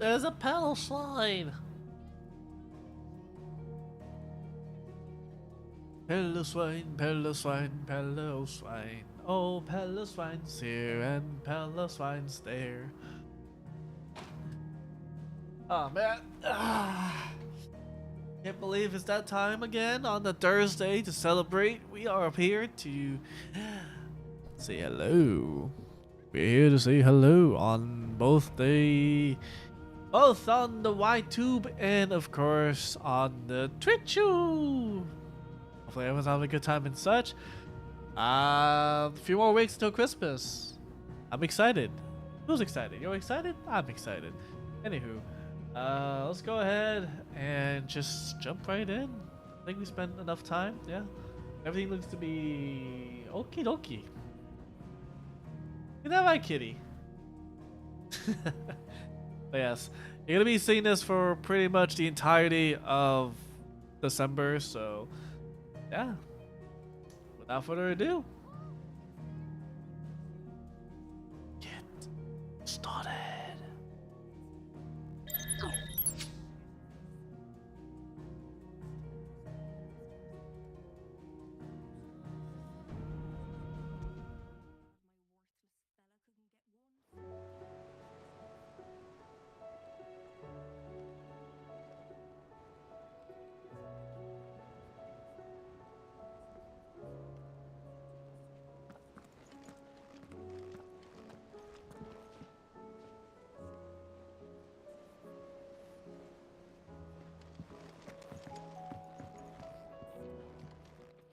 there's a pedal slide. Pillow swine, pillow swine, pillow swine. Oh, pillow swine's here and pillow swine's there. Oh man. Can't believe it's that time again on the Thursday to celebrate. We are up here to say hello. We're here to say hello on both on the YTube and of course on the Twitch-tube. Hopefully everyone's having a good time and such. A few more weeks till Christmas. I'm excited. Who's excited? You're excited? I'm excited. Anywho, let's go ahead and just jump right in. I think we spent enough time. Yeah, everything looks to be okie dokie. Good night, my kitty. But yes, you're gonna be seeing this for pretty much the entirety of December, so yeah. Without further ado, get started.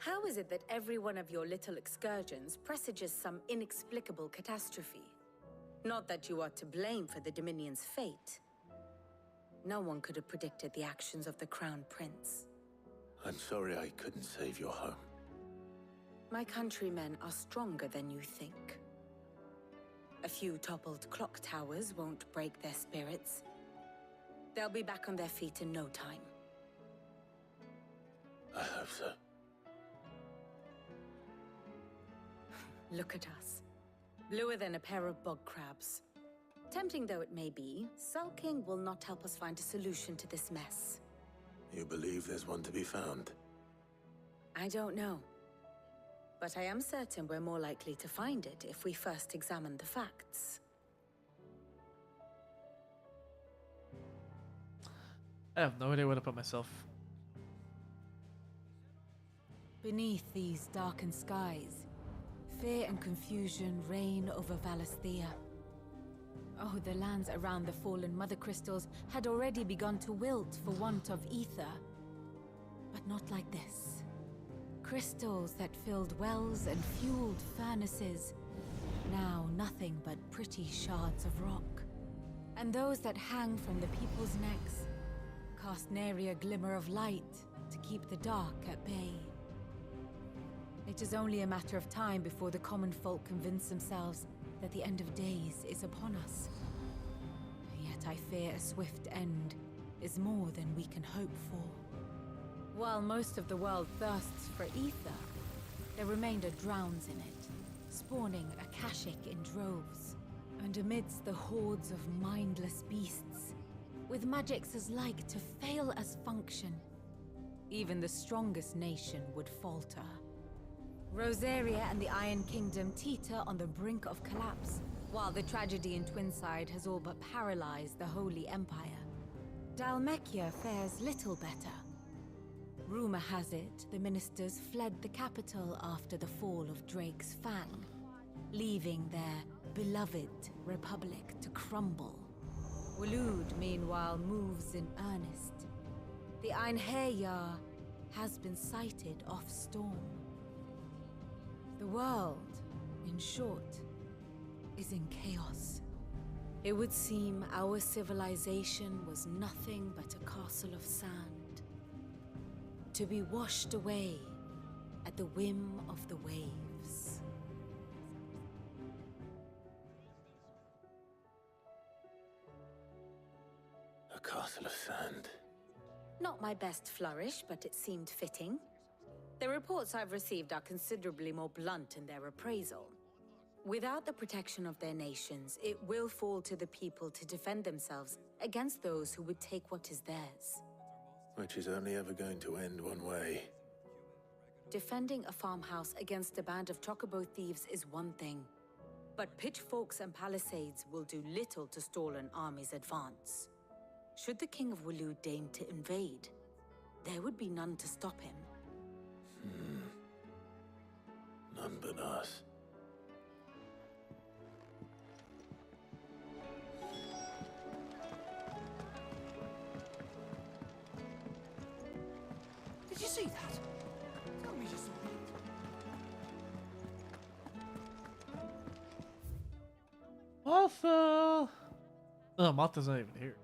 How is it that every one of your little excursions presages some inexplicable catastrophe? Not that you are to blame for the Dominion's fate. No one could have predicted the actions of the Crown Prince. I'm sorry I couldn't save your home. My countrymen are stronger than you think. A few toppled clock towers won't break their spirits. They'll be back on their feet in no time. I hope so. Look at us. Bluer than a pair of bog crabs. Tempting though it may be, sulking will not help us find a solution to this mess. You believe there's one to be found? I don't know. But I am certain we're more likely to find it if we first examine the facts. I have no idea where to put myself. Beneath these darkened skies, fear and confusion reign over Valisthea. Oh, the lands around the fallen Mother Crystals had already begun to wilt for want of ether. But not like this. Crystals that filled wells and fueled furnaces, now nothing but pretty shards of rock. And those that hang from the people's necks cast nary a glimmer of light to keep the dark at bay. It is only a matter of time before the common folk convince themselves that the end of days is upon us. Yet I fear a swift end is more than we can hope for. While most of the world thirsts for ether, the remainder drowns in it, spawning Akashic in droves. And amidst the hordes of mindless beasts, with magics as like to fail as function, even the strongest nation would falter. Rosaria and the Iron Kingdom teeter on the brink of collapse, while the tragedy in Twinside has all but paralyzed the Holy Empire. Dhalmekia fares little better. Rumor has it the ministers fled the capital after the fall of Drake's Fang, leaving their beloved republic to crumble. Waloed, meanwhile, moves in earnest. The Einherjar has been sighted off-storm. The world, in short, is in chaos. It would seem our civilization was nothing but a castle of sand, to be washed away at the whim of the waves. A castle of sand. Not my best flourish, but it seemed fitting. The reports I've received are considerably more blunt in their appraisal. Without the protection of their nations, it will fall to the people to defend themselves against those who would take what is theirs. Which is only ever going to end one way. Defending a farmhouse against a band of chocobo thieves is one thing, but pitchforks and palisades will do little to stall an army's advance. Should the King of Wulu deign to invade, there would be none to stop him. None but us. Did you see that? Tell me you saw it. Martha! Oh, Martha's not even here.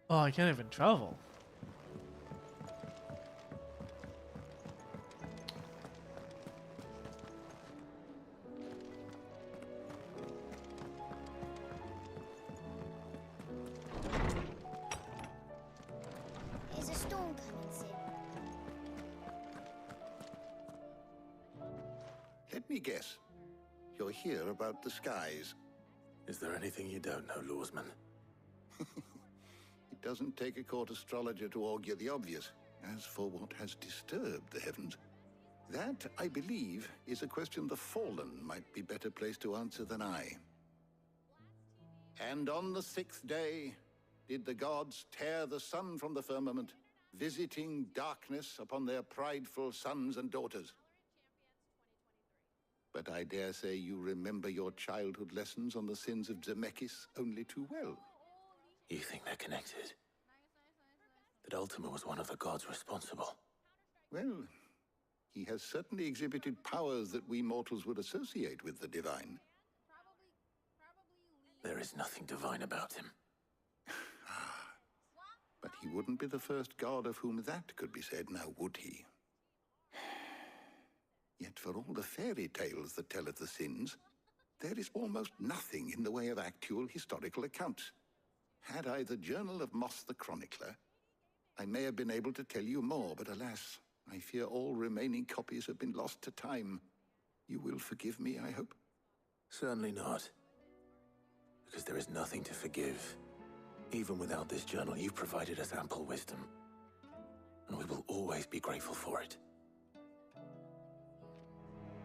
Oh, I can't even travel. Is a storm coming soon? Let me guess. You're here about the skies. Is there anything you don't know, Lawsman? It doesn't take a court astrologer to augur the obvious. As for what has disturbed the heavens, that, I believe, is a question the Fallen might be better placed to answer than I. And on the sixth day did the gods tear the sun from the firmament, visiting darkness upon their prideful sons and daughters. But I dare say you remember your childhood lessons on the sins of Zemeckis only too well. You think they're connected? That Ultima was one of the gods responsible? Well, he has certainly exhibited powers that we mortals would associate with the divine. There is nothing divine about him. But he wouldn't be the first god of whom that could be said, now would he? Yet for all the fairy tales that tell of the sins, there is almost nothing in the way of actual historical accounts. Had I the Journal of Moss the Chronicler, I may have been able to tell you more, but alas, I fear all remaining copies have been lost to time. You will forgive me, I hope? Certainly not. Because there is nothing to forgive. Even without this journal, you've provided us ample wisdom. And we will always be grateful for it.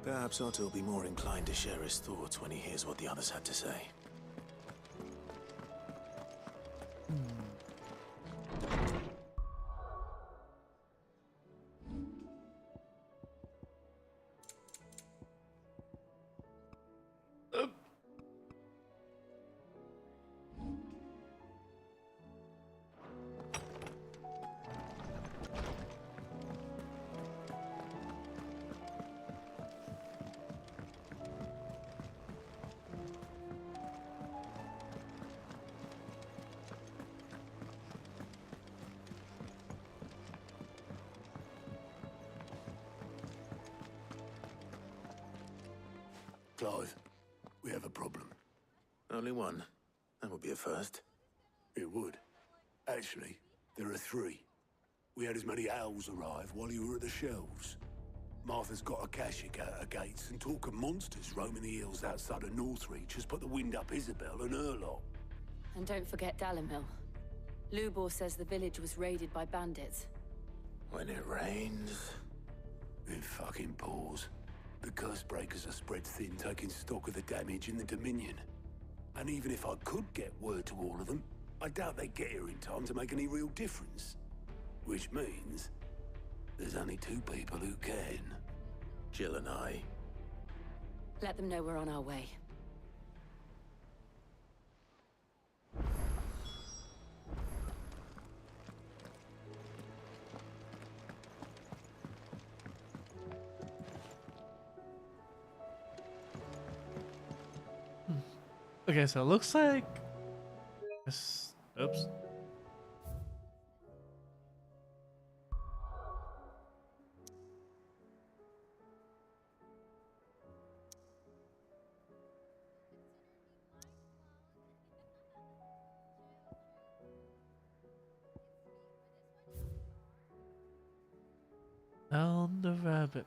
Perhaps Otto will be more inclined to share his thoughts when he hears what the others had to say. Clive, we have a problem. Only one. That would be a first. It would. Actually, there are three. We had as many owls arrive while you were at the shelves. Martha's got a cashing out her gates, and talk of monsters roaming the hills outside of Northreach has put the wind up Isabel and her lot. And don't forget Dalimil. Lubor says the village was raided by bandits. When it rains... It fucking pours. The curse breakers are spread thin, taking stock of the damage in the Dominion. And even if I could get word to all of them, I doubt they'd get here in time to make any real difference. Which means there's only two people who can. Jill and I. Let them know we're on our way. Okay, so it looks like... Oops. Found the rabbit.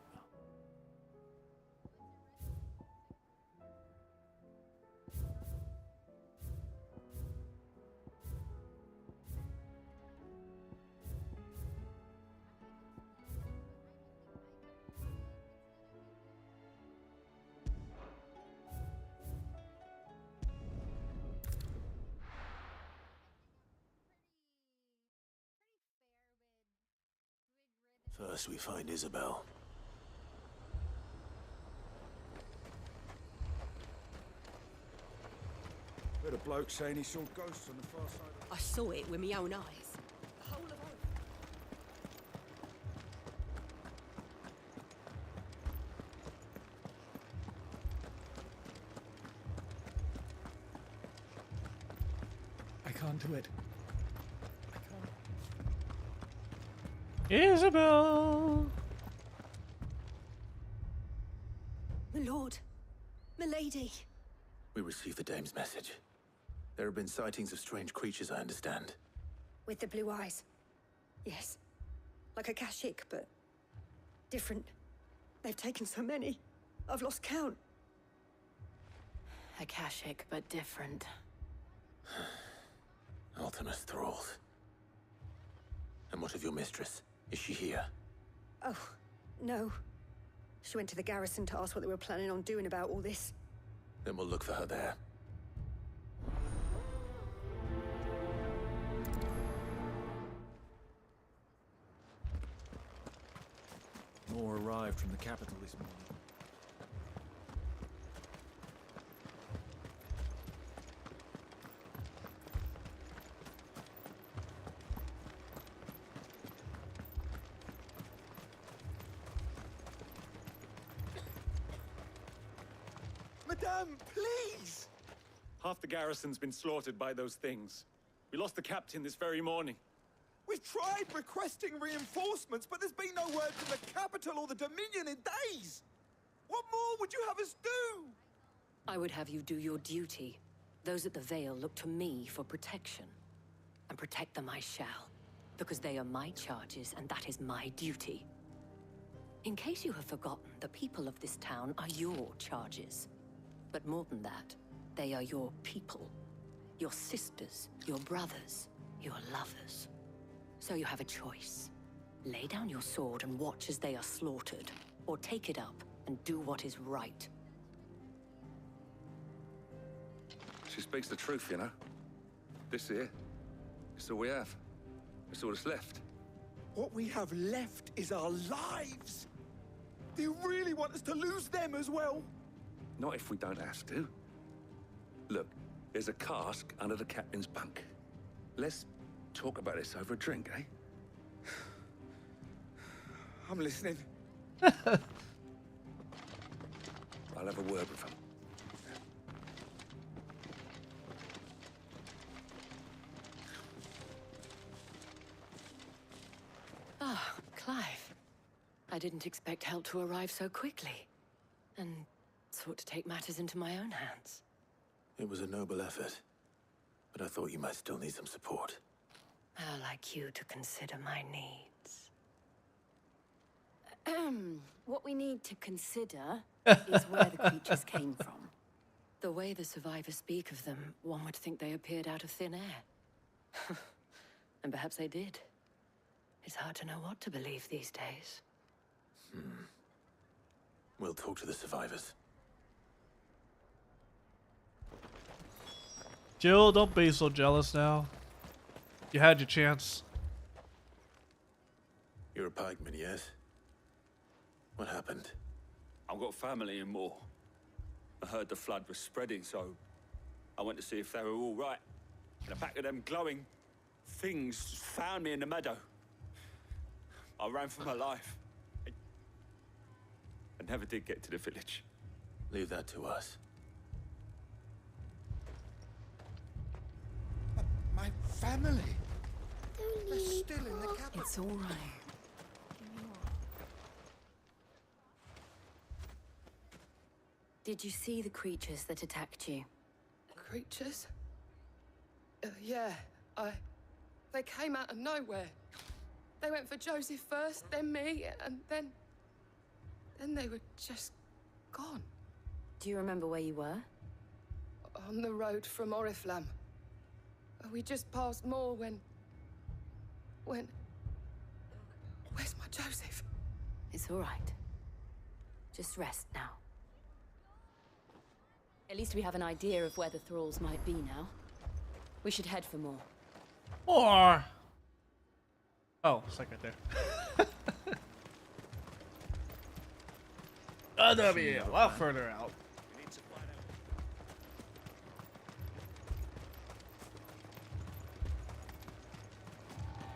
First we find Isabel. Heard a bloke saying he saw ghosts on the far side of... I saw it with my own eyes. The whole of it. I can't do it. Isabel! My lord. My lady. We received the dame's message. There have been sightings of strange creatures, I understand. With the blue eyes. Yes. Like a Kashik, but different. They've taken so many. I've lost count. A Kashik, but different. Ultimus thralls. And what of your mistress? Is she here? Oh, no. She went to the garrison to ask what they were planning on doing about all this. Then we'll look for her there. More arrived from the capital this morning. Madame, please! Half the garrison's been slaughtered by those things. We lost the captain this very morning. We've tried requesting reinforcements, but there's been no word from the capital or the Dominion in days! What more would you have us do? I would have you do your duty. Those at the Vale look to me for protection. And protect them I shall, because they are my charges and that is my duty. In case you have forgotten, the people of this town are your charges. But more than that, they are your people. Your sisters, your brothers, your lovers. So you have a choice. Lay down your sword and watch as they are slaughtered, or take it up and do what is right. She speaks the truth, you know. This here, it's all we have. It's all that's left. What we have left is our lives! Do you really want us to lose them as well? Not if we don't have to. Look, there's a cask under the captain's bunk. Let's talk about this over a drink, eh? I'm listening. I'll have a word with him. Ah, Clive. I didn't expect help to arrive so quickly. And sought to take matters into my own hands. It was a noble effort, but I thought you might still need some support. I'd like you to consider my needs. What we need to consider is where the creatures came from. The way the survivors speak of them, one would think they appeared out of thin air. And perhaps they did. It's hard to know what to believe these days. We'll talk to the survivors. Jill, don't be so jealous now. You had your chance. You're a pikeman, yes? What happened? I've got family in Moor. I heard the flood was spreading, so I went to see if they were all right. And a pack of them glowing things found me in the meadow. I ran for my life. I never did get to the village. Leave that to us. My family? They're still in the capital. It's all right. Did you see the creatures that attacked you? Creatures? Yeah, they came out of nowhere. They went for Joseph first, then me, and then they were just gone. Do you remember where you were? On the road from Oriflamme. We just passed Moor when... Where's my Joseph? It's all right. Just rest now. At least we have an idea of where the thralls might be now. We should head for more. More! Oh, it's like right there. Oh, that'll be a lot further out.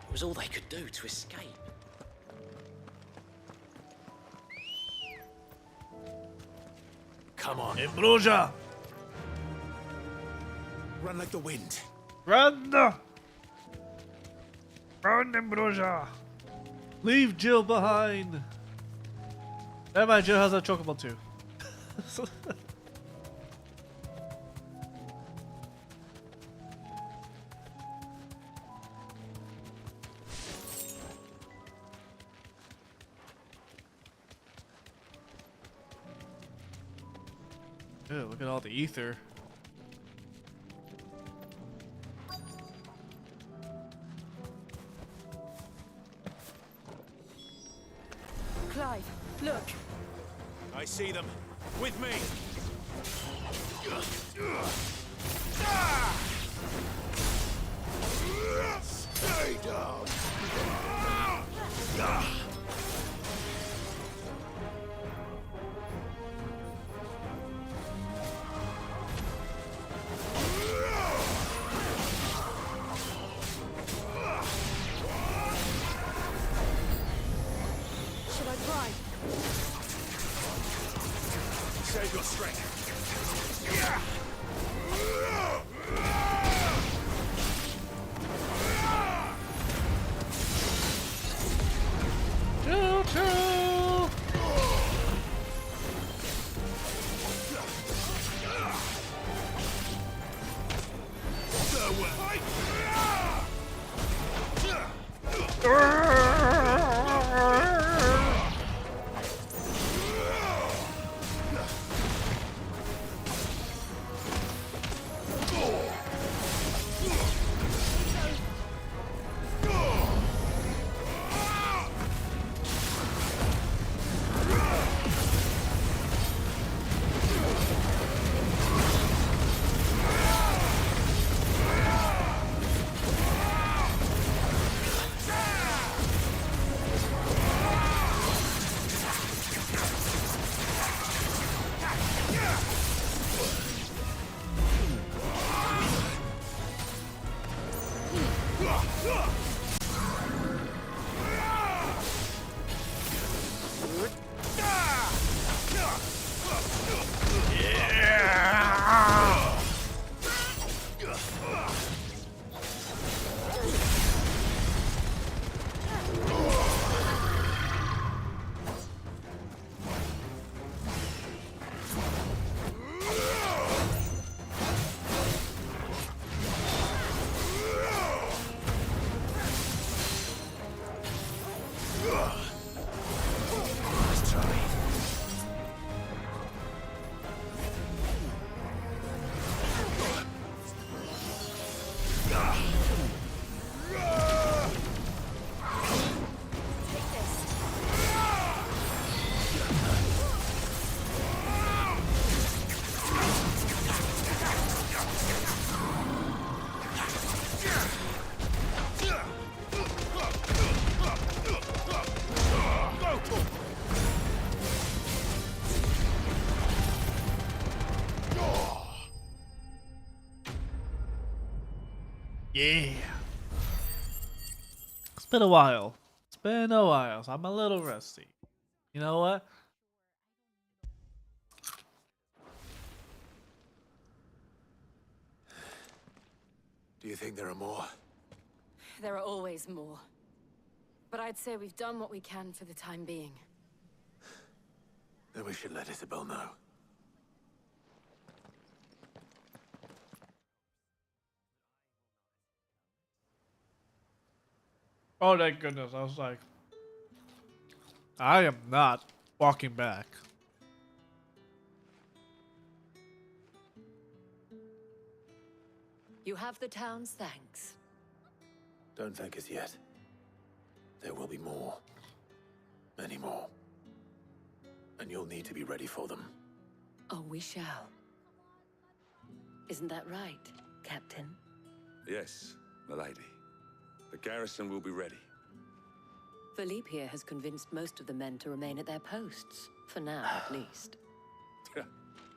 It was all they could do to escape. Come on. In Bruges! Run like the wind. Run! Run in Bruges! Leave Jill behind! Never mind, Jill has a chocobo too. Ew, look at all the ether. Clive, look. I see them. With me. Stay down. Should I try? Save your strength. Choo-choo! Yeah. It's been a while. It's been a while, so I'm a little rusty. You know what? Do you think there are more? There are always more. But I'd say we've done what we can for the time being. Then we should let Isabel know. Oh, thank goodness. I was like, I am not walking back. You have the town's thanks. Don't thank us yet. There will be more. Many more. And you'll need to be ready for them. Oh, we shall. Isn't that right, Captain? Yes, milady. The garrison will be ready. Philippe here has convinced most of the men to remain at their posts. For now, at least.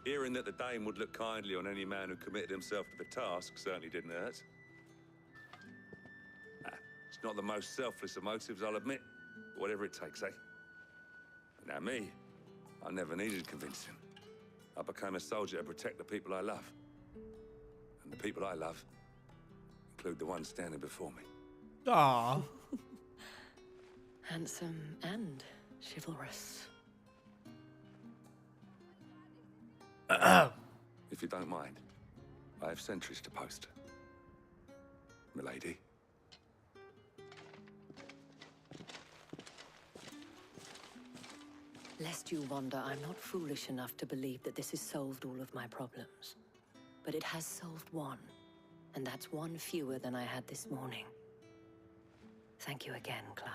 Hearing that the Dame would look kindly on any man who committed himself to the task certainly didn't hurt. It's not the most selfless of motives, I'll admit. But whatever it takes, eh? Now me, I never needed convincing. I became a soldier to protect the people I love. And the people I love include the ones standing before me. Aww. Handsome and chivalrous. If you don't mind, I have sentries to post. Milady. Lest you wonder, I'm not foolish enough to believe that this has solved all of my problems. But it has solved one, and that's one fewer than I had this morning. Thank you again, Clive.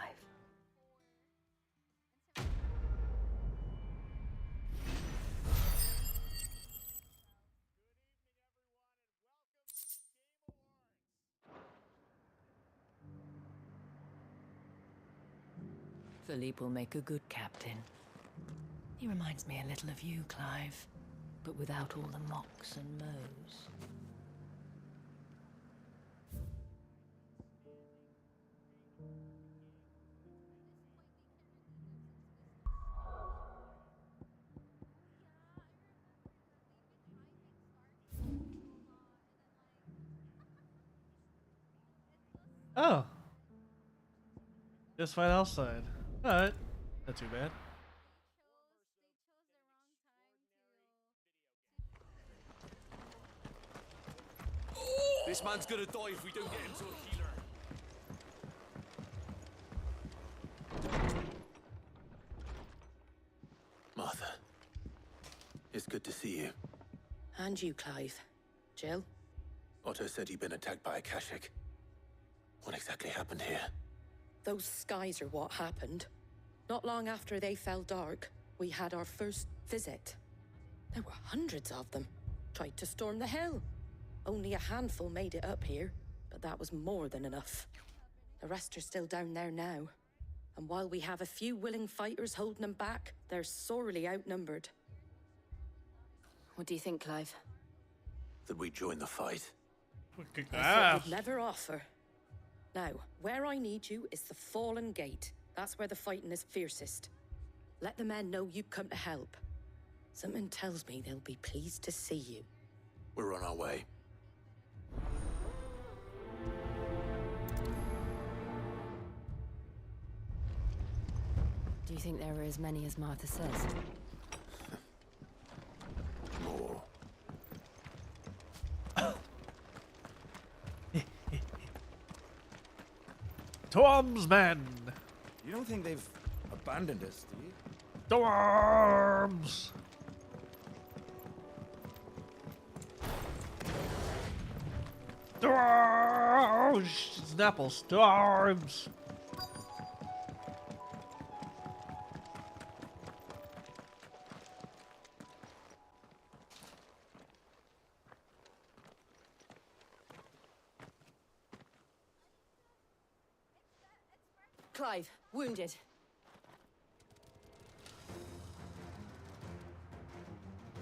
Philippe will make a good captain. He reminds me a little of you, Clive, but without all the mocks and mows. Oh. Just fight outside. Alright. Not too bad. This man's gonna die if we don't get him to a healer. Martha. It's good to see you. And you, Clive. Jill? Otto said you'd been attacked by a Kashik. What exactly happened here? Those skies are what happened. Not long after they fell dark, we had our first visit. There were hundreds of them. Tried to storm the hill. Only a handful made it up here, but that was more than enough. The rest are still down there now. And while we have a few willing fighters holding them back, they're sorely outnumbered. What do you think, Clive? That we join the fight. I would never offer. Now, where I need you is the Fallen Gate. That's where the fighting is fiercest. Let the men know you've come to help. Something tells me they'll be pleased to see you. We're on our way. Do you think there are as many as Martha says? More. To arms, men! You don't think they've abandoned us, do you? To arms! To arms! Snapples, to arms! Clive, wounded.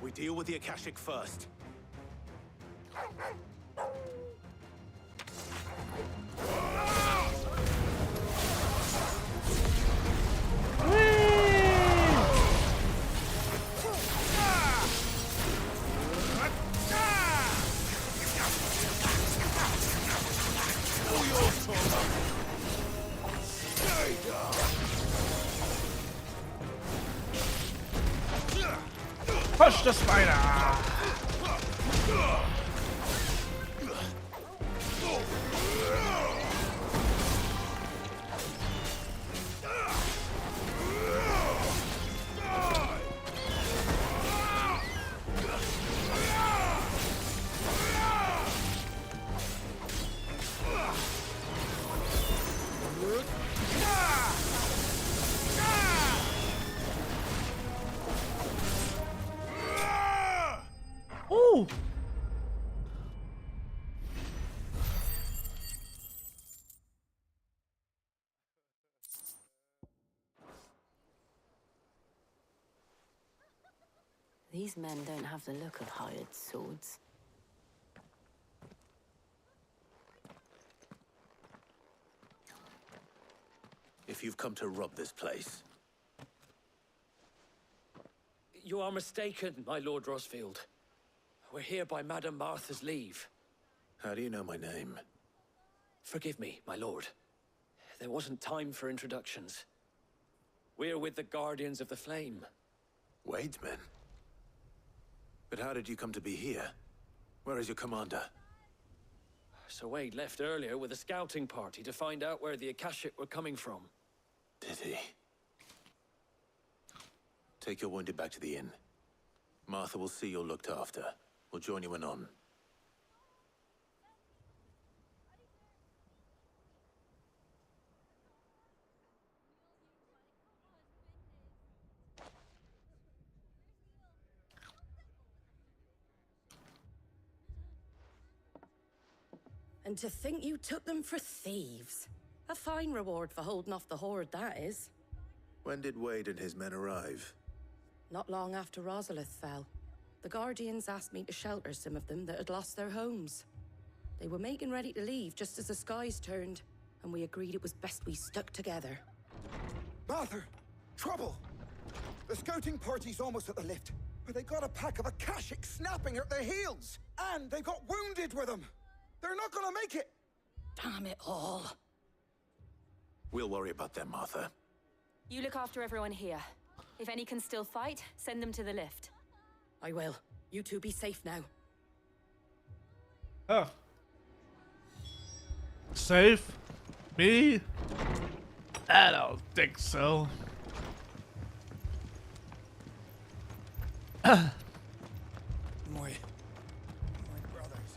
We deal with the Akashic first. Push the spider! These men don't have the look of hired swords. If you've come to rob this place, You are mistaken, my Lord Rosfield. We're here by Madame Martha's leave. how do you know my name? Forgive me, my lord. There wasn't time for introductions. We're with the Guardians of the Flame. Wade's men? But how did you come to be here? Where is your commander? Sir Wade left earlier with a scouting party to find out where the Akashic were coming from. Did he? Take your wounded back to the inn. Martha will see you're looked after. We'll join you anon. And to think you took them for thieves. A fine reward for holding off the horde, that is. When did Wade and his men arrive? Not long after Rosalith fell, the Guardians asked me to shelter some of them that had lost their homes. They were making ready to leave just as the skies turned, and we agreed it was best we stuck together. Martha! Trouble! The scouting party's almost at the lift, but they got a pack of Akashic snapping at their heels! And they got wounded with them! They're not gonna make it! Damn it all. We'll worry about them, Martha. You look after everyone here. If any can still fight, send them to the lift. I will. You two be safe now. Oh. Safe? Me? I don't think so. My brothers.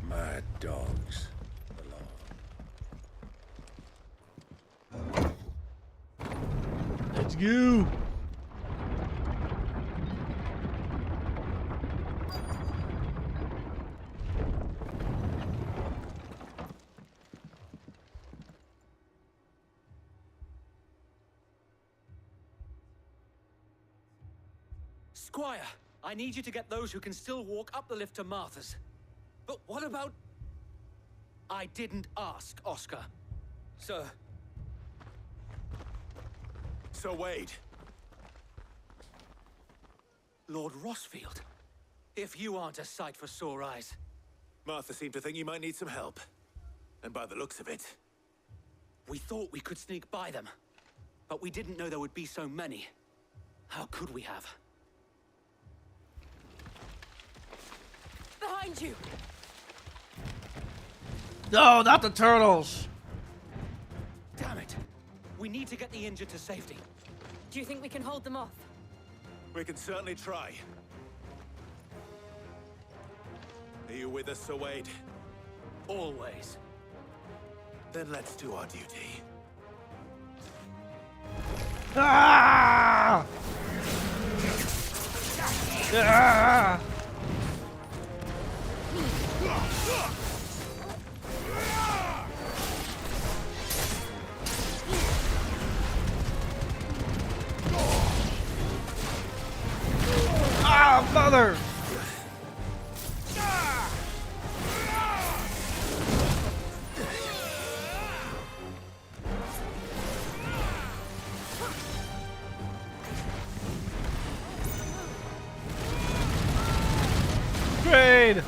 Mad dogs. Let's go. Squire, I need you to get those who can still walk up the lift to Martha's. But what about... I didn't ask, Oscar. Sir. Sir Wade. Lord Rosfield. If you aren't a sight for sore eyes. Martha seemed to think you might need some help. And by the looks of it... We thought we could sneak by them. But we didn't know there would be so many. How could we have? Behind you! No, not the turtles! Damn it! We need to get the injured to safety. Do you think we can hold them off? We can certainly try. Are you with us, Sir Wade? Always. Then let's do our duty. Ah! Ah! Ah, mother! Great!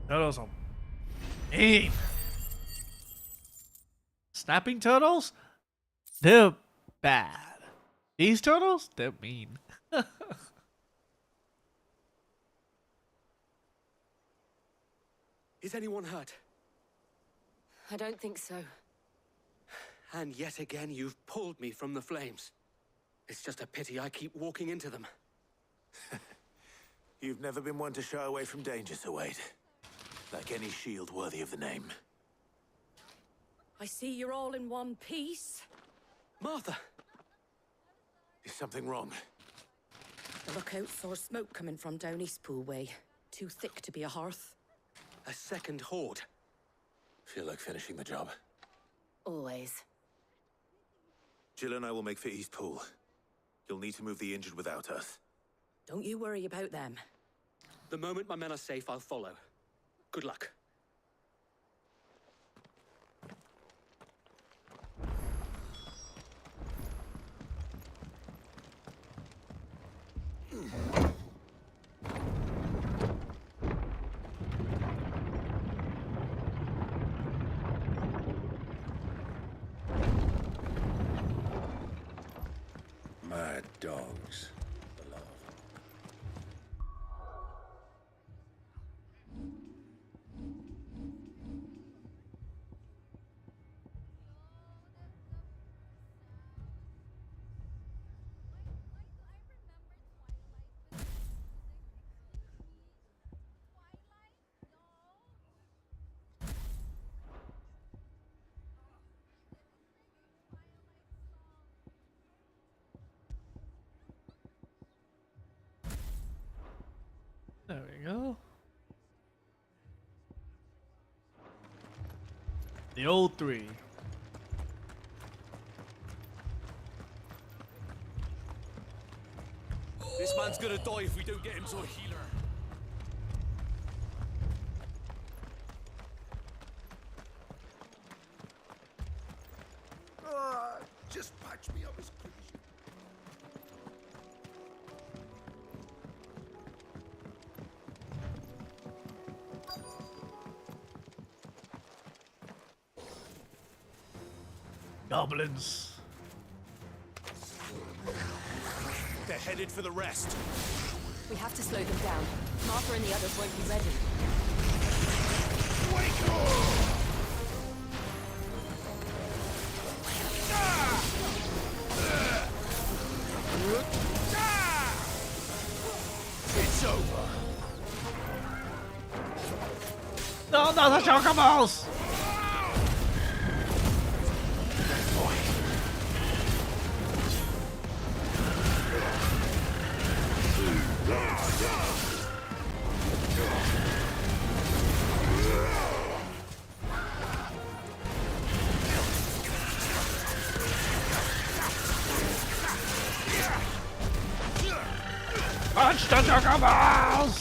Turtles are mean. Snapping turtles? They're bad. These turtles? They're mean. Is anyone hurt? I don't think so. And yet again, you've pulled me from the flames. It's just a pity I keep walking into them. You've never been one to shy away from danger, Sir Wade. Like any shield worthy of the name. I see you're all in one piece. Martha! Is something wrong? The lookout saw smoke coming from down Eastpool way. Too thick to be a hearth. A second horde. Feel like finishing the job? Always. Jill and I will make for Eastpool. You'll need to move the injured without us. Don't you worry about them. The moment my men are safe, I'll follow. Good luck. Mad dogs. There we go. The old three. This man's gonna die if we don't get him to a healer. Just patch me up as quick as you... Goblins. They're headed for the rest. We have to slow them down. Martha and the others won't be ready. Wake up! It's over. No, no, the chocobos! Punch the chocobos!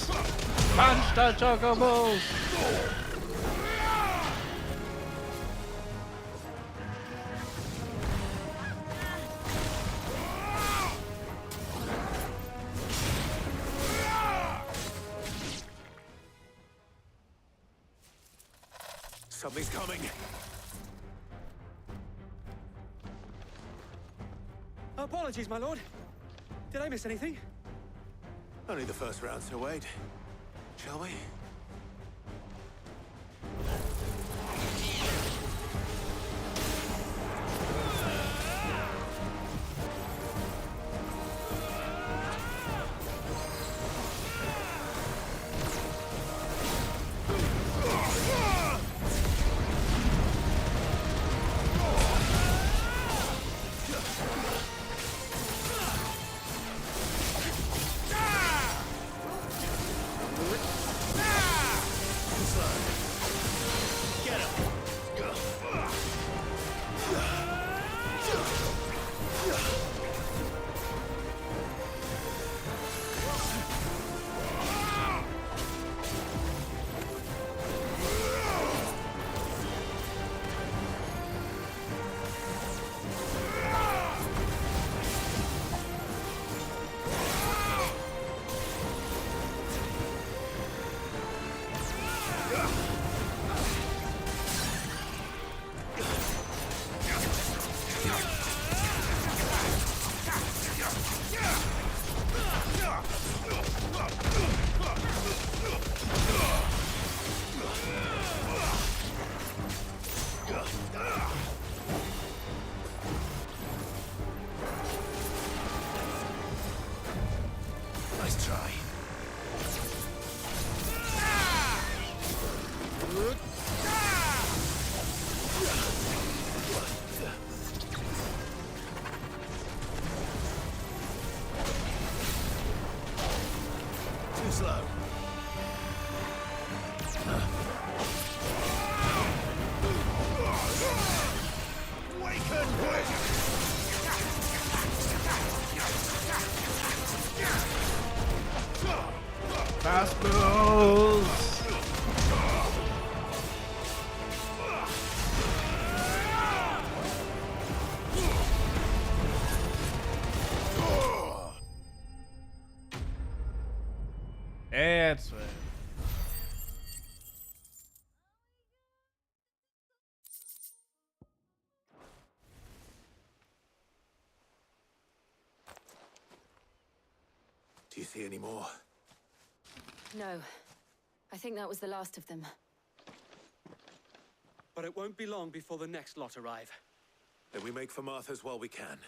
Punch the chocobos! Something's coming. Apologies, my lord. Did I miss anything? Only the first round, Sir Wade. Shall we? Nice try. Too slow. Fast moves! And swim. Do you see any more? No. I think that was the last of them. But it won't be long before the next lot arrive. Then we make for Martha's while we can.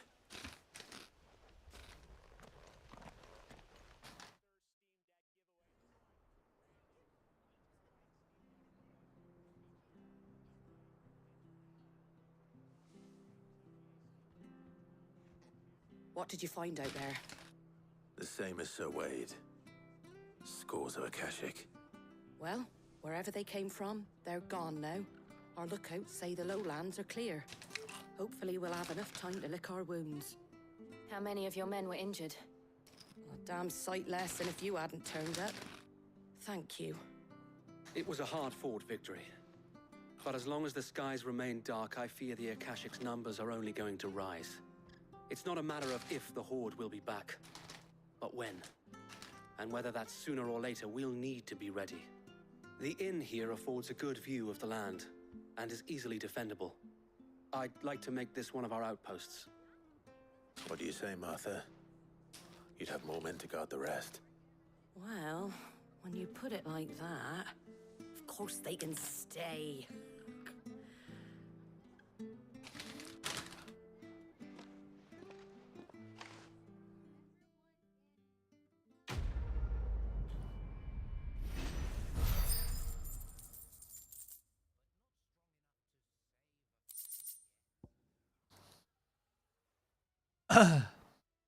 What did you find out there? The same as Sir Wade. Scores of Akashic. Well, wherever they came from, they're gone now. Our lookouts say the lowlands are clear. Hopefully we'll have enough time to lick our wounds. How many of your men were injured? A damn sight less than if you hadn't turned up. Thank you. It was a hard-fought victory. But as long as the skies remain dark, I fear the Akashic's numbers are only going to rise. It's not a matter of if the Horde will be back, but when. And whether that's sooner or later, we'll need to be ready. The inn here affords a good view of the land, and is easily defendable. I'd like to make this one of our outposts. What do you say, Martha? You'd have more men to guard the rest. Well, when you put it like that, of course they can stay.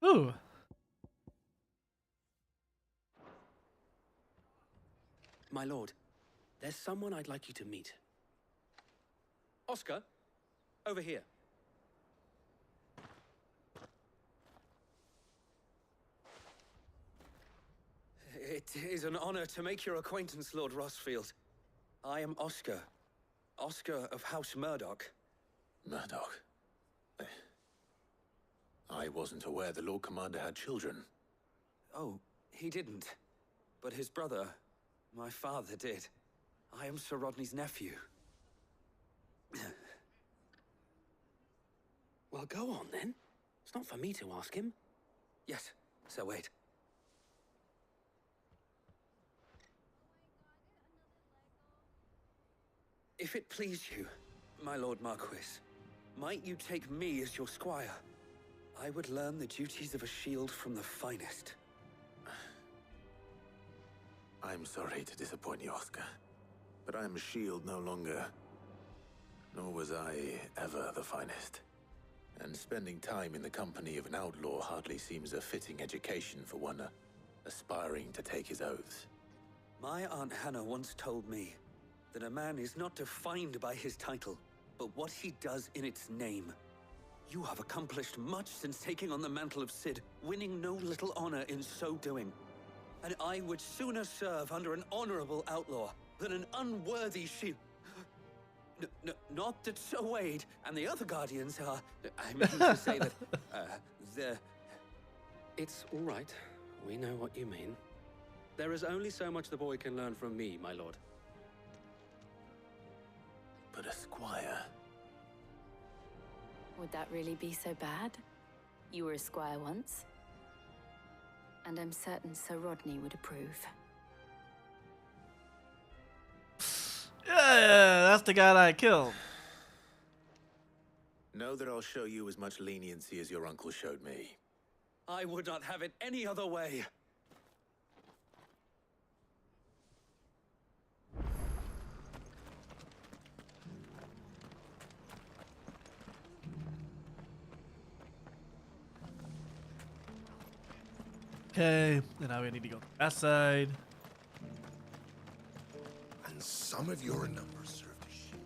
Ooh. My lord, there's someone I'd like you to meet. Oscar, over here. It is an honor to make your acquaintance, Lord Rossfield. I am Oscar. Oscar of House Murdoch. Murdoch? I wasn't aware the Lord Commander had children. Oh, he didn't. But his brother, my father, did. I am Sir Rodney's nephew. Well, go on then. It's not for me to ask him. Yes, so wait. If it please you, my Lord Marquis, might you take me as your squire? I would learn the duties of a shield from the finest. I'm sorry to disappoint you, Oscar, but I am a shield no longer. Nor was I ever the finest. And spending time in the company of an outlaw hardly seems a fitting education for one aspiring to take his oaths. My Aunt Hannah once told me that a man is not defined by his title, but what he does in its name. You have accomplished much since taking on the mantle of Cid, winning no little honor in so doing. And I would sooner serve under an honorable outlaw than an unworthy shield. Not that Sir Wade and the other guardians are... I mean to say that... they're... It's all right. We know what you mean. There is only so much the boy can learn from me, my lord. But a squire... Would that really be so bad? You were a squire once. And I'm certain Sir Rodney would approve. Yeah, that's the guy that I killed. Know that I'll show you as much leniency as your uncle showed me. I would not have it any other way. Okay, and now we need to go that side. And some of your numbers served as shield.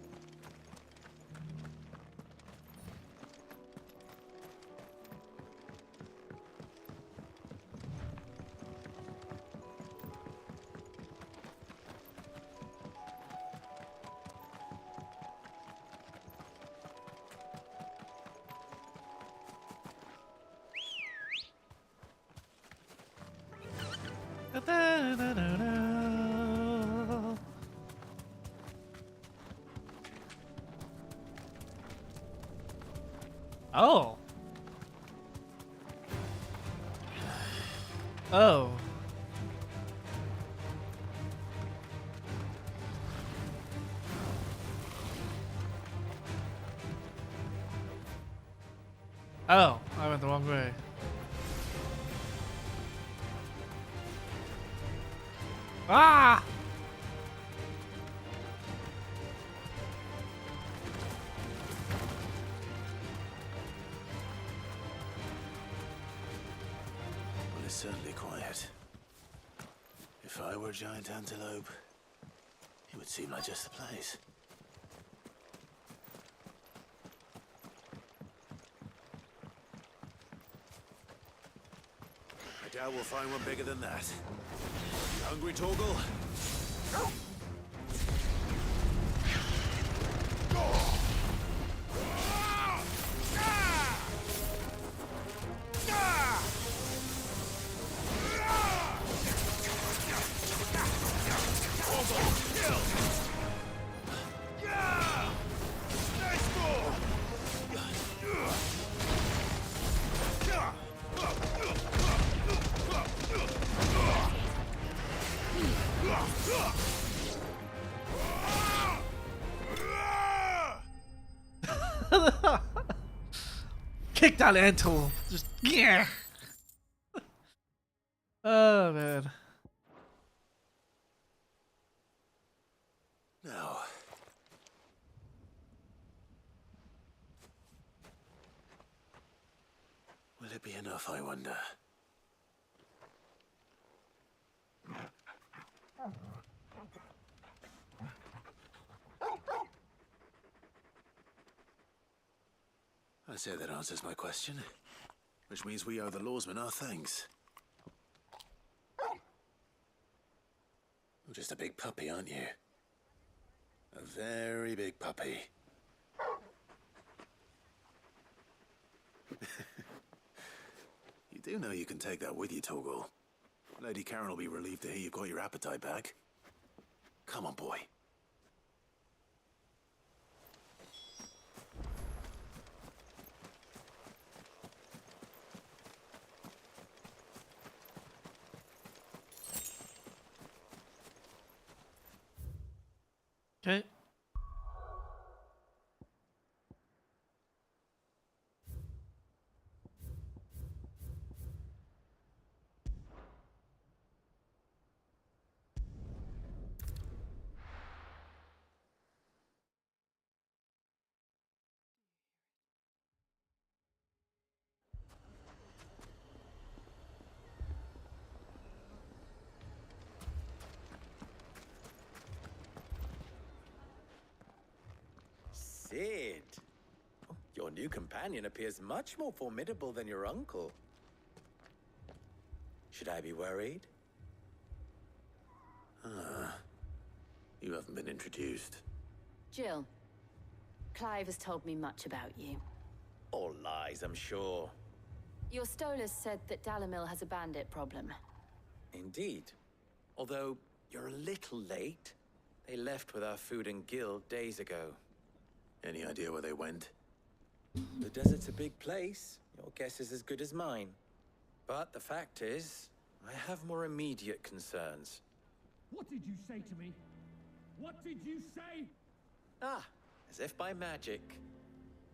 Oh. Oh. Oh, I went the wrong way. Ah! Well, it's certainly quiet. If I were a giant antelope, it would seem like just the place. I doubt we'll find one bigger than that. You hungry, Torgal? Kick that antelope. Just yeah. Oh man. Now. Will it be enough, I wonder? I say that answers my question. Which means we owe the lawsmen our thanks. You're just a big puppy, aren't you? A very big puppy. You do know you can take that with you, Torgal. Lady Karen will be relieved to hear you've got your appetite back. Come on, boy. Sid. Your new companion appears much more formidable than your uncle. Should I be worried? You haven't been introduced. Jill, Clive has told me much about you. All lies, I'm sure. Your Stolas said that Dalamil has a bandit problem. Indeed. Although, you're a little late. They left with our food and guild days ago. Any idea where they went? The desert's a big place. Your guess is as good as mine. But the fact is, I have more immediate concerns. What did you say to me? What did you say? Ah, as if by magic.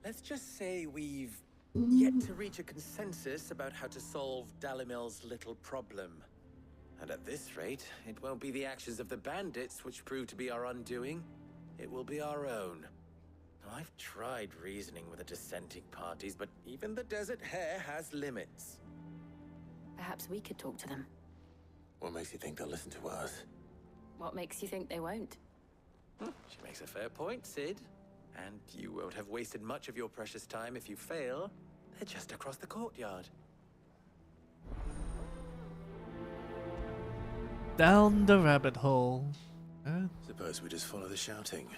Let's just say we've yet to reach a consensus about how to solve Dalimil's little problem. And at this rate, it won't be the actions of the bandits which prove to be our undoing. It will be our own. I've tried reasoning with the dissenting parties, but even the Desert Hare has limits. Perhaps we could talk to them. What makes you think they'll listen to us? What makes you think they won't? She makes a fair point, Sid. And you won't have wasted much of your precious time if you fail. They're just across the courtyard. Down the rabbit hole. Suppose we just follow the shouting.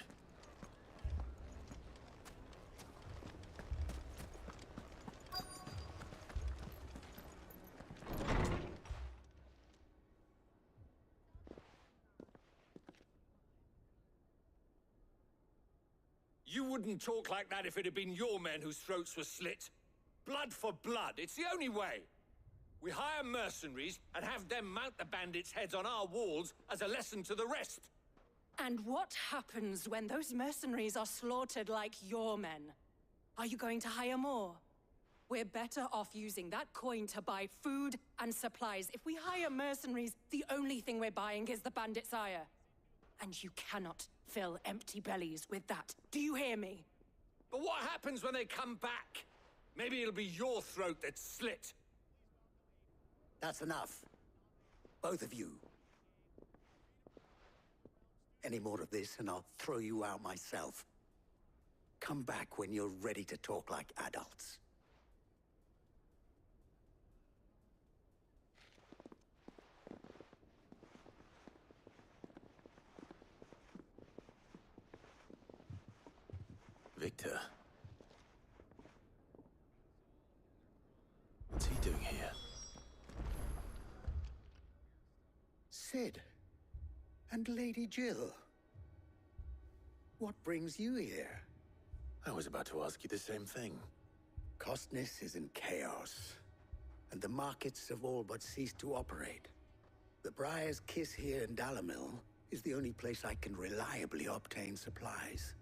You wouldn't talk like that if it had been your men whose throats were slit. Blood for blood, it's the only way. We hire mercenaries and have them mount the bandits' heads on our walls as a lesson to the rest. And what happens when those mercenaries are slaughtered like your men? Are you going to hire more? We're better off using that coin to buy food and supplies. If we hire mercenaries, the only thing we're buying is the bandits' ire. And you cannot fill empty bellies with that. Do you hear me? But what happens when they come back? Maybe it'll be your throat that's slit. That's enough. Both of you. Any more of this and I'll throw you out myself. Come back when you're ready to talk like adults. Victor. What's he doing here? Sid. And Lady Jill. What brings you here? I was about to ask you the same thing. Costness is in chaos, and the markets have all but ceased to operate. The Briar's Kiss here in Dalamil is the only place I can reliably obtain supplies.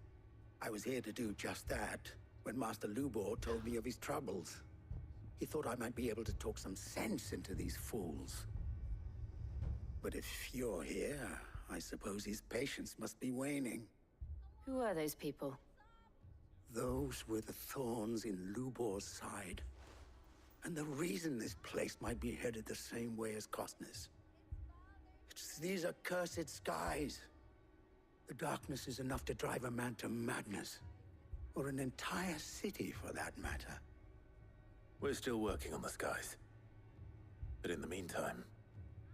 I was here to do just that when Master Lubor told me of his troubles. He thought I might be able to talk some sense into these fools. But if you're here, I suppose his patience must be waning. Who are those people? Those were the thorns in Lubor's side. And the reason this place might be headed the same way as Costness. It's these accursed skies. The darkness is enough to drive a man to madness. Or an entire city, for that matter. We're still working on the skies. But in the meantime,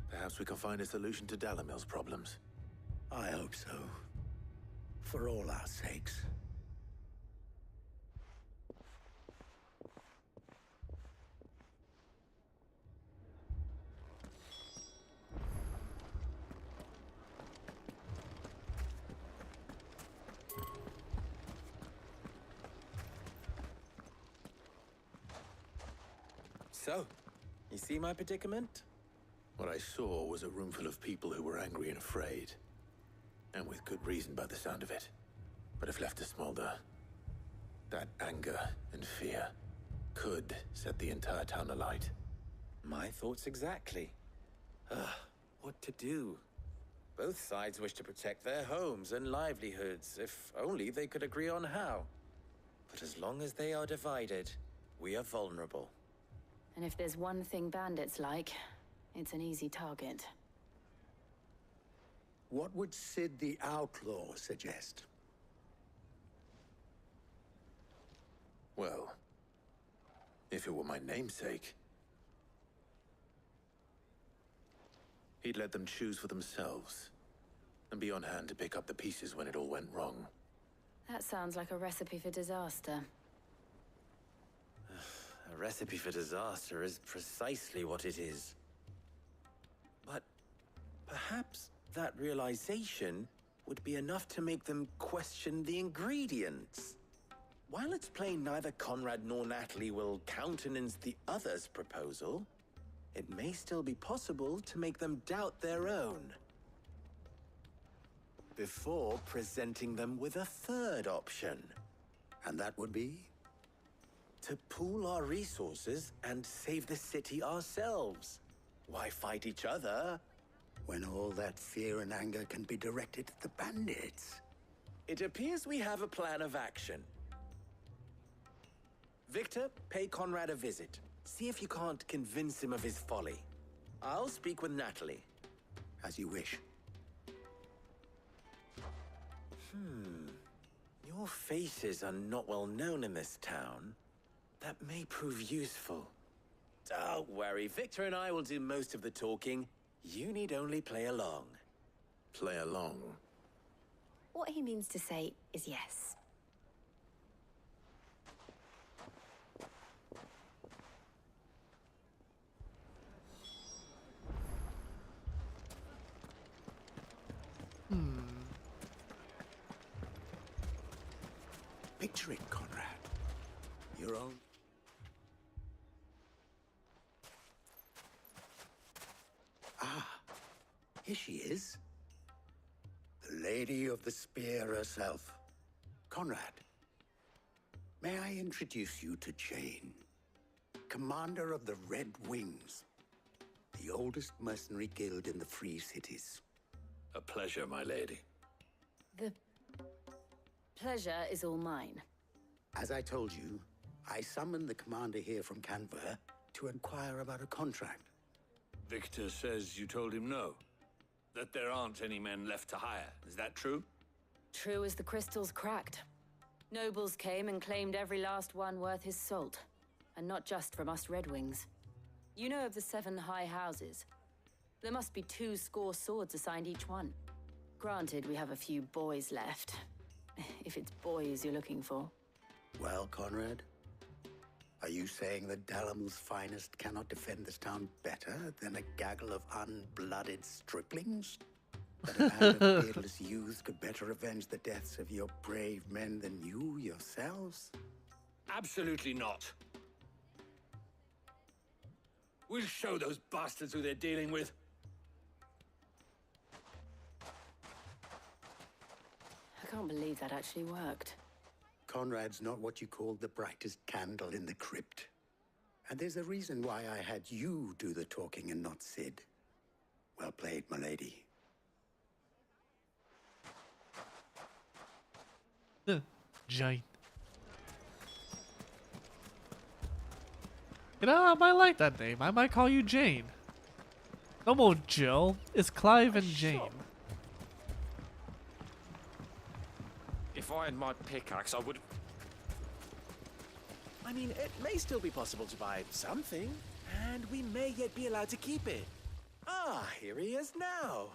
perhaps we can find a solution to Dalamil's problems. I hope so. For all our sakes. So, you see my predicament? What I saw was a room full of people who were angry and afraid. And with good reason by the sound of it. But if left to smolder, that anger and fear could set the entire town alight. My thoughts exactly. What to do? Both sides wish to protect their homes and livelihoods, if only they could agree on how. But as long as they are divided, we are vulnerable. And if there's one thing bandits like, it's an easy target. What would Sid the Outlaw suggest? Well, if it were my namesake, he'd let them choose for themselves and be on hand to pick up the pieces when it all went wrong. That sounds like a recipe for disaster. A recipe for disaster is precisely what it is. But perhaps that realization would be enough to make them question the ingredients. While it's plain neither Conrad nor Natalie will countenance the other's proposal, it may still be possible to make them doubt their own. Before presenting them with a third option. And that would be? To pool our resources and save the city ourselves. Why fight each other? When all that fear and anger can be directed at the bandits. It appears we have a plan of action. Victor, pay Conrad a visit. See if you can't convince him of his folly. I'll speak with Natalie. As you wish. Your faces are not well known in this town. That may prove useful. Don't worry, Victor and I will do most of the talking. You need only play along. Play along? What he means to say is yes. Picture it, Conrad. Your own... Ah, here she is. The Lady of the Spear herself. Conrad, may I introduce you to Jane, commander of the Red Wings, the oldest mercenary guild in the Free Cities. A pleasure, my lady. The pleasure is all mine. As I told you, I summoned the commander here from Canver to inquire about a contract. Victor says you told him no. That there aren't any men left to hire. Is that true? True as the crystals cracked. Nobles came and claimed every last one worth his salt. And not just from us Red Wings. You know of the 7 high houses. There must be 2 swords assigned each one. Granted, we have a few boys left. If it's boys you're looking for. Well, Conrad, are you saying that Dalamil's finest cannot defend this town better than a gaggle of unblooded striplings? That a band of beardless youths could better avenge the deaths of your brave men than you yourselves? Absolutely not. We'll show those bastards who they're dealing with. I can't believe that actually worked. Conrad's not what you call the brightest candle in the crypt. And there's a reason why I had you do the talking and not Sid. Well played, my lady. Jane. You know, I might like that name. I might call you Jane. No more Jill. It's Clive and Jane. If I had my pickaxe, I would... I mean, it may still be possible to buy something, and we may yet be allowed to keep it. Ah, here he is now.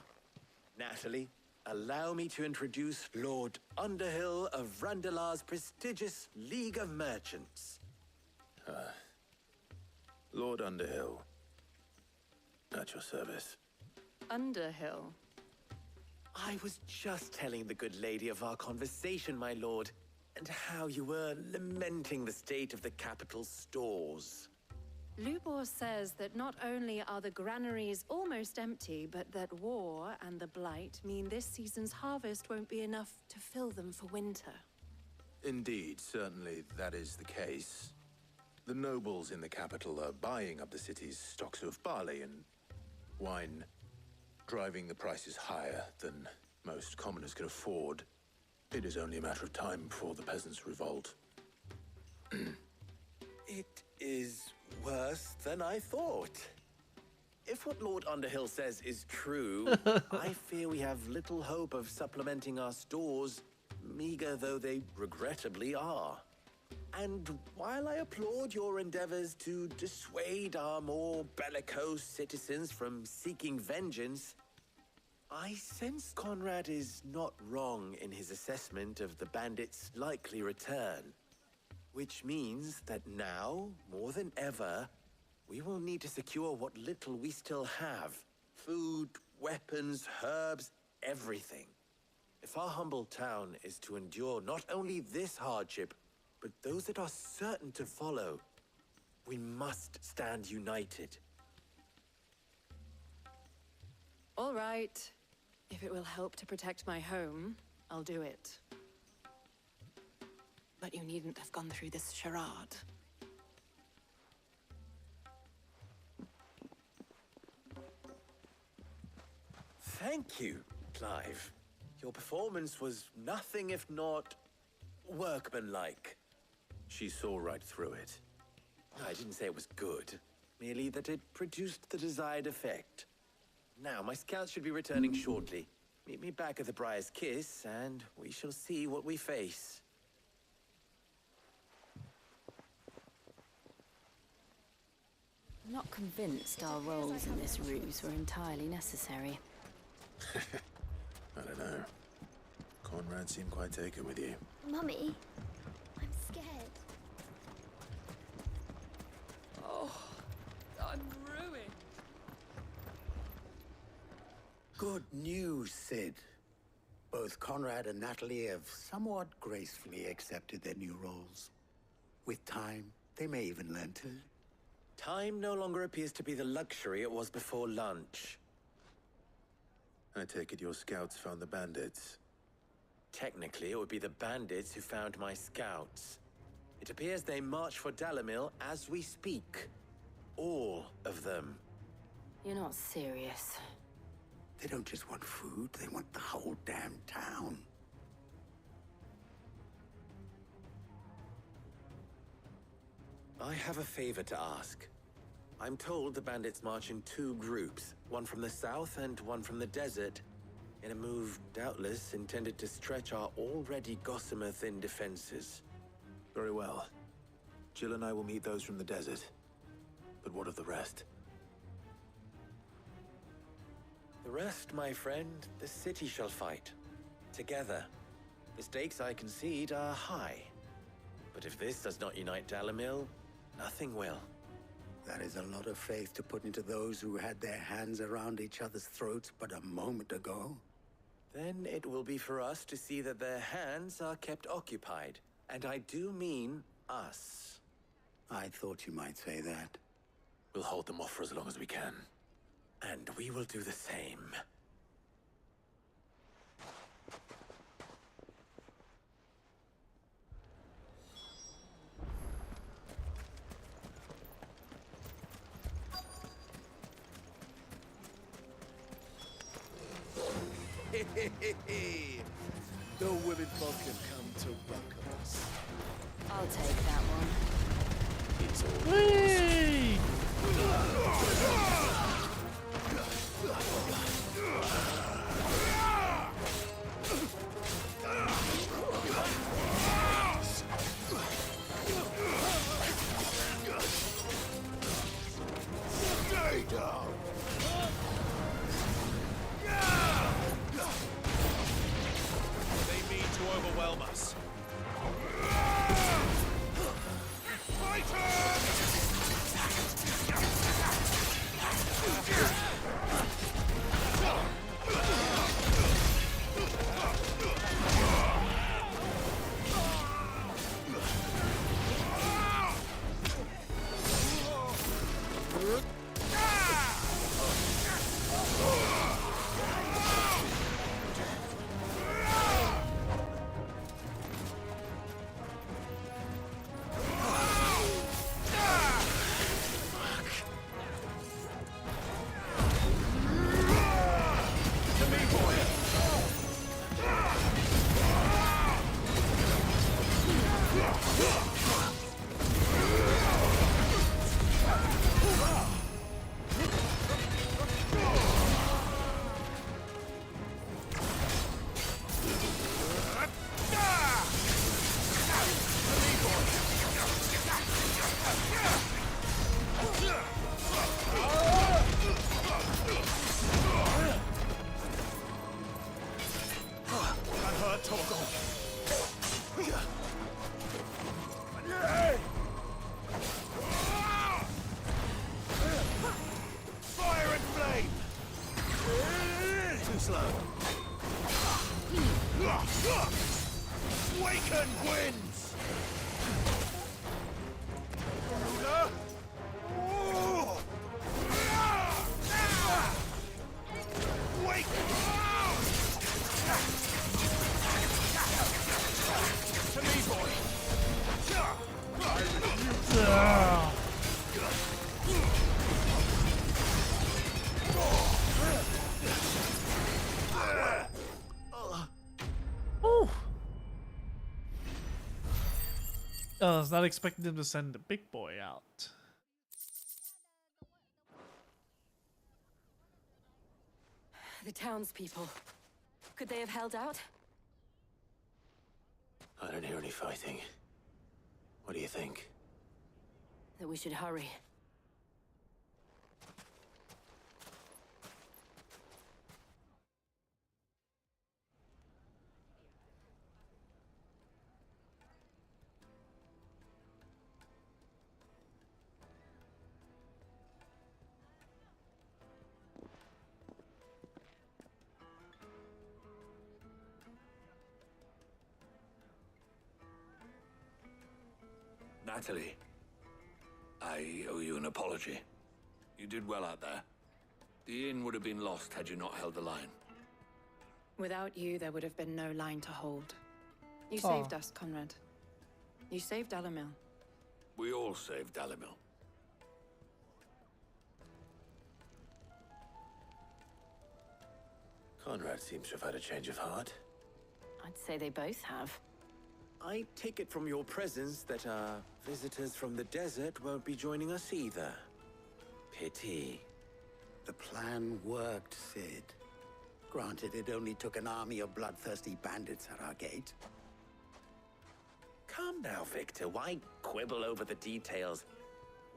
Natalie, allow me to introduce Lord Underhill of Randalar's prestigious League of Merchants. Lord Underhill. At your service. Underhill? I was just telling the good lady of our conversation, my lord, and how you were lamenting the state of the capital's stores. Lubor says that not only are the granaries almost empty, but that war and the Blight mean this season's harvest won't be enough to fill them for winter. Indeed, certainly that is the case. The nobles in the capital are buying up the city's stocks of barley and wine, driving the prices higher than most commoners can afford. It is only a matter of time before the peasants revolt. It is worse than I thought. If what Lord Underhill says is true, I fear we have little hope of supplementing our stores, meager though they regrettably are. And while I applaud your endeavors to dissuade our more bellicose citizens from seeking vengeance, I sense Conrad is not wrong in his assessment of the bandits' likely return. Which means that now, more than ever, we will need to secure what little we still have. Food, weapons, herbs, everything. If our humble town is to endure not only this hardship, but those that are certain to follow, we must stand united. All right. If it will help to protect my home, I'll do it. But you needn't have gone through this charade. Thank you, Clive. Your performance was nothing if not workmanlike. She saw right through it. I didn't say it was good, merely that it produced the desired effect. Now, my scouts should be returning shortly. Meet me back at the Briar's Kiss, and we shall see what we face. I'm not convinced our roles in this ruse were entirely necessary. I don't know. Conrad seemed quite taken with you. Mummy, I'm scared. Oh, I'm ruined. Good news, Sid. Both Conrad and Natalie have somewhat gracefully accepted their new roles. With time, they may even learn to. Time no longer appears to be the luxury it was before lunch. I take it your scouts found the bandits. Technically, it would be the bandits who found my scouts. It appears they march for Dalimil as we speak. All of them. You're not serious. They don't just want food, they want the whole damn town. I have a favor to ask. I'm told the bandits march in two groups, one from the south and one from the desert, in a move doubtless intended to stretch our already gossamer-thin defenses. Very well. Jill and I will meet those from the desert. But what of the rest? The rest, my friend, the city shall fight. Together. The stakes, I concede, are high. But if this does not unite Dalimil, nothing will. That is a lot of faith to put into those who had their hands around each other's throats but a moment ago. Then it will be for us to see that their hands are kept occupied. And I do mean us. I thought you might say that. We'll hold them off for as long as we can. And we will do the same. The women folk have come to welcome us. I'll take that one. It's all Whee! Stay down! They mean to overwhelm us. I was not expecting them to send the big boy out. The townspeople. Could they have held out? I don't hear any fighting. What do you think? That we should hurry. Natalie, I owe you an apology. You did well out there. The inn would have been lost had you not held the line. Without you, there would have been no line to hold. You Aw. saved us, Conrad. You saved Dalamil. We all saved Dalamil. Conrad seems to have had a change of heart. I'd say they both have. I take it from your presence that our visitors from the desert won't be joining us either. Pity. The plan worked, Sid. Granted, it only took an army of bloodthirsty bandits at our gate. Calm now, Victor. Why quibble over the details?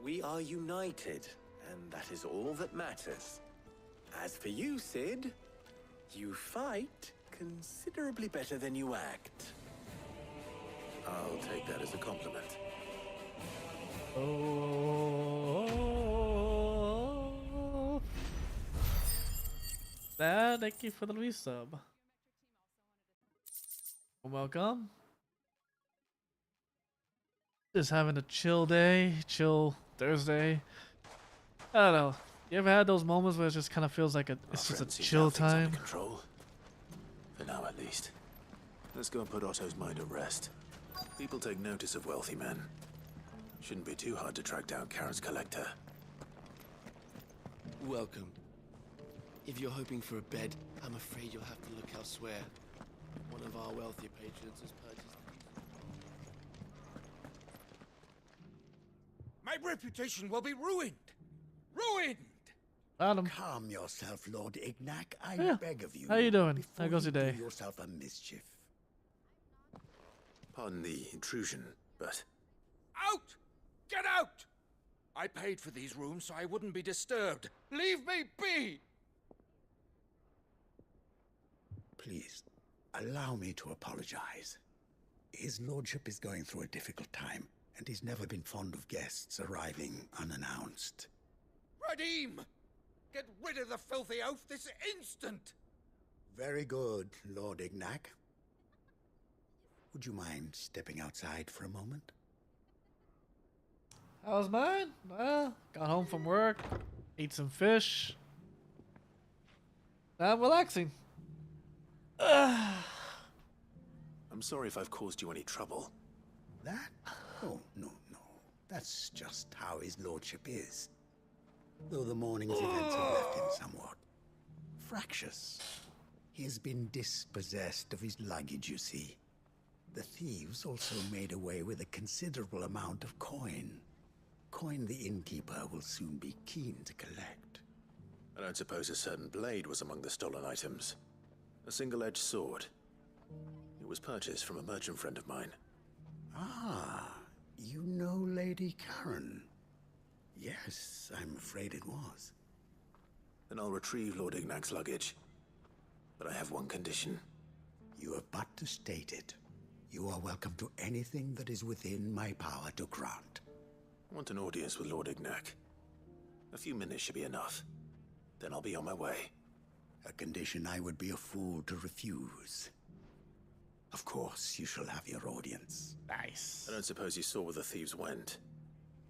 We are united, and that is all that matters. As for you, Sid, you fight considerably better than you act. I'll take that as a compliment. Oh. Thank you for the resub. Welcome. Just having a chill day, chill Thursday. I don't know. You ever had those moments where it just kind of feels like it's just a chill time? Control. For now, at least. Let's go and put Otto's mind at rest. People take notice of wealthy men. Shouldn't be too hard to track down Karen's collector. Welcome. If you're hoping for a bed, I'm afraid you'll have to look elsewhere. One of our wealthier patrons has purchased... My reputation will be ruined! Ruined! Calm yourself, Lord Ignac. I beg of you. How you doing? How goes your day? Do yourself a mischief. Pardon the intrusion, but... Out! Get out! I paid for these rooms so I wouldn't be disturbed. Leave me be! Please, allow me to apologize. His lordship is going through a difficult time, and he's never been fond of guests arriving unannounced. Radim! Get rid of the filthy oaf this instant! Very good, Lord Ignac. Would you mind stepping outside for a moment? How was mine? Well, got home from work, ate some fish. Now I'm relaxing. I'm sorry if I've caused you any trouble. That? Oh, no. That's just how his lordship is. Though the morning's events have left him somewhat fractious. He has been dispossessed of his luggage, you see. The thieves also made away with a considerable amount of coin. Coin the innkeeper will soon be keen to collect. I don't suppose a certain blade was among the stolen items. A single-edged sword. It was purchased from a merchant friend of mine. Ah, you know Lady Karen. Yes, I'm afraid it was. Then I'll retrieve Lord Ignac's luggage. But I have one condition. You have but to state it. You are welcome to anything that is within my power to grant. I want an audience with Lord Ignac. A few minutes should be enough. Then I'll be on my way. A condition I would be a fool to refuse. Of course, you shall have your audience. Nice. I don't suppose you saw where the thieves went.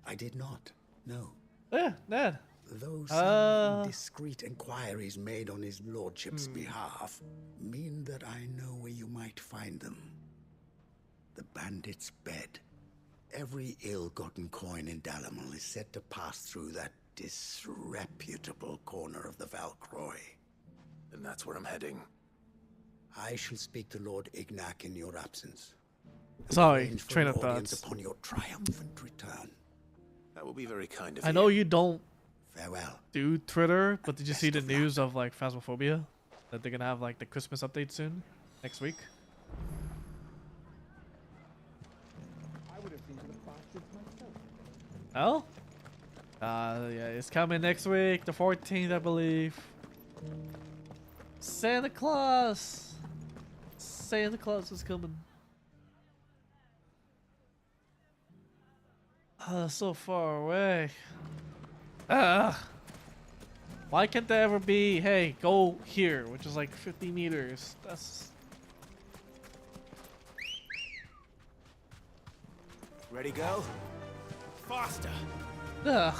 I did not, no. Yeah, Ned. Though some indiscreet inquiries made on his lordship's behalf mean that I know where you might find them. The bandit's bed. Every ill-gotten coin in Dalamil is said to pass through that disreputable corner of the Valcroy. And that's where I'm heading. I shall speak to Lord Ignac in your absence. Sorry, arrange for train an of audience thoughts. upon your triumphant return. That will be very kind of I you. know you don't Farewell. do Twitter, but did you see the news of like Phasmophobia? That they're gonna have like the Christmas update soon, next week. I would have been to the bastards myself. Oh? Yeah, it's coming next week, the 14th, I believe. Santa Claus! Santa Claus is coming. So far away. Why can't there ever be, hey, go here, which is like 50 meters? That's... Ready, go? Faster! Ugh.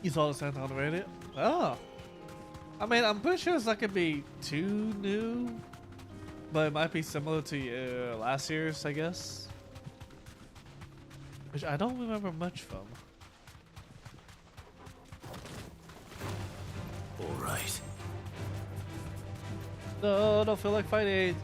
You saw the Santa on the radio? Oh. I mean, I'm pretty sure it's not gonna be too new, but it might be similar to last year's, I guess. Which I don't remember much from. All right. No, I don't feel like fighting.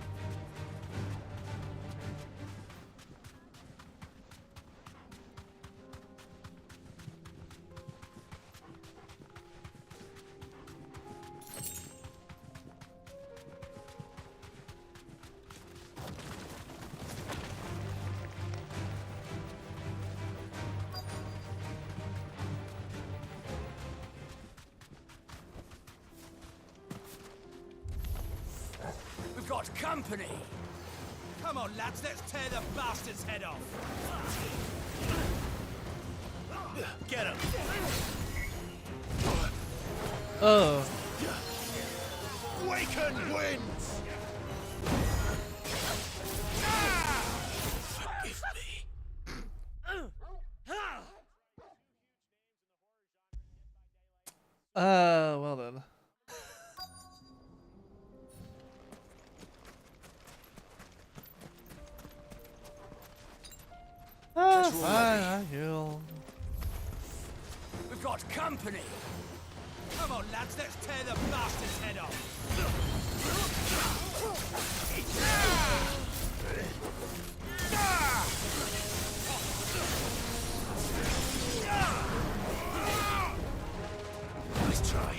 We've got company! Come on, lads, let's tear the bastard's head off! Get him! Oh. Waken wins! Forgive me. Well then. Fine, I heal. We've got company! Come on, lads, let's tear the bastard's head off! Nice try.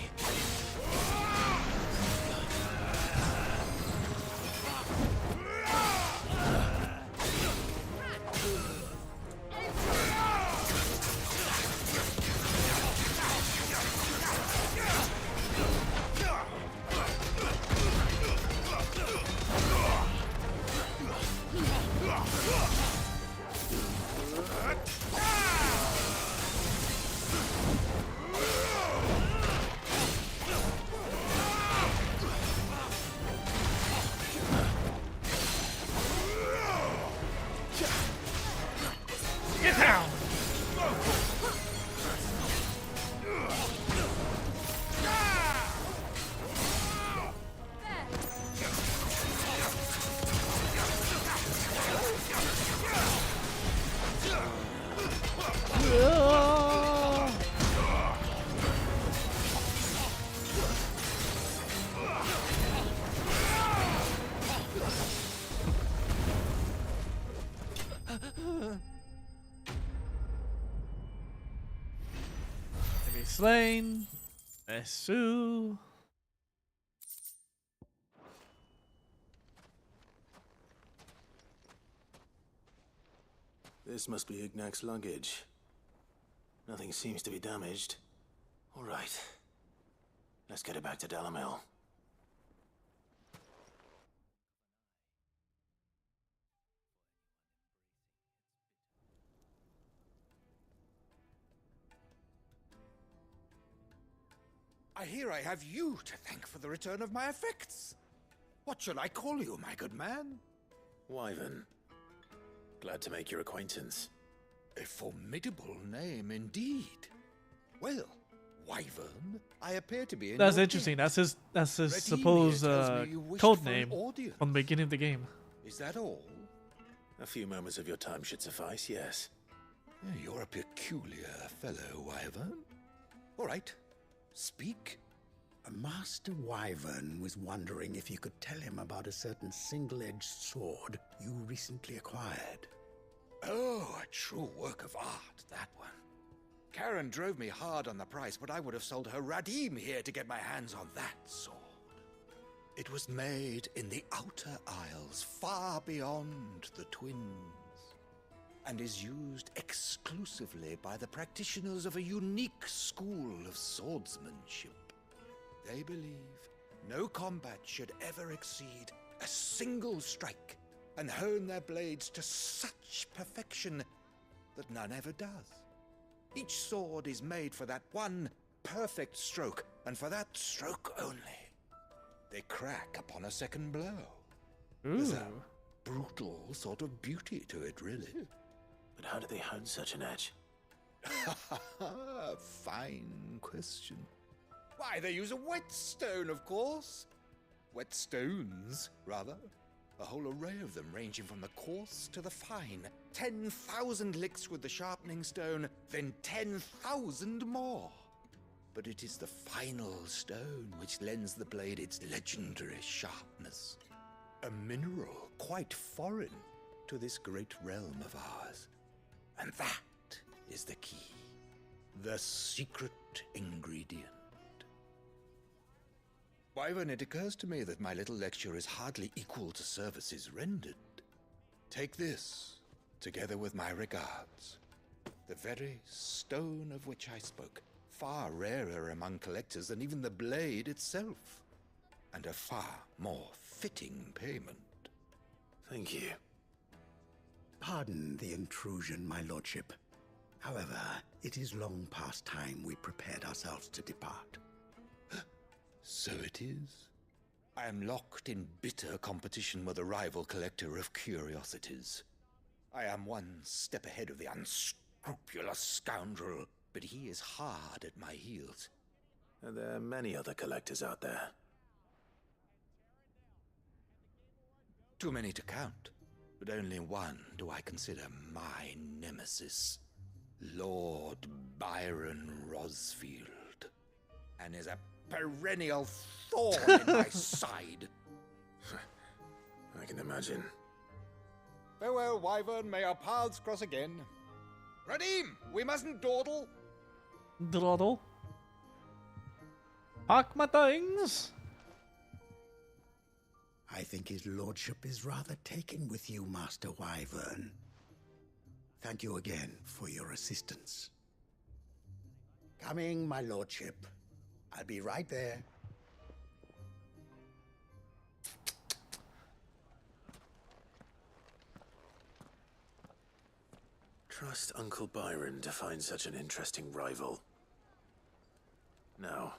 Get down! Enemy slain. Esu. This must be Ignac's luggage. Nothing seems to be damaged. All right. Let's get it back to Dalamil. I hear I have you to thank for the return of my effects. What shall I call you, my good man? Wyvern. Glad to make your acquaintance. A formidable name indeed. Well, Wyvern, I appear to be in That's your interesting. debt. That's his Redeem supposed here tells me you wished code for an name audience. from the beginning of the game. Is that all? A few moments of your time should suffice, yes. You're a peculiar fellow, Wyvern. All right, speak. Master Wyvern was wondering if you could tell him about a certain single-edged sword you recently acquired. Oh, a true work of art, that one. Karen drove me hard on the price, but I would have sold her Radim here to get my hands on that sword. It was made in the Outer Isles, far beyond the Twins, and is used exclusively by the practitioners of a unique school of swordsmanship. They believe no combat should ever exceed a single strike, and hone their blades to such perfection that none ever does. Each sword is made for that one perfect stroke, and for that stroke only. They crack upon a second blow. There's a brutal sort of beauty to it, really. But how do they hone such an edge? Fine question. Why, they use a whetstone, of course. Whetstones, rather. A whole array of them, ranging from the coarse to the fine. 10,000 licks with the sharpening stone, then 10,000 more. But it is the final stone which lends the blade its legendary sharpness. A mineral quite foreign to this great realm of ours. And that is the key. The secret ingredient. Wyvern, it occurs to me that my little lecture is hardly equal to services rendered. Take this, together with my regards. The very stone of which I spoke, far rarer among collectors than even the blade itself, and a far more fitting payment. Thank you. Pardon the intrusion, my lordship. However, it is long past time we prepared ourselves to depart. So it is. I am locked in bitter competition with a rival collector of curiosities. I am one step ahead of the unscrupulous scoundrel, but he is hard at my heels. Are there many other collectors out there? Too many to count, but only one do I consider my nemesis. Lord Byron Rosfield. And is a perennial thorn in my side. I can imagine. Farewell, Wyvern. May our paths cross again. Radim, we mustn't dawdle. Dawdle. Pack my things. I think his lordship is rather taken with you, Master Wyvern. Thank you again for your assistance. Coming, my lordship. I'll be right there. Trust Uncle Byron to find such an interesting rival. Now,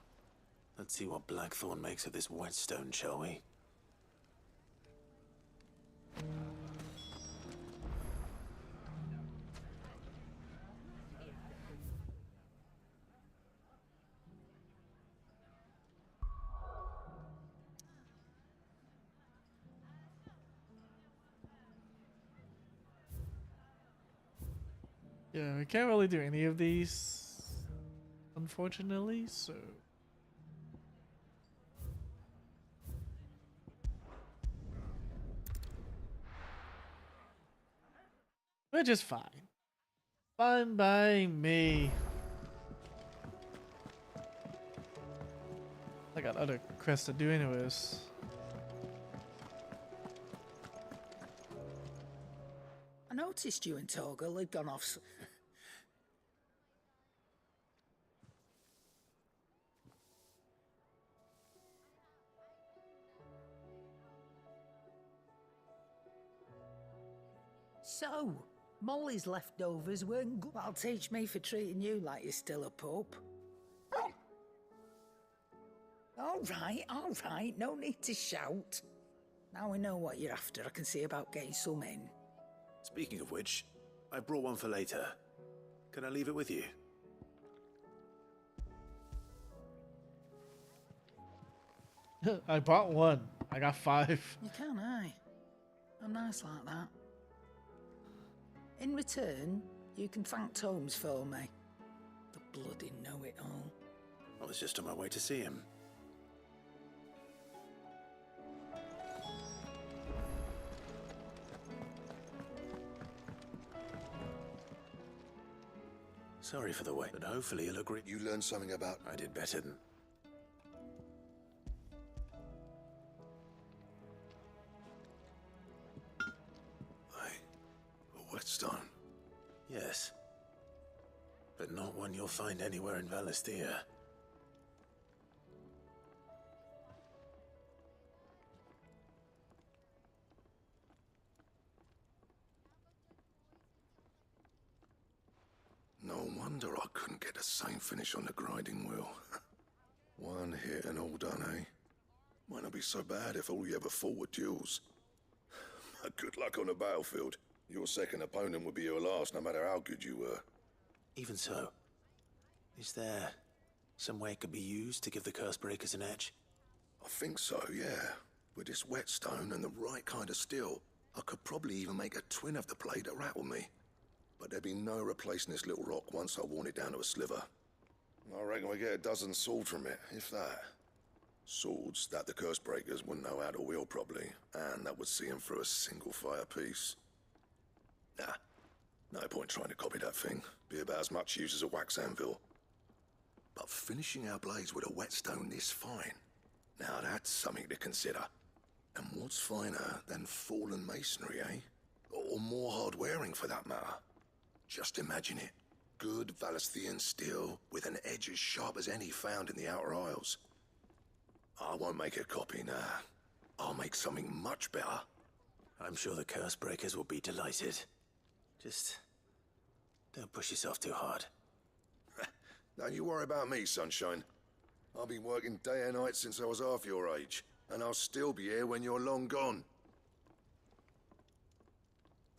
let's see what Blackthorn makes of this whetstone, shall we? Yeah, we can't really do any of these, unfortunately, so... Which is fine. Fine by me. I got other quests to do anyways. I noticed you and Torgal had gone off. So, Molly's leftovers weren't good. That'll teach me for treating you like you're still a pup. All right, no need to shout. Now we know what you're after, I can see about getting some in. Speaking of which, I brought one for later. Can I leave it with you? I bought one. I got 5. You can, aye. I'm nice like that. In return, you can thank Tomes for me. The bloody know-it-all. I was just on my way to see him. Sorry for the wait, but hopefully he'll agree. You learned something about... I did better than... A whetstone? Yes. But not one you'll find anywhere in Valisthea. No wonder I couldn't get the same finish on the grinding wheel. One hit and all done, eh? Might not be so bad if all you ever fought were duels. Good luck on the battlefield. Your second opponent would be your last, no matter how good you were. Even so, is there some way it could be used to give the curse breakers an edge? I think so, yeah. With this whetstone and the right kind of steel, I could probably even make a twin of the blade that rattled me. But there'd be no replacing this little rock once I worn it down to a sliver. I reckon we get a dozen swords from it, if that. Swords that the curse breakers wouldn't know how to wield properly, and that would see them through a single fire piece. Nah, no point trying to copy that thing. Be about as much use as a wax anvil. But finishing our blades with a whetstone this fine, now that's something to consider. And what's finer than fallen masonry, eh? Or more hard-wearing, for that matter. Just imagine it. Good Valisthean steel with an edge as sharp as any found in the Outer Isles. I won't make a copy, nah. I'll make something much better. I'm sure the curse breakers will be delighted. Just don't push yourself too hard. Don't you worry about me, sunshine. I've been working day and night since I was half your age, and I'll still be here when you're long gone.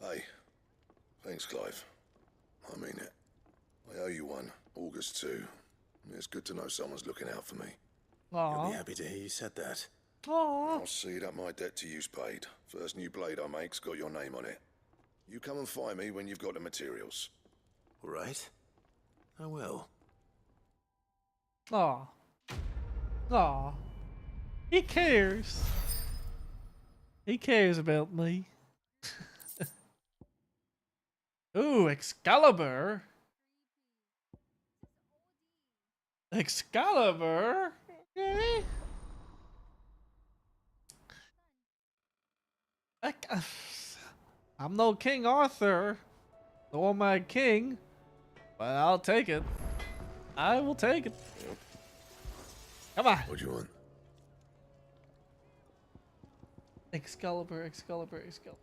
Hey, thanks, Clive. I mean it. I owe you one. August too. It's good to know someone's looking out for me. You'll be happy to hear you said that. I'll see that my debt to you's paid. First new blade I make's got your name on it. You come and find me when you've got the materials. All right. I will. Aw. Aw. He cares. He cares about me. Ooh, Excalibur. Excalibur? Okay. I'm no King Arthur, nor my king, but I'll take it. I will take it. Come on. What do you want? Excalibur, Excalibur, Excalibur.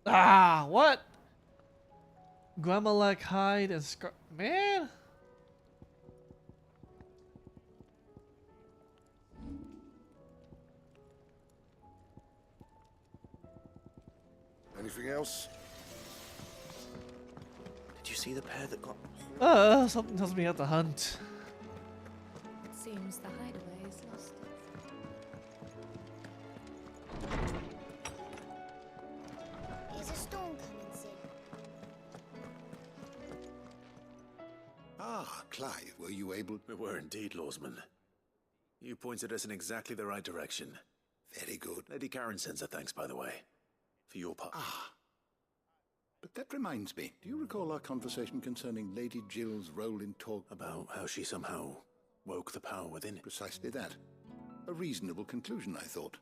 Ah, what? Gramalek hide and scar. Man. Anything else? Did you see the pair that got... Something tells me I have to hunt. It seems the hideaway is lost. Is a storm coming soon? Ah, Clive, were you able... We were indeed, Lawsman. You pointed us in exactly the right direction. Very good. Lady Karen sends her thanks, by the way. For your part. Ah. But that reminds me, do you recall our conversation concerning Lady Jill's role in talk... About how she somehow woke the power within it? Precisely that. A reasonable conclusion, I thought.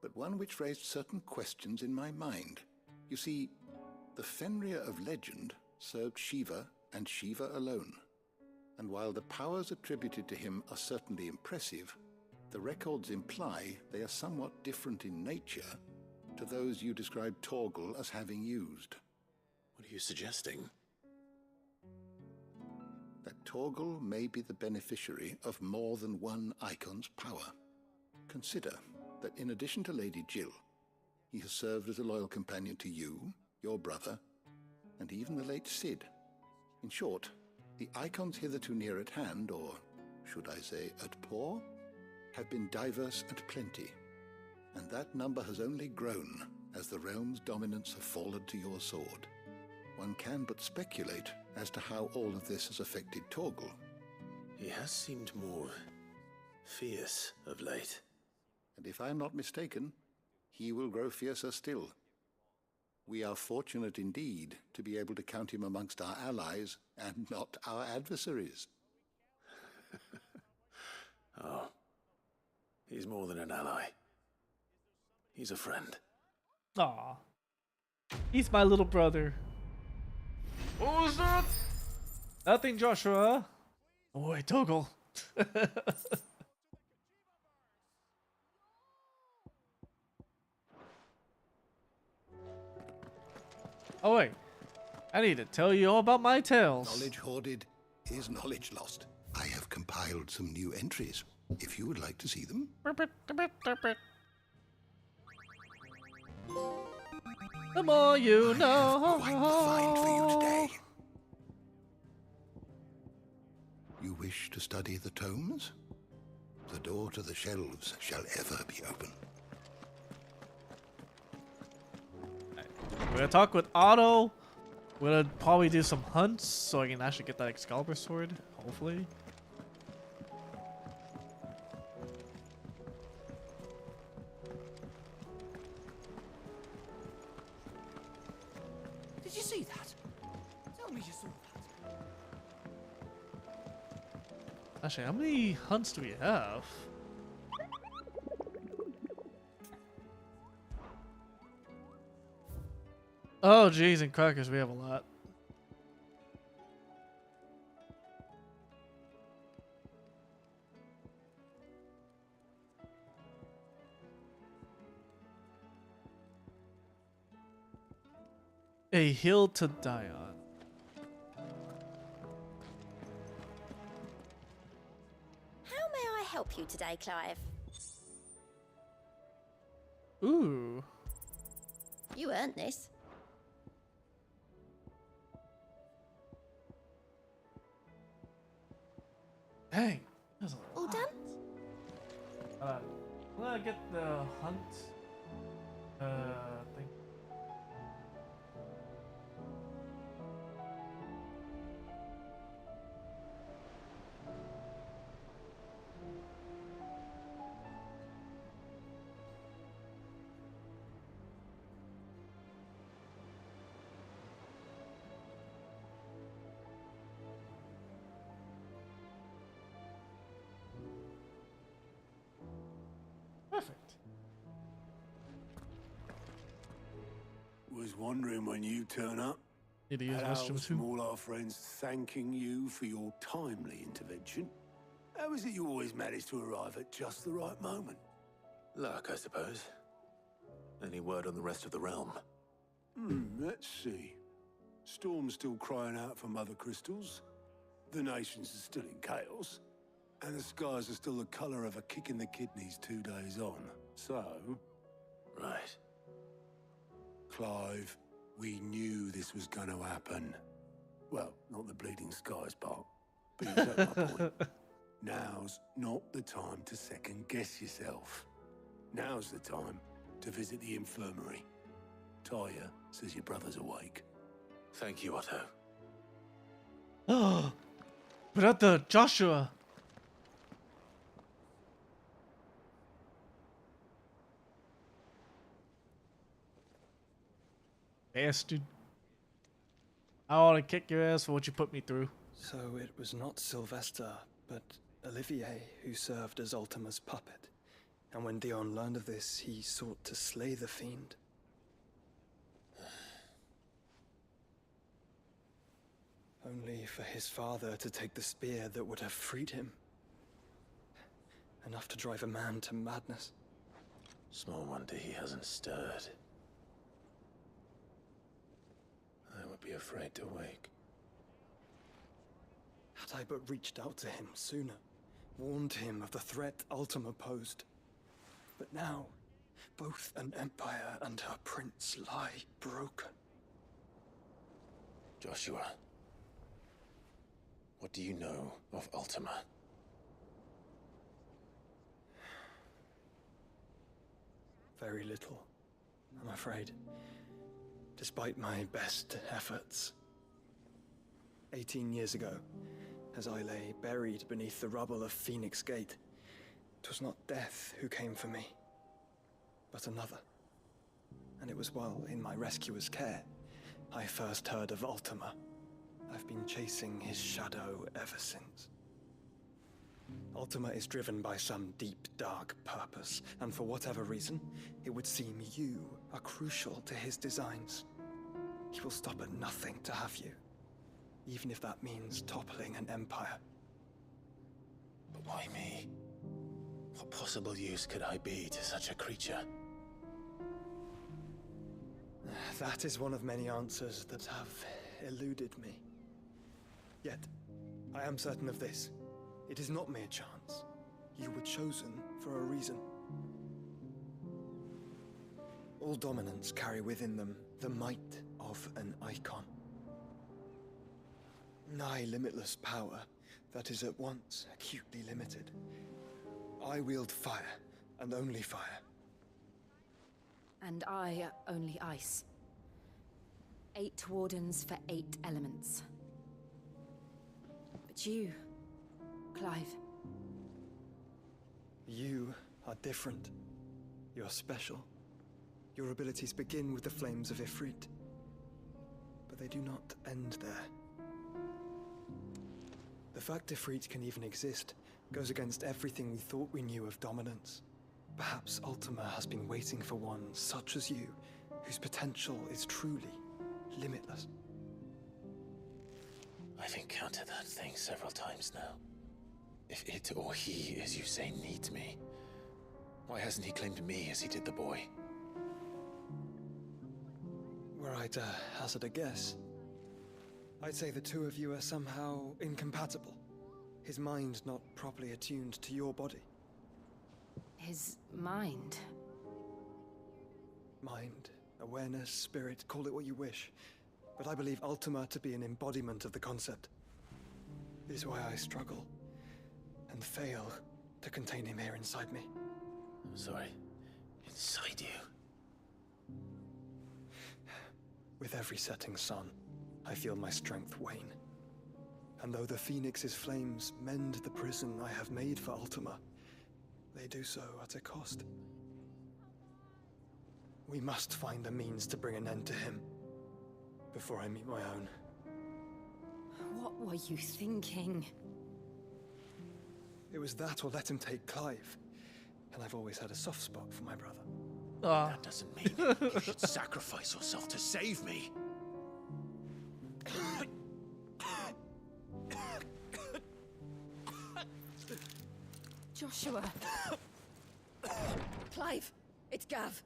But one which raised certain questions in my mind. You see, the Fenrir of legend served Shiva and Shiva alone. And while the powers attributed to him are certainly impressive, the records imply they are somewhat different in nature to those you described Torgal as having used. What are you suggesting? That Torgal may be the beneficiary of more than one icon's power. Consider that in addition to Lady Jill, he has served as a loyal companion to you, your brother, and even the late Cid. In short, The icons hitherto near at hand, or should I say at paw, have been diverse and plenty, and that number has only grown as the realm's dominance have fallen to your sword. One can but speculate as to how all of this has affected Torgal. He has seemed more fierce of late. And if I am not mistaken, he will grow fiercer still. We are fortunate indeed to be able to count him amongst our allies and not our adversaries. Oh, he's more than an ally. He's a friend. Aw. He's my little brother. What was that? Nothing, Joshua. Oh, wait, Torgal. Oh, wait. I need to tell you all about my tales. Knowledge hoarded is knowledge lost. I have compiled some new entries, if you would like to see them. The more you know. Quite the find for you today. You wish to study the tomes? The door to the shelves shall ever be open. We're gonna talk with Otto. We're gonna probably do some hunts so I can actually get that Excalibur sword, hopefully. Did you see that? Tell me you saw that. Actually, how many hunts do we have? Oh, jeez, and crackers, we have a lot. A hill to die on. How may I help you today, Clive? Ooh. You earned this. Dang. That's a All lot. done? I'm gonna get the hunt thing. Perfect. Was wondering when you turn up. Need to use Hells restroom from too. all our friends thanking you for your timely intervention. How is it you always manage to arrive at just the right moment? Luck, I suppose. Any word on the rest of the realm? Let's see. Storm's still crying out for mother crystals. The nations are still in chaos. And the skies are still the colour of a kick in the kidneys 2 days on. So... Right. Clive, we knew this was going to happen. Well, not the bleeding skies part. But you take my point. Now's not the time to second-guess yourself. Now's the time to visit the infirmary. Taya says your brother's awake. Thank you, Otto. Oh, brother Joshua. Bastard. I want to kick your ass for what you put me through. So it was not Sylvester, but Olivier who served as Ultima's puppet. And when Dion learned of this, he sought to slay the fiend. Only for his father to take the spear that would have freed him. Enough to drive a man to madness. Small wonder he hasn't stirred. I would be afraid to wake. Had I but reached out to him sooner, warned him of the threat Ultima posed. But now, both an empire and her prince lie broken. Joshua. What do you know of Ultima? Very little, I'm afraid. Despite my best efforts. 18 years ago, as I lay buried beneath the rubble of Phoenix Gate, 'twas not death who came for me, but another. And it was while in my rescuer's care, I first heard of Ultima. I've been chasing his shadow ever since. Ultima is driven by some deep, dark purpose, and for whatever reason, it would seem you are crucial to his designs. He will stop at nothing to have you, even if that means toppling an empire. But why me? What possible use could I be to such a creature? That is one of many answers that have eluded me. Yet, I am certain of this. It is not mere chance. You were chosen for a reason. All dominants carry within them the might of an icon. Nigh limitless power that is at once acutely limited. I wield fire, and only fire. And I only ice. 8 wardens for 8 elements. But you, Clive. You are different. You're special. Your abilities begin with the flames of Ifrit. But they do not end there. The fact Ifrit can even exist goes against everything we thought we knew of dominance. Perhaps Ultima has been waiting for one such as you, whose potential is truly limitless. I've encountered that thing several times now. If it or he, as you say, needs me, why hasn't he claimed me as he did the boy? Were I to hazard a guess, I'd say the two of you are somehow incompatible. His mind not properly attuned to your body. His mind? Mind, awareness, spirit, call it what you wish. But I believe Ultima to be an embodiment of the concept. It is why I struggle and fail to contain him here inside me. I'm sorry. Inside you? With every setting sun, I feel my strength wane. And though the Phoenix's flames mend the prison I have made for Ultima, they do so at a cost. We must find a means to bring an end to him before I meet my own. What were you thinking? It was that or let him take Clive. And I've always had a soft spot for my brother. That doesn't mean you should sacrifice yourself to save me. Joshua. Clive, it's Gav.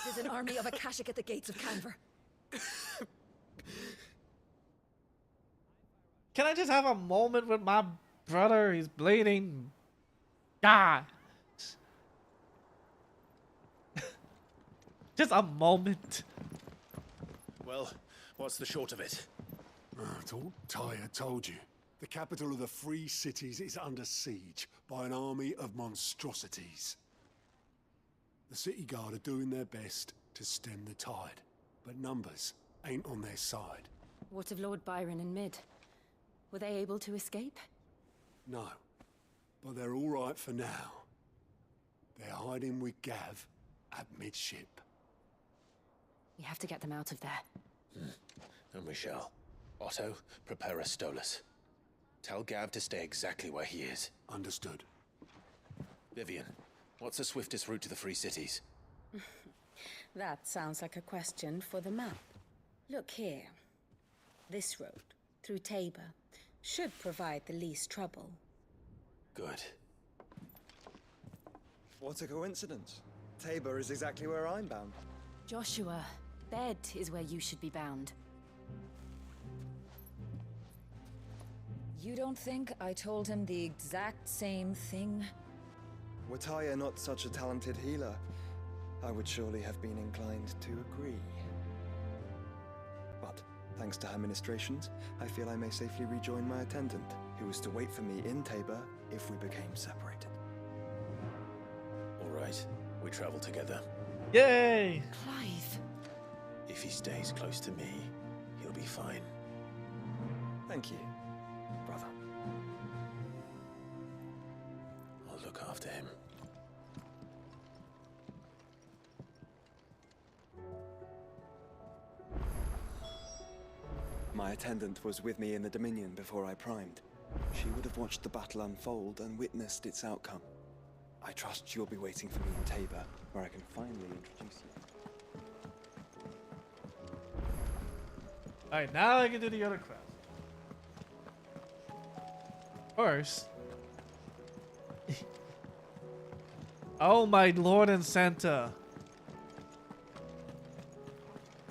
There's an army of Akashic at the gates of Canver. Can I just have a moment with my brother? He's bleeding. God. Just a moment. Well, what's the short of it? Tyre told you. The capital of the Free Cities is under siege by an army of monstrosities. The City Guard are doing their best to stem the tide, but numbers ain't on their side. What of Lord Byron and Mid? Were they able to escape? No, but they're all right for now. They're hiding with Gav at midship. We have to get them out of there. And we shall. Otto, prepare a Stolas. Tell Gav to stay exactly where he is. Understood. Vivian, what's the swiftest route to the Free Cities? That sounds like a question for the map. Look here. This road, through Tabor, should provide the least trouble. Good. What a coincidence. Tabor is exactly where I'm bound. Joshua, bed is where you should be bound. You don't think I told him the exact same thing? Were Tyre not such a talented healer, I would surely have been inclined to agree. But Thanks to her ministrations, I feel I may safely rejoin my attendant, who was to wait for me in Tabor if we became separated. All right, we travel together. Yay! Clive. If he stays close to me, he'll be fine. Thank you, brother. I'll look after him. My attendant was with me in the Dominion before I primed. She would have watched the battle unfold and witnessed its outcome. I trust you'll be waiting for me in Tabor, where I can finally introduce you. Alright, now I can do the other quest. First. Oh my Lord and Santa.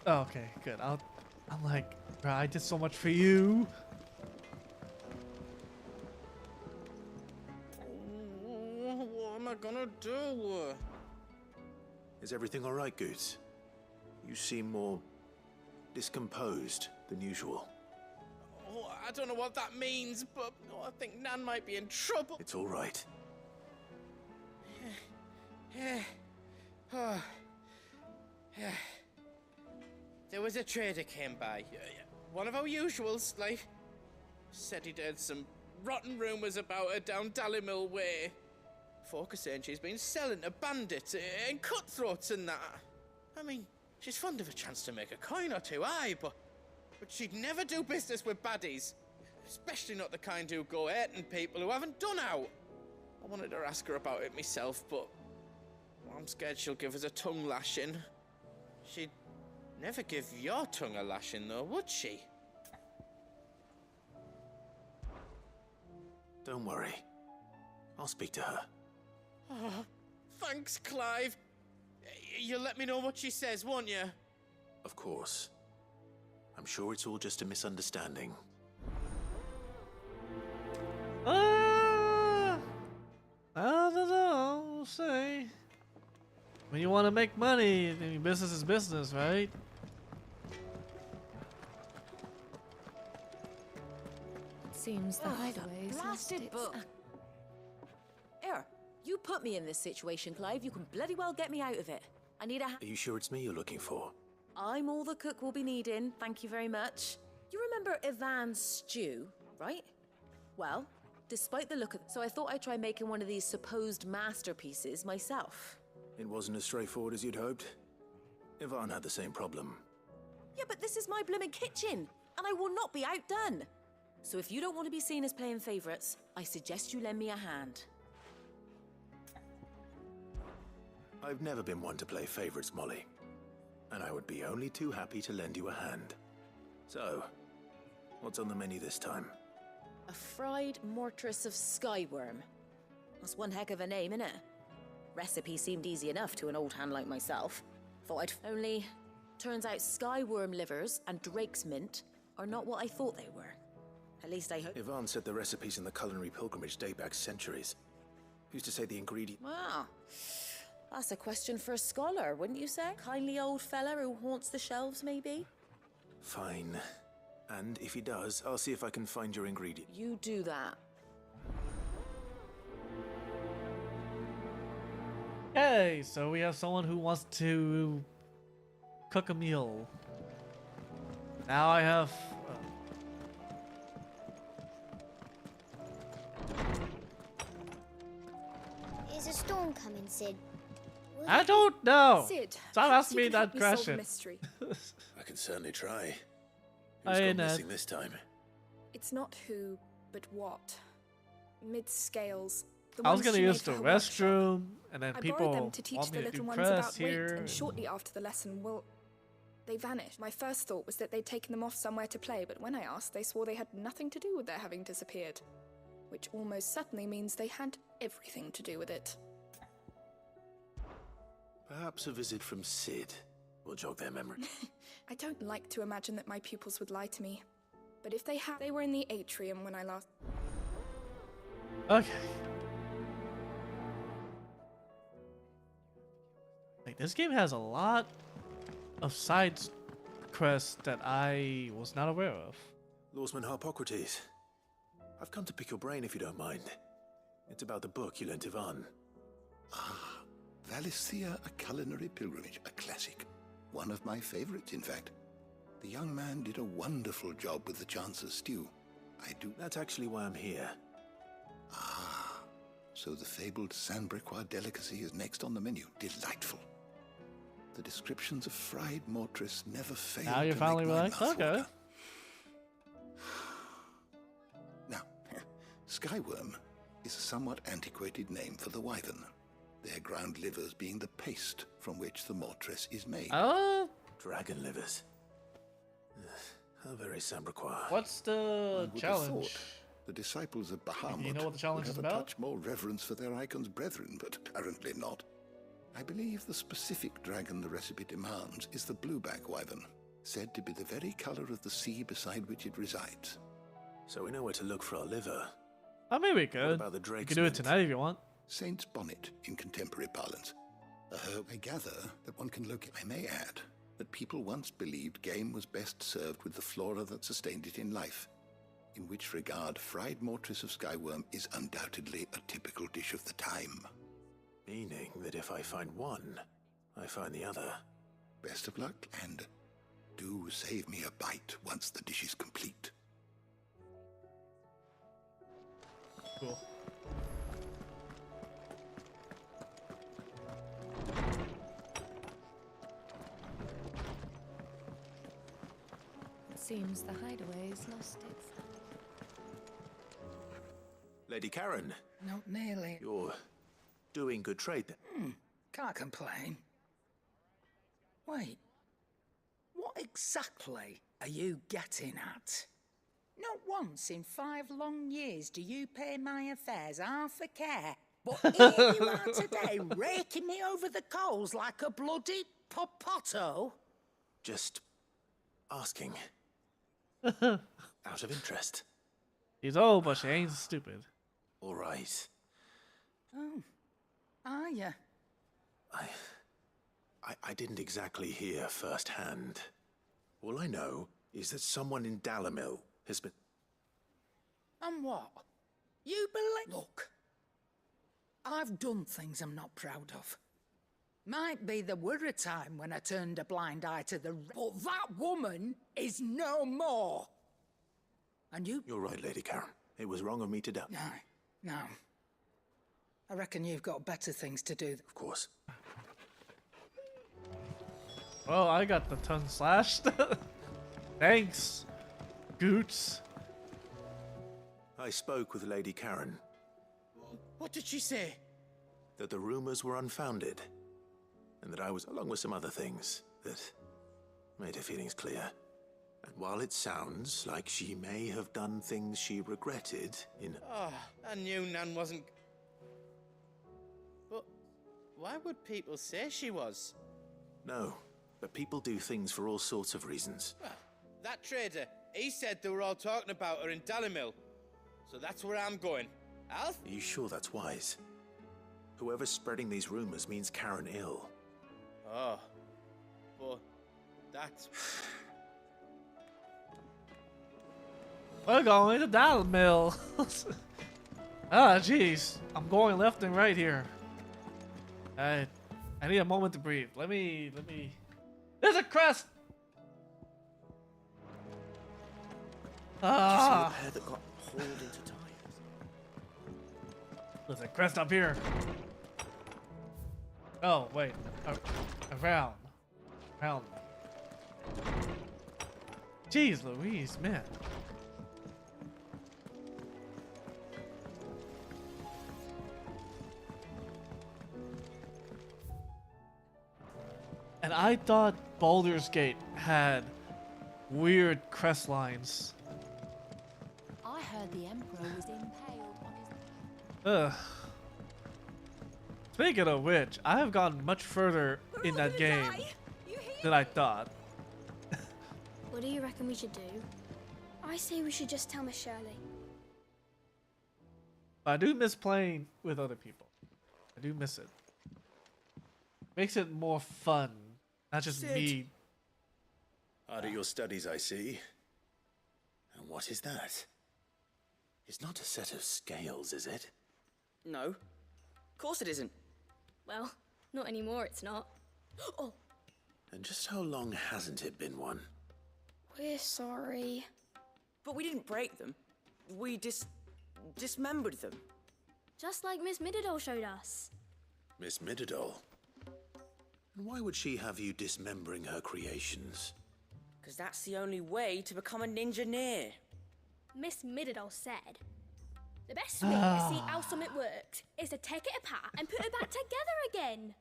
Oh, okay, good. I'm like, bro, I did so much for you. What am I gonna do? Is everything all right, Goots? You seem more discomposed than usual. Oh, I don't know what that means, but I think Nan might be in trouble. It's all right. There was a trader came by. One of our usuals, like, said he'd heard some rotten rumours about her down Dallimil Way. Folk are saying she's been selling to bandits and cutthroats and that. I mean, she's fond of a chance to make a coin or two, aye, but she'd never do business with baddies. Especially not the kind who go hurting people who haven't done out. I wanted to ask her about it myself, but I'm scared she'll give us a tongue lashing. She'd never give your tongue a lashing, though, would she? Don't worry. I'll speak to her. Oh, thanks, Clive. You'll let me know what she says, won't you? Of course. I'm sure it's all just a misunderstanding. I don't know. We'll see. When you want to make money, I mean, business is business, right? It seems the hideaway's lost Blasted its... book. Here, you put me in this situation, Clive. You can bloody well get me out of it. I need a... Are you sure it's me you're looking for? I'm all the cook will be needing, thank you very much. You remember Ivan's stew, right? Well, despite the look of... So I thought I'd try making one of these supposed masterpieces myself. It wasn't as straightforward as you'd hoped. Ivan had the same problem. Yeah, but this is my blimmin' kitchen, and I will not be outdone. So if you don't want to be seen as playing favourites, I suggest you lend me a hand. I've never been one to play favorites, Molly. And I would be only too happy to lend you a hand. So, what's on the menu this time? A fried mortress of skyworm. That's one heck of a name, innit? Recipe seemed easy enough to an old hand like myself. Thought I'd... Only, turns out skyworm livers and drake's mint are not what I thought they were. At least I hope... Ivan said the recipes in the culinary pilgrimage date back centuries. Who's to say the ingredient... Wow. That's a question for a scholar, wouldn't you say? Kindly old fella who haunts the shelves, maybe? Fine. And if he does, I'll see if I can find your ingredient. You do that. Hey, so we have someone who wants to cook a meal. Now I have... Is a storm coming, Sid? I don't know. Sid, Stop perhaps asking you me could help that me solve the question. mystery. I can certainly try. Hey, Who's gone Ned. missing this time? It's not who, but what. Mid-scales. I was gonna use the restroom, and then I people borrowed them to teach want the me to little do ones press about weight, here. and shortly after the lesson, well, they vanished. My first thought was that they'd taken them off somewhere to play, but when I asked, they swore they had nothing to do with their having disappeared. Which almost certainly means they had everything to do with it. Perhaps a visit from Sid will jog their memory. I don't like to imagine that my pupils would lie to me. But if they had, they were in the atrium when I last... Okay. Like, this game has a lot of side quest that I was not aware of. Lawsman Harpocrates. I've come to pick your brain if you don't mind. It's about the book you lent Ivan. Ah, Valisthea, A Culinary Pilgrimage, a classic. One of my favorites, in fact. The young man did a wonderful job with the Chance's stew. That's actually why I'm here. Ah, so the fabled Sanbriquois delicacy is next on the menu. Delightful. The descriptions of fried mortress never fail Now you're to finally make my relaxed? mouth Okay. water. Now, Skyworm is a somewhat antiquated name for the wyvern, their ground livers being the paste from which the mortress is made. Oh. Dragon livers. How very Sambriquois. What's the I would have challenge? thought the disciples of Bahamut You know what the challenge would is have about? a touch more reverence for their icon's brethren, but apparently not. I believe the specific dragon the recipe demands is the blueback wyvern, said to be the very color of the sea beside which it resides. So we know where to look for our liver. I mean, we What could. about the You Drake's could do it Mint? tonight if you want. Saint's bonnet in contemporary parlance. A herb I gather that one can look at. I may add that people once believed game was best served with the flora that sustained it in life, in which regard fried mortress of Skyworm is undoubtedly a typical dish of the time. Meaning that if I find one, I find the other. Best of luck, and do save me a bite once the dish is complete. Cool. It seems the hideaway's lost its... Lady Karen, Not nearly. you're doing good trade then. Can't complain. Wait. What exactly are you getting at? Not once in 5 long years do you pay my affairs half a care. But here you are today, raking me over the coals like a bloody popoto. Just asking. Out of interest. She's old, but she ain't stupid. All right. Oh, are ya? I didn't exactly hear firsthand. All I know is that someone in Dalamil has been... And what? You believe... Look, I've done things I'm not proud of. Might be there were a time when I turned a blind eye to the... But that woman is no more. And you... You're right, Lady Karen. It was wrong of me to doubt. No. I reckon you've got better things to do. Of course. Well, I got the tongue slashed. Thanks, Goots. I spoke with Lady Karen. What did she say? That the rumors were unfounded. And that I was, along with some other things, that made her feelings clear. And while it sounds like she may have done things she regretted in... Oh, I knew Nan wasn't... But why would people say she was? No, but people do things for all sorts of reasons. Well, that trader, he said they were all talking about her in Dalimil. So that's where I'm going. Alf? Are you sure that's wise? Whoever's spreading these rumors means Karen ill. Oh, but that's... We're going to Dial Mill. Ah, jeez. I'm going left and right here. I need a moment to breathe. Let me... There's a crest! Ah! Did you see the pair that got hauled into tires? There's a crest up here. Oh, wait. Around. Jeez Louise, man. And I thought Baldur's Gate had weird crest lines. I heard the Emperor was impaled on his... Ugh. Speaking of which, I have gone much further in that game than I thought. What do you reckon we should do? I say we should just tell Miss Shirley. I do miss playing with other people. I do miss it. Makes it more fun, not just Sid. me. Hard at your studies, I see. And what is that? It's not a set of scales, is it? No. Of course it isn't. Well, not anymore, it's not. Oh, And just how long hasn't it been one? we're sorry. But we didn't break them. We dismembered them. Just like Miss Mididol showed us. Miss Mididol? And why would she have you dismembering her creations? Because that's the only way to become a ninja-neer. Miss Mididol said, the best way to see how something works is to take it apart and put it back together again.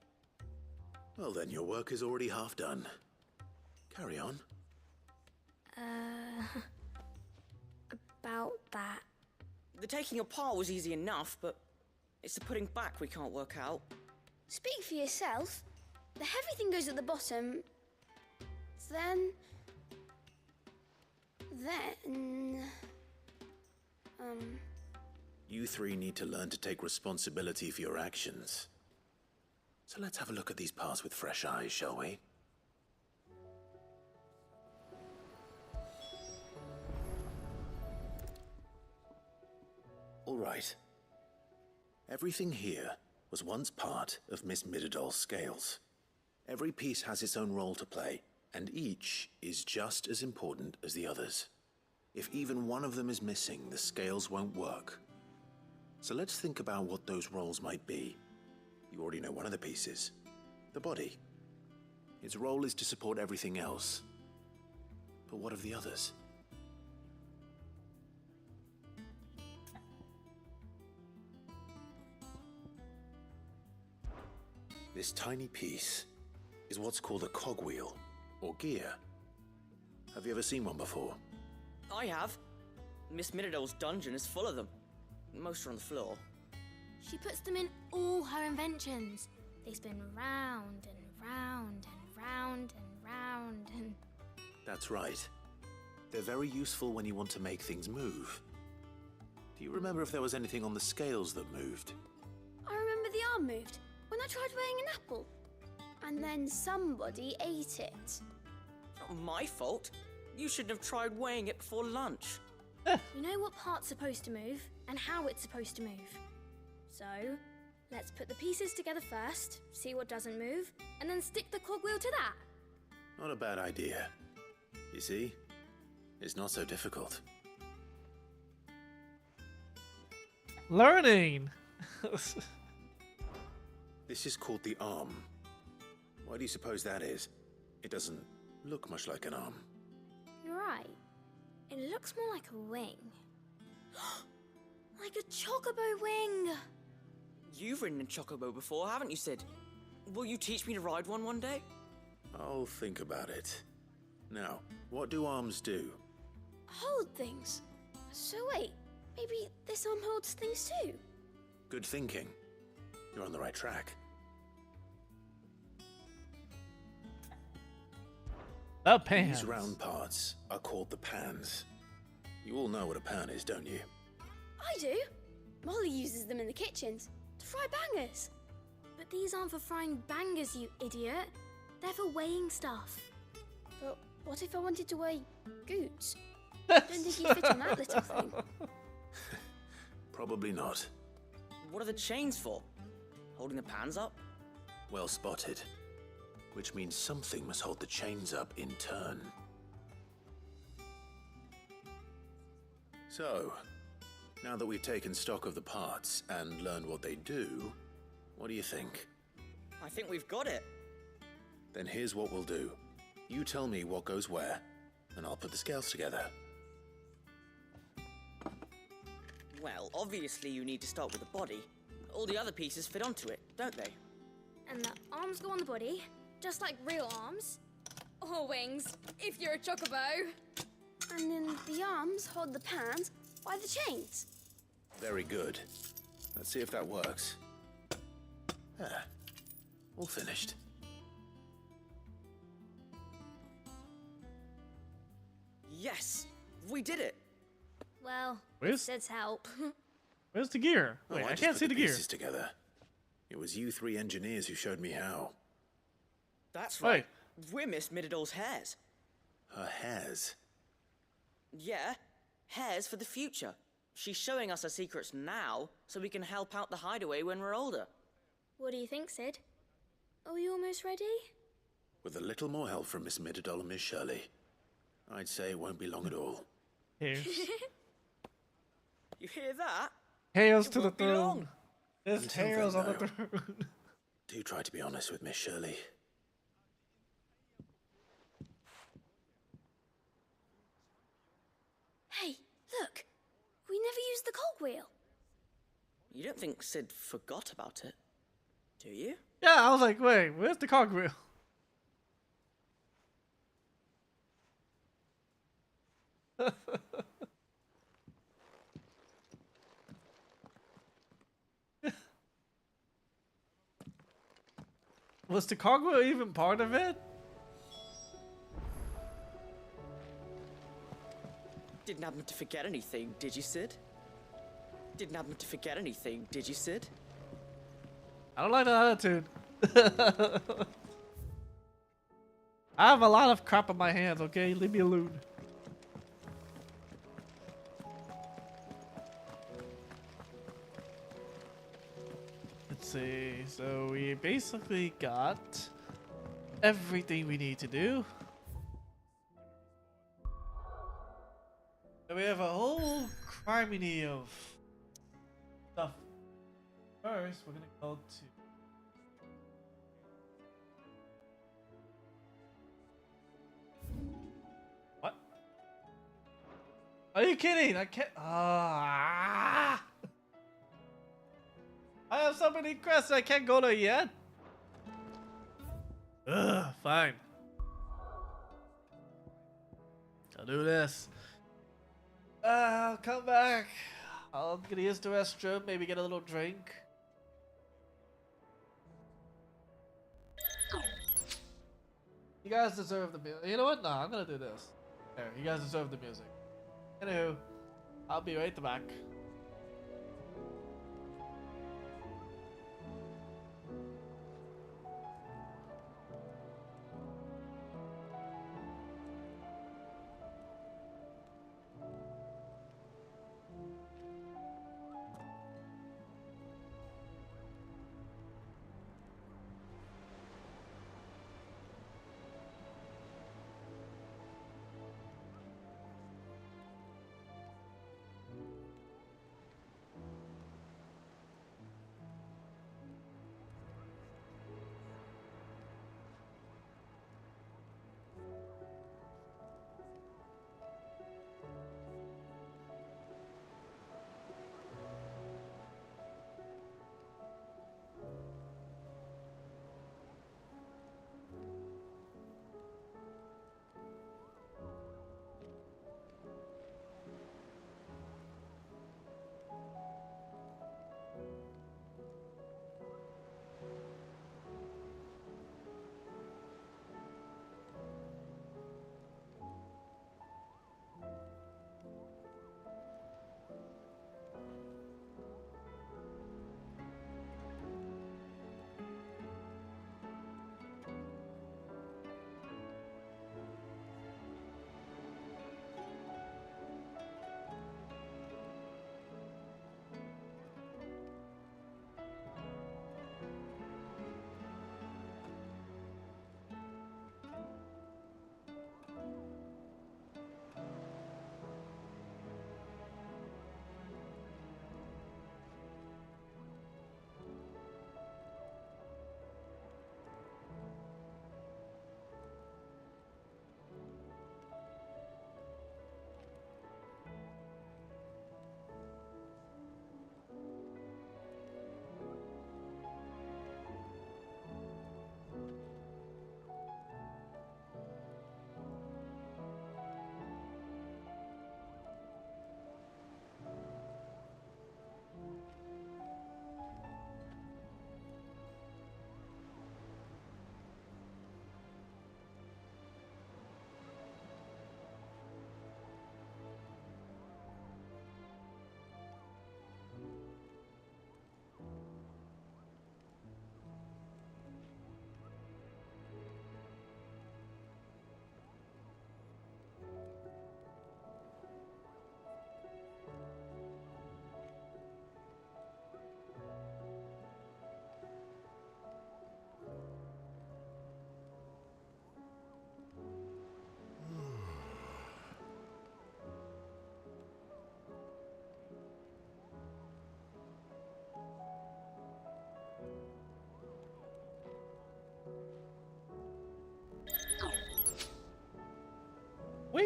Well then, your work is already half done. Carry on. About that. The taking apart was easy enough, but it's the putting back we can't work out. Speak for yourself. The heavy thing goes at the bottom. Then... You three need to learn to take responsibility for your actions. So let's have a look at these parts with fresh eyes, shall we? All right. Everything here was once part of Miss Mididol's scales. Every piece has its own role to play, and each is just as important as the others. If even one of them is missing, the scales won't work. So let's think about what those roles might be. You already know one of the pieces, the body. Its role is to support everything else. But what of the others? This tiny piece is what's called a cogwheel, or gear. Have you ever seen one before? I have. Miss Mididol's dungeon is full of them. Most are on the floor. She puts them in all her inventions. They spin round and round and round and round and... That's right. They're very useful when you want to make things move. Do you remember if there was anything on the scales that moved? I remember the arm moved when I tried weighing an apple. And then somebody ate it. Not my fault. You shouldn't have tried weighing it before lunch. We know what part's supposed to move and how it's supposed to move. So, let's put the pieces together first, see what doesn't move, and then stick the cogwheel to that. Not a bad idea. You see? It's not so difficult. Learning! This is called the arm. Why do you suppose that is? It doesn't look much like an arm. You're right. It looks more like a wing. Like a chocobo wing! You've ridden a chocobo before, haven't you, Sid? Will you teach me to ride one day? I'll think about it. Now, what do arms do? Hold things. So wait, maybe this arm holds things too? Good thinking. You're on the right track. The pans. These round parts are called the pans. You all know what a pan is, don't you? I do. Molly uses them in the kitchens to fry bangers. But these aren't for frying bangers, you idiot. They're for weighing stuff. But what if I wanted to weigh goods? Don't think you'd fit on that little thing. Probably not. What are the chains for? Holding the pans up? Well spotted. Which means something must hold the chains up in turn. So, now that we've taken stock of the parts and learned what they do, what do you think? I think we've got it. Then here's what we'll do. You tell me what goes where, and I'll put the scales together. Well, obviously you need to start with the body. All the other pieces fit onto it, don't they? And the arms go on the body, just like real arms. Or wings, if you're a chocobo. And then the arms hold the pans by the chains. Very good. Let's see if that works. Ah, all finished. Yes! We did it! Well, Where's- Sid's help. Where's the gear? Wait, Oh, I just can't put see the gear. pieces together. It was you three engineers who showed me how. That's right. We're Miss Mididol's hares. Her hairs. Yeah, hares for the future. She's showing us her secrets now, so we can help out the hideaway when we're older. What do you think, Sid? Are we almost ready? With a little more help from Miss Middledol and Miss Shirley, I'd say it won't be long at all. Hairs. You hear that? Hairs It to the won't be long. throne. There's Until hairs then, on the though, throne. Do try to be honest with Miss Shirley. Hey, look! We never used the cogwheel. You don't think Sid forgot about it, do you? Yeah, I was like, wait, where's the cogwheel? Was the cogwheel even part of it? Didn't happen to forget anything, did you, Sid? Didn't happen to forget anything, did you, Sid? I don't like that attitude. I have a lot of crap on my hands, okay? Leave me alone. Let's see. So we basically got everything we need to do. And we have a whole criminy of stuff. First, we're gonna go to what? Are you kidding? I can't. I have so many quests I can't go to yet. Ugh, fine. I'll do this. I'll come back. I'll get used to the restroom, maybe get a little drink. You guys deserve the music. You know what? No, I'm gonna do this. There, you guys deserve the music. Anywho, I'll be right back.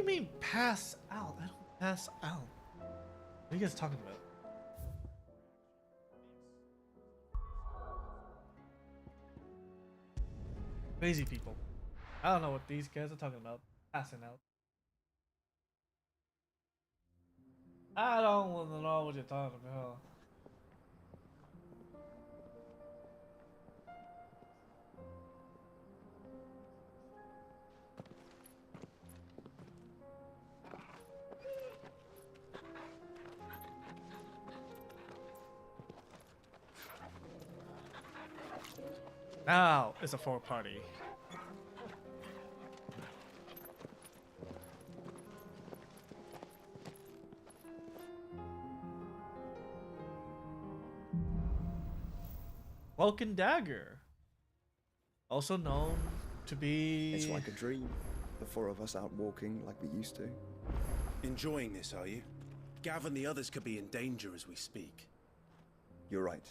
you mean pass out? I don't pass out. What are you guys talking about? Crazy people. I don't know what these guys are talking about. Passing out. I don't want to know what you're talking about. Now it's a four-party. Cloak and Dagger, also known to be... It's like a dream. The four of us out walking like we used to. Enjoying this, are you? Gav and the others could be in danger as we speak. You're right.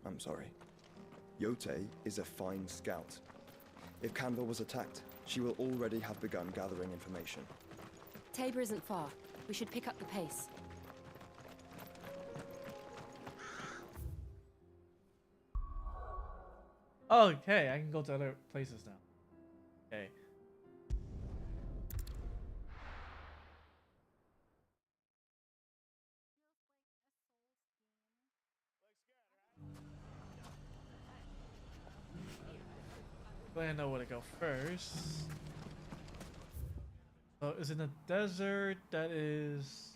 I'm sorry. Yote is a fine scout. If Canville was attacked, she will already have begun gathering information. Tabor isn't far. We should pick up the pace. Okay, I can go to other places now. Okay. I know where to go first. So it's in the desert that is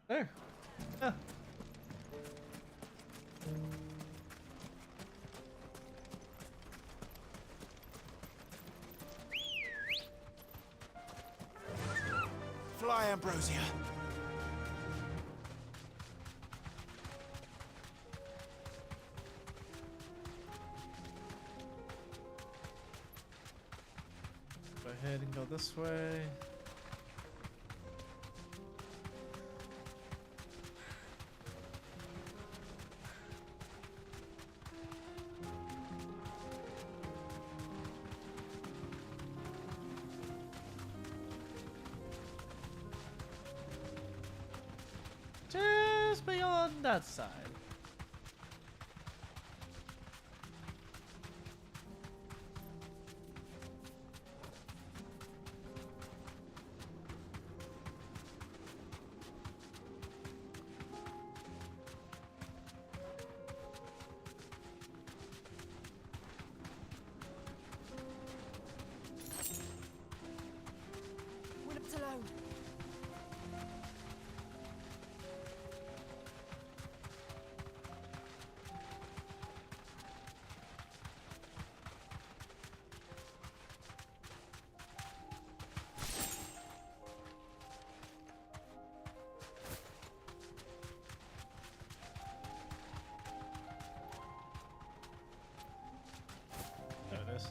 there. Yeah. Fly, Ambrosia. Go ahead and go this way. Just beyond that side. We're left alone. There it is.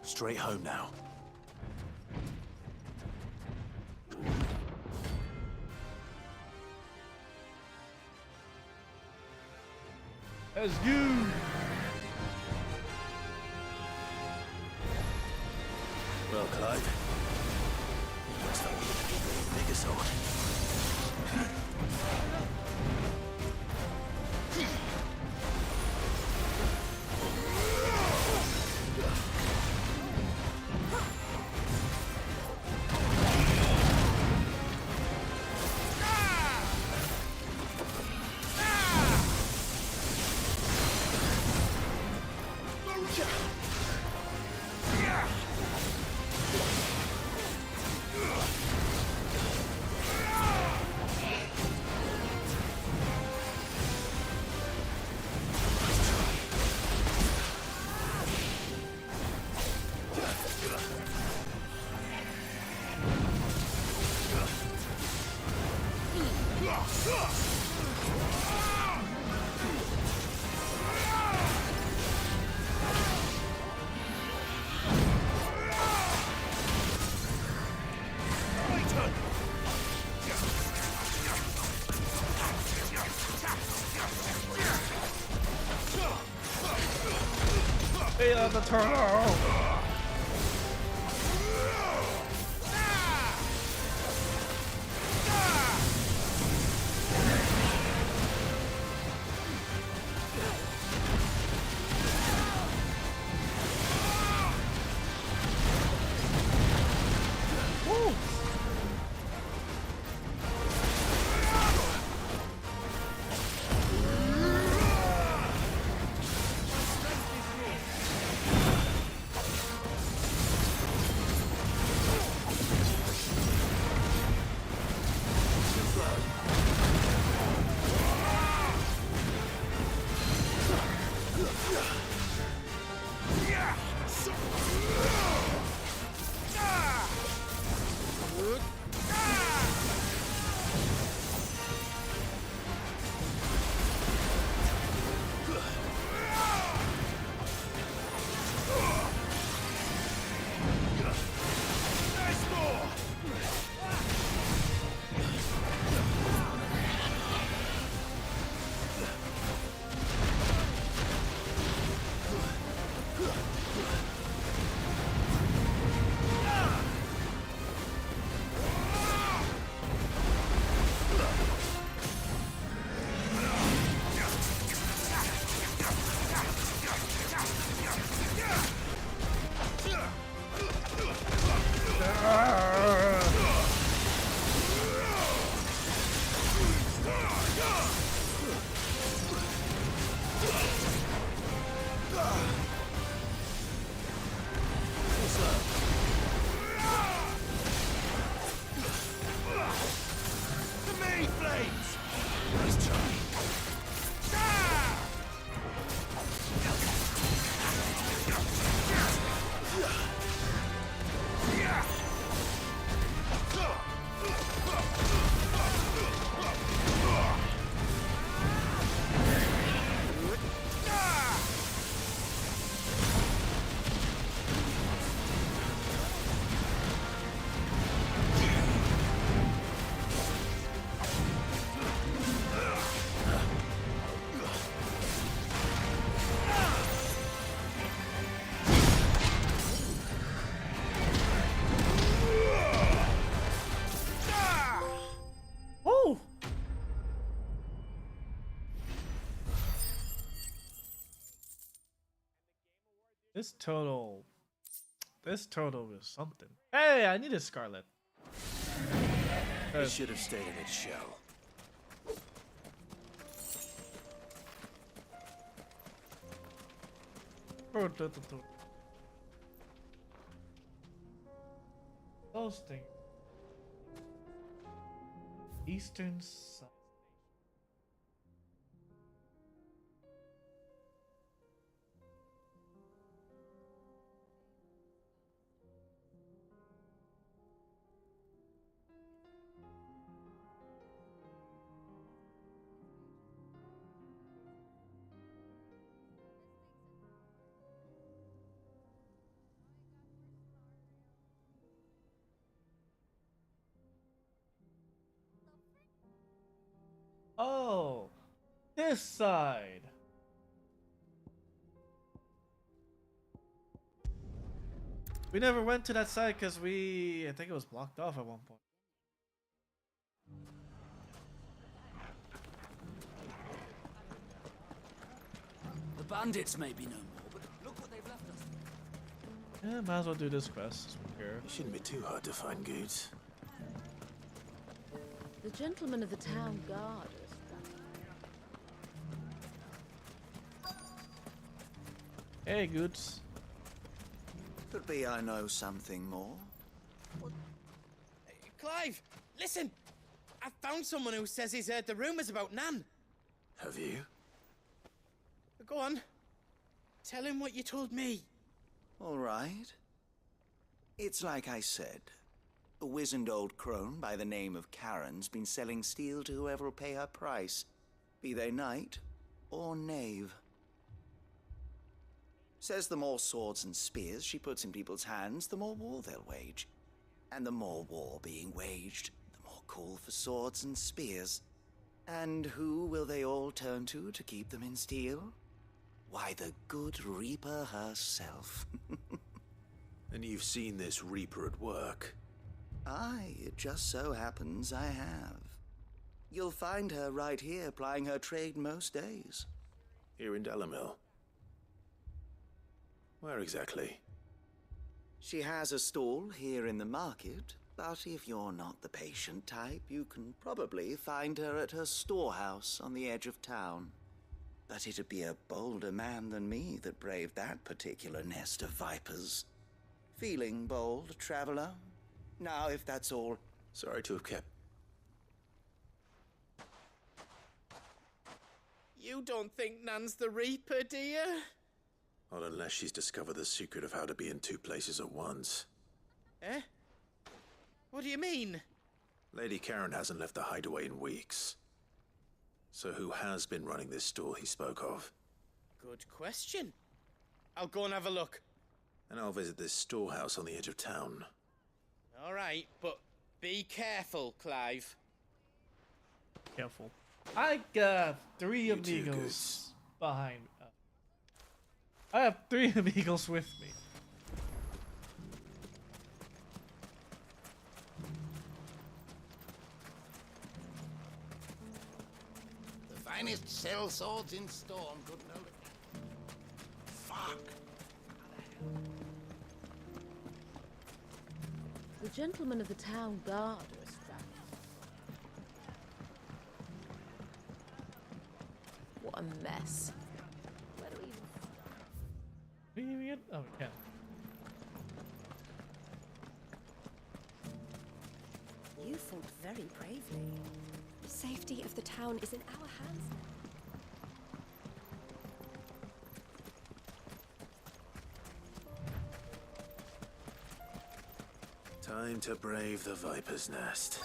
Straight home now. Let's go. Well, Clive. Looks like we're gonna be going bigger sword. Hey, the turtle! This turtle is something. Hey, I need a Scarlet. It should have stayed in its shell. Those things. Eastern side. Oh, this side. We never went to that side because I think it was blocked off at one point. The bandits may be no more, but look what they've left us. Yeah, might as well do this quest here. It shouldn't be too hard to find goods. The gentleman of the town guard is Hey, Goots. Could be I know something more. Hey, Clive, listen! I found someone who says he's heard the rumors about Nan. Have you? Go on. Tell him what you told me. All right. It's like I said. A wizened old crone by the name of Karen's been selling steel to whoever will pay her price, be they knight or knave. Says the more swords and spears she puts in people's hands, the more war they'll wage. And the more war being waged, the more call for swords and spears. And who will they all turn to keep them in steel? Why, the good Reaper herself. And you've seen this Reaper at work? Aye, it just so happens I have. You'll find her right here plying her trade most days. Here in Dalimil? Where exactly? She has a stall here in the market, but if you're not the patient type, you can probably find her at her storehouse on the edge of town. But it'd be a bolder man than me that braved that particular nest of vipers. Feeling bold, traveler? Now, if that's all... Sorry to have kept... You don't think Nan's the Reaper, do you? Not unless she's discovered the secret of how to be in two places at once. Eh? What do you mean? Lady Karen hasn't left the hideaway in weeks. So who has been running this stall he spoke of? Good question. I'll go and have a look. And I'll visit this storehouse on the edge of town. All right, but be careful, Clive. Careful. I got 3 You too, amigos behind. I have 3 amigos with me. The finest cell swords in Storm, good know it. Fuck. The gentlemen of the town guard are strapped. What a mess. Where do we even start? Can we even get? Oh, we can. You fought very bravely. The safety of the town is in our hands now. Time to brave the Viper's Nest.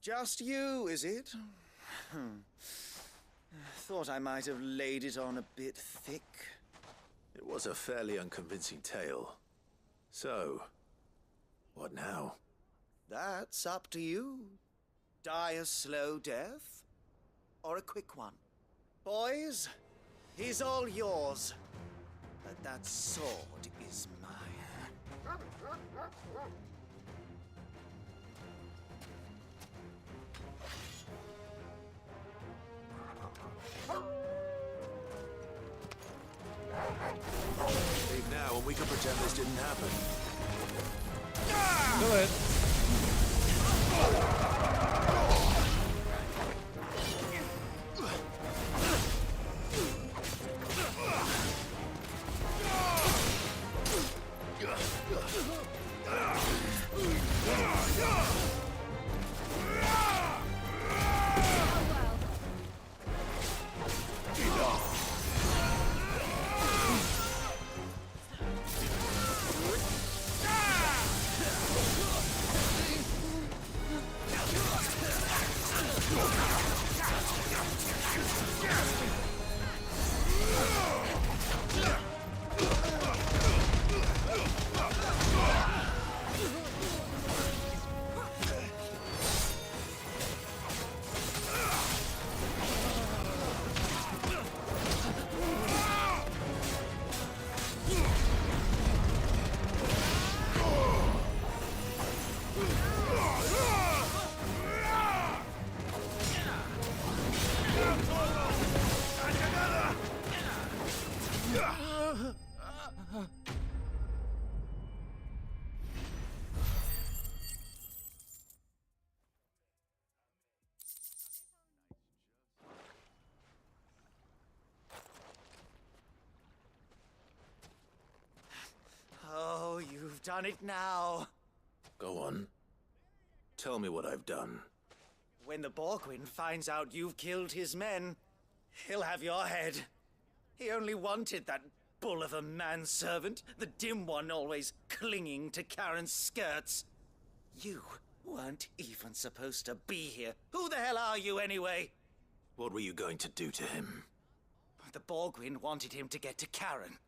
Just you, is it? Thought I might have laid it on a bit thick. It was a fairly unconvincing tale. So, what now? That's up to you. Die a slow death, or a quick one. Boys, he's all yours. But that sword is mine. Leave now and we can pretend this didn't happen. Do it. Oh, you've done it now. Go on. Tell me what I've done. When the Borgwyn finds out you've killed his men, he'll have your head. He only wanted that bull of a manservant, the dim one always clinging to Karen's skirts. You weren't even supposed to be here. Who the hell are you anyway? What were you going to do to him? The Borgwyn wanted him to get to Karen.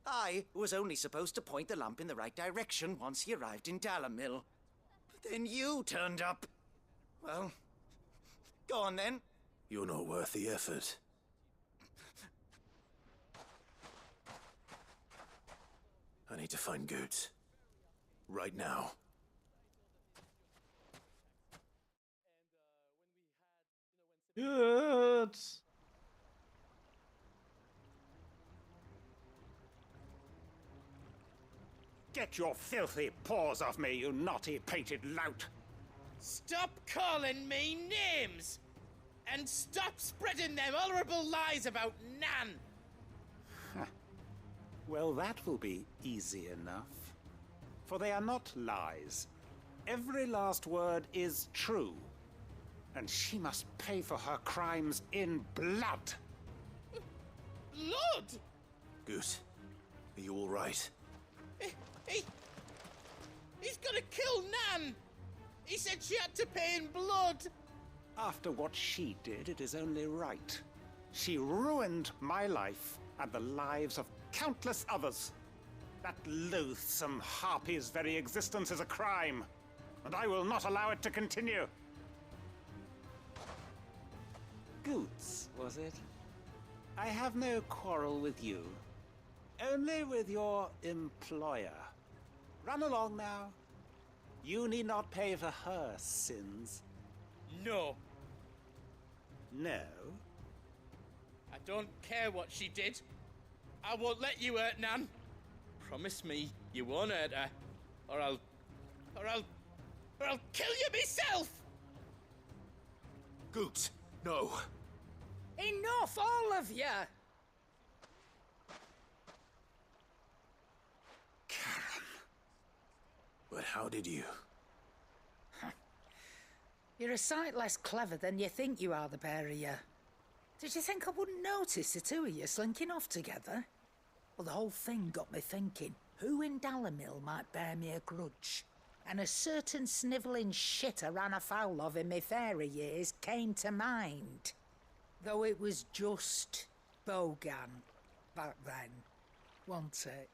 I was only supposed to point the lamp in the right direction once he arrived in Dalimil. Then you turned up. Well, go on then. You're not worth the effort. I need to find Goots. Right now. Good. Get your filthy paws off me, you naughty painted lout! Stop calling me names! And stop spreading them horrible lies about Nan! Well, that will be easy enough. For they are not lies. Every last word is true. And she must pay for her crimes in blood. Blood? Goot, are you all right? He's gonna kill Nan! He said she had to pay in blood! After what she did, it is only right. She ruined my life and the lives of countless others. That loathsome harpy's very existence is a crime, and I will not allow it to continue. Goots, was it? I have no quarrel with you. Only with your employer. Run along now. You need not pay for her sins. No. No? I don't care what she did. I won't let you hurt Nan. Promise me you won't hurt her, or I'll kill you myself! Goots, no. Enough, all of you! But how did you? You're a sight less clever than you think you are, the pair of you. Did you think I wouldn't notice the two of you slinking off together? Well, the whole thing got me thinking, who in Dalimil might bear me a grudge? And a certain snivelling shit I ran afoul of in my fairy years came to mind. Though it was just Bogan back then, wasn't it?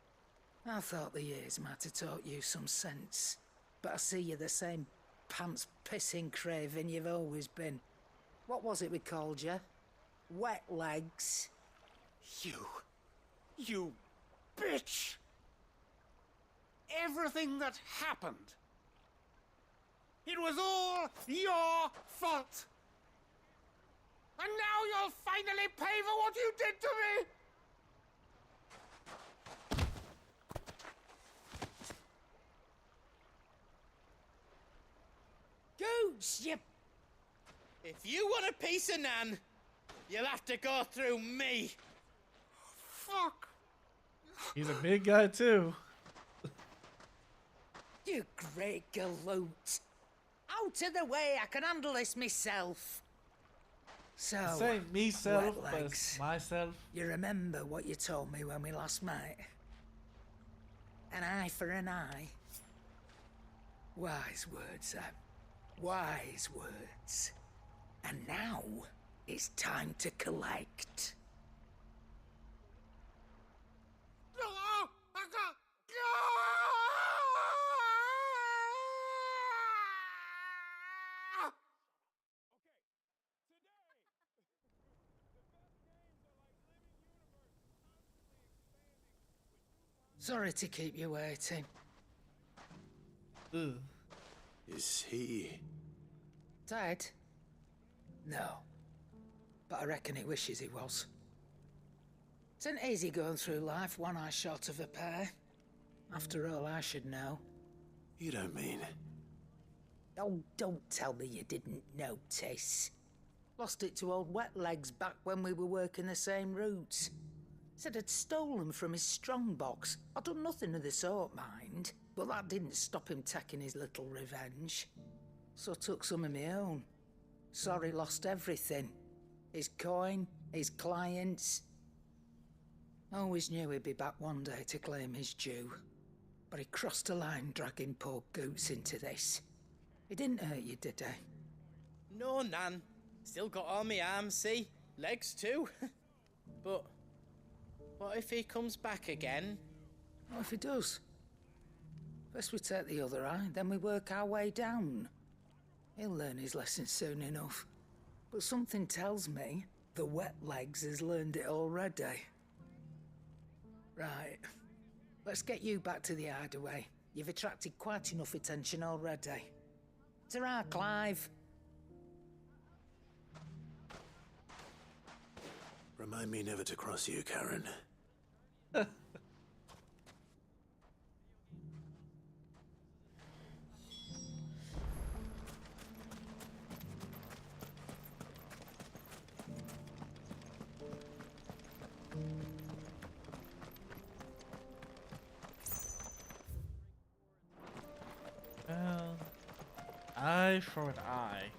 I thought the years might have taught you some sense, but I see you're the same pants-pissing craven you've always been. What was it we called you? Wet legs? You bitch! Everything that happened, it was all your fault! And now you'll finally pay for what you did to me! Goots, you... If you want a piece of Nan, you'll have to go through me. Fuck! He's a big guy too. You great galoot. Out of the way, I can handle this myself. So, Say myself, wet but legs. myself. You remember what you told me when we last met? An eye for an eye. Wise words, Sam. Wise words. And now, it's time to collect. Sorry to keep you waiting. Is he... Dead? No. But I reckon he wishes he was. It isn't easy going through life one eye short of a pair. After all, I should know. You don't mean... Oh, don't tell me you didn't notice. Lost it to old Wet Legs back when we were working the same routes. Said I'd stolen from his strongbox. I'd done nothing of the sort, mind. But that didn't stop him taking his little revenge. So I took some of my own. Sorry, lost everything. His coin, his clients. Always knew he'd be back one day to claim his due. But he crossed a line dragging poor Goots into this. He didn't hurt you, did he? No, Nan. Still got all my arms, see? Legs too. But what if he comes back again? What if he does? First we take the other eye, then we work our way down. He'll learn his lesson soon enough. But something tells me the wet legs has learned it already. Right. Let's get you back to the hideaway. You've attracted quite enough attention already. Ta-ra, Clive. Remind me never to cross you, Karen. Eye for an eye.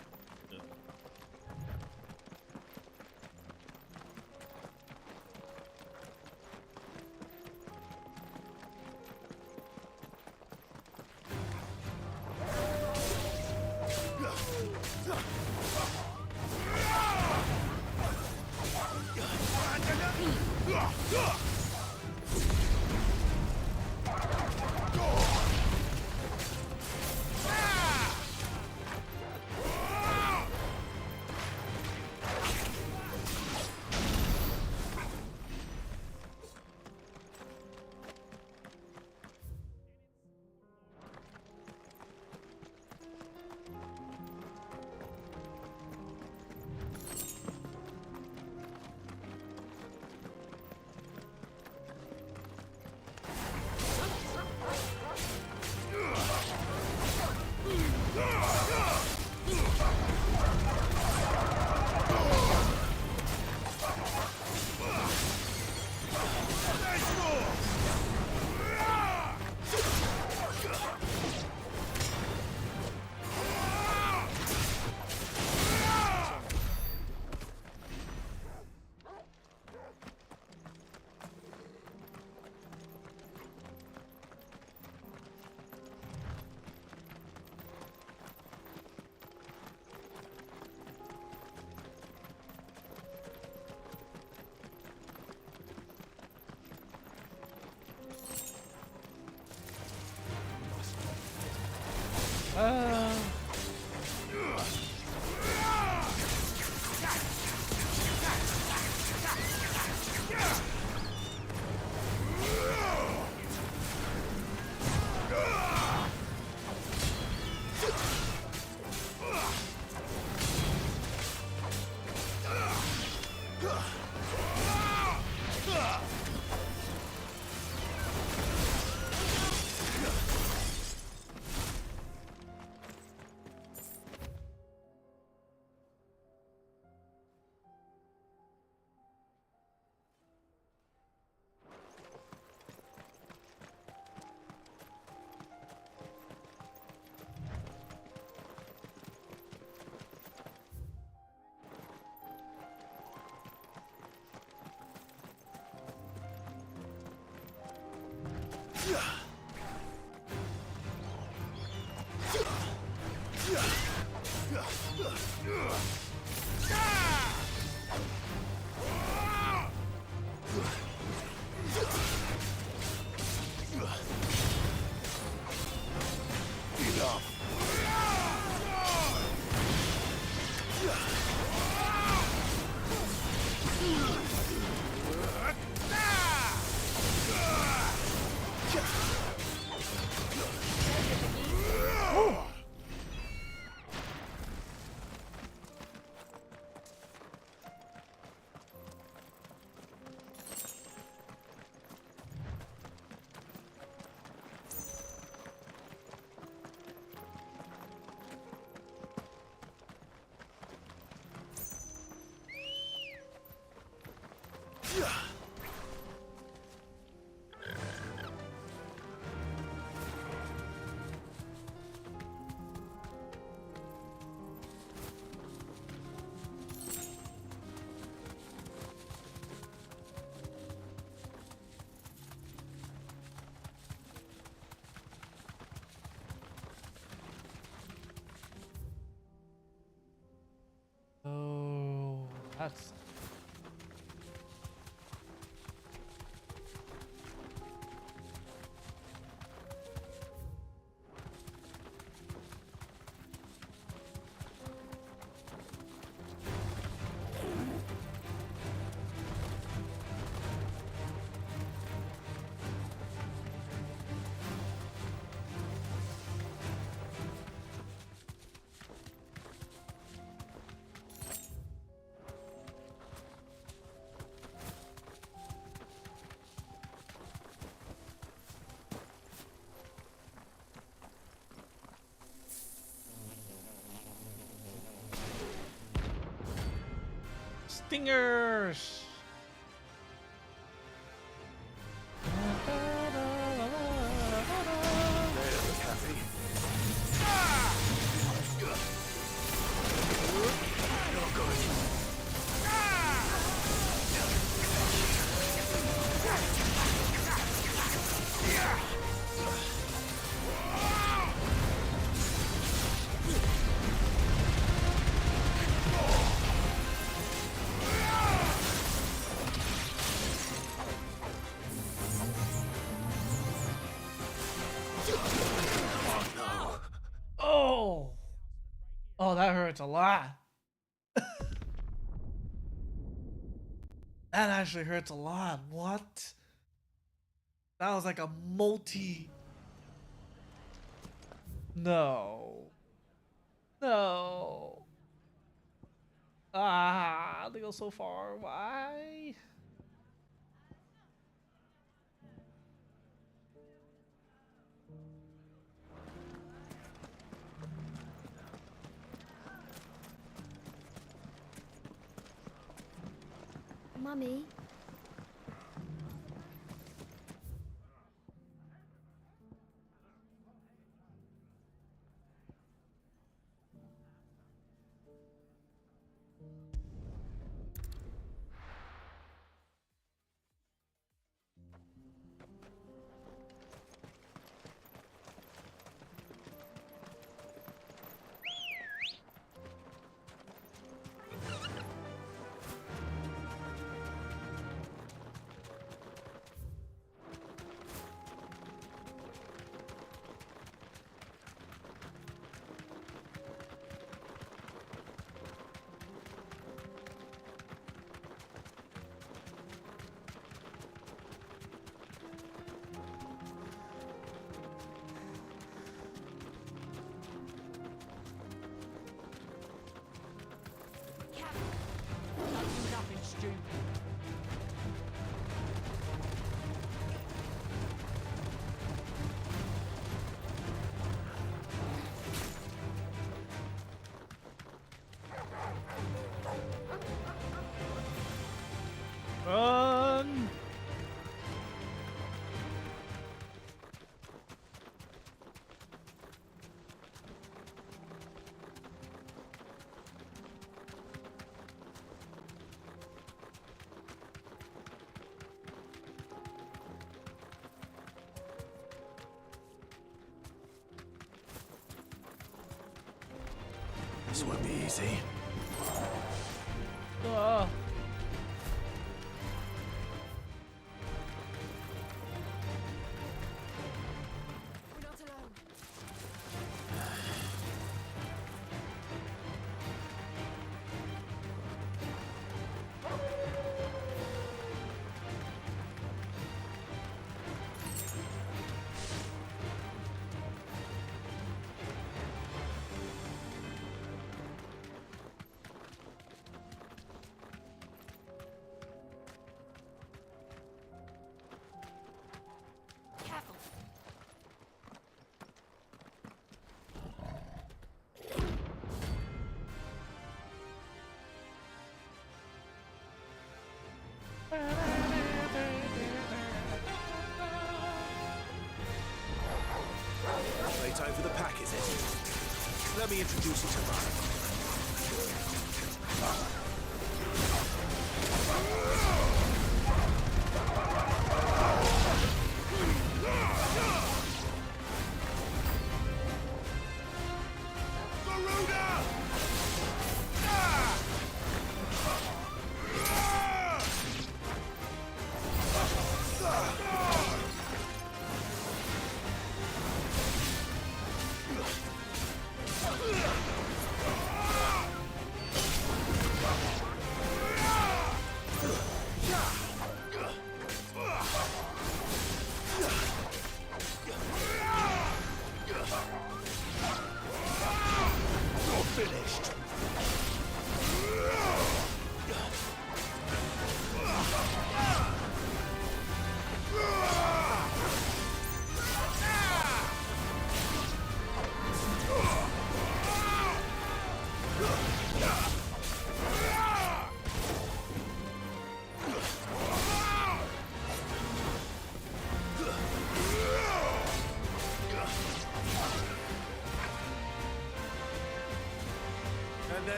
Oh, that's... Stingers! Oh! Oh, that hurts a lot. That actually hurts a lot. What? That was like a multi... No. No. Ah, they go so far. Why? Mummy. Run! This won't be easy. Ah. Playtime for the pack, is it? Let me introduce you to mine.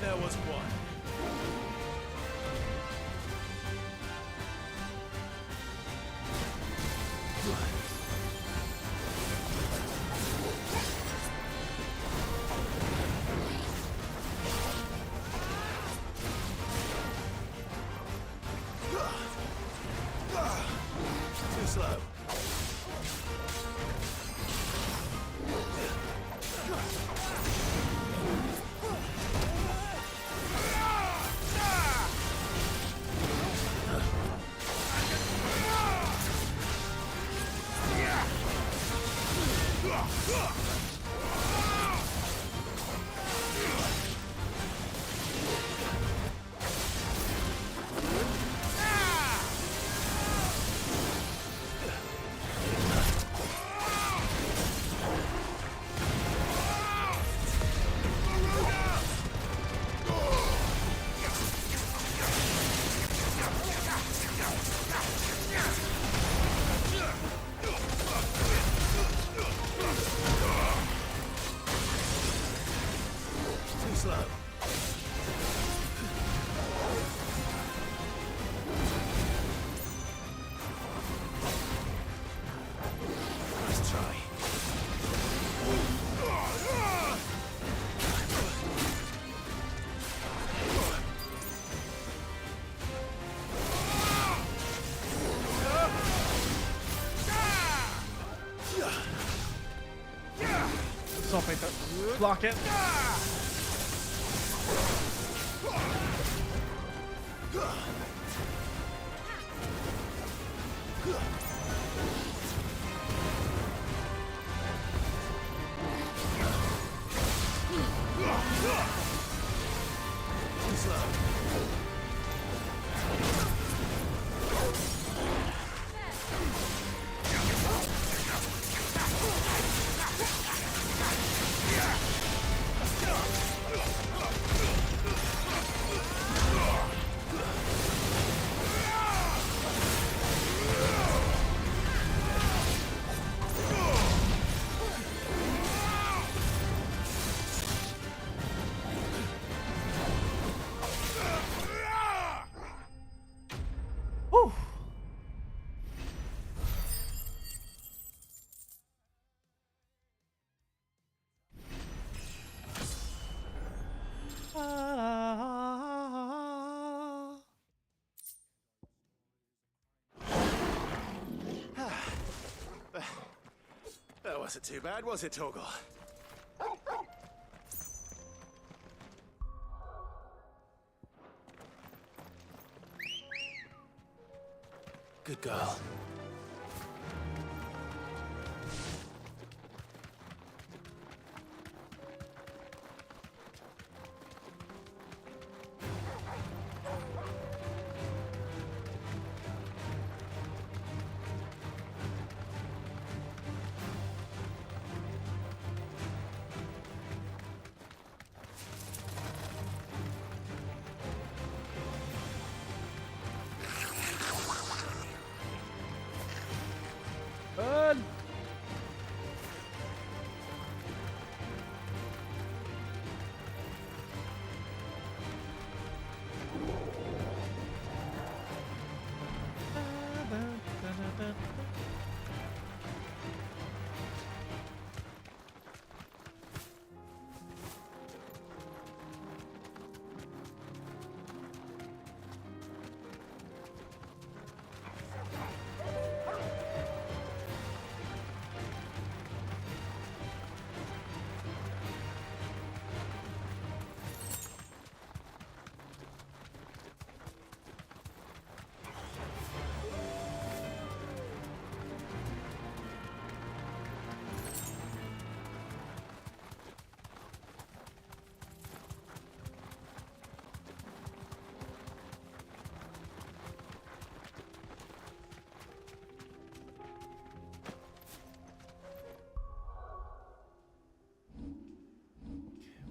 there was one. Too slow. Too slow. Nice try. Something to block it. Too slow. Whew. That wasn't too bad, was it, Torgal? Good girl. Run!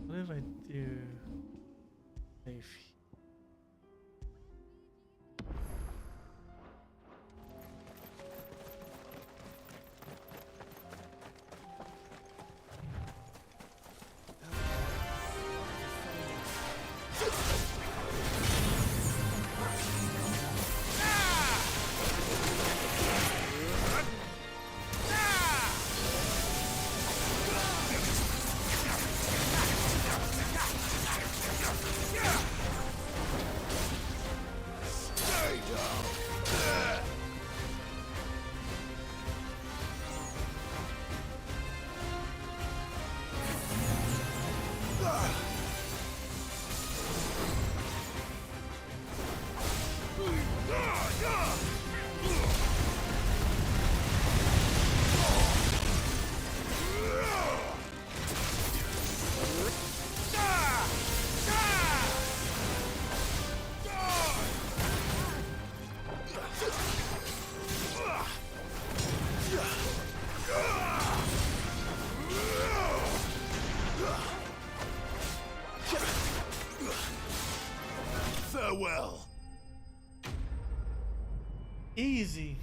What if I do save? Easy.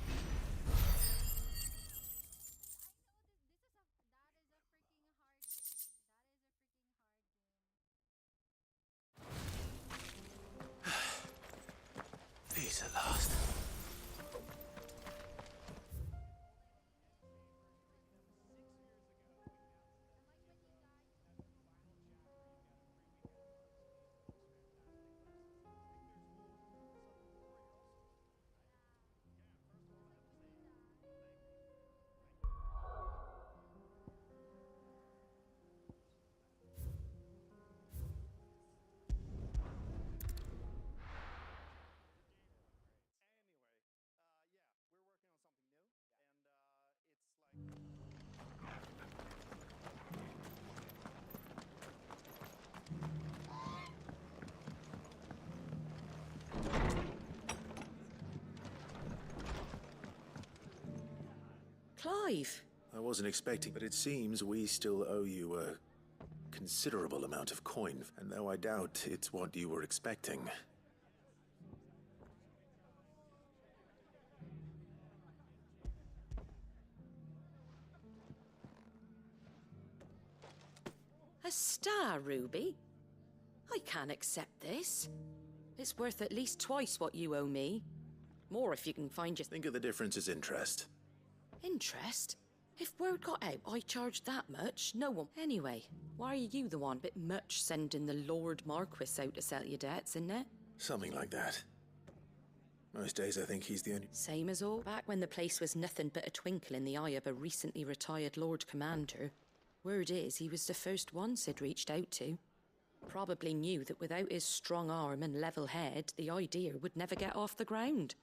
Peace at last. Clive! I wasn't expecting, but it seems we still owe you a considerable amount of coin, and though I doubt it's what you were expecting. A star ruby? I can't accept this. It's worth at least twice what you owe me. More if you can find your... Think of the difference as interest. Interest? If word got out I charged that much, no one... Anyway, why are you the one bit much sending the Lord Marquis out to sell your debts, isn't it? Something like that. Most days I think he's the only... Same as all. Back when the place was nothing but a twinkle in the eye of a recently retired Lord Commander. Word is he was the first one Sid reached out to. Probably knew that without his strong arm and level head, the idea would never get off the ground.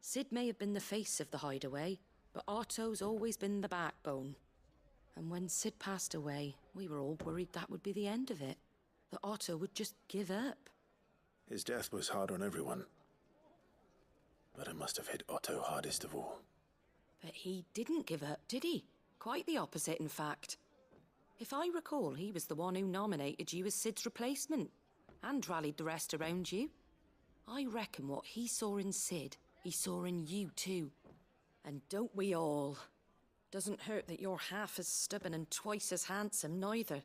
Sid may have been the face of the hideaway, but Otto's always been the backbone. And when Sid passed away, we were all worried that would be the end of it. That Otto would just give up. His death was hard on everyone. But it must have hit Otto hardest of all. But he didn't give up, did he? Quite the opposite, in fact. If I recall, he was the one who nominated you as Sid's replacement, and rallied the rest around you. I reckon what he saw in Sid, he saw in you too. And don't we all? Doesn't hurt that you're half as stubborn and twice as handsome, neither.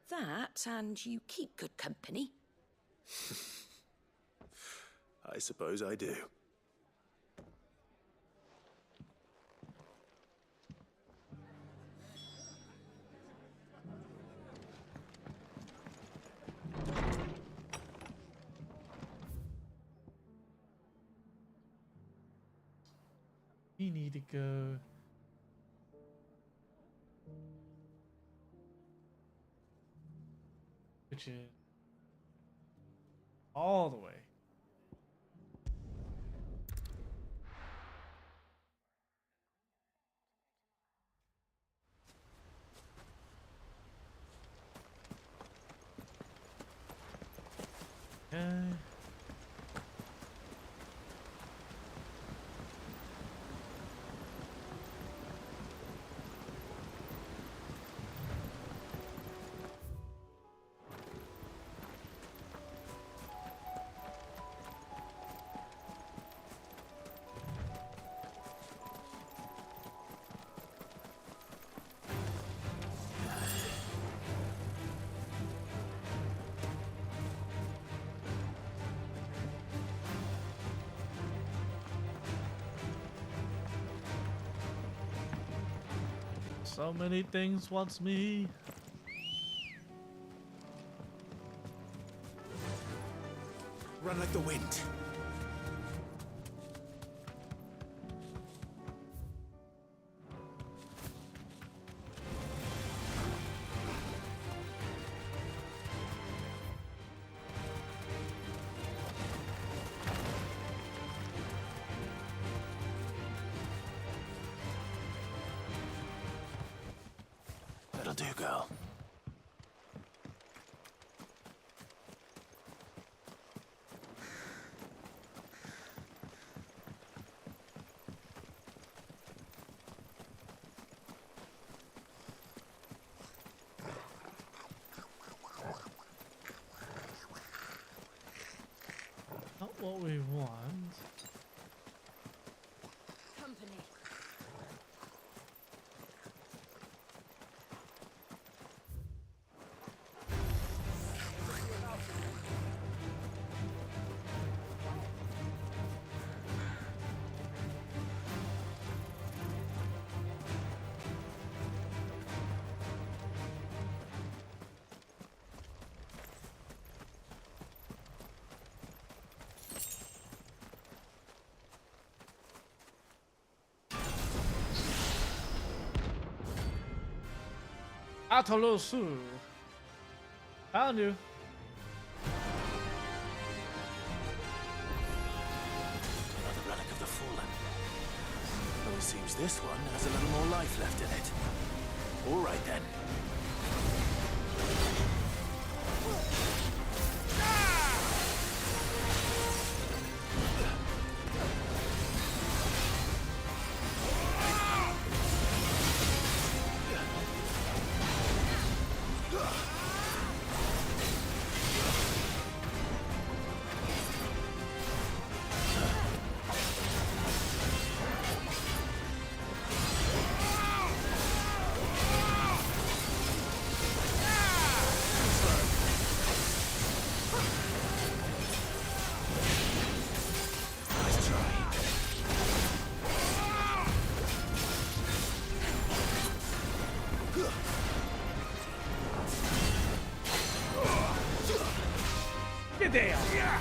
That, and you keep good company. I suppose I do. We need to go. Which is all the way. Okay. So many things wants me. Run like the wind. That'll do, girl. Not what we want. Atolosu. Found you. Another relic of the fallen. Though it seems this one has a little more life left in it. All right then. Get down. Yeah.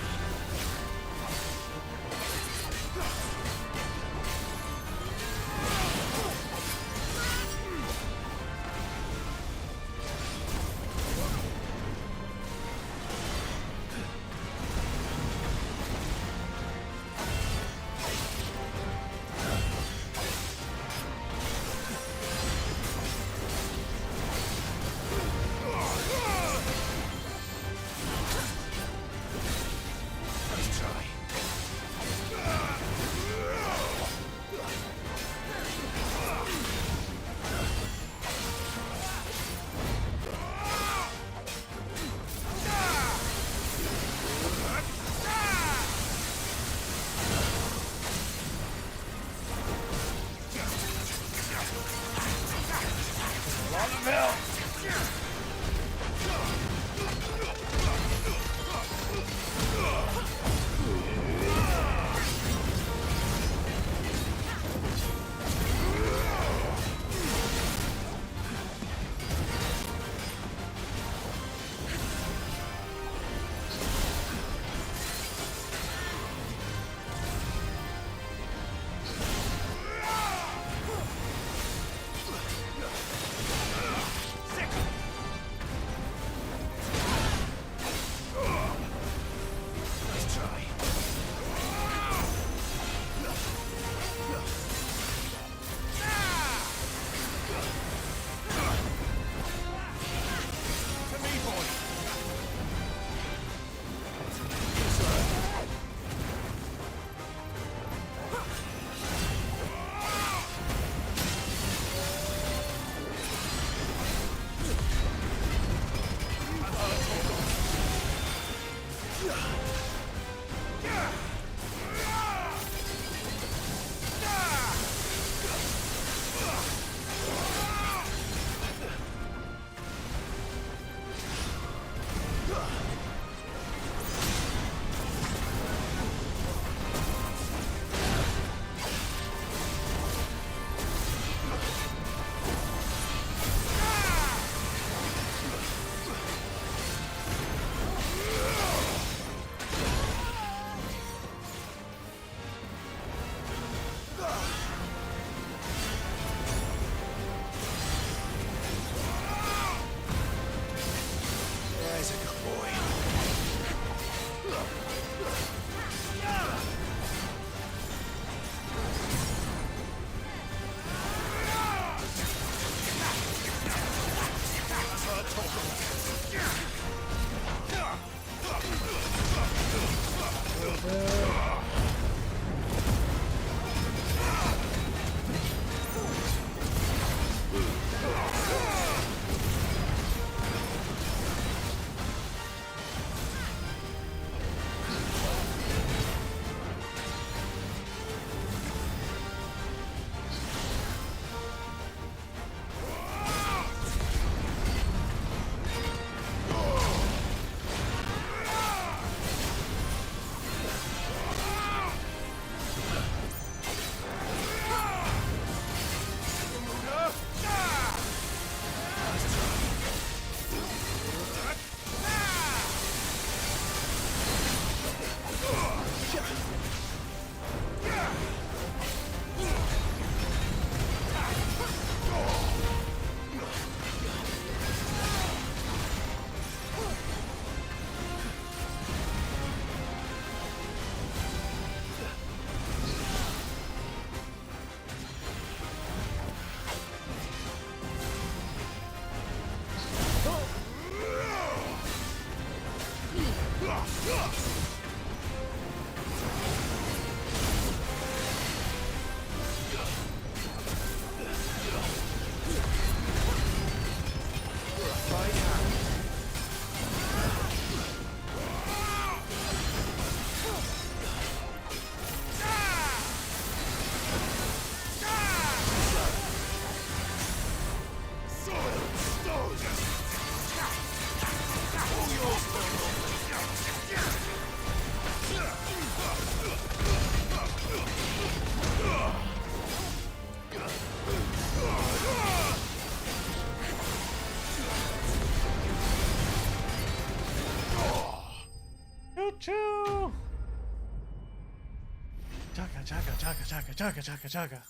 chaka.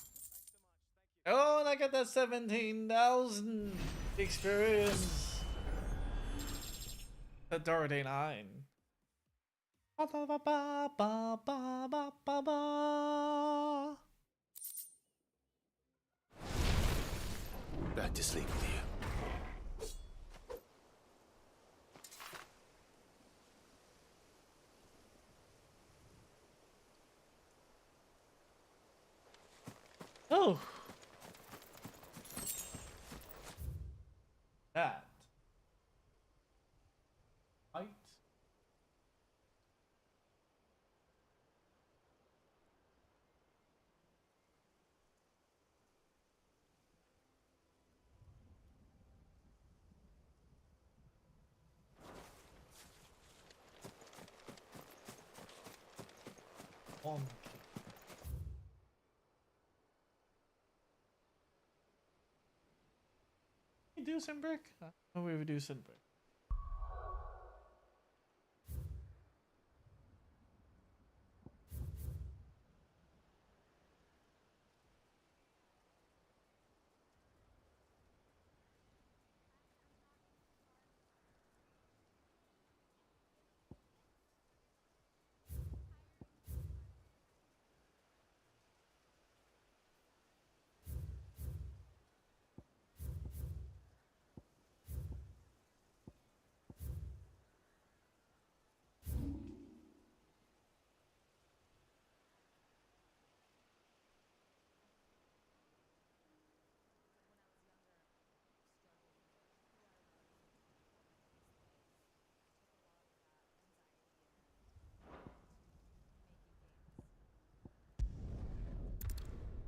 Oh, and I got that 17,000 experience. The Dorothy 9. Ba, ba, ba, ba, ba, ba, ba, ba, ba. Back to sleep with you. Oh. That. Right. One. Do some brick? Oh, we would do some brick.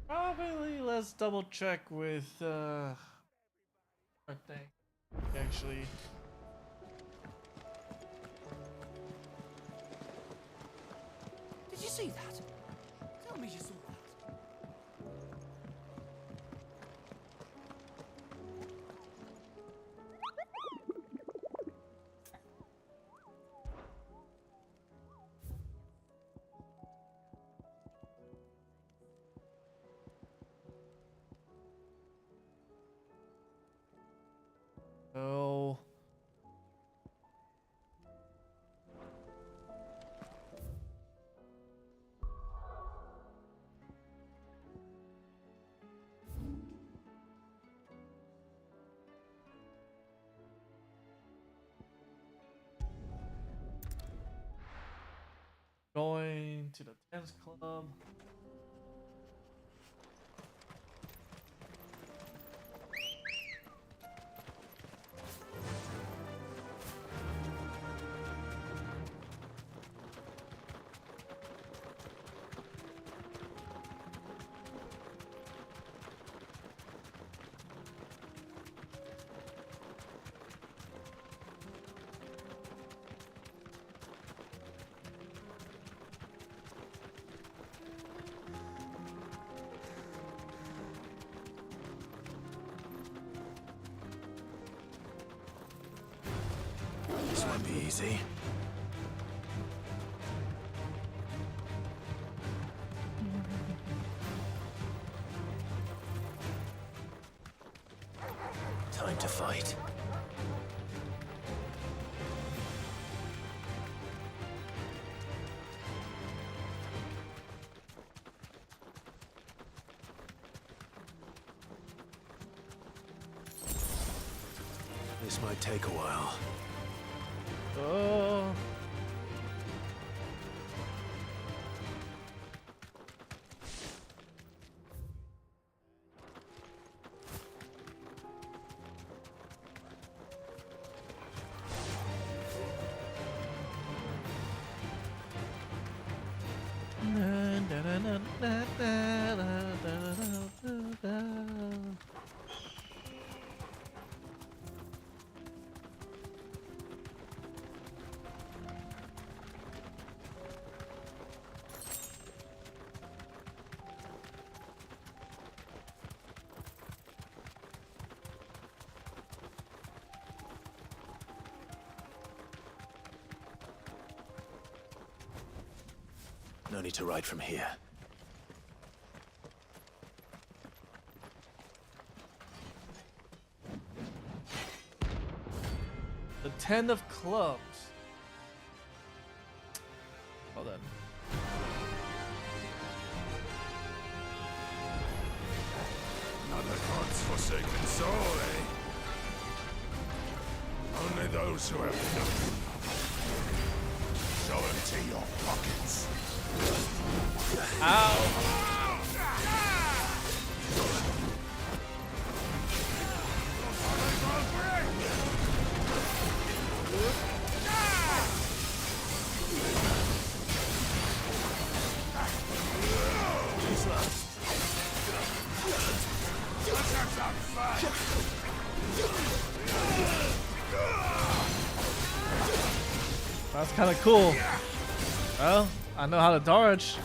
Probably let's double check with our thing. Actually. Did you see that? Tell me you saw that. Oh. Going to the tennis club. This won't be easy. Time to fight. This might take a while. Oh. No need to ride from here. The 10 of clubs. Hold on. Another god's forsaken soul, eh? Only those who have enough. Show empty your pockets. Ow! That's kind of cool. Well, I know how to dodge.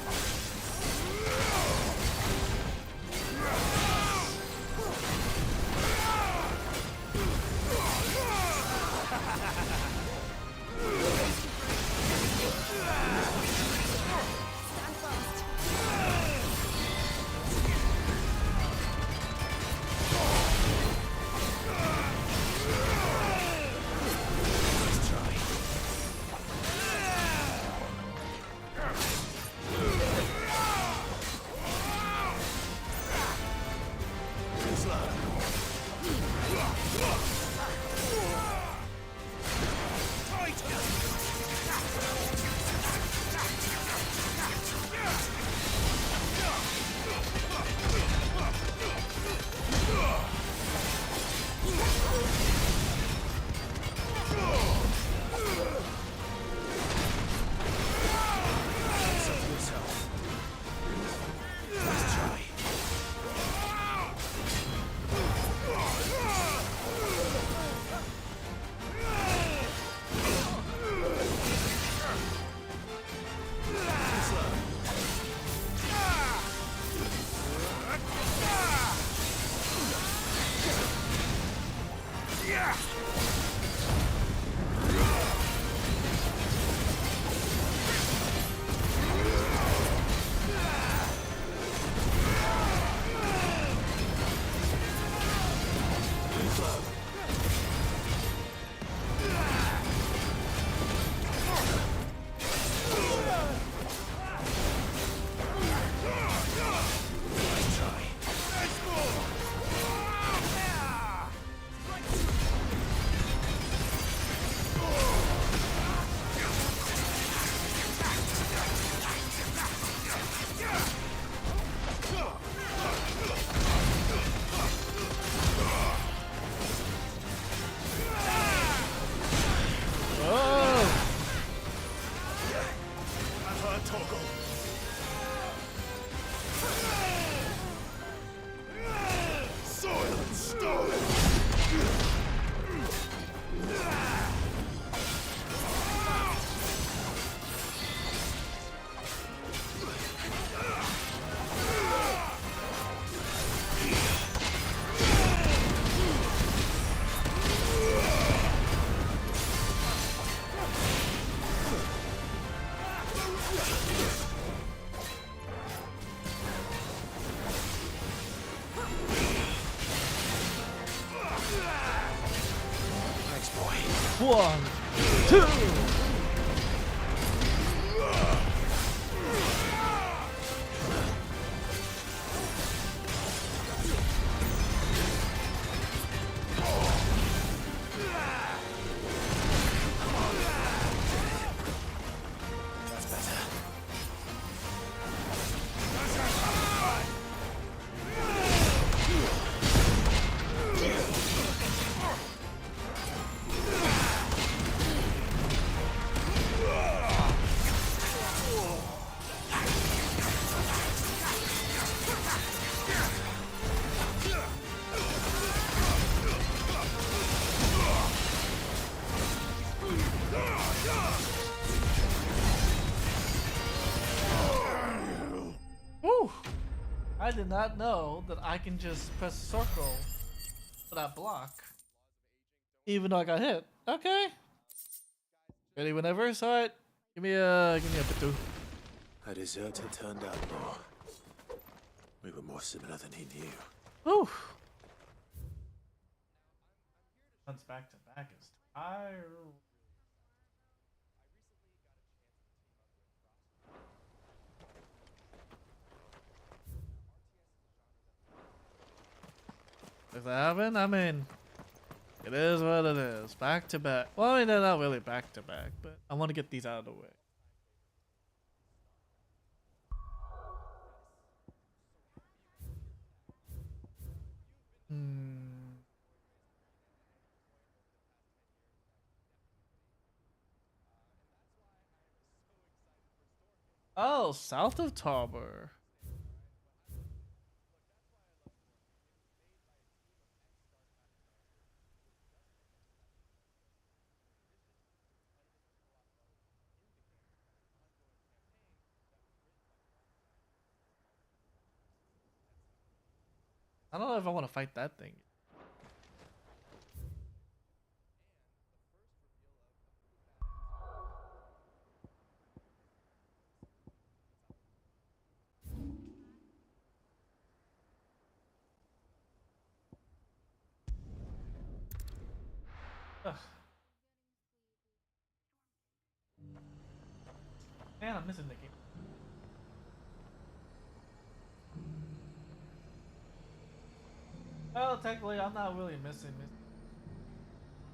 One, two. That's better. Woo! I did not know that I can just press circle for that block, even though I got hit. Okay. Ready whenever. It's alright. Give me a bit. A deserter turned outlaw. We were more similar than he knew. Woo! runs back to back is tiring. If they haven't, I mean, it is what it is. Back to back. Well, I mean, they're not really back to back, but I want to get these out of the way. Oh, south of Tarbor. I don't know if I want to fight that thing. Ugh. Man, I'm missing the game. Well, technically, I'm not really missing.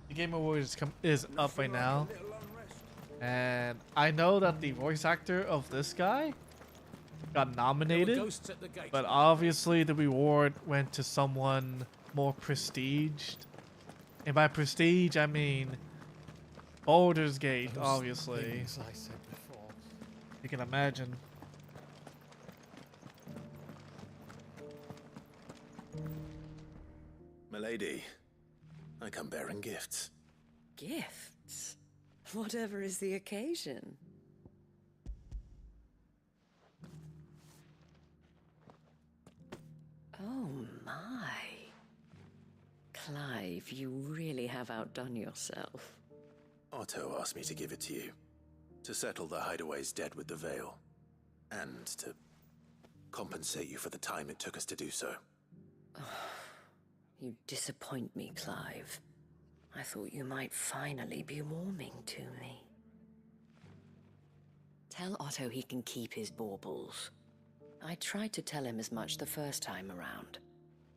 The Game Awards is up right now, and I know that the voice actor of this guy got nominated, but obviously the reward went to someone more prestiged, and by prestige I mean Baldur's Gate. Obviously, Things I said before. You can imagine. Milady, I come bearing gifts. Gifts? Whatever is the occasion. Oh my. Clive, you really have outdone yourself. Otto asked me to give it to you. To settle the Hideaway's debt with the Veil. And to compensate you for the time it took us to do so. You disappoint me, Clive. I thought you might finally be warming to me. Tell Otto he can keep his baubles. I tried to tell him as much the first time around.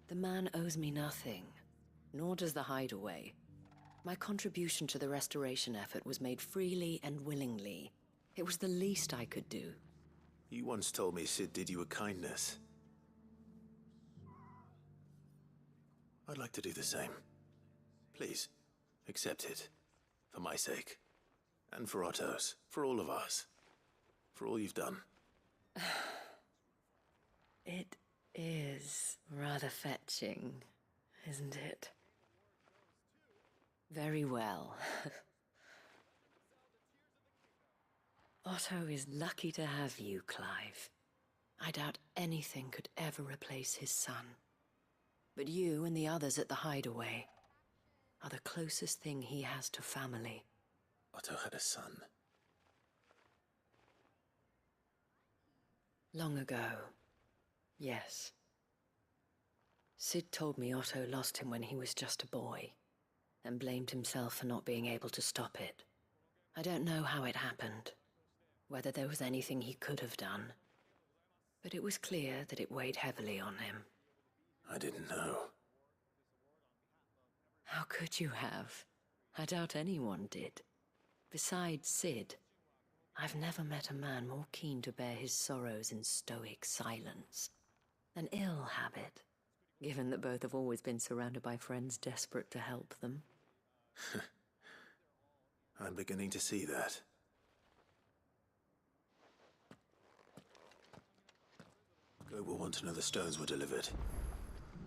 The man owes me nothing, nor does the Hideaway. My contribution to the restoration effort was made freely and willingly. It was the least I could do. You once told me Sid did you a kindness. I'd like to do the same. Please, accept it. For my sake. And for Otto's. For all of us. For all you've done. It is rather fetching, isn't it? Very well. Otto is lucky to have you, Clive. I doubt anything could ever replace his son. But you and the others at the Hideaway are the closest thing he has to family. Otto had a son. Long ago, yes. Sid told me Otto lost him when he was just a boy, and blamed himself for not being able to stop it. I don't know how it happened, whether there was anything he could have done, but it was clear that it weighed heavily on him. I didn't know. How could you have? I doubt anyone did. Besides Sid, I've never met a man more keen to bear his sorrows in stoic silence. An ill habit, given that both have always been surrounded by friends desperate to help them. I'm beginning to see that. Go will want to know the stones were delivered.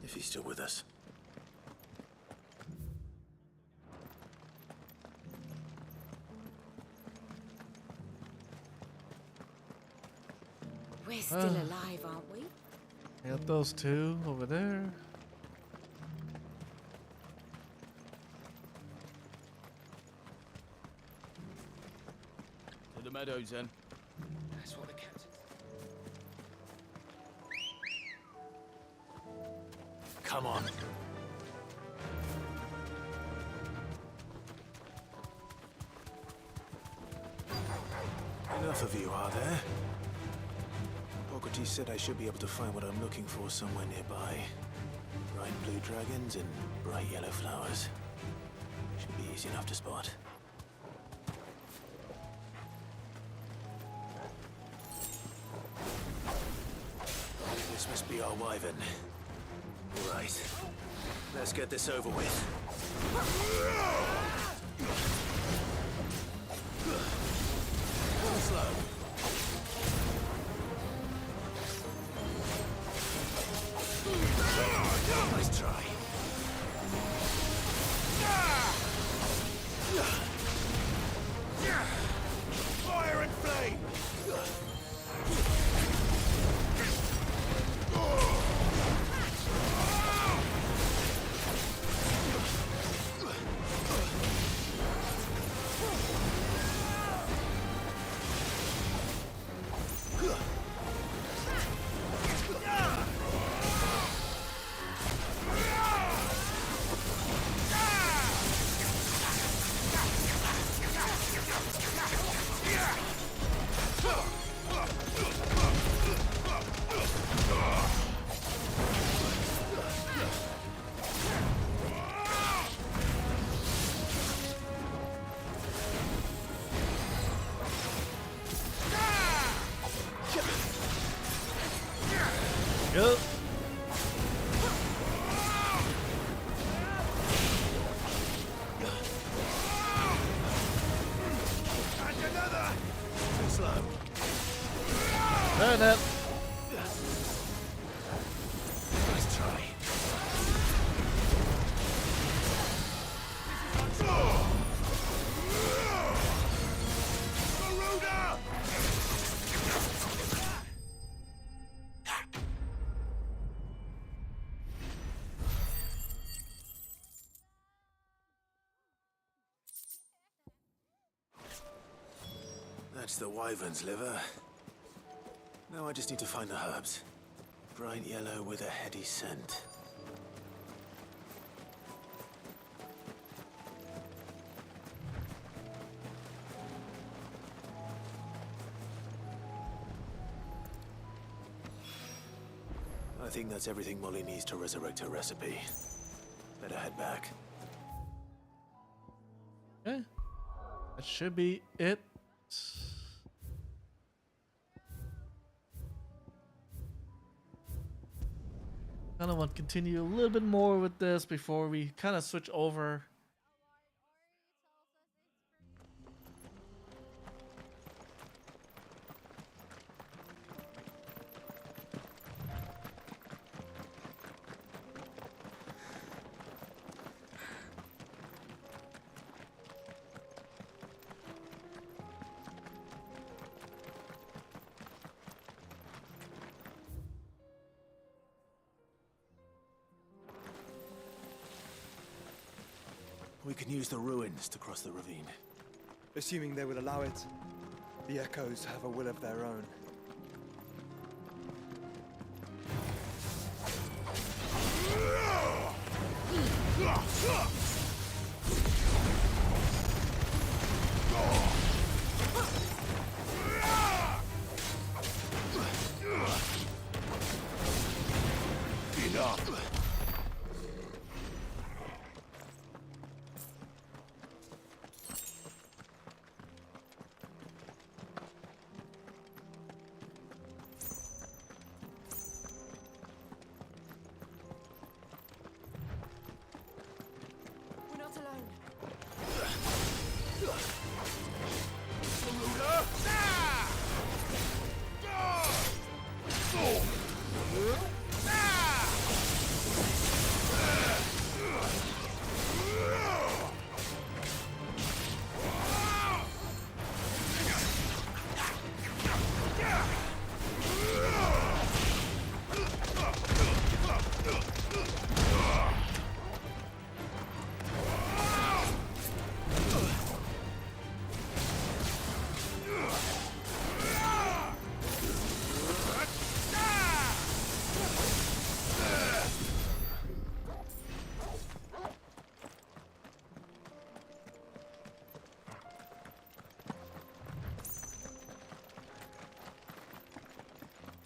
If he's still with us. We're still alive, aren't we? Got those two over there. To the meadows, then. That's what the captain. Come on. Enough of you, are there? Bogoti said I should be able to find what I'm looking for somewhere nearby. Bright blue dragons and bright yellow flowers. Should be easy enough to spot. This must be our wyvern. Right. Let's get this over with. Too slow. Nice try. Fire and flame! Go. And another! Too slow. Turn it. Nice try. Garuda! That's the wyvern's liver. Now I just need to find the herbs. Bright yellow with a heady scent. I think that's everything Molly needs to resurrect her recipe. Better head back. Okay. That should be it. Kind of want to continue a little bit more with this before we kind of switch over. We can use the ruins to cross the ravine. Assuming they will allow it. The echoes have a will of their own. Enough!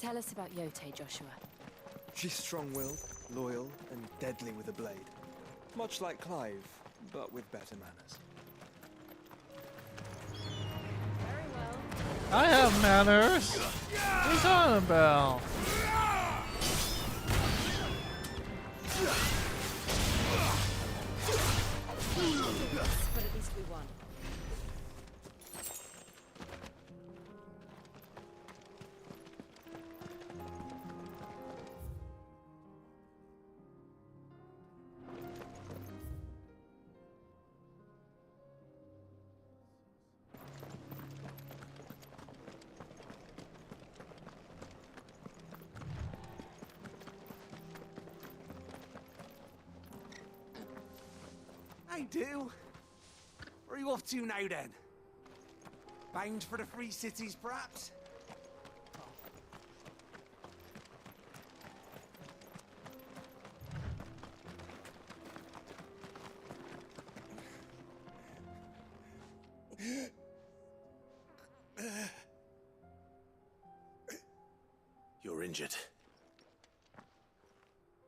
Tell us about Yote, Joshua. She's strong-willed, loyal, and deadly with a blade. Much like Clive, but with better manners. I have manners. What are you talking about? But at least we won. I do. Where are you off to now, then? Bound for the Free Cities, perhaps? You're injured.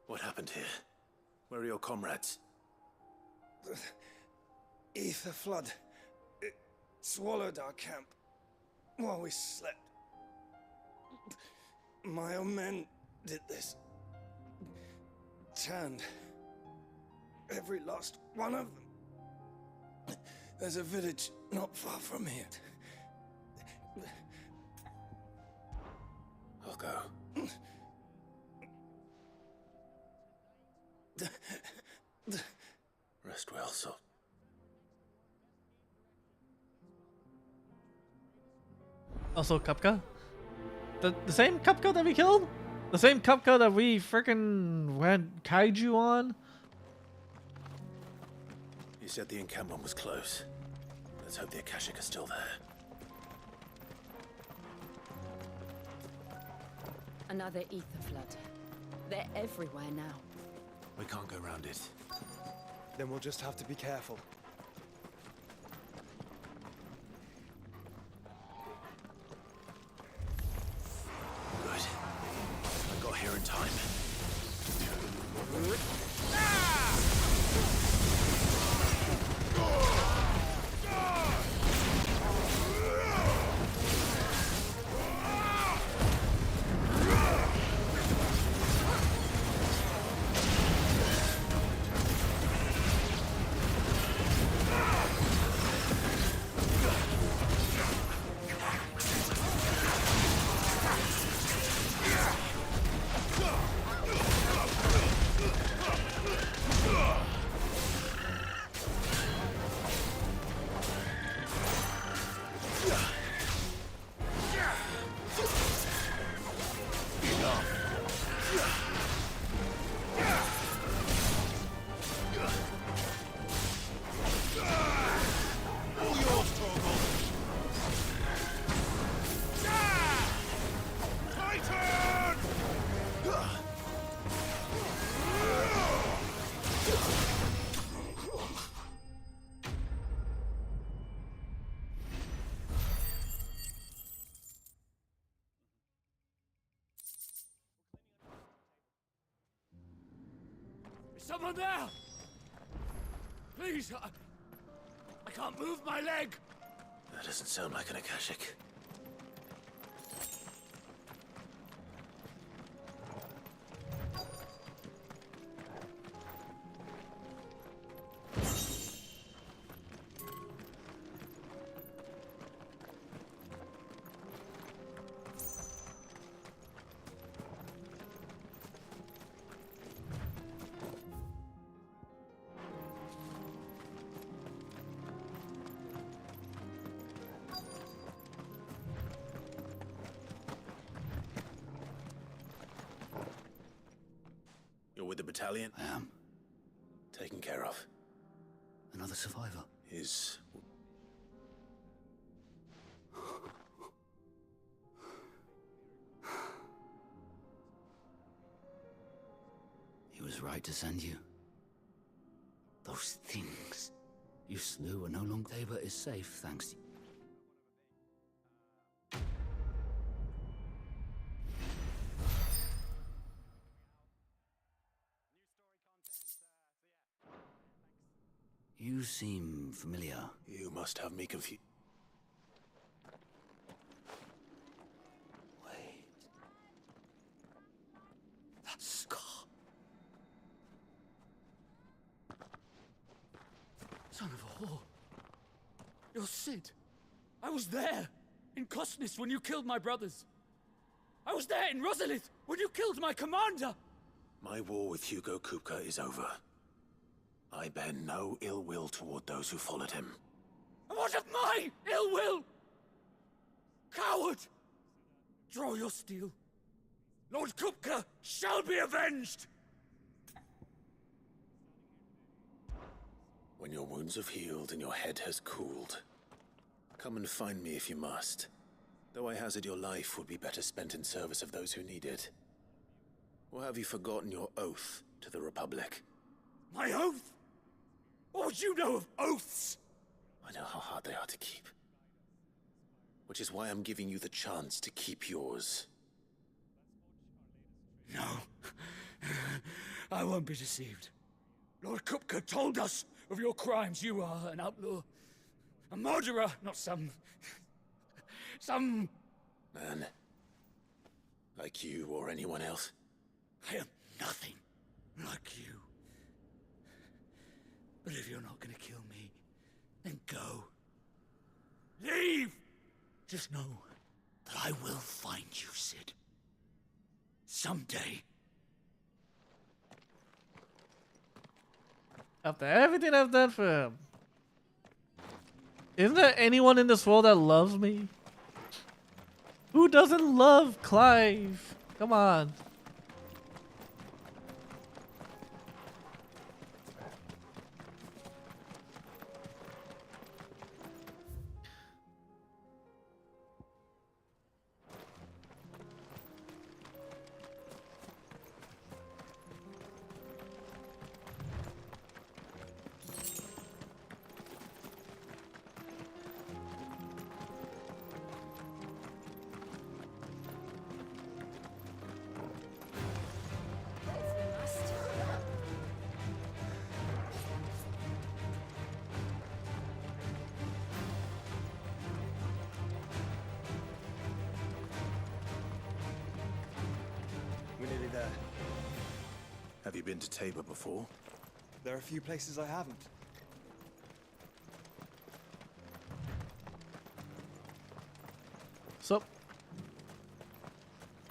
What happened here? Where are your comrades? Ether flood. It swallowed our camp while we slept. My own men did this. Tanned. Every last one of them. There's a village not far from here. I'll go. Rest well, so. Also, Kapka? The same Kapka that we killed? The same Kapka that we freaking went kaiju on? You said the encampment was close. Let's hope the Akashic are still there. Another ether flood. They're everywhere now. We can't go around it. Then we'll just have to be careful. Good. I got here in time. Someone there! Please, I can't move my leg! That doesn't sound like an Akashic. With the battalion? I am. Taken care of. Another survivor. Is... He was right to send you. Those things you slew are no longer. Tabor is safe, thanks to You seem familiar. You must have me confused. Wait. That scar. Son of a whore. You're Sid. I was there in Cosnis when you killed my brothers. I was there in Rosalith when you killed my commander. My war with Hugo Kupka is over. I bear no ill will toward those who followed him. And what of my ill will? Coward! Draw your steel. Lord Kupka shall be avenged! When your wounds have healed and your head has cooled, come and find me if you must. Though I hazard your life would be better spent in service of those who need it. Or have you forgotten your oath to the Republic? My oath? What would you know of oaths? I know how hard they are to keep. Which is why I'm giving you the chance to keep yours. No. I won't be deceived. Lord Kupka told us of your crimes. You are an outlaw. A murderer, not some man. Like you or anyone else. I am nothing like you. But if you're not gonna kill me, then go. Leave! Just know that I will find you, Sid. Someday. After everything I've done for him. Isn't there anyone in this world that loves me? Who doesn't love Clive? Come on. We're nearly there. Have you been to Tabor before? There are a few places I haven't. So.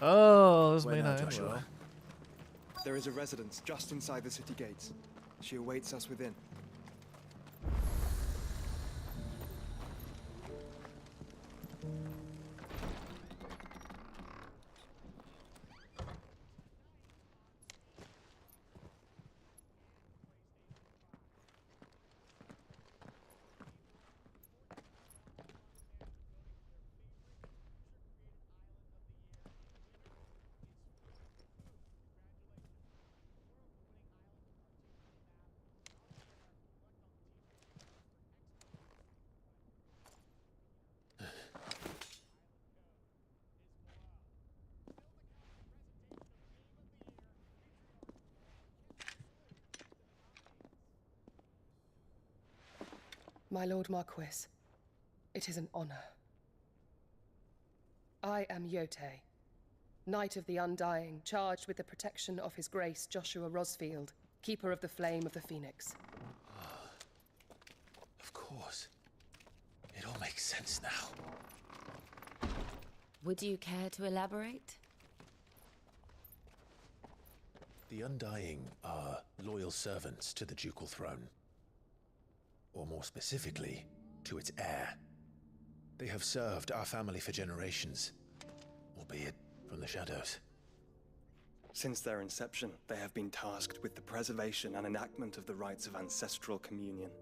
Oh, this Where may now, not end Joshua? well. There is a residence just inside the city gates. She awaits us within. My Lord Marquis, it is an honor. I am Yotei, Knight of the Undying, charged with the protection of His Grace Joshua Rosfield, Keeper of the Flame of the Phoenix. Of course. It all makes sense now. Would you care to elaborate? The Undying are loyal servants to the ducal throne. Or more specifically, to its heir. They have served our family for generations, albeit from the shadows. Since their inception, they have been tasked with the preservation and enactment of the rites of ancestral communion.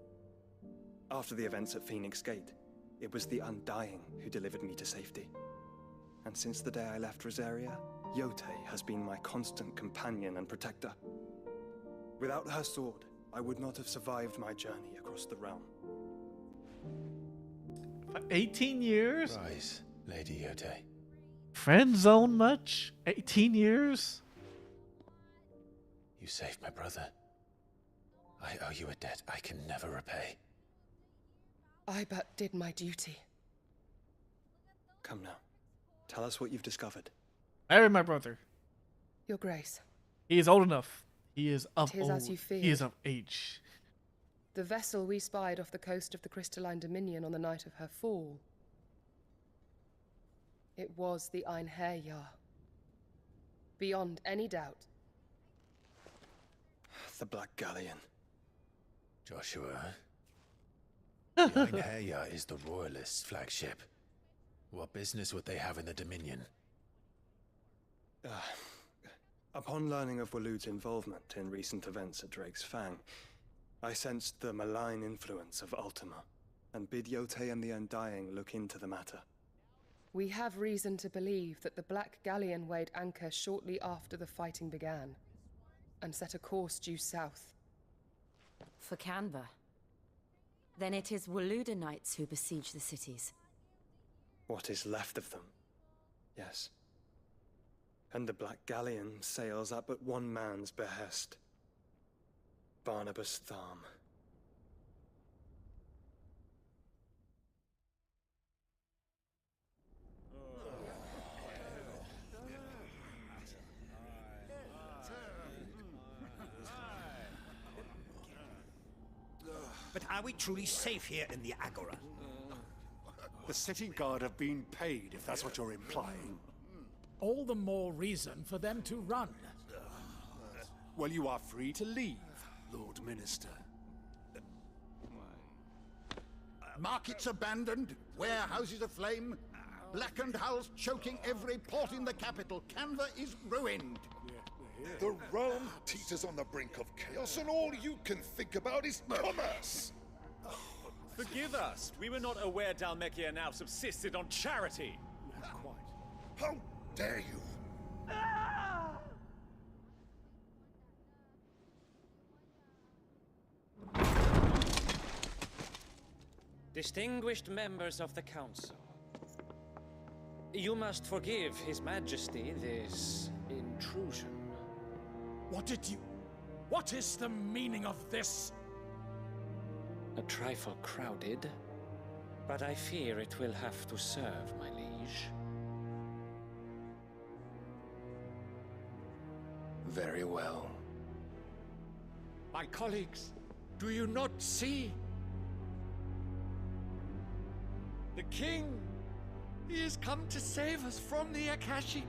After the events at Phoenix Gate, it was the Undying who delivered me to safety. And since the day I left Rosaria, Yotei has been my constant companion and protector. Without her sword, I would not have survived my journey across the realm. 18 years? Rise, Lady Yotei. Friend zone much? 18 years? You saved my brother. I I owe you a debt I can never repay. I but did my duty. Come now. Tell us what you've discovered. Marry my brother. Your Grace. He is old enough. He is of 'Tis as you He is feared. of age. The vessel we spied off the coast of the Crystalline Dominion on the night of her fall. It was the Einherjar. Beyond any doubt. The Black Galleon. Joshua. The Einherjar is the Royalists' flagship. What business would they have in the Dominion? Upon learning of Waloed's involvement in recent events at Drake's Fang, I sensed the malign influence of Ultima, and bid Yote and the Undying look into the matter. We have reason to believe that the Black Galleon weighed anchor shortly after the fighting began, and set a course due south. For Canva. Then it is Waloed knights who besiege the cities. What is left of them? Yes. And the Black Galleon sails at but one man's behest. Barnabas Tharm. But are we truly safe here in the Agora? The city guard have been paid, if that's what you're implying. All the more reason for them to run. Well, you are free to leave, Lord Minister. Markets abandoned, warehouses aflame, blackened hulls choking every port in the capital. Canva is ruined. The realm teeters on the brink of chaos, and all you can think about is commerce! Forgive us. We were not aware Dhalmekia now subsisted on charity. Not quite. How dare you? Distinguished members of the Council, you must forgive His Majesty this intrusion. What is the meaning of this? A trifle crowded, but I fear it will have to serve, my liege. Very well. My colleagues, do you not see? The king! He has come to save us from the Akashic!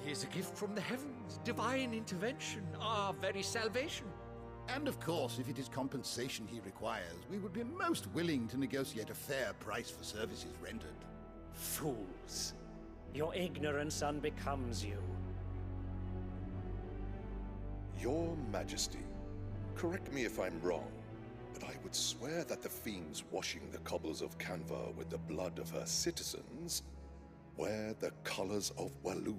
He is a gift from the heavens, divine intervention, our very salvation. And of course, if it is compensation he requires, we would be most willing to negotiate a fair price for services rendered. Fools! Your ignorance unbecomes you. Your Majesty, correct me if I'm wrong, but I would swear that the fiends washing the cobbles of Canva with the blood of her citizens wear the colors of Waloed.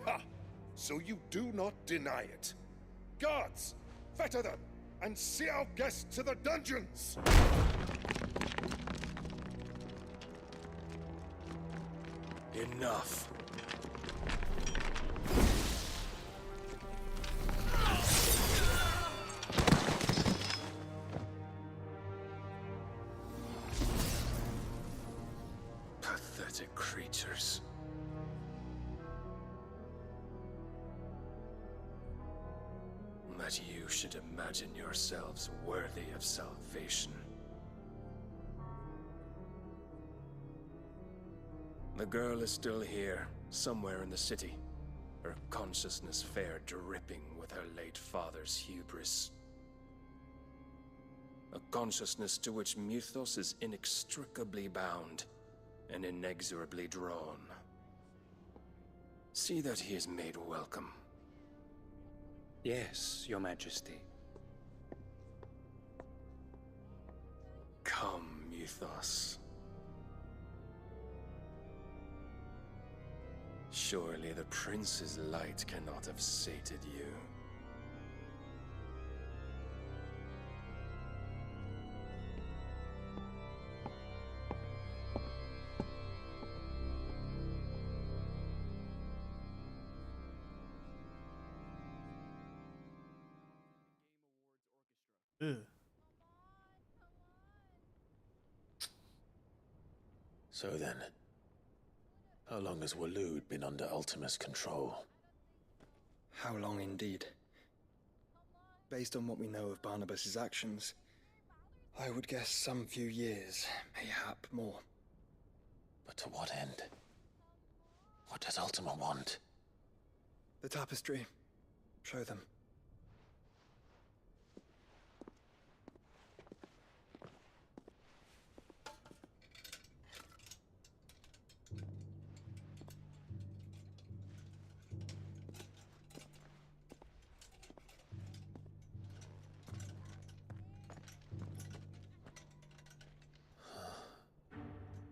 Ha! So you do not deny it. Guards, fetter them, and see our guests to the dungeons! Enough. Pathetic creatures. That you should imagine yourselves worthy of salvation. The girl is still here, somewhere in the city. Her consciousness fair dripping with her late father's hubris. A consciousness to which Mythos is inextricably bound and inexorably drawn. See that he is made welcome. Yes, Your Majesty. Come, Mythos. Surely the prince's light cannot have sated you. So then, how long has Waloed been under Ultima's control? How long indeed? Based on what we know of Barnabas's actions, I would guess some few years, mayhap more. But to what end? What does Ultima want? The tapestry. Show them.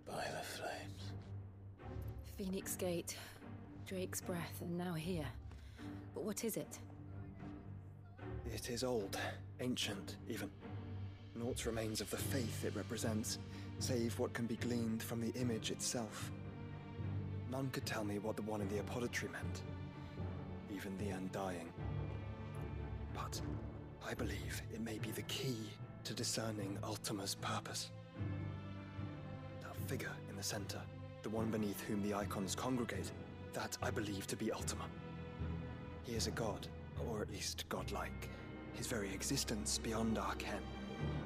By the flames. Phoenix Gate, Drake's Breath, and now here. But what is it? It is old, ancient, even. Naught remains of the faith it represents, save what can be gleaned from the image itself. None could tell me what the one in the apothecary meant, even the Undying. But I believe it may be the key to discerning Ultima's purpose. That figure in the center, the one beneath whom the icons congregate, that I believe to be Ultima. He is a god, or at least godlike. His very existence beyond our ken.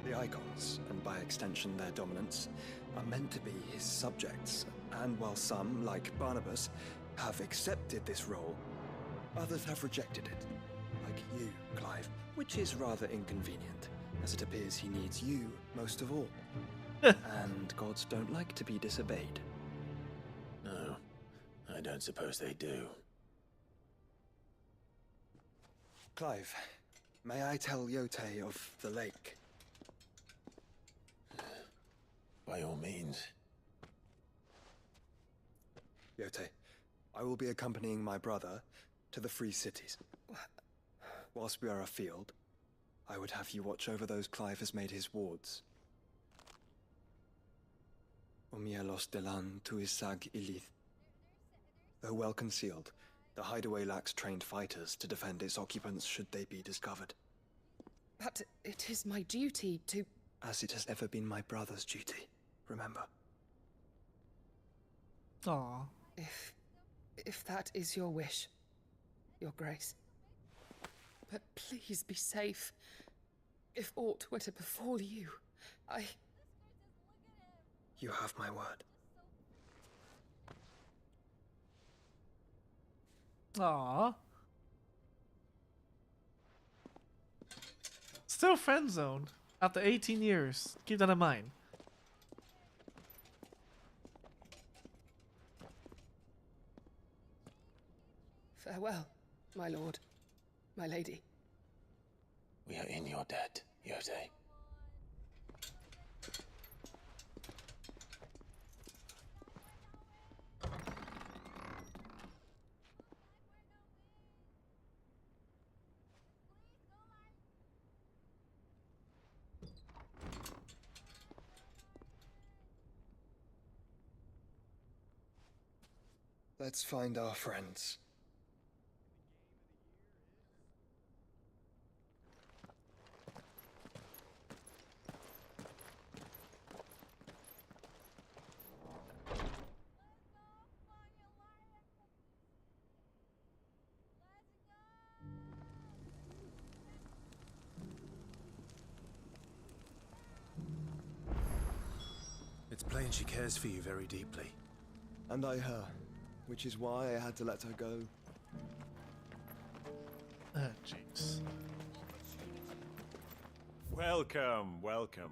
The icons, and by extension their dominants, are meant to be his subjects, and while some, like Barnabas, have accepted this role, others have rejected it. Like you, Clive, which is rather inconvenient, as it appears he needs you most of all. And gods don't like to be disobeyed. No, I don't suppose they do. Clive, may I tell Yote of the lake? By all means. Yote, I will be accompanying my brother to the Free Cities. Whilst we are afield, I would have you watch over those Clive has made his wards. Omielos delan tuisag ilith. Though well concealed, the hideaway lacks trained fighters to defend its occupants should they be discovered. But it is my duty to... As it has ever been my brother's duty, remember. Aww. If that is your wish, Your Grace. But please be safe. If aught were to befall you, You have my word. Aww. Still friend zoned after 18 years. Keep that in mind. Farewell, my lord, my lady. We are in your debt, Yote. Let's find our friends. It's plain she cares for you very deeply. And I her, which is why I had to let her go. Jeez. Welcome, welcome.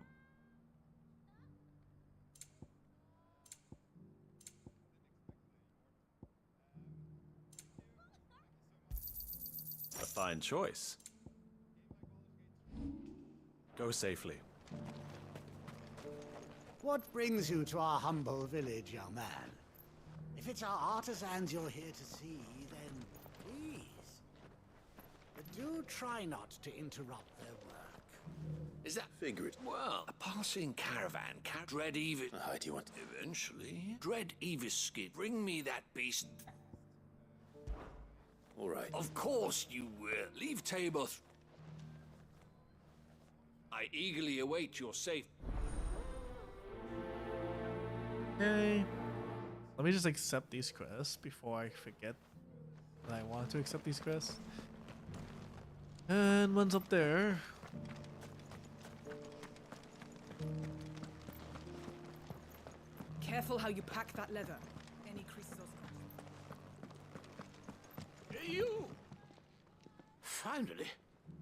A fine choice. Go safely. What brings you to our humble village, young man? If it's our artisans you're here to see, then please. But do try not to interrupt their work. Is that figure it? Well, a passing caravan. Dread Evis. How do you want? Eventually. Dread Evis skid. Bring me that beast. All right. Of course you will. Leave Tabor. I eagerly await your safe. Okay. Let me just accept these quests before I forget that I want to accept these quests. And one's up there. Careful how you pack that leather. Any creases or scratches. You! Finally.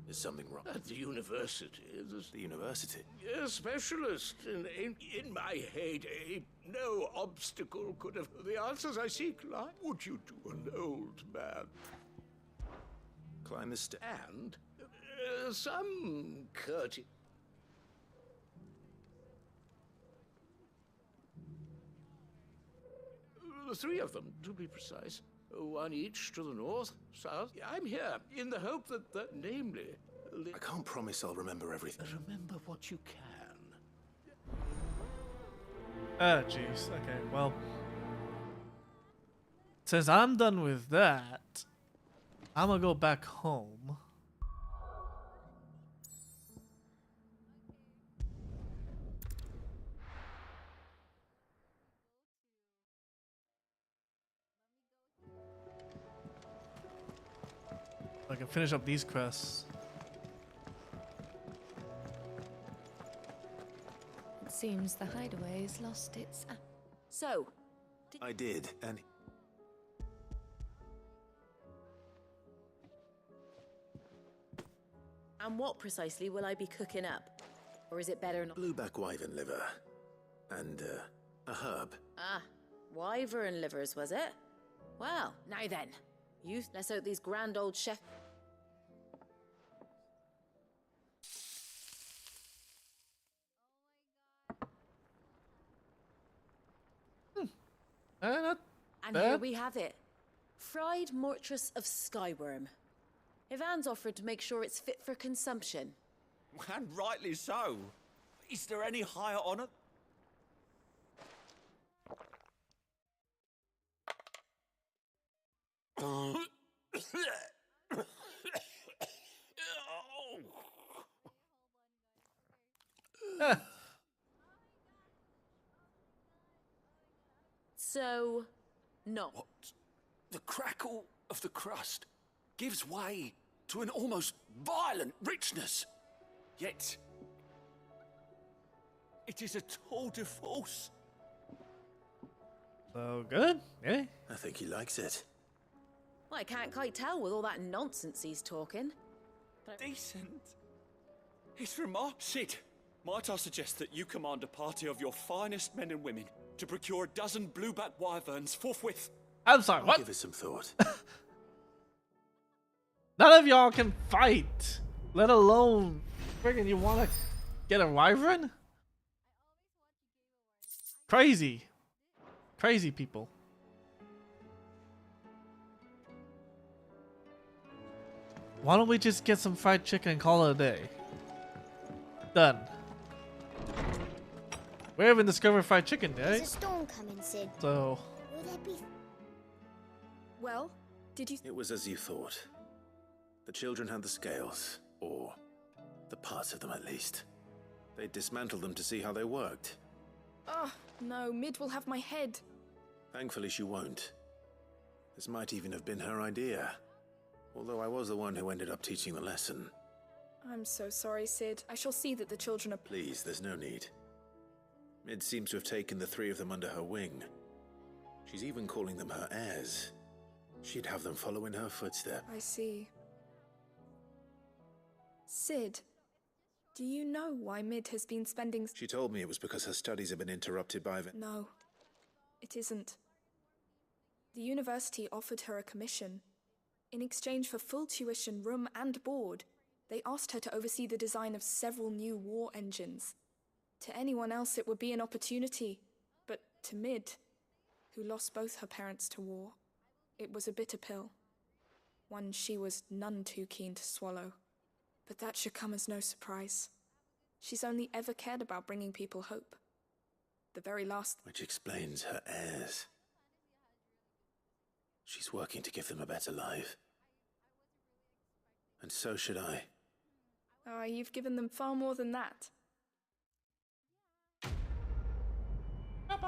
Is something wrong? At the university. The university? A specialist in my heyday. No obstacle could have... The answers I seek lie. Would you do an old man? Climb the stairs. And some courtesy. The three of them, to be precise. One each to the north, south. I'm here in the hope that namely... I can't promise I'll remember everything. Remember what you can. Oh, jeez. Okay, well. Since I'm done with that, I'm gonna go back home. I can finish up these quests. It seems the hideaway has lost its... So, I did, and... And what precisely will I be cooking up? Or is it better not? Blueback wyvern liver. And, a herb. Ah, wyvern livers, was it? Well, now then. Let's hope these grand old chef... Not And bad. here we have it. Fried mortress of skyworm. Ivan's offered to make sure it's fit for consumption. And rightly so. Is there any higher honor? So, no. What? The crackle of the crust gives way to an almost violent richness. Yet, it is a tour de force. So good, yeah. I think he likes it. Well, I can't quite tell with all that nonsense he's talking. Decent. It's remarkable. Sid, might I suggest that you command a party of your finest men and women to procure a dozen blueback wyverns forthwith? I'm sorry, I'll what? give it some thought. None of y'all can fight, let alone friggin' you wanna get a wyvern? Crazy. Crazy people. Why don't we just get some fried chicken and call it a day? Done. We haven't discovered fried chicken, There's right? a storm coming, Sid. So, Will there be... Well, did you... It was as you thought. The children had the scales, or the parts of them at least. They dismantled them to see how they worked. Oh, no, Mid will have my head. Thankfully she won't. This might even have been her idea. Although I was the one who ended up teaching the lesson. I'm so sorry, Sid. I shall see that the children are... Please, there's no need. Mid seems to have taken the three of them under her wing. She's even calling them her heirs. She'd have them follow in her footsteps. I see. Sid, do you know why Mid has been spending... She told me it was because her studies have been interrupted by... No, it isn't. The university offered her a commission. In exchange for full tuition, room and board, they asked her to oversee the design of several new war engines. To anyone else it would be an opportunity, but to Mid, who lost both her parents to war, it was a bitter pill. One she was none too keen to swallow. But that should come as no surprise. She's only ever cared about bringing people hope. The very last... Which explains her heirs. She's working to give them a better life. And so should I. Ah, you've given them far more than that. Yep.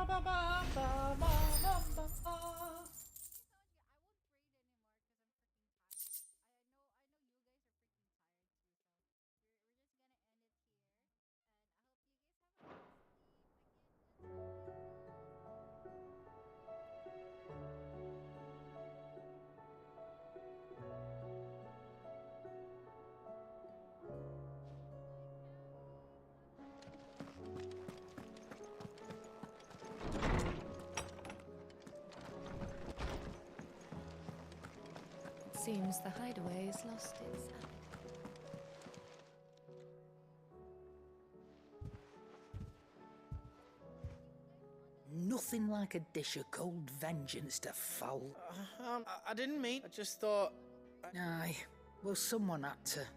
Seems the hideaway has lost its appetite. Nothing like a dish of cold vengeance to foul. I didn't mean. I just thought. Aye, well, someone had to.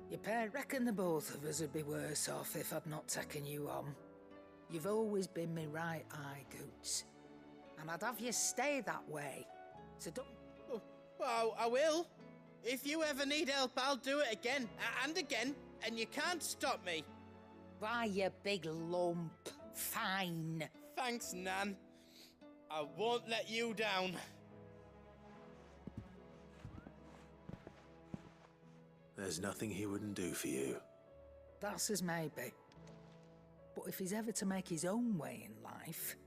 Your parent reckon the both of us would be worse off if I'd not taken you on. You've always been me right eye, Goots. And I'd have you stay that way. So don't... Well, I will. If you ever need help, I'll do it again and again, and you can't stop me. Why, you big lump. Fine. Thanks, Nan. I won't let you down. There's nothing he wouldn't do for you. That's as maybe. But if he's ever to make his own way in life,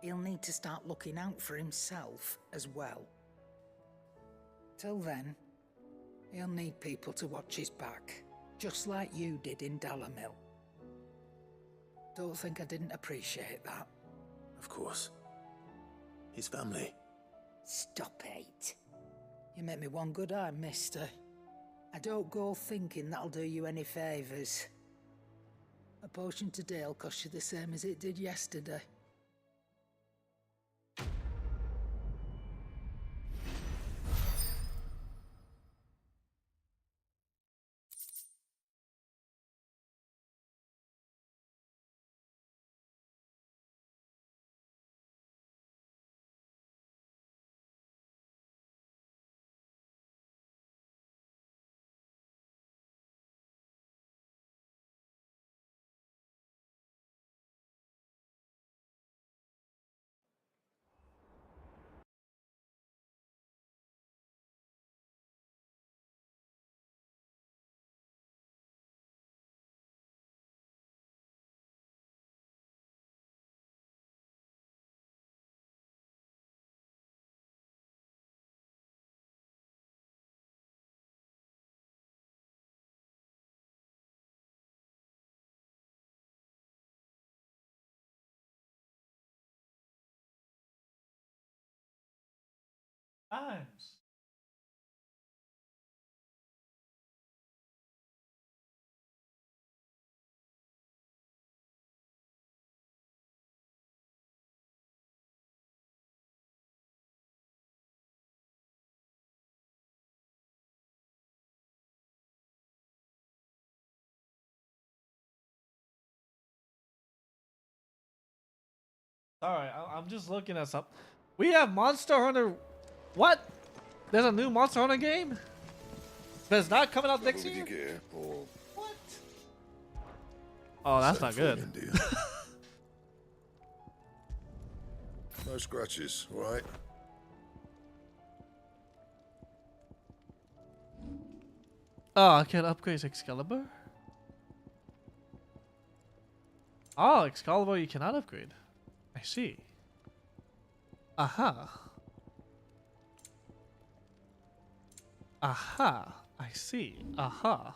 he'll need to start looking out for himself as well. Till then, he'll need people to watch his back, just like you did in Dalamil. Don't think I didn't appreciate that. Of course. His family. Stop it. You make me one good eye, mister. I don't go thinking that'll do you any favours. A potion today'll cost you the same as it did yesterday. Times. Sorry, I'm just looking at something. We have Monster Hunter. What? There's a new Monster Hunter game? But it's not coming out next year? What? Oh, that's not good. No scratches, all right? Oh, I can upgrade Excalibur? Oh, Excalibur you cannot upgrade. I see. Aha. Aha. I see. Aha.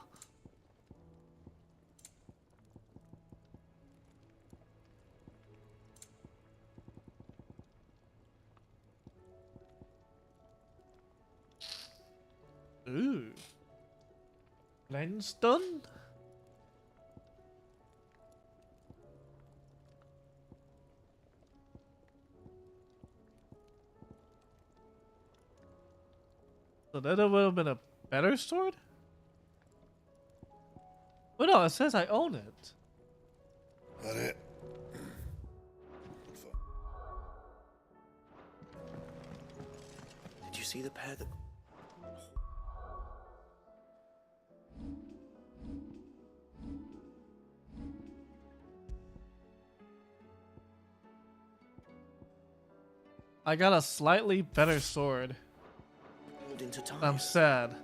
Ooh. Lens done? So that would have been a better sword? Oh no, it says I own it. That it? Did you see the pair that... I got a slightly better sword. Into time. I'm sad.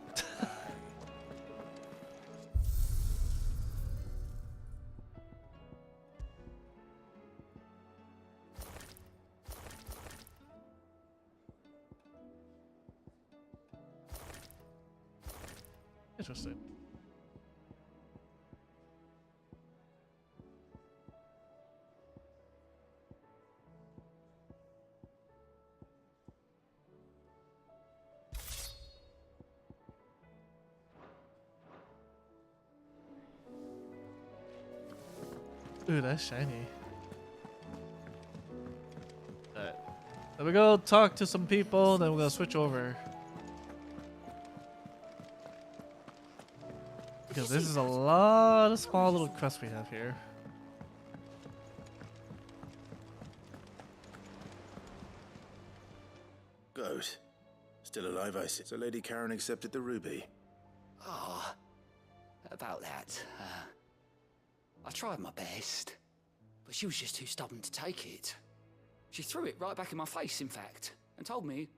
Interesting. Ooh, that's shiny. Alright. Then we go talk to some people, then we're gonna switch over. Because this is a lot of small little quests we have here. Goat. Still alive, I see. So Lady Karen accepted the ruby. Ah, about that. I tried my best, but she was just too stubborn to take it. She threw it right back in my face, in fact, and told me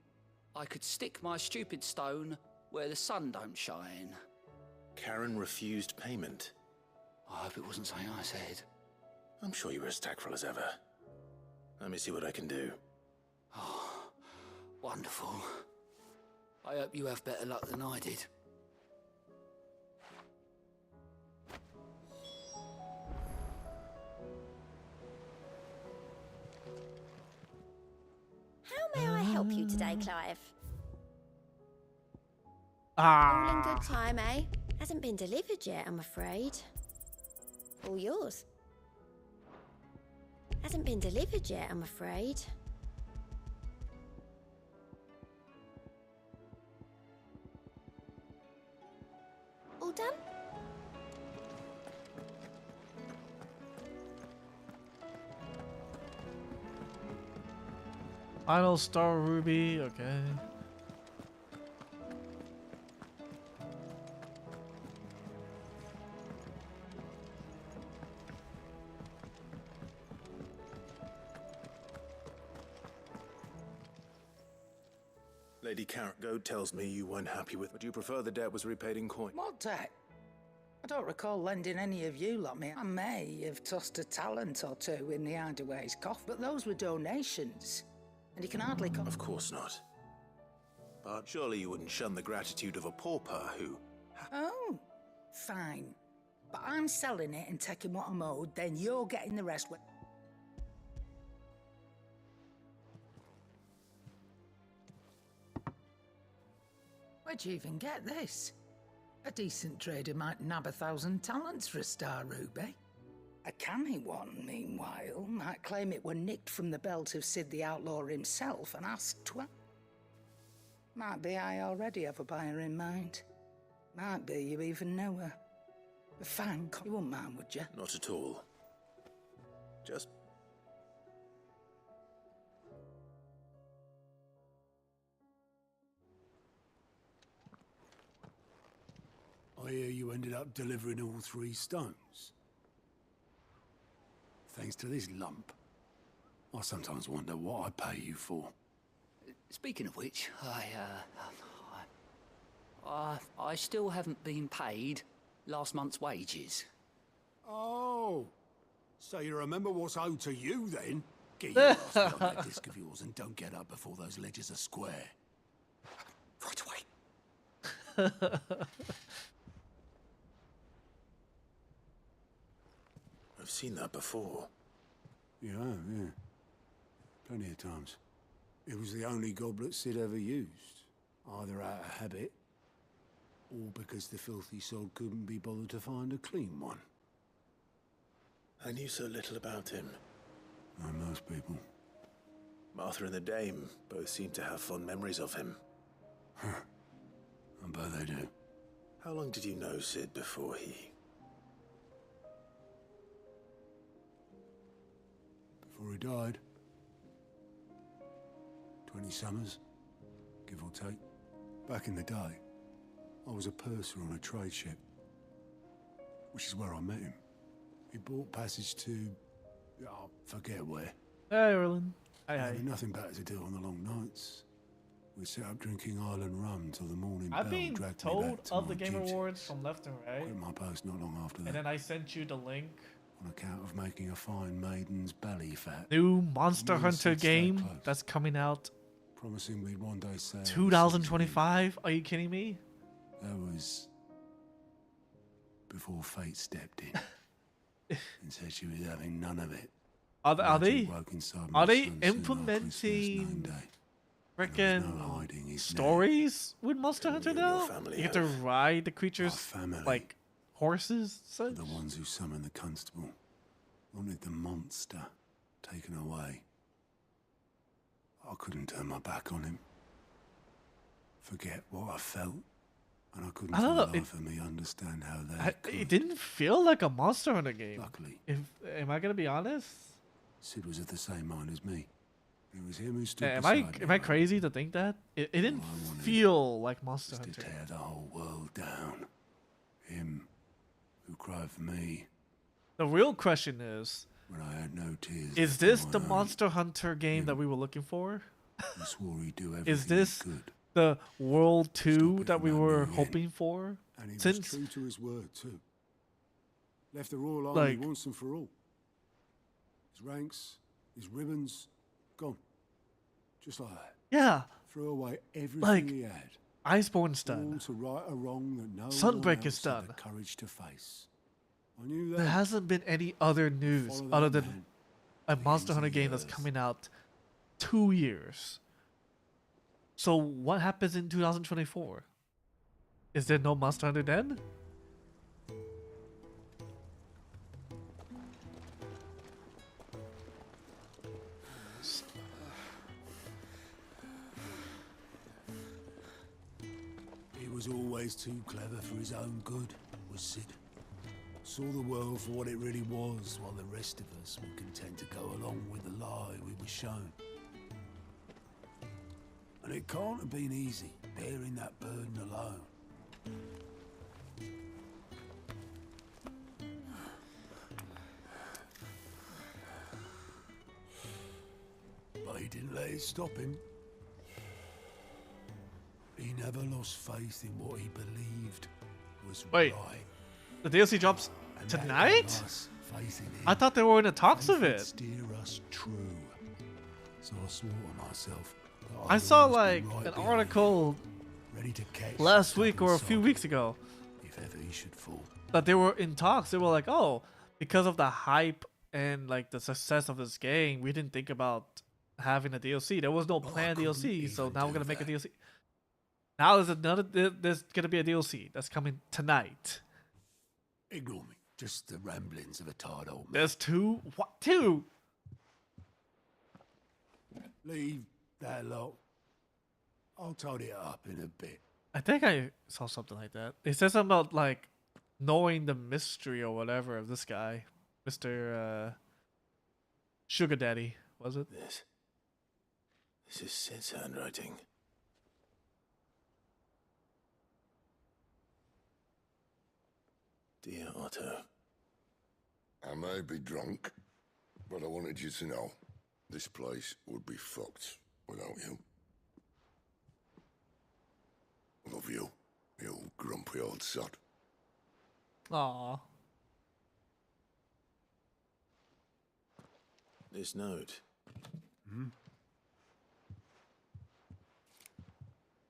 I could stick my stupid stone where the sun don't shine. Karen refused payment. I hope it wasn't something I said. I'm sure you were as tactful as ever. Let me see what I can do. Oh, wonderful. I hope you have better luck than I did. How may I help you today, Clive? Ah. All in good time, eh? Hasn't been delivered yet, I'm afraid. All yours. Hasn't been delivered yet, I'm afraid. All done? Final star ruby, okay. Lady Karen Goat tells me you weren't happy with, but you prefer the debt was repaid in coin. What debt? I don't recall lending any of you lot me. I may have tossed a talent or two in the Hideaway's cough, but those were donations. And you can hardly call— Of course not. But surely you wouldn't shun the gratitude of a pauper who... Oh, fine. But I'm selling it and taking what I'm owed, then you're getting the rest. Where'd you even get this? A decent trader might nab 1,000 talents for a star ruby. A canny one, meanwhile, might claim it were nicked from the belt of Sid the Outlaw himself and ask Might be I already have a buyer in mind. Might be you even know her. A fang, you wouldn't mind, would you? Not at all. Just... I hear you ended up delivering all 3 stones. Thanks to this lump. I sometimes wonder what I pay you for. Speaking of which, I still haven't been paid last month's wages. Oh, so you remember what's owed to you then? Get your ass on that disc of yours and don't get up before those ledgers are square. Right away. I've seen that before. Yeah, yeah. Plenty of times. It was the only goblet Sid ever used. Either out of habit, or because the filthy sod couldn't be bothered to find a clean one. I knew so little about him. Like most people. Martha and the Dame both seem to have fond memories of him. I bet they do. How long did you know Sid before he... Before he died. 20 summers, give or take. Back in the day, I was a purser on a trade ship, which is where I met him. He bought passage to... I forget where. Hey, Erlen. Having nothing better to do on the long nights. We set up drinking island rum till the morning I've bell been dragged me told back to of my the Game duties. Awards from left and right. Quit my post not long after that. And then I sent you the link. On account of making a fine maiden's belly fat. New Monster We Hunter said stay game close, that's coming out promising we'd one day sail 2025. Are you kidding me? That was before fate stepped in and said she was having none of it. Are they implementing implementing freaking stories with Monster Hunter now? You get to ride the creatures like horses, such? The ones who summoned the constable wanted the monster taken away. I couldn't turn my back on him. Forget what I felt, and I couldn't I don't for know, the life of me understand how that could. It didn't feel like a Monster Hunter game. Luckily, am I gonna be honest? Sid was of the same mind as me. It was him who stood Am beside me. I crazy to think that? It didn't feel like Monster Hunter. To tear the whole world down. Him who cried for me. The real question is, when I had no tears. Is this the Monster Hunter game that we were looking for? He swore he'd do everything Is this he could. the World 2 that we were hoping for? And he Since was true to his word too. Left the Royal Army once and for all. His ranks, his ribbons, gone. Just like that. Yeah. Threw away everything Like, he had. Iceborne's done. All to right a wrong that no Sunbreak one is else had done. the courage to face. I knew that. There hasn't been any other news Follow that other than man. a Monster Hunter game that's coming out 2 years. So what happens in 2024? Is there no Monster Hunter then? He was always too clever for his own good, was Sid. Saw the world for what it really was, while the rest of us were content to go along with the lie we were shown. And it can't have been easy, bearing that burden alone. But he didn't let it stop him. He never lost faith in what he believed was Wait, right. the DLC drops tonight? Faith in him I thought they were in the talks of it. steer us true. So I swore to myself. that I I'd saw always be like right an behind article him, ready to catch last the week or a few sod weeks ago if ever he should fall. that they were in talks. They were like, oh, because of the hype and like the success of this game, we didn't think about having a DLC. There was no planned DLC, so now we're gonna make a DLC. Now there's gonna be a DLC that's coming tonight. Ignore me. Just the ramblings of a tired old man. There's two. What? Two? Leave that lot. I'll tidy it up in a bit. I think I saw something like that. It said something about like knowing the mystery or whatever of this guy, Mr. Sugar Daddy, was it? This is Sid's handwriting. Dear Otto. I may be drunk, but I wanted you to know this place would be fucked without you. Love you, you grumpy old sod. Aww. This note.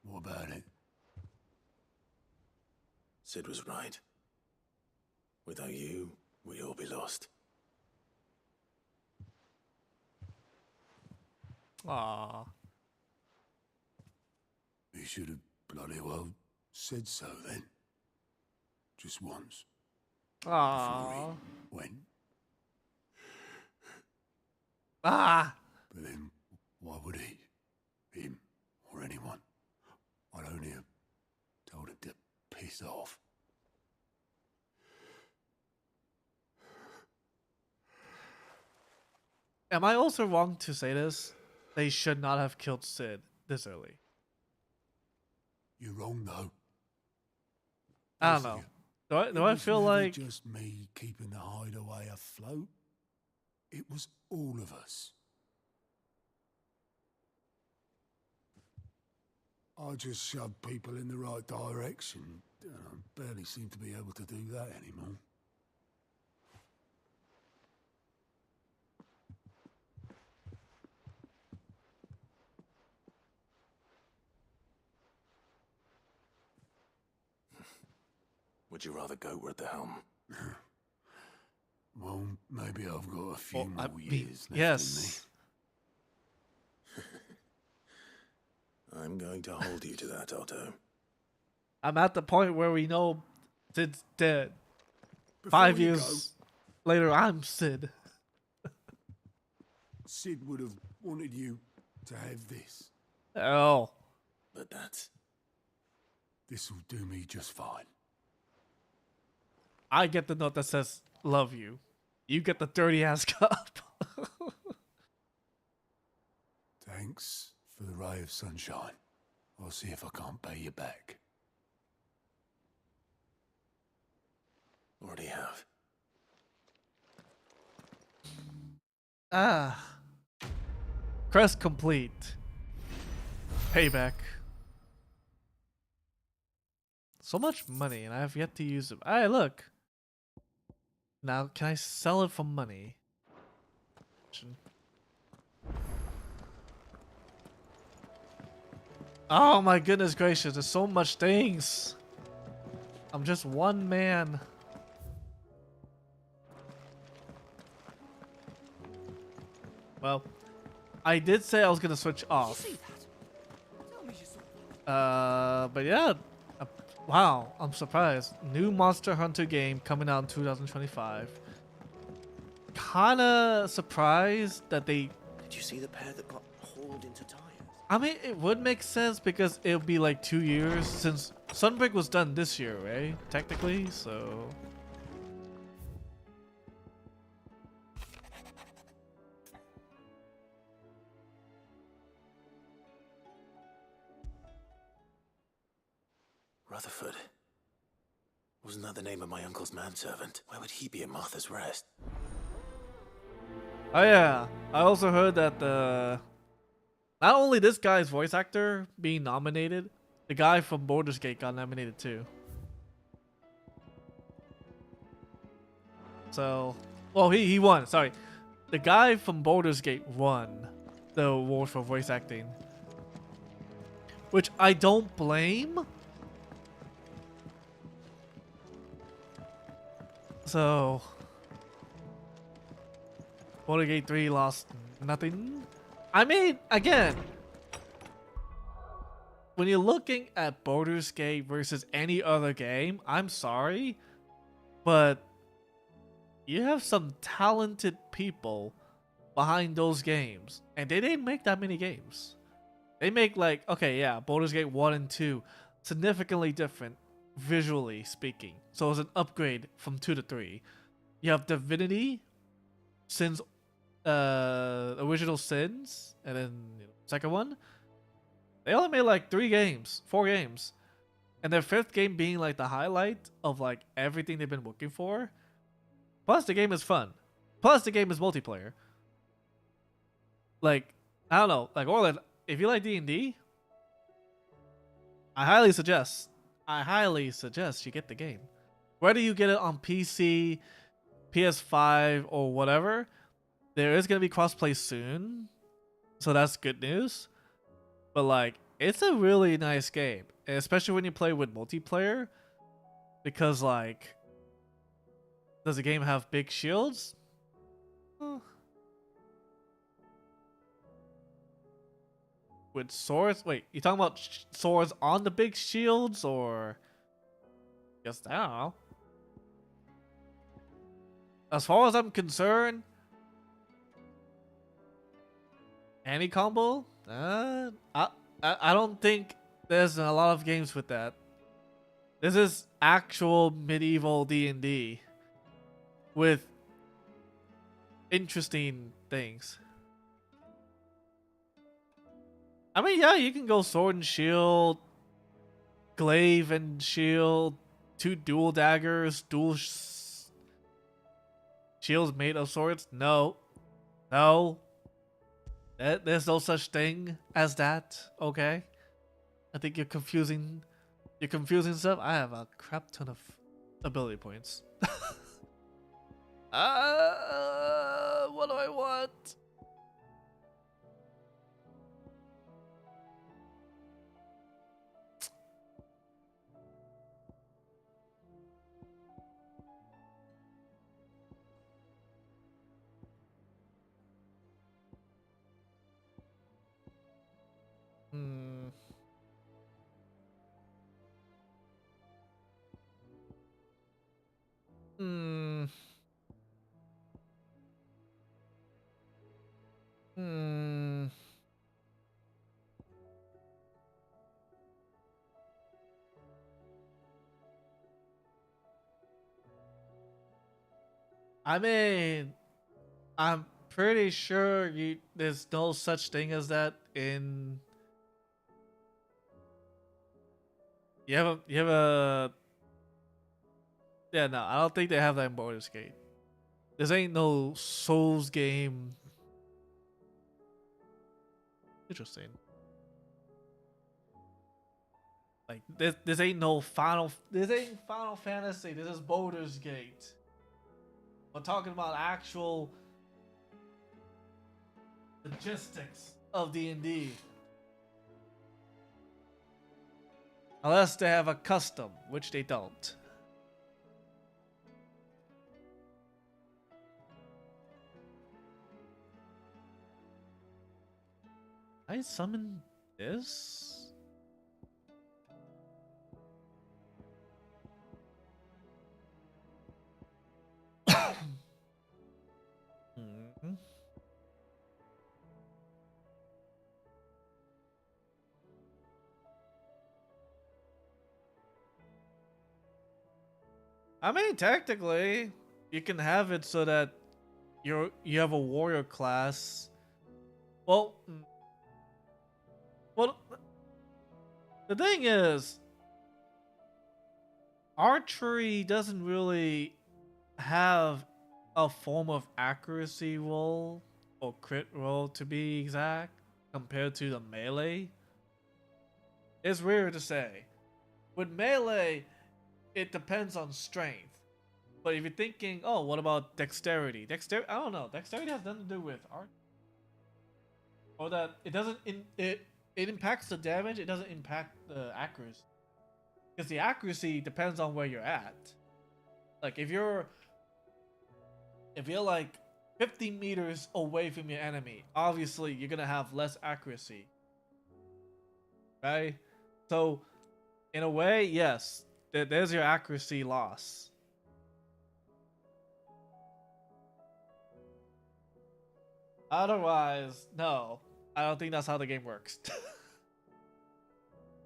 What about it? Sid was right. Without you, we'd all be lost. Aww. He should have bloody well said so then. Just once. Aww. When? Ah. But then, why would he? Him or anyone? I'd only have told him to piss off. Am I also wrong to say this? They should not have killed Sid this early. You're wrong though. I don't know. Do I feel never like just me keeping the hideaway afloat? It was all of us. I just shove people in the right direction. I barely seem to be able to do that anymore. Would you rather goat were at the helm? Well, maybe I've got a few more I years left yes. in me. I'm going to hold you to that, Otto. I'm at the point where we know Sid's dead. Before 5 you years later, I'm Sid. Sid would have wanted you to have this. Oh. But that's... This'll do me just fine. I get the note that says, love you. You get the dirty ass cup. Thanks for the ray of sunshine. I'll see if I can't pay you back. Already have. Ah. Quest complete. Payback. So much money, and I have yet to use it. Hey, look. Now, can I sell it for money? Oh my goodness gracious, there's so much things. I'm just one man. Well, I did say I was gonna switch off. But yeah. Wow, I'm surprised. New Monster Hunter game coming out in 2025. Kinda surprised that they... Did you see the pair that got hauled into tires? I mean, it would make sense because it would be like 2 years since Sunbreak was done this year, right? Technically, so... Rutherford. Wasn't that the name of my uncle's manservant? Why would he be at Martha's Rest? Oh yeah, I also heard that not only this guy's voice actor being nominated, the guy from Baldur's Gate got nominated too. So, well, he won. Sorry, the guy from Baldur's Gate won the award for voice acting, which I don't blame. So, Baldur's Gate 3 lost nothing. I mean, again, when you're looking at Baldur's Gate versus any other game, I'm sorry, but you have some talented people behind those games, and they didn't make that many games. They make like, okay, yeah, Baldur's Gate 1 and 2, significantly different visually speaking. So it's an upgrade from 2 to 3. You have Divinity, Sins, Original Sins, and then second one. They only made like 4 games, and their 5th game being like the highlight of like everything they've been working for. Plus the game is fun. Plus the game is multiplayer. Like, I don't know, like Orland, if you like D&D, I highly suggest you get the game. Whether you get it on PC, PS5, or whatever, there is going to be crossplay soon. So that's good news. But like, it's a really nice game. Especially when you play with multiplayer. Because like, does the game have big shields? With swords? Wait, you talking about swords on the big shields, or just I don't know. As far as I'm concerned, any combo? I don't think there's a lot of games with that. This is actual medieval D&D with interesting things. I mean, yeah, you can go sword and shield, glaive and shield, 2 dual daggers, shields made of swords. No. There's no such thing as that, okay? I think you're confusing stuff. I have a crap ton of ability points. What do I want? Hmm. Hmm. Hmm. I mean, I'm pretty sure there's no such thing as that in. You have a. Yeah, no, I don't think they have that in Baldur's Gate. This ain't no Souls game. Interesting. Like this ain't no this ain't Final Fantasy. This is Baldur's Gate. We're talking about actual logistics of D&D. Unless they have a custom, which they don't. I summon this? Mm-hmm. I mean, technically, you can have it so that you have a warrior class. Well, the thing is, archery doesn't really have a form of accuracy roll or crit roll, to be exact, compared to the melee. It's weird to say. With melee, it depends on strength. But if you're thinking, oh, what about dexterity? Dexterity, I don't know. Dexterity has nothing to do with art. Or that it doesn't it impacts the damage, it doesn't impact the accuracy. Because the accuracy depends on where you're at. Like if you're like 50 meters away from your enemy, obviously you're gonna have less accuracy. Right? So in a way, yes, there's your accuracy loss. Otherwise, no. I don't think that's how the game works.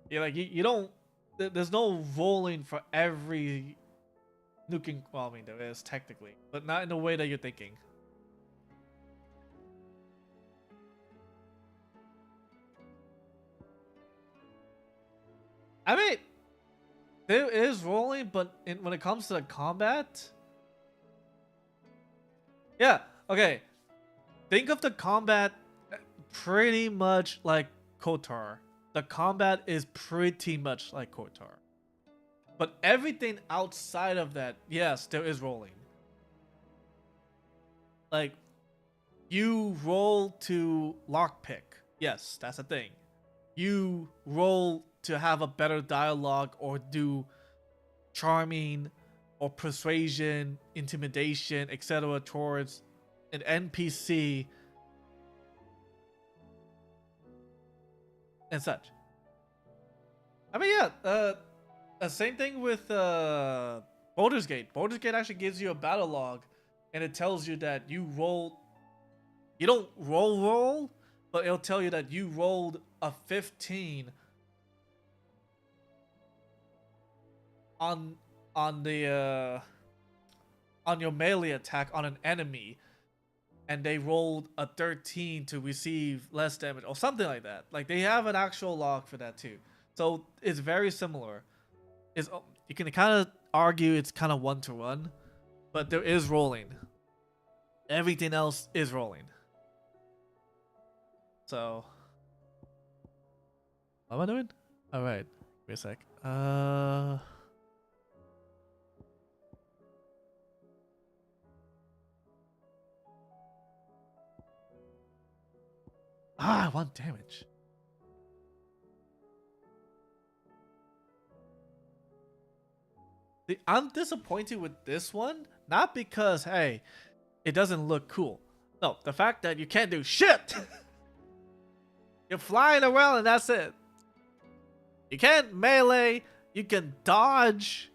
Yeah, like you don't. There's no rolling for every nuking. Well, I mean there is technically, but not in the way that you're thinking. I mean, there is rolling, but when it comes to the combat, yeah, okay. Think of the combat pretty much like KOTOR. The combat is pretty much like KOTOR. But everything outside of that, yes, there is rolling. Like, you roll to lockpick. Yes, that's a thing. You roll to have a better dialogue or do charming or persuasion, intimidation, etc. towards an NPC and such. I mean, yeah, same thing with Baldur's Gate. Baldur's Gate actually gives you a battle log, and it tells you that you rolled. You don't roll, but it'll tell you that you rolled a 15 on your melee attack on an enemy, and they rolled a 13 to receive less damage or something like that. Like they have an actual log for that too. So it's very similar. You can kind of argue it's kind of 1-to-1, but there is rolling. Everything else is rolling. So, what am I doing? All right, wait a sec. I want damage. See, I'm disappointed with this one, not because, hey, it doesn't look cool. No, the fact that you can't do shit. You're flying around and that's it. You can't melee, you can dodge,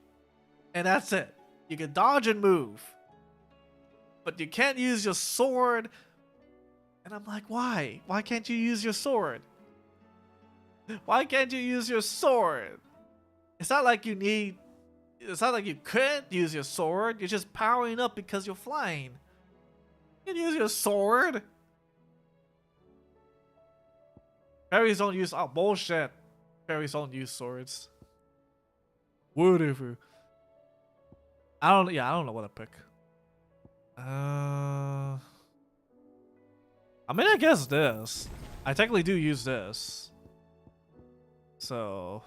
and that's it. You can dodge and move. But you can't use your sword. And I'm like, why? Why can't you use your sword? Why can't you use your sword? It's not like you need... It's not like you couldn't use your sword. You're just powering up because you're flying. You can use your sword. Fairies don't use... Oh, bullshit. Fairies don't use swords. Whatever. I don't know what to pick. I mean, I guess this. I technically do use this. So...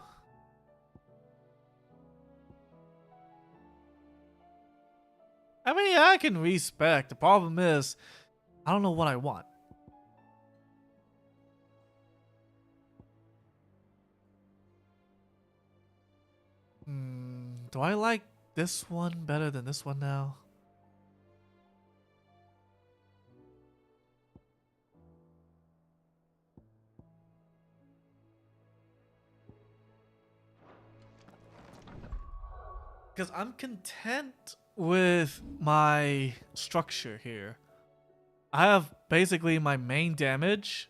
I mean, yeah, I can respec. The problem is, I don't know what I want. Do I like this one better than this one now? Because I'm content with my structure here. I have basically my main damage.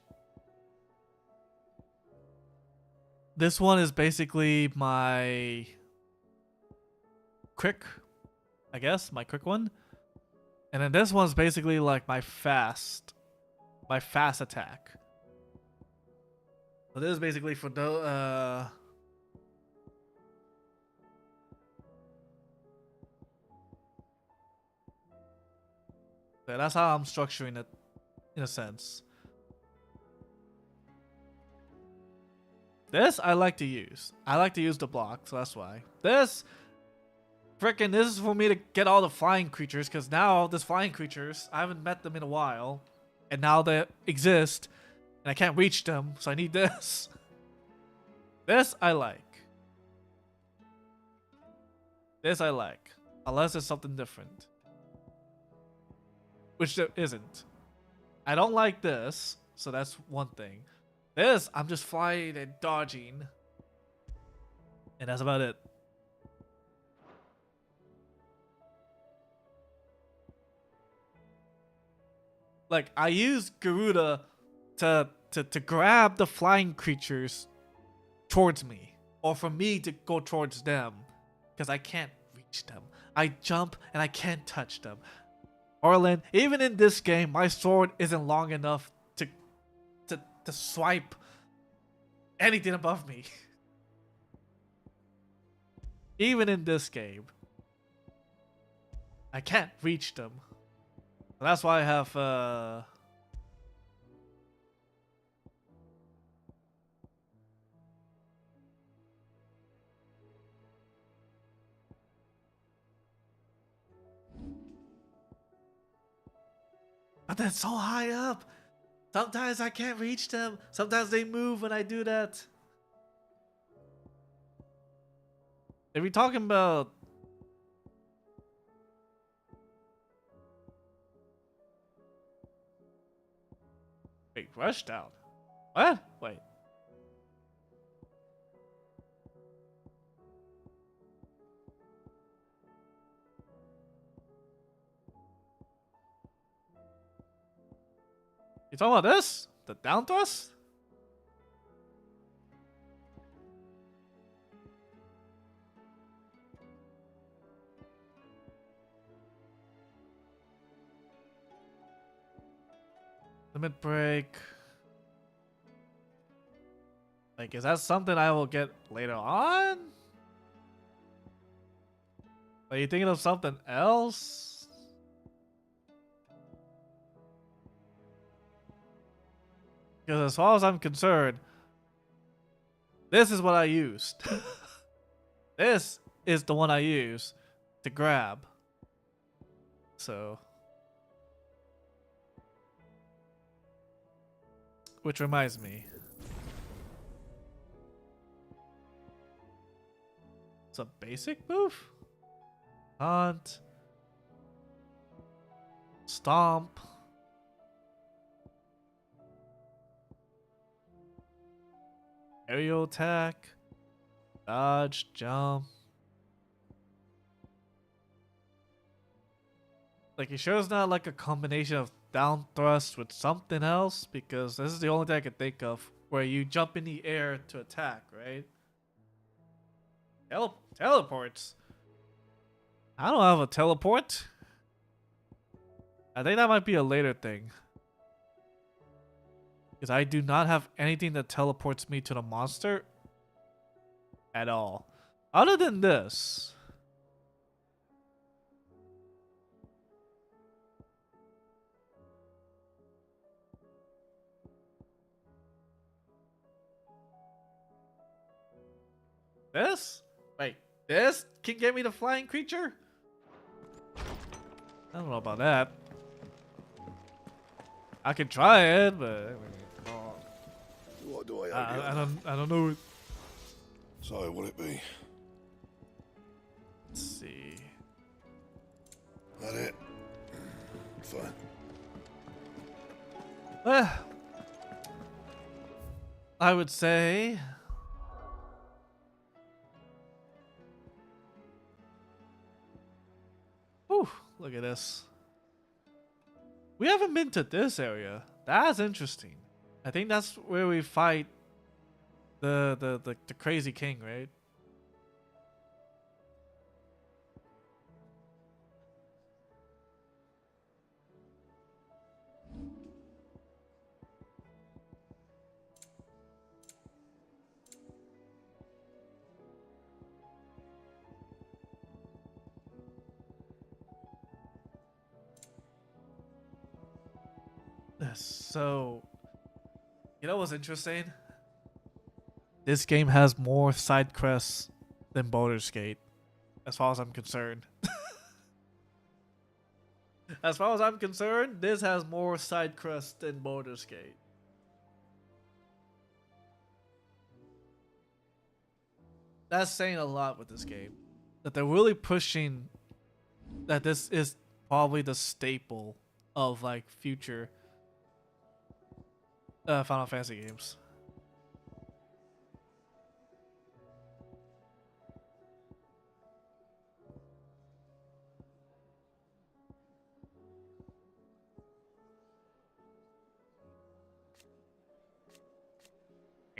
This one is basically my quick, I guess, my quick one. And then this one's basically like my fast attack. So this is basically for the yeah, that's how I'm structuring it, in a sense. This I like to use. I like to use the block, so that's why. This is for me to get all the flying creatures, because now there's flying creatures. I haven't met them in a while. And now they exist, and I can't reach them, so I need this. This I like. This I like. Unless it's something different. Which there isn't. I don't like this, so that's one thing. This, I'm just flying and dodging. And that's about it. Like, I use Garuda to grab the flying creatures towards me. Or for me to go towards them. Because I can't reach them. I jump and I can't touch them. Orlin, even in this game, my sword isn't long enough to swipe anything above me. Even in this game, I can't reach them. That's why I have but they're so high up. Sometimes I can't reach them. Sometimes they move when I do that. If we're talking about... Wait, rush down. What? Wait. You talking about this? The down thrust? Limit break. Like, is that something I will get later on? Are you thinking of something else? Because as far as I'm concerned, This is what I used. This is the one I used to grab. So, which reminds me, it's a basic move. Hunt, stomp, aerial attack, dodge, jump. Like, you sure it's not like a combination of down thrust with something else? Because this is the only thing I can think of where you jump in the air to attack, right? Teleports. I don't have a teleport. I think that might be a later thing. Because I do not have anything that teleports me to the monster at all. Other than this. This? Wait, this can get me the flying creature? I don't know about that. I can try it, but What do I owe you? I don't know. So, will it be? Let's see. That it? Fine. I would say whew, look at this. We haven't been to this area. That's interesting. I think that's where we fight the crazy king, right? So, you know what's interesting? This game has more side quests than Baldur's Gate, as far as I'm concerned. As far as I'm concerned, this has more side quests than Baldur's Gate. That's saying a lot with this game. That they're really pushing that this is probably the staple of like future Final Fantasy games.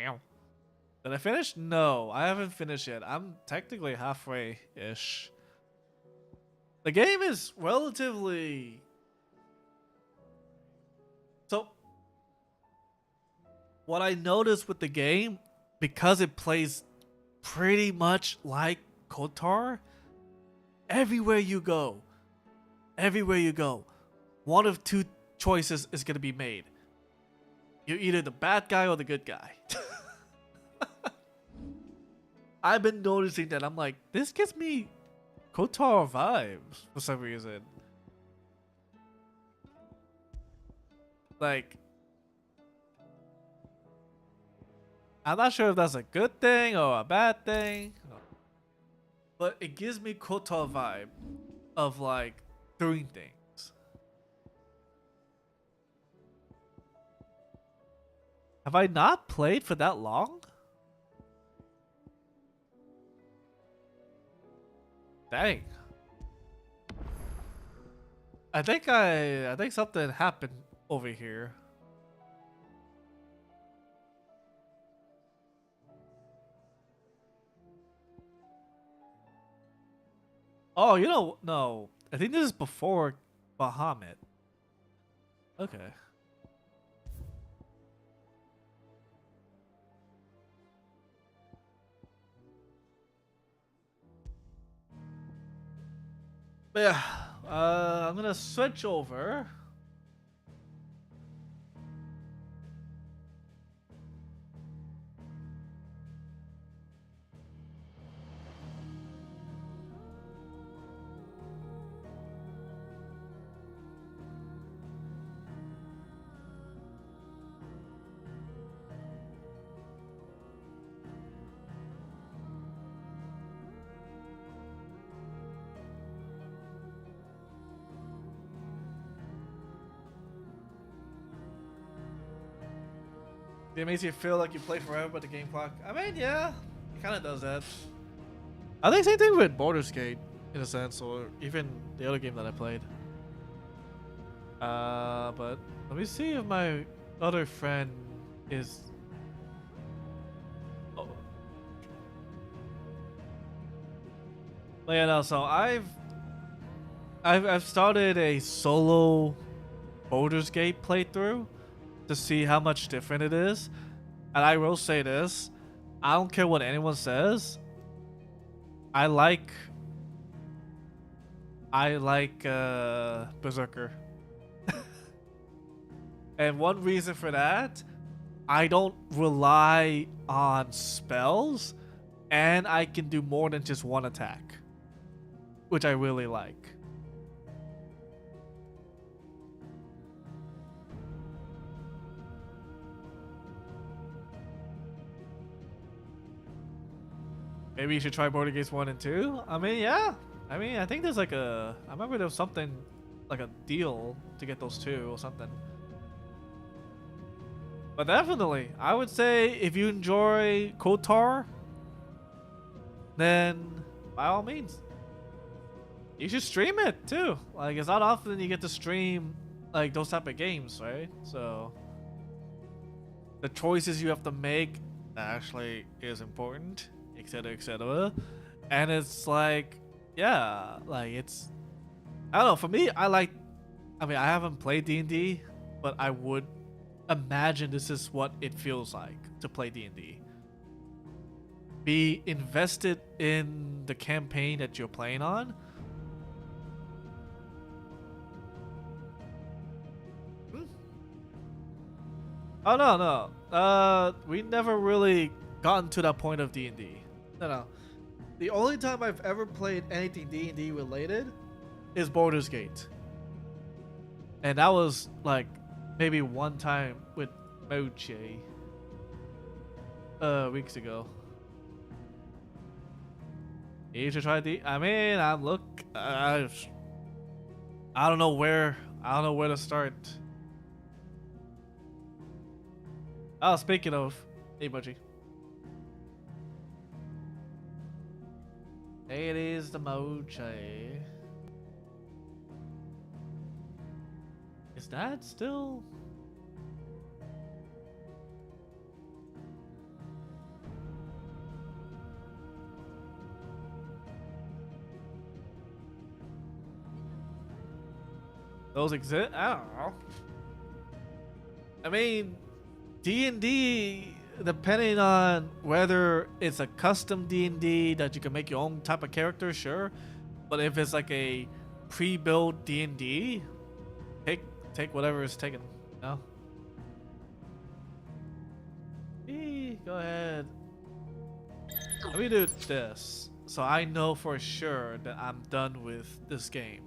Ow. Did I finish? No, I haven't finished yet. I'm technically halfway-ish. The game is relatively... So, what I noticed with the game, because it plays pretty much like KOTOR, everywhere you go, one of two choices is going to be made. You're either the bad guy or the good guy. I've been noticing that. I'm like, this gives me KOTOR vibes for some reason. Like, I'm not sure if that's a good thing or a bad thing, but it gives me KOTOR vibe of like doing things. Have I not played for that long? Dang. I think something happened over here. Oh, you know, no. I think this is before Bahamut. Okay. But yeah, I'm gonna switch over. It makes you feel like you play forever, but the game clock. I mean, yeah, it kind of does that. I think same thing with Baldur's Gate, in a sense, or even the other game that I played. But let me see if my other friend is. Oh. But yeah, no. So I've started a solo Baldur's Gate playthrough to see how much different it is, and I will say this: I don't care what anyone says. I like Berserker. And one reason for that, I don't rely on spells, and I can do more than just one attack, which I really like. Maybe you should try Baldur's Gate 1 and 2. I mean, yeah. I mean, I think there's like a... I remember there was something, like a deal to get those two or something. But definitely, I would say if you enjoy KOTOR, then by all means, you should stream it too. Like, it's not often you get to stream like those type of games, right? So the choices you have to make actually is important, etc., etc. And it's like, yeah, like it's, I don't know. For me, I mean, I haven't played D&D, but I would imagine this is what it feels like to play D&D. Be invested in the campaign that you're playing on. Oh no. We never really gotten to that point of D&D. No. The only time I've ever played anything D&D related is Baldur's Gate. And that was like maybe one time with Moche weeks ago. You should try I mean, I don't know where to start. Oh, speaking of, hey Mochi. It is the Mochi. Is that still? Those exist? I don't know. I mean, D&D, depending on whether it's a custom D&D that you can make your own type of character, sure. But if it's like a pre-built D&D, take whatever is taken. No. Go ahead. Let me do this, so I know for sure that I'm done with this game.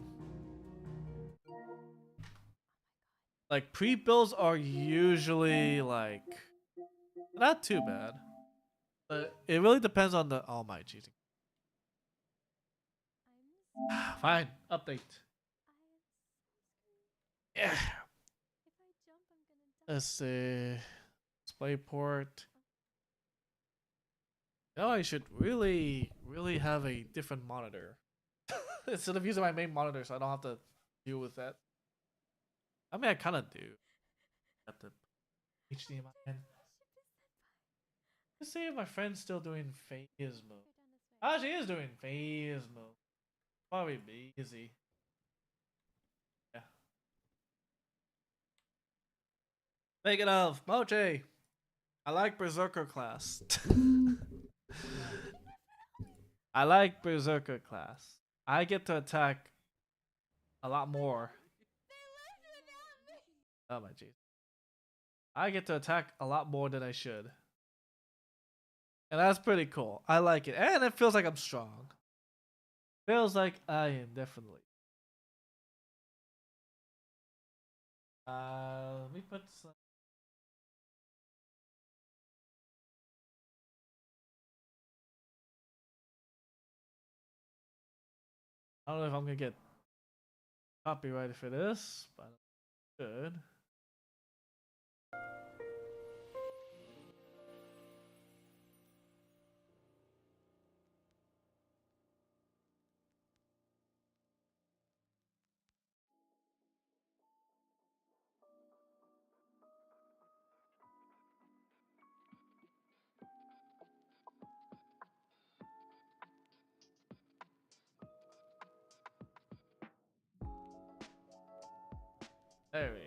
Like, pre-builds are usually like not too bad, but it really depends on the. Oh my jeez. Fine, update. Yeah. Let's see. Display port. Now I should really have a different monitor instead of using my main monitor, so I don't have to deal with that. I mean, I kind of do. Got the HDMI in. Let's see if my friend's still doing Phasmo. Ah, she is doing Phasmo. Probably busy. Yeah. Speaking of Moche, I like Berserker class. I like Berserker class. I get to attack a lot more. Oh my jeez. I get to attack a lot more than I should. And that's pretty cool. I like it. And it feels like I'm strong. Feels like I am definitely. Let me put some. I don't know if I'm gonna get copyrighted for this, but I should. There we go.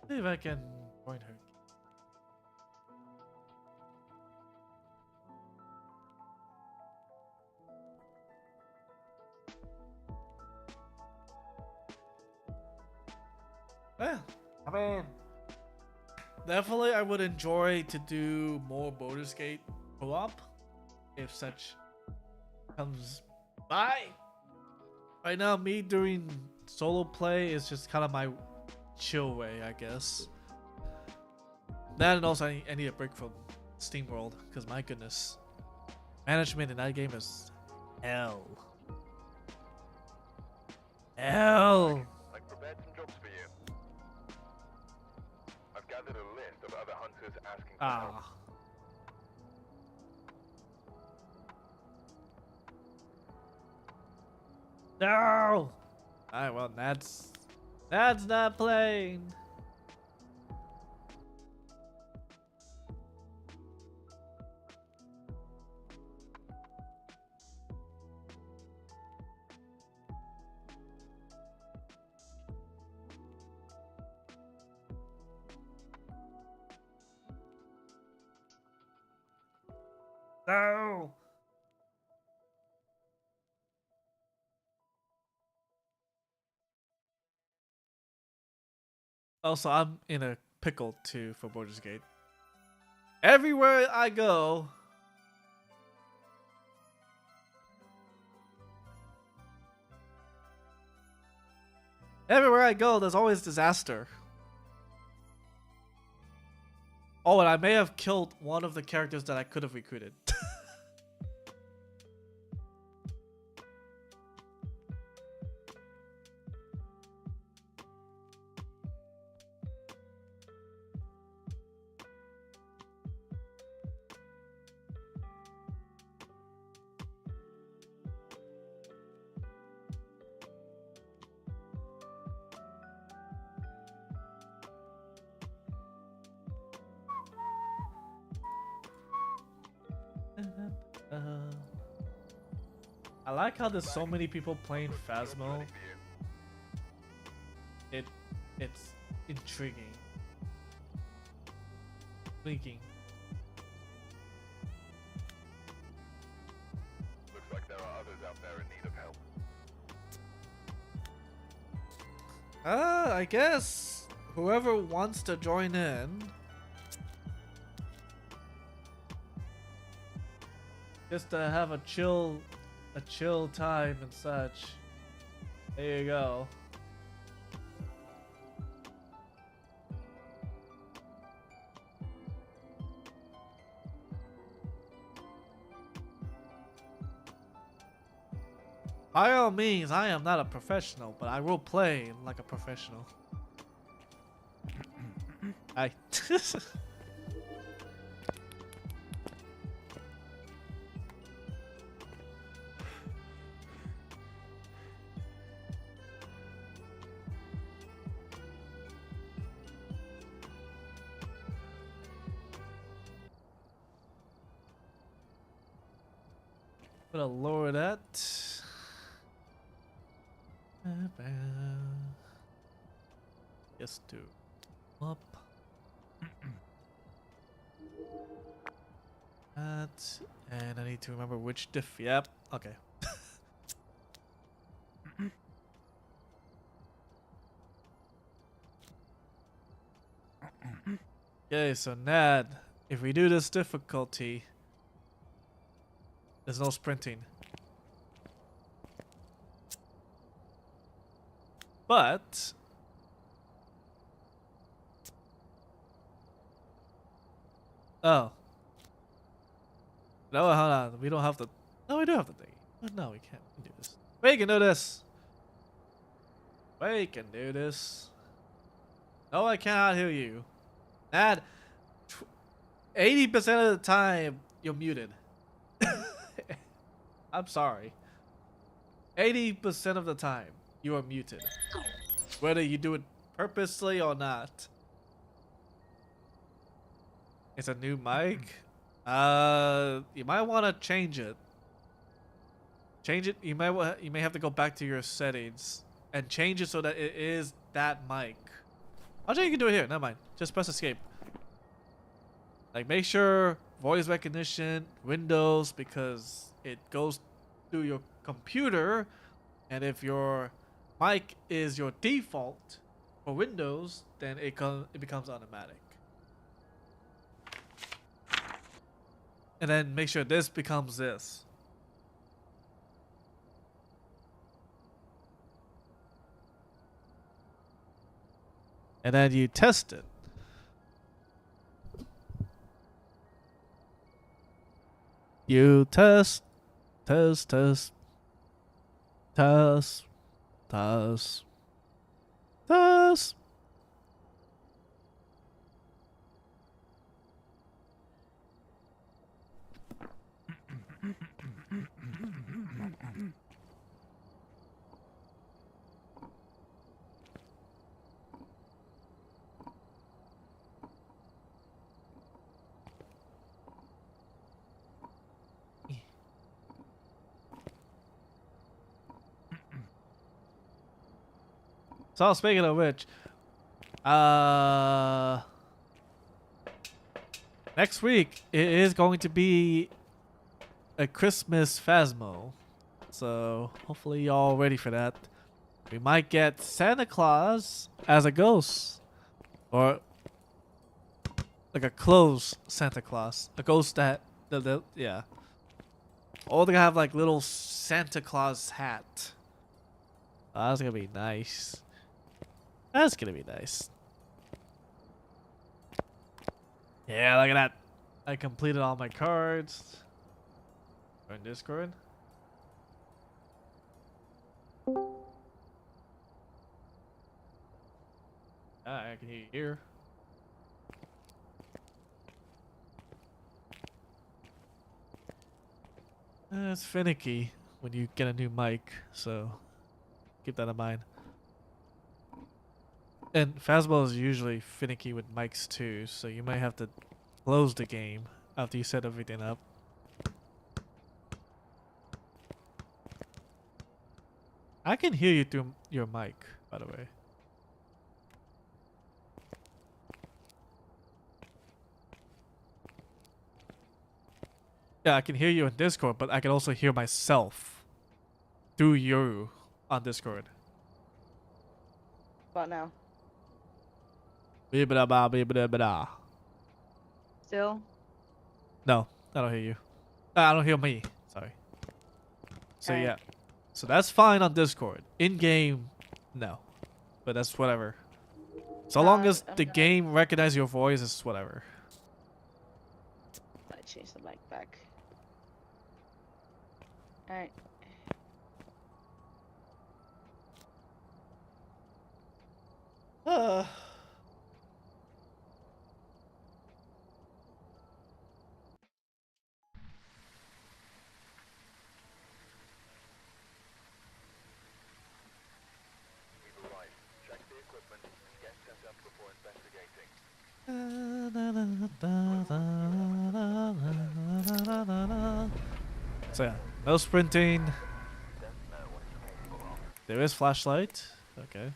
See if I can join her. Yeah, I mean, definitely I would enjoy to do more Baldur's Gate co-op if such comes by. Right now, me doing solo play is just kind of my chill way, I guess. That and also I need a break from SteamWorld because my goodness, management in that game is hell. Hell. I've prepared some jobs for you. I've gathered a list of other hunters asking for help. No. Alright, well that's not playing. No. Also, I'm in a pickle too for Baldur's Gate. Everywhere I go, there's always disaster. Oh, and I may have killed one of the characters that I could have recruited. I like how there's so many people playing Phasmo. It's intriguing. Thinking. Looks like there are others out there in need of help. I guess whoever wants to join in. Just to have a chill time and such. There you go. By all means, I am not a professional, but I will play like a professional. I gonna lower that. Just to up. That, and I need to remember which diff. Yep. Okay. Okay, so Nad, if we do this difficulty, there's no sprinting. But oh. No, hold on. We don't have to. No, we do have to think. No, we can't. We can do this. We can do this. We can do this. No, I cannot hear you. Nad, 80% of the time, you're muted. I'm sorry. 80% of the time, you are muted. Whether you do it purposely or not. It's a new mic. You might want to change it. Change it. You may have to go back to your settings and change it so that it is that mic. I'll show you can do it here. Never mind. Just press escape. Like make sure voice recognition, Windows, because it goes through your computer, and if your mic is your default for Windows, then it becomes automatic. And then make sure this becomes this. And then you test it. You test, test, test, test, test, test. So speaking of which, next week it is going to be a Christmas Phasmo, so hopefully y'all ready for that. We might get Santa Claus as a ghost, or like a closed Santa Claus, a ghost that yeah. Or they have like little Santa Claus hat. Oh, that's gonna be nice. That's gonna be nice. Yeah, look at that. I completed all my cards. Join Discord. I can hear you here. It's finicky when you get a new mic, so keep that in mind. And Phasmo is usually finicky with mics too, so you might have to close the game after you set everything up. I can hear you through your mic, by the way. Yeah, I can hear you in Discord, but I can also hear myself through you on Discord. What now? Still? No, I don't hear you. I don't hear me. Sorry. So yeah. So that's fine on Discord. In game, no. But that's whatever. So long as the game recognizes your voice, it's whatever. I changed the mic back. Alright. Check the equipment and get set up before investigating. So yeah, no sprinting. There is flashlight. Okay.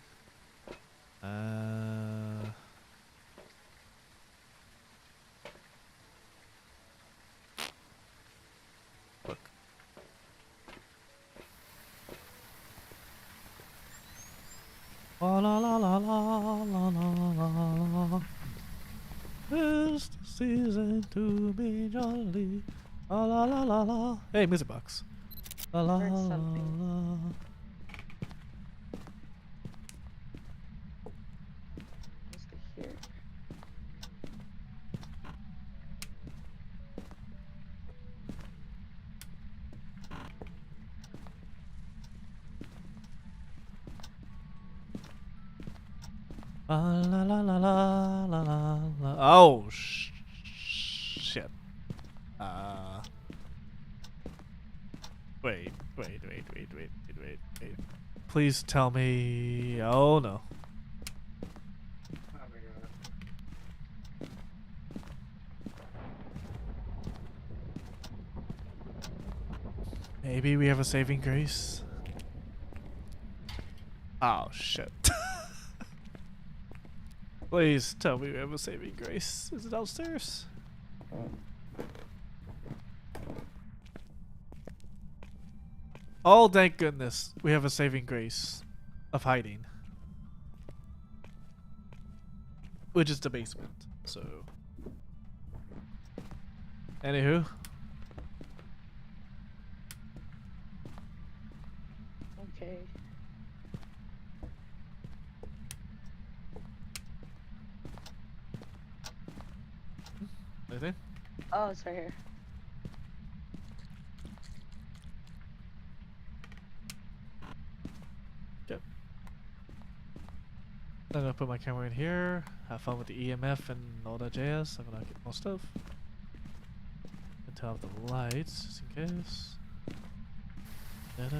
Look. La la la la la la la la. It's the season to be jolly. La la la la la. Hey, music box. La la la la. Let's go here. La la la la la la la la. Oh shit. Wait. please tell me. Oh no. Maybe we have a saving grace. Oh shit. Please tell me we have a saving grace. Is it downstairs? Oh, thank goodness. We have a saving grace of hiding. Which is the basement. So. Anywho. Okay. Anything? Oh, it's right here. Yep. I'm gonna put my camera in here. Have fun with the EMF and all that jazz. I'm gonna get more stuff. And turn off the lights just in case. That.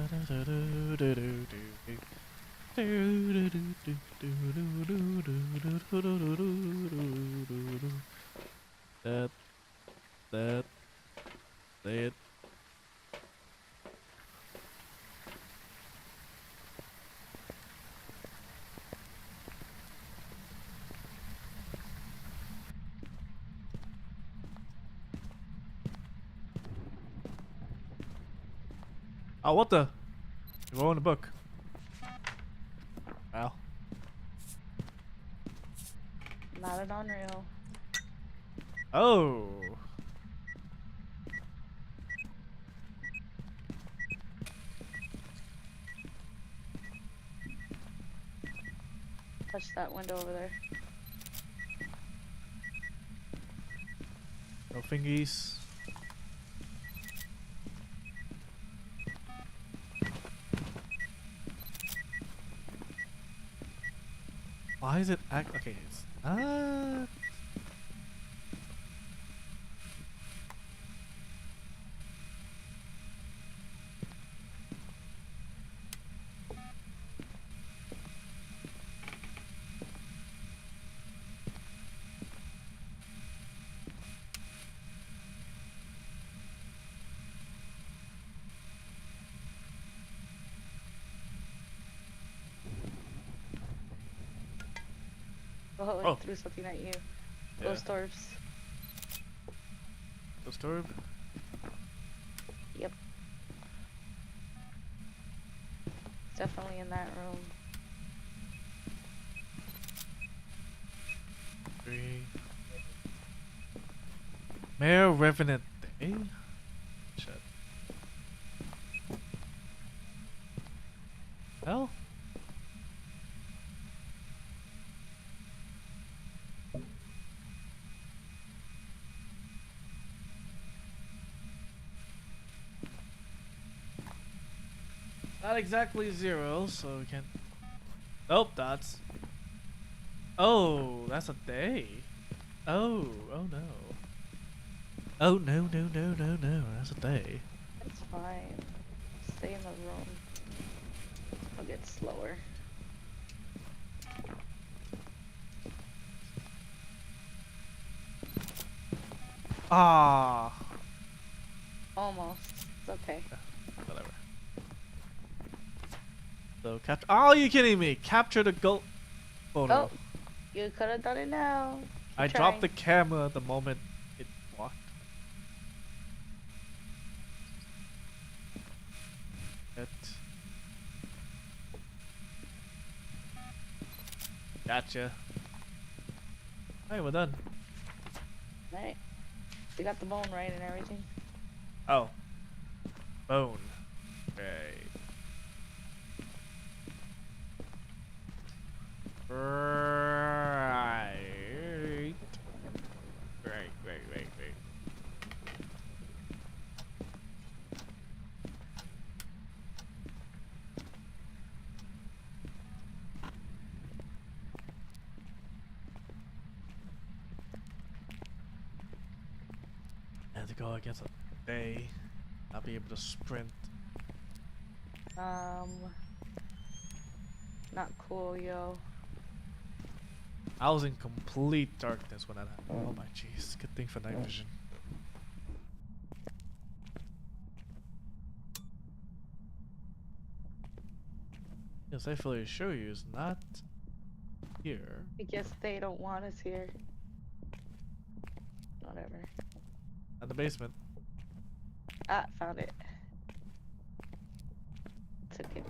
Oh, what the? You're rolling the book. Wow. Not an unreal. Oh. Touch that window over there. No fingies. Why is it act? Okay, it's Oh, Oh. he threw something at you. Yeah. Ghost orbs. Ghost orb. Yep. It's definitely in that room. 3. Mayor Revenant Day? Shit. Hell? Not exactly 0, so we can't. Nope, that's. Oh, that's a day. Oh, oh no. Oh no, no, no, no, no, that's a day. It's fine. Stay in the room. I'll get slower. Ah. Almost. It's okay. Whatever. So capture. Oh, you kidding me? Capture the gold. Oh no. Oh, you could have done it now. I dropped the camera the moment it walked. It. Gotcha. Alright, we're done. Alright. We got the bone right and everything. Oh. Bone. Right. Right. I had to go against a day. I'll be able to sprint. Not cool, yo. I was in complete darkness when that happened. Oh my jeez. Good thing for night vision. Yes, I fully assure you is not here. I guess they don't want us here. Whatever. At the basement. Ah, found it. Took it.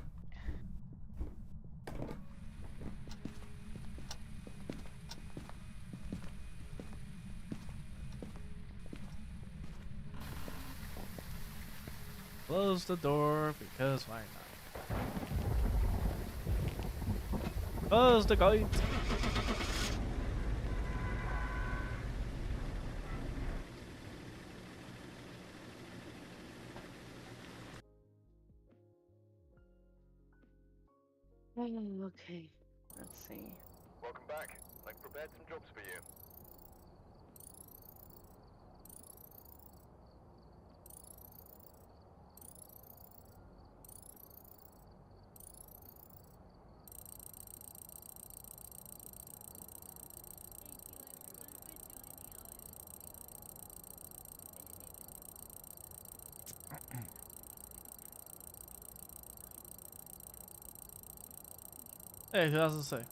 Close the door because why not? Close the gate. Okay. Let's see. Welcome back. I've prepared some jobs for you. Hey, 2006.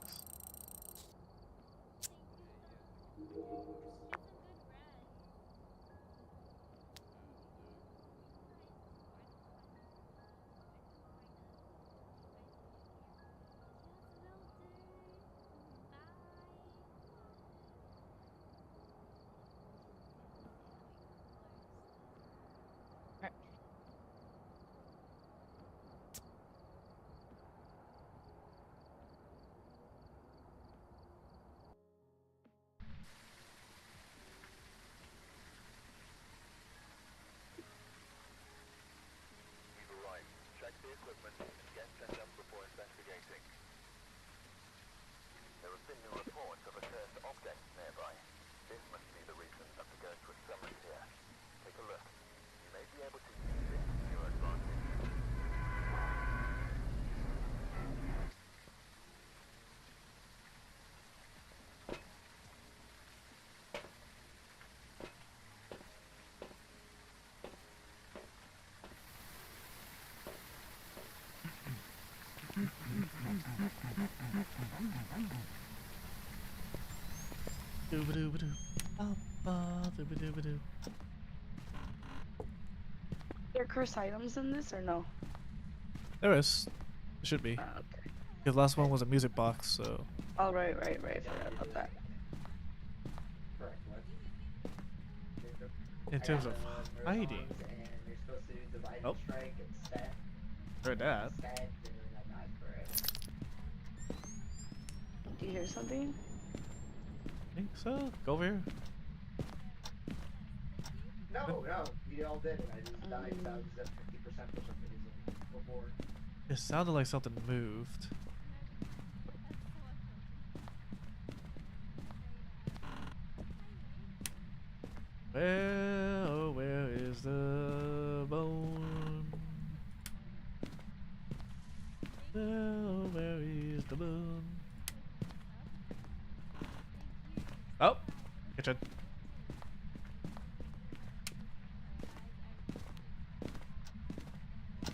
You've arrived. Check the equipment and get set up before investigating. There have been new reports of a cursed object nearby. This must be the reason that the ghost was summoned here. Take a look. You may be able to use it to your advantage. Doo-ba-doo-ba-doo. Doo-ba-doo-ba-doo. There are curse items in this or no? There is. It should be. Okay. Because the last one was a music box, so. Oh, right. Forgot about that. In terms of hiding. Oh. Heard that. Do you hear something? I think so. Go over here. No, we all did it. I just died. I was at 50% for some reason before. It sounded like something moved. Where is the bone? Where is the bone? Oh, kitchen.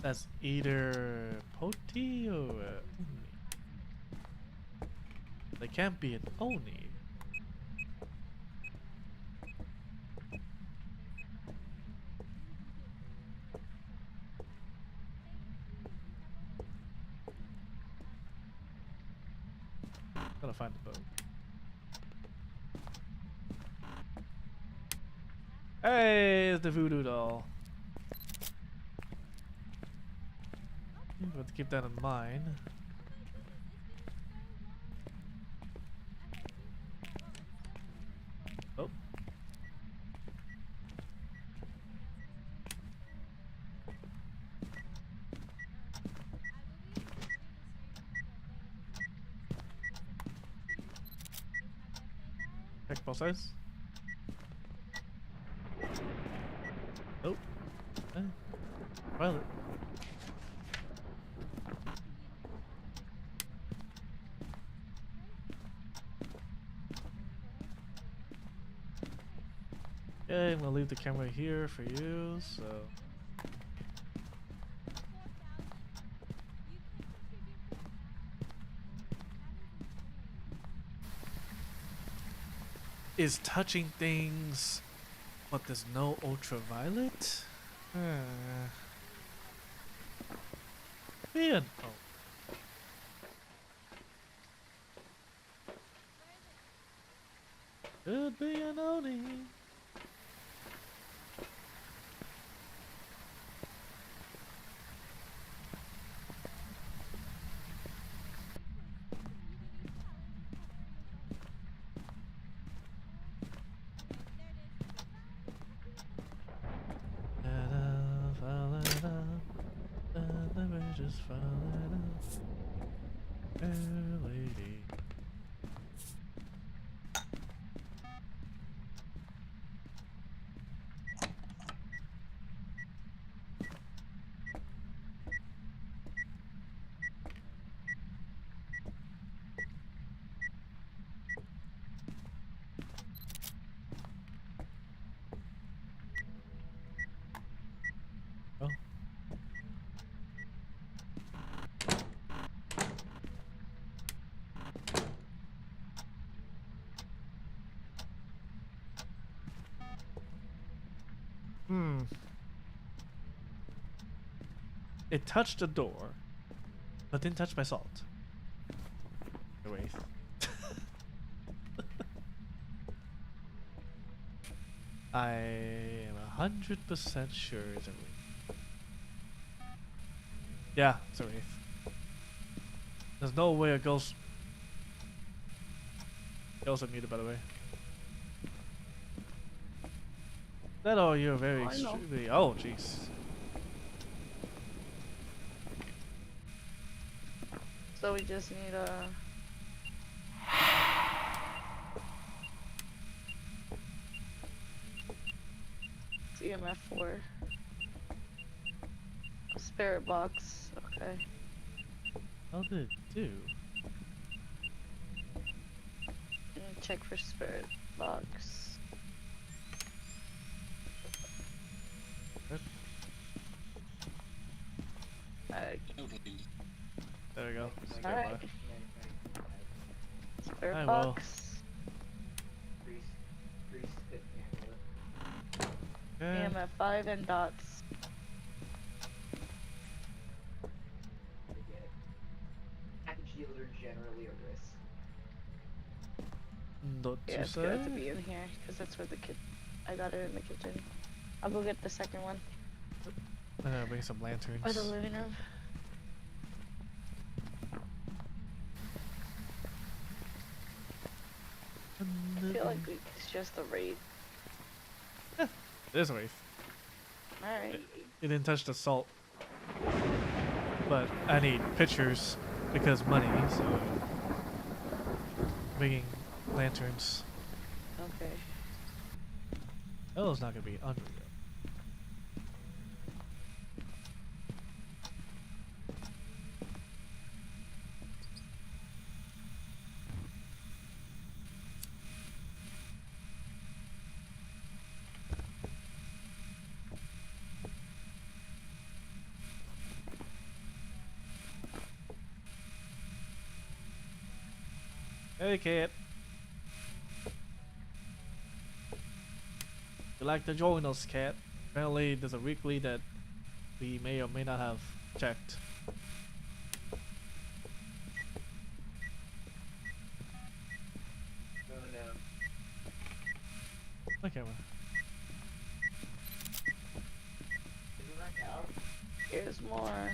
That's either Poti or Oni. They can't be an Oni. Gotta find the boat. Hey, it's the voodoo doll. We have to keep that in mind. Oh. Check both sides. Nope. Violet. Okay, I'm gonna leave the camera here for you, so. Is touching things, but there's no ultraviolet? Man, oh. Could be an Oni. Just falling up, lady. Oh. It touched a door, but didn't touch my salt. Wait. I am 100% sure it's a wraith. Yeah, it's a wraith. There's no way a ghost. Ghosts are muted, by the way. That oh, you're very extremely. Oh, jeez. So we just need a. EMF 4. A spirit box. Okay. How did it do? Check for spirit box. There we go. Alright. Spirit I box. Okay. EMF 5 and dots. Package deals are generally a risk. Yeah, it's good to be in here because that's where the I got it in the kitchen. I'll go get the second one. I'm gonna bring some lanterns. Or the living room. I feel like it's just the raid. It is a wraith. Alright. It didn't touch the salt. But I need pictures because money, so bringing lanterns. Okay. Oh, it's not gonna be unreal. Hey, kid. You like to join us, cat? Apparently, there's a weekly that we may or may not have checked. Oh no. My camera. Here's more.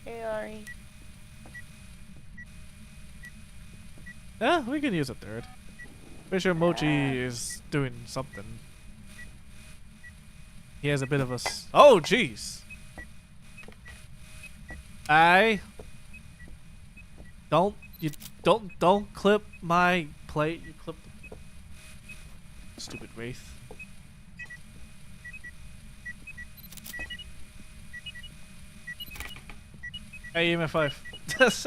Hey, Ari. Yeah, we can use a third. Pretty sure Mochi is doing something. He has a bit of a oh, jeez. Don't clip my plate. You clip the stupid wraith. Hey, EMF 5. That's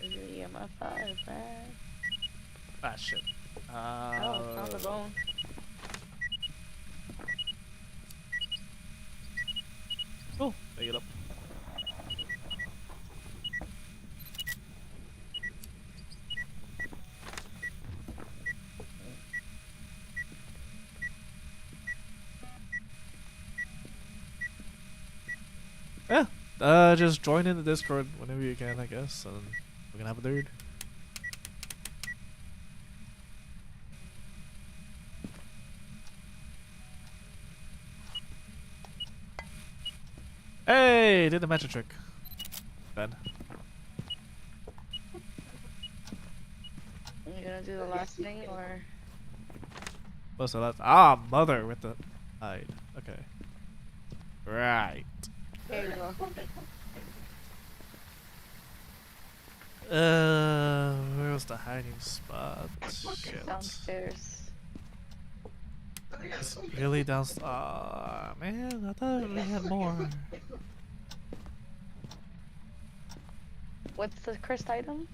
EMF5, man. Ah, shit. Oh, found the bone. Oh, pick it up. Yeah, just join in the Discord whenever you can, I guess, and we're gonna have a third. Hey, did the magic trick. Ben. Are you gonna do the last thing, or? What's the last? Ah, mother with the hide. Okay. Right. There you go. Where was the hiding spot? Shit. Downstairs. It's really downstairs. Ah, man, I thought we had more. What's the cursed item?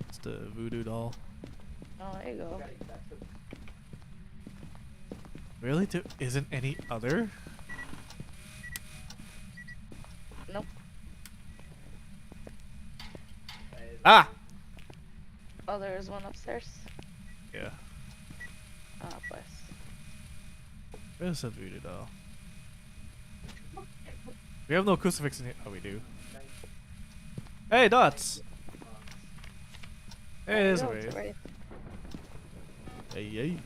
It's the voodoo doll. Oh, there you go. Really? There isn't any other? Nope. Ah! Oh, there is one upstairs? Yeah. Ah, bless. Where's the voodoo doll? We have no crucifix in here. Oh, we do. Hey, Dots! Hey, there's a way. Hey, hey.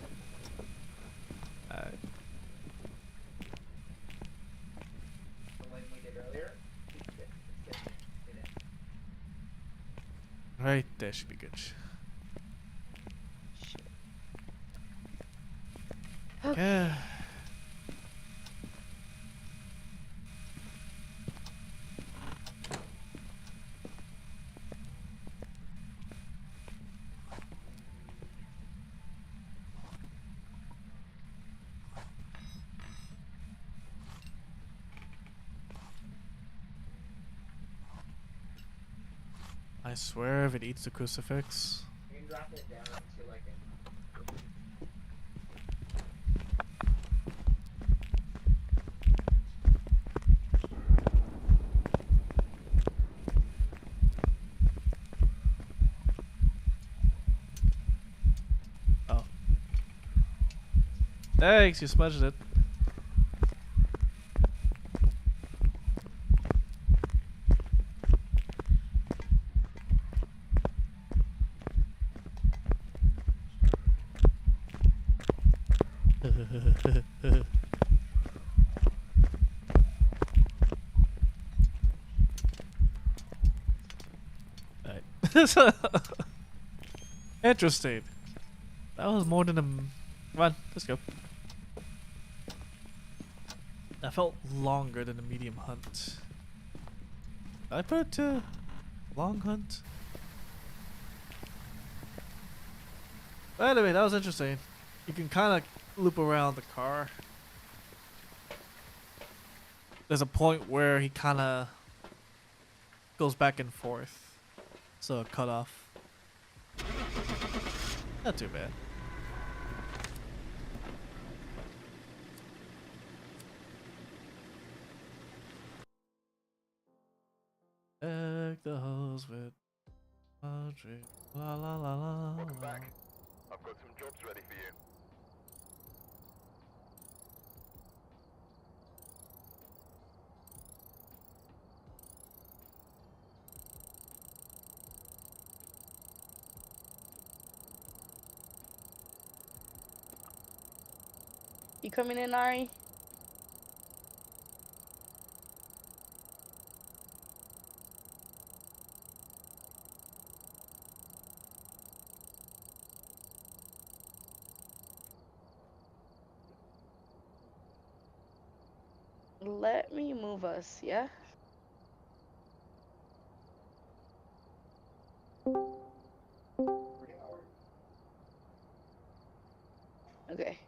Alright. Right, there should be good. Yeah. I swear if it eats the crucifix. You can drop it down to like Oh. Thanks, you smudged it. Right. Interesting. That was more than a. Come on, let's go. That felt longer than a medium hunt. I put long hunt. But anyway, that was interesting. You can kind of loop around the car. There's a point where he kind of goes back and forth. So cut off. Not too bad. Deck the halls with laundry. La la la la la. Back. I've got some jobs ready for you. You coming in, Ari? Let me move us, yeah? Okay.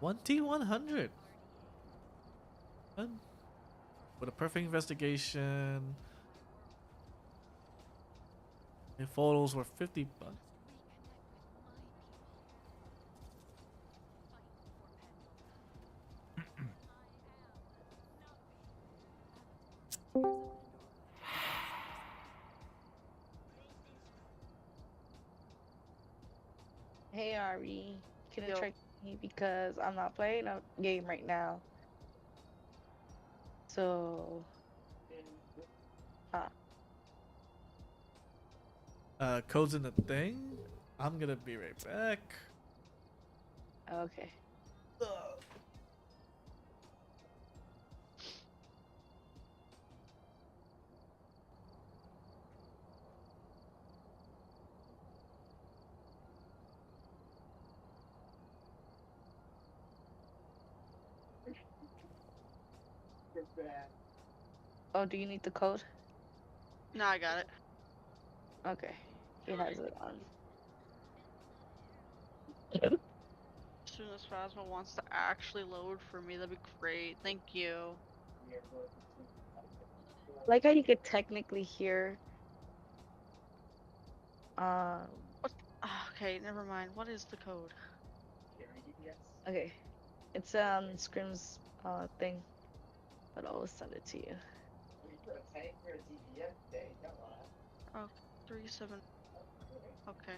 1T100. With a perfect investigation. The photos were $50. Hey Ari, can you check me because I'm not playing a game right now. So, Code's in the thing. I'm gonna be right back. okay. Oh, do you need the code? No, I got it. Okay, he has it on. As soon as Phasma wants to actually load for me, that'd be great. Thank you. Like how you could technically hear. What? Okay, never mind. What is the code? Okay, it's on Scrim's thing, but I'll send it to you. Oh, 37. Okay.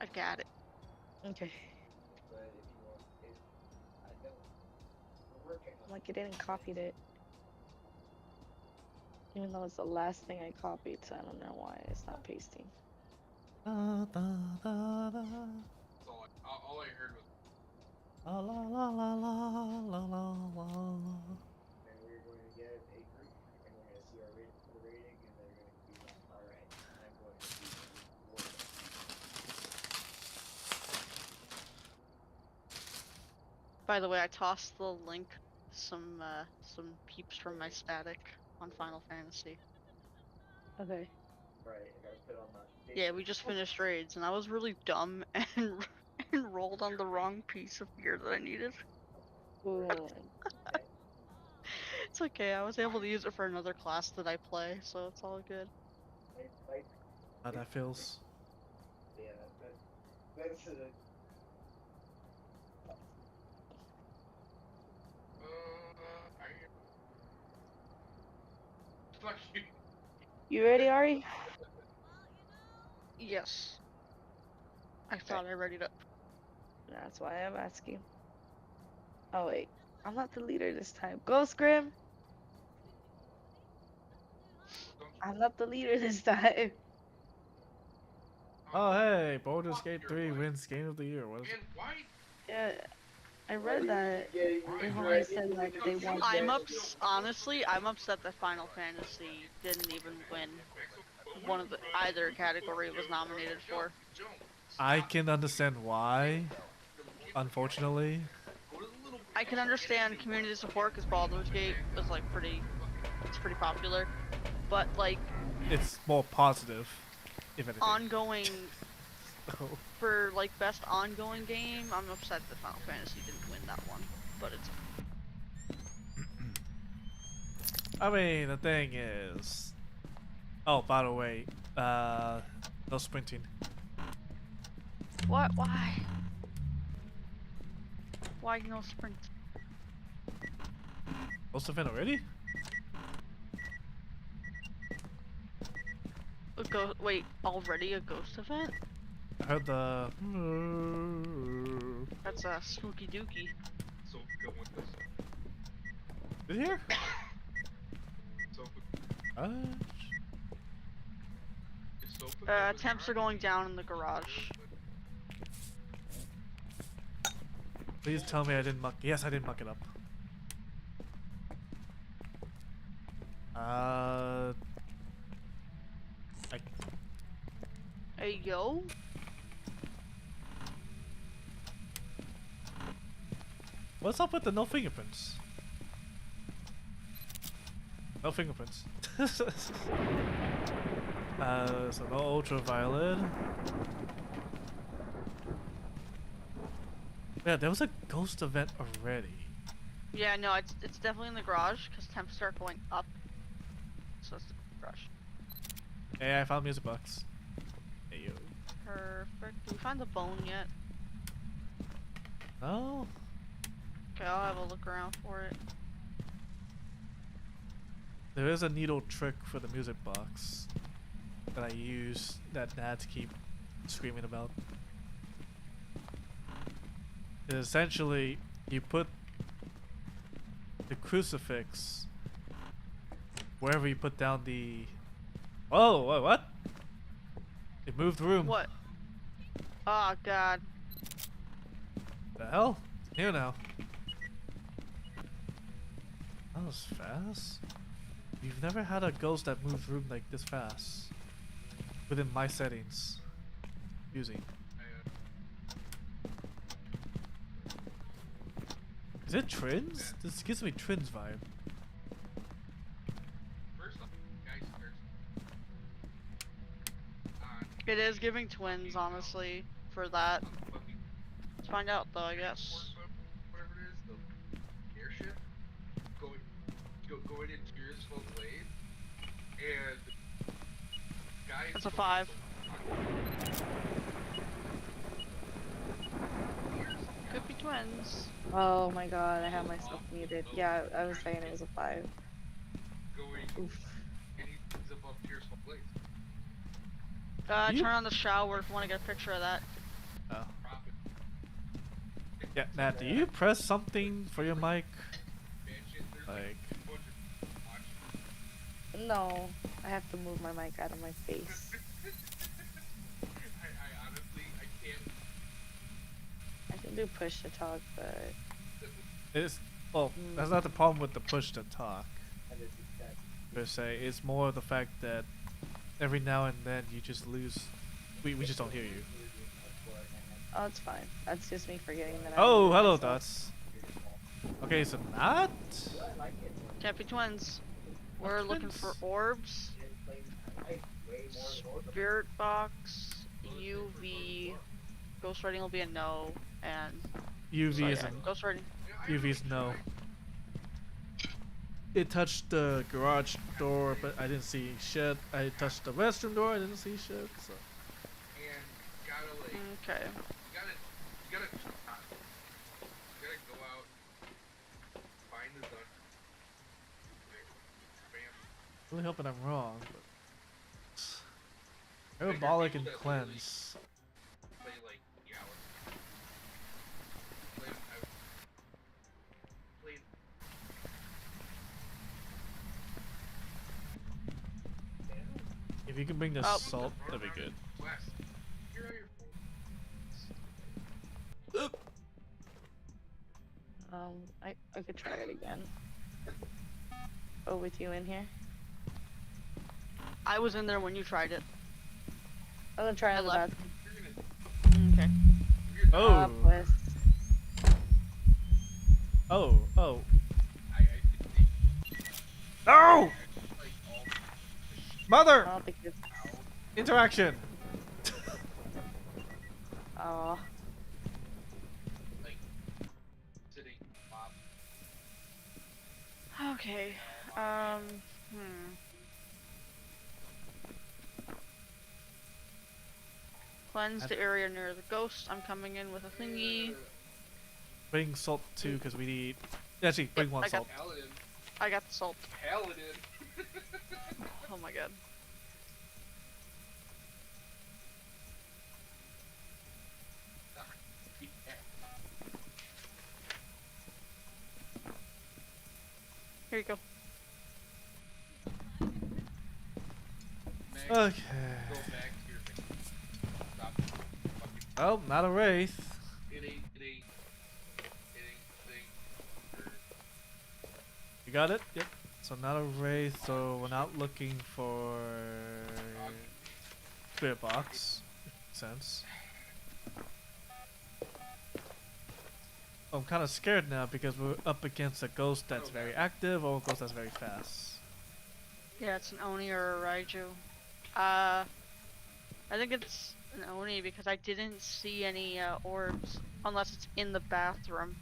I got it. Okay. Like it didn't copy it. Even though it's the last thing I copied, so I don't know why it's not pasting. Da, da, da, da. All I heard was La la la la la la la la. By the way, I tossed the link some peeps from my static on Final Fantasy. Okay. Yeah, we just finished raids, and I was really dumb and rolled on the wrong piece of gear that I needed. Ooh. It's okay, I was able to use it for another class that I play, so it's all good. How that feels. You ready, Ari? Yes. I thought I readied up. That's why I'm asking. Oh wait, I'm not the leader this time. Go Scrim! I'm not the leader this time. Oh hey, Baldur's Gate 3 wins Game of the Year. What is it? Yeah, I read that. Everyone said like they want. Honestly, I'm upset that Final Fantasy didn't even win one of the either category it was nominated for. I can understand why. Unfortunately, I can understand community support because Baldur's Gate was like it's pretty popular, but like it's more positive, if anything. Ongoing for like best ongoing game, I'm upset that Final Fantasy didn't win that one, but it's. I mean, the thing is. Oh, by the way, no sprinting. What? Why? Why no sprint? Ghost event already? Wait, already a ghost event? I heard the. That's a spooky dookie. Is it here? Attempts are going down in the garage. Please tell me I didn't muck. Yes, I didn't muck it up. Hey, yo. What's up with the no fingerprints? No fingerprints. So no ultraviolet. Yeah, there was a ghost event already. Yeah, no, it's definitely in the garage because temps start going up. So it's the garage. Hey, I found music box. Hey, yo. Perfect. Did we find the bone yet? No. Okay, I'll have a look around for it. There is a needle trick for the music box that I use that Nads keep screaming about. Essentially, you put the crucifix wherever you put down the... Oh, wait, what? It moved the room. What? Oh, God. The hell? Here now. That was fast. You've never had a ghost that moves room like this fast. Within my settings. Using. Is it Trins? This gives me Trins vibe. It is giving twins, honestly, for that. Let's find out, though, I guess. Whatever it is, the airship going into your slow blade, and guys. That's a 5. Could be twins. Oh my god, I have myself muted. Yeah, I was saying it was a 5. Oof. And he's above Tears from Blaze. Turn on the shower if you want to get a picture of that. Oh. Yeah, Nat, do you press something for your mic? Like... No, I have to move my mic out of my face. I honestly, I can't. I can do push to talk, but... It's... Well, that's not the problem with the push to talk. Per se, it's more the fact that every now and then you just lose... We just don't hear you. Oh, it's fine. That's just me forgetting that Oh, I hello, myself. Dots. Okay, so not... Can't be twins. We're looking for orbs, spirit box, UV, ghost writing will be a no, and UV so, is yeah, a... ghost writing. UV's no. It touched the garage door, but I didn't see shit. I touched the restroom door, I didn't see shit, so... And gotta like. Okay. You gotta go out, find the gun. Bam. Really hoping I'm wrong, but... Parabolic and cleanse. Play like the hour. Play. If you can bring the salt, that'd be good. West. Here are your I could try it again. Oh, with you in here? I was in there when you tried it. I'm gonna try it in the left. bathroom. Okay. Oh! West. Oh, oh. No! Mother! I don't think it's... Interaction! Oh. Okay. Cleanse the area near the ghost. I'm coming in with a thingy. Bring salt too, because we need... Actually, bring one salt. I got the salt. Paladin. Oh my god. Here you go. Okay. Oh, not a wraith. You got it? Yep. So not a wraith, so we're not looking for spirit box. Makes sense. I'm kind of scared now because we're up against a ghost that's very active or a ghost that's very fast. Yeah, it's an Oni or a Raiju. I think it's an Oni because I didn't see any orbs unless it's in the bathroom.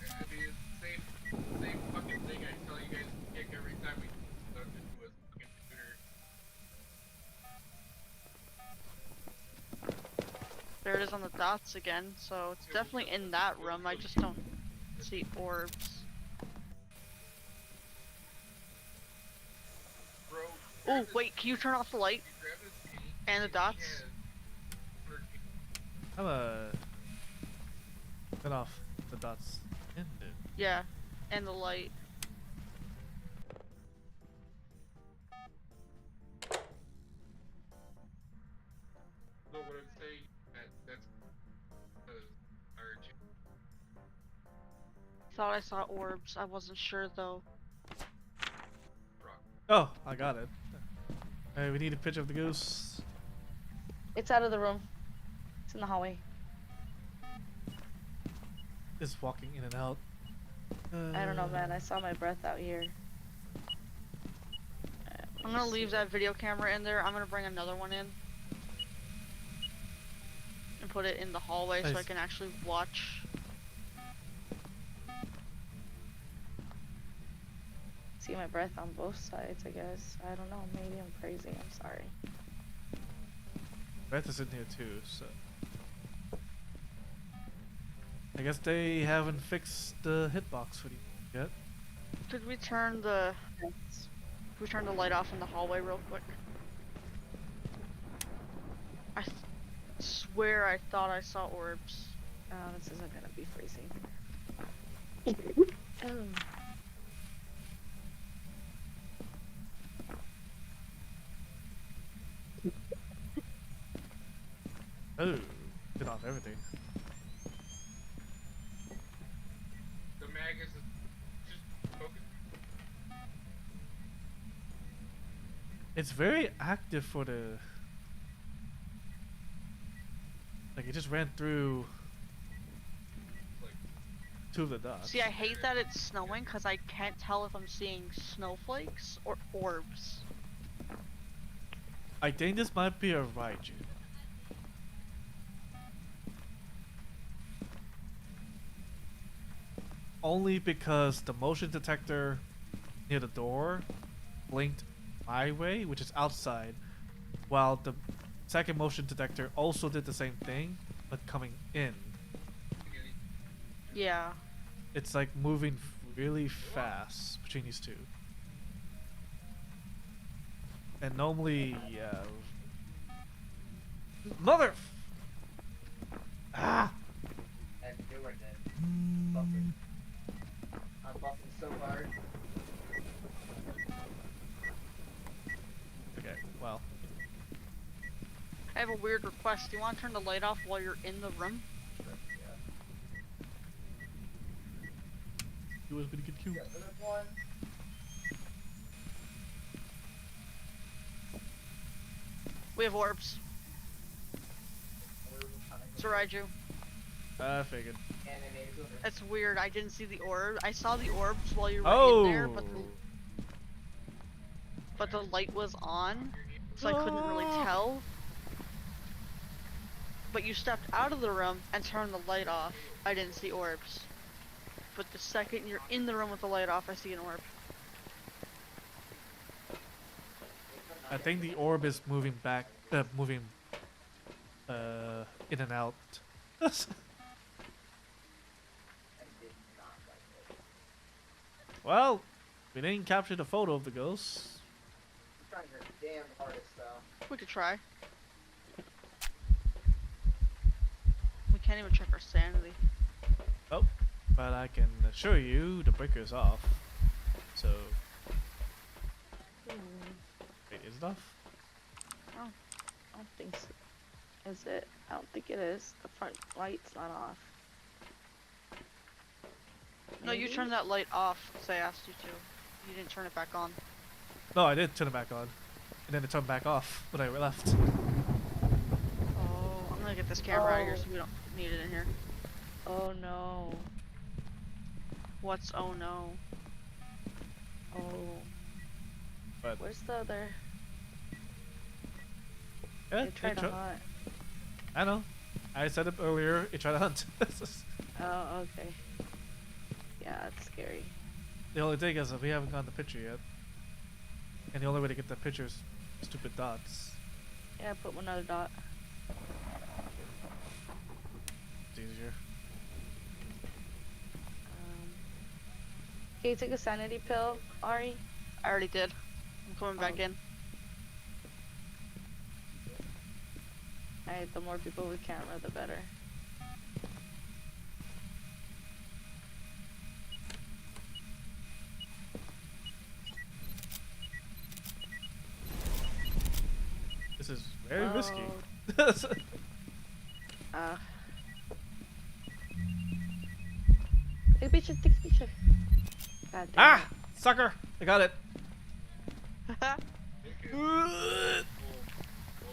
It'd be the same fucking thing I tell you guys to kick every time we start to do a fucking shooter. There it is on the dots again, so it's definitely in that room. I just don't see orbs. Oh, wait, can you turn off the light? And the dots? How about turn off the dots ended? Yeah, and the light. So what I'd say that's urgent. Thought I saw orbs. I wasn't sure though. Oh, I got it. Hey, we need a picture of the goose. It's out of the room. It's in the hallway. It's walking in and out. I don't know, man. I saw my breath out here. I'm gonna leave that video camera in there. I'm gonna bring another one in. And put it in the hallway so I can actually watch. See my breath on both sides, I guess. I don't know. Maybe I'm crazy. I'm sorry. Breath is in here too, so. I guess they haven't fixed the hitbox for you yet. Could we turn the light off in the hallway real quick? I swear I thought I saw orbs. Oh, this isn't gonna be freezing. Oh, get off everything. The Magus is just focused. It's very active for the. Like it just ran through two of the dots. See, I hate that it's snowing because I can't tell if I'm seeing snowflakes or orbs. I think this might be a Raiju. Only because the motion detector near the door blinked my way, which is outside, while the second motion detector also did the same thing, but coming in. Yeah. It's like moving really fast between these two. And normally, yeah. Mother! Ah! And doing it. Buffing. I'm buffing so hard. Okay, well. I have a weird request. Do you want to turn the light off while you're in the room? He was gonna get cute. We have orbs. It's a Raiju. I figured. That's weird. I didn't see the orb. I saw the orbs while you were in there, but the light was on, so I couldn't really tell. But you stepped out of the room and turned the light off. I didn't see orbs. But the second you're in the room with the light off, I see an orb. I think the orb is moving back, moving in and out. Well, we didn't capture the photo of the ghost. Trying your damn hardest, though. We could try. We can't even check our sanity. Oh, but I can assure you the breaker's off. So. Wait, is it off? I don't think so. Is it? I don't think it is. The front light's not off. No, you turned that light off because I asked you to. You didn't turn it back on. No, I did turn it back on. And then it turned back off when I left. Oh, I'm gonna get this camera out of here so we don't need it in here. Oh no. What's oh no? Oh. But Where's the other? yeah, They tried to hunt. I know. I said it earlier. It tried to hunt. Oh, okay. Yeah, it's scary. The only thing is that we haven't gotten the picture yet, and the only way to get the picture is stupid dots. Yeah, put another dot. It's easier. Can you take a sanity pill, Ari? I already did. I'm coming back in. Alright, the more people with camera, the better. This is very risky. Take a picture, take a picture. God damn Ah! Sucker! I got it.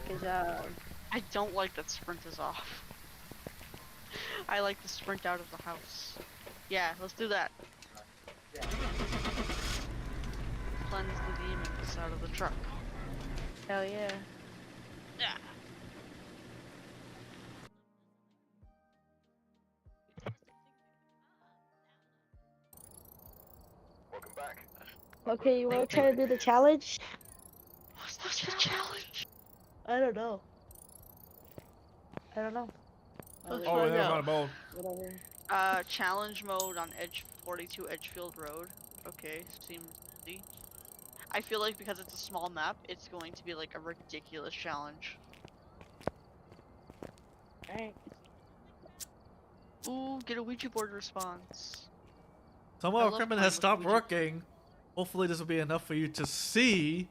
Good job. I don't like that sprint is off. I like to sprint out of the house. Yeah, let's do that. Cleanse the demons out of the truck. Hell yeah. Yeah. Welcome back. Okay, you wanna try to do the challenge? What's the challenge? I don't know. I don't know. Let's Oh, find never out. mind, bold. Whatever. Challenge mode on Edge 42 Edgefield Road. Okay, seems easy. I feel like because it's a small map, it's going to be like a ridiculous challenge. Alright. Ooh, get a Ouija board response. Some of our equipment has stopped working. Hopefully this will be enough for you to see.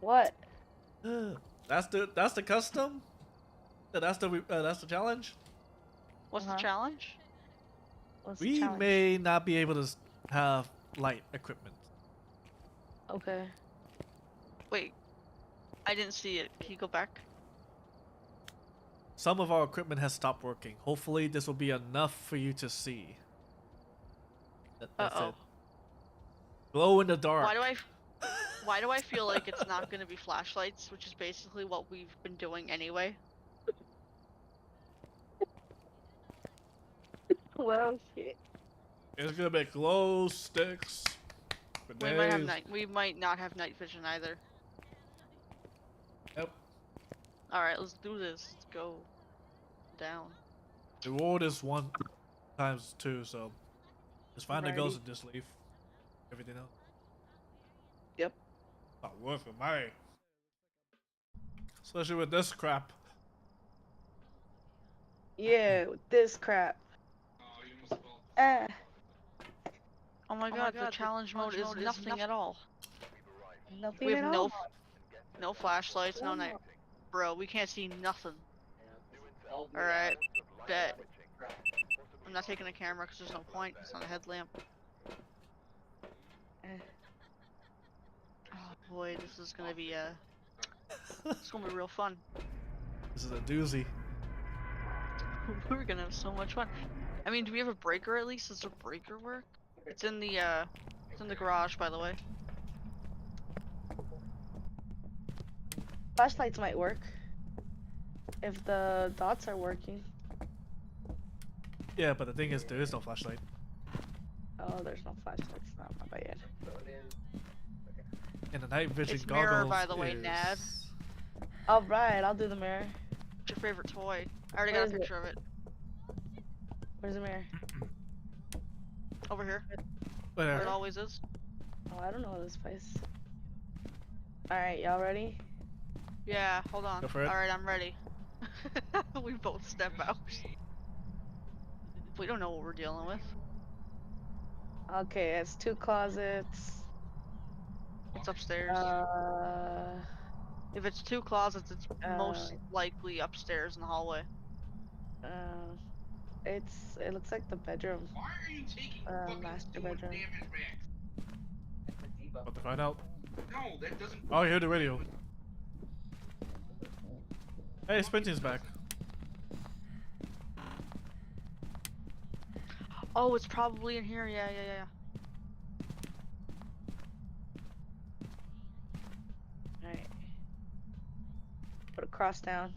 What? That's the custom? That's the challenge? What's the challenge? What's the We challenge? may not be able to have light equipment. Okay. Wait. I didn't see it. Can you go back? Some of our equipment has stopped working. Hopefully this will be enough for you to see. That's it. Glow in the dark. Why do I feel like it's not going to be flashlights, which is basically what we've been doing anyway? Well, shit. It's gonna be glow sticks. For We might have days. we might not have night vision either. Yep. All right, let's do this. Let's go down. The reward is 1 times 2, so just find the ghost and just leave. Everything else. Yep. Not worth it, mate. Especially with this crap. Yeah, with this crap. Ah. Oh my god, the challenge mode is nothing at all. Nothing We at have all? no flashlights, no night. Bro, we can't see nothing. Alright, bet. I'm not taking a camera because there's no point. It's not a headlamp. Oh boy, this is gonna be it's gonna be real fun. This is a doozy. We're gonna have so much fun. I mean, do we have a breaker at least? Does the breaker work? It's in the garage, by the way. Flashlights might work. If the dots are working. Yeah, but the thing is, there is no flashlight. Oh, there's no flashlights. Not my bad. And the night vision It's goggles mirror, by the way, is... Nad. Alright, I'll do the mirror. What's your favorite toy? I already Where got a is picture of it. Where's the mirror? Over here. Where? Where it always is. Oh, I don't know this place. Alright, y'all ready? Yeah, hold on. Go for it. Alright, I'm ready. We both step out. We don't know what we're dealing with. Okay, it's 2 closets. It's upstairs. If it's 2 closets, it's most likely upstairs in the hallway. It looks like the bedroom. Why are you taking master bedroom. damage back? About to find out. No, that doesn't. Oh, I hear the radio. Hey, Sprinting's back. Oh, it's probably in here. Yeah, yeah, yeah. Alright. Put a cross down.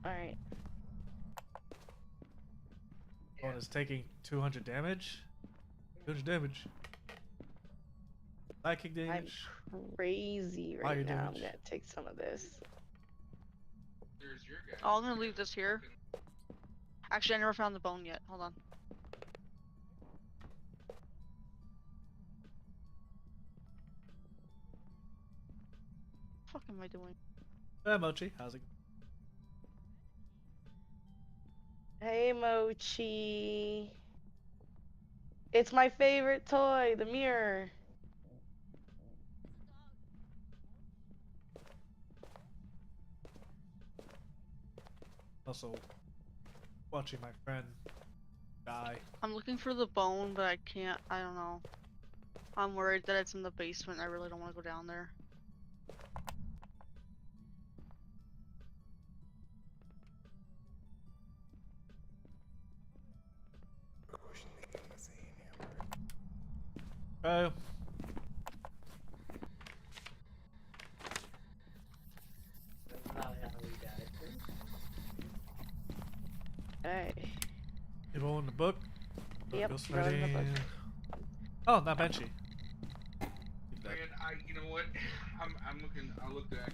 Alright. One is taking 200 damage. 200 damage. Psychic damage. I'm crazy Fire right now. I'm damage. gonna take some of this. There's your guy. Oh, I'm gonna leave this here. Actually, I never found the bone yet. Hold on. What the fuck am I doing? Hey, Mochi. How's it going? Hey, Mochi. It's my favorite toy, the mirror. Also, watching my friend die. I'm looking for the bone, but I can't. I don't know. I'm worried that it's in the basement. I really don't want to go down there. Oh. Alright. You roll in the book? Yep, Ghost roll in the Freddy. book. Oh, not Banshee. Man, you know what? I'm looking. I'll look back.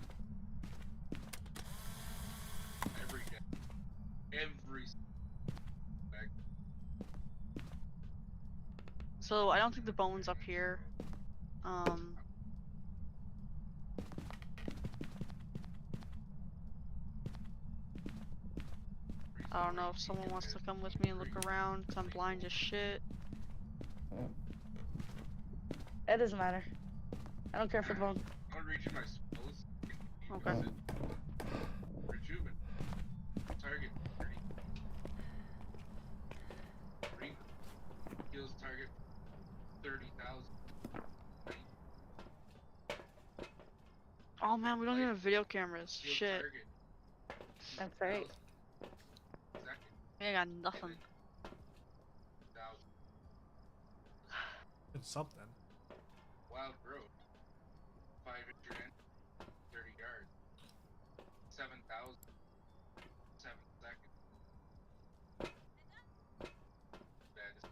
Every day. Every. Back. So I don't think the bone's up here. I don't know if someone wants to come with me and look around, cause I'm blind as shit. It doesn't matter. I don't care for the bone. I'm reaching my spells. Okay. Rejuven. Target 30. Ring. Heals target 30,000. Oh man, we don't even have video cameras. Heals Shit. target. That's right. I got nothing. It's something. Wild growth. 5 inch in. 30 yards. 7,000. 7 seconds. That is.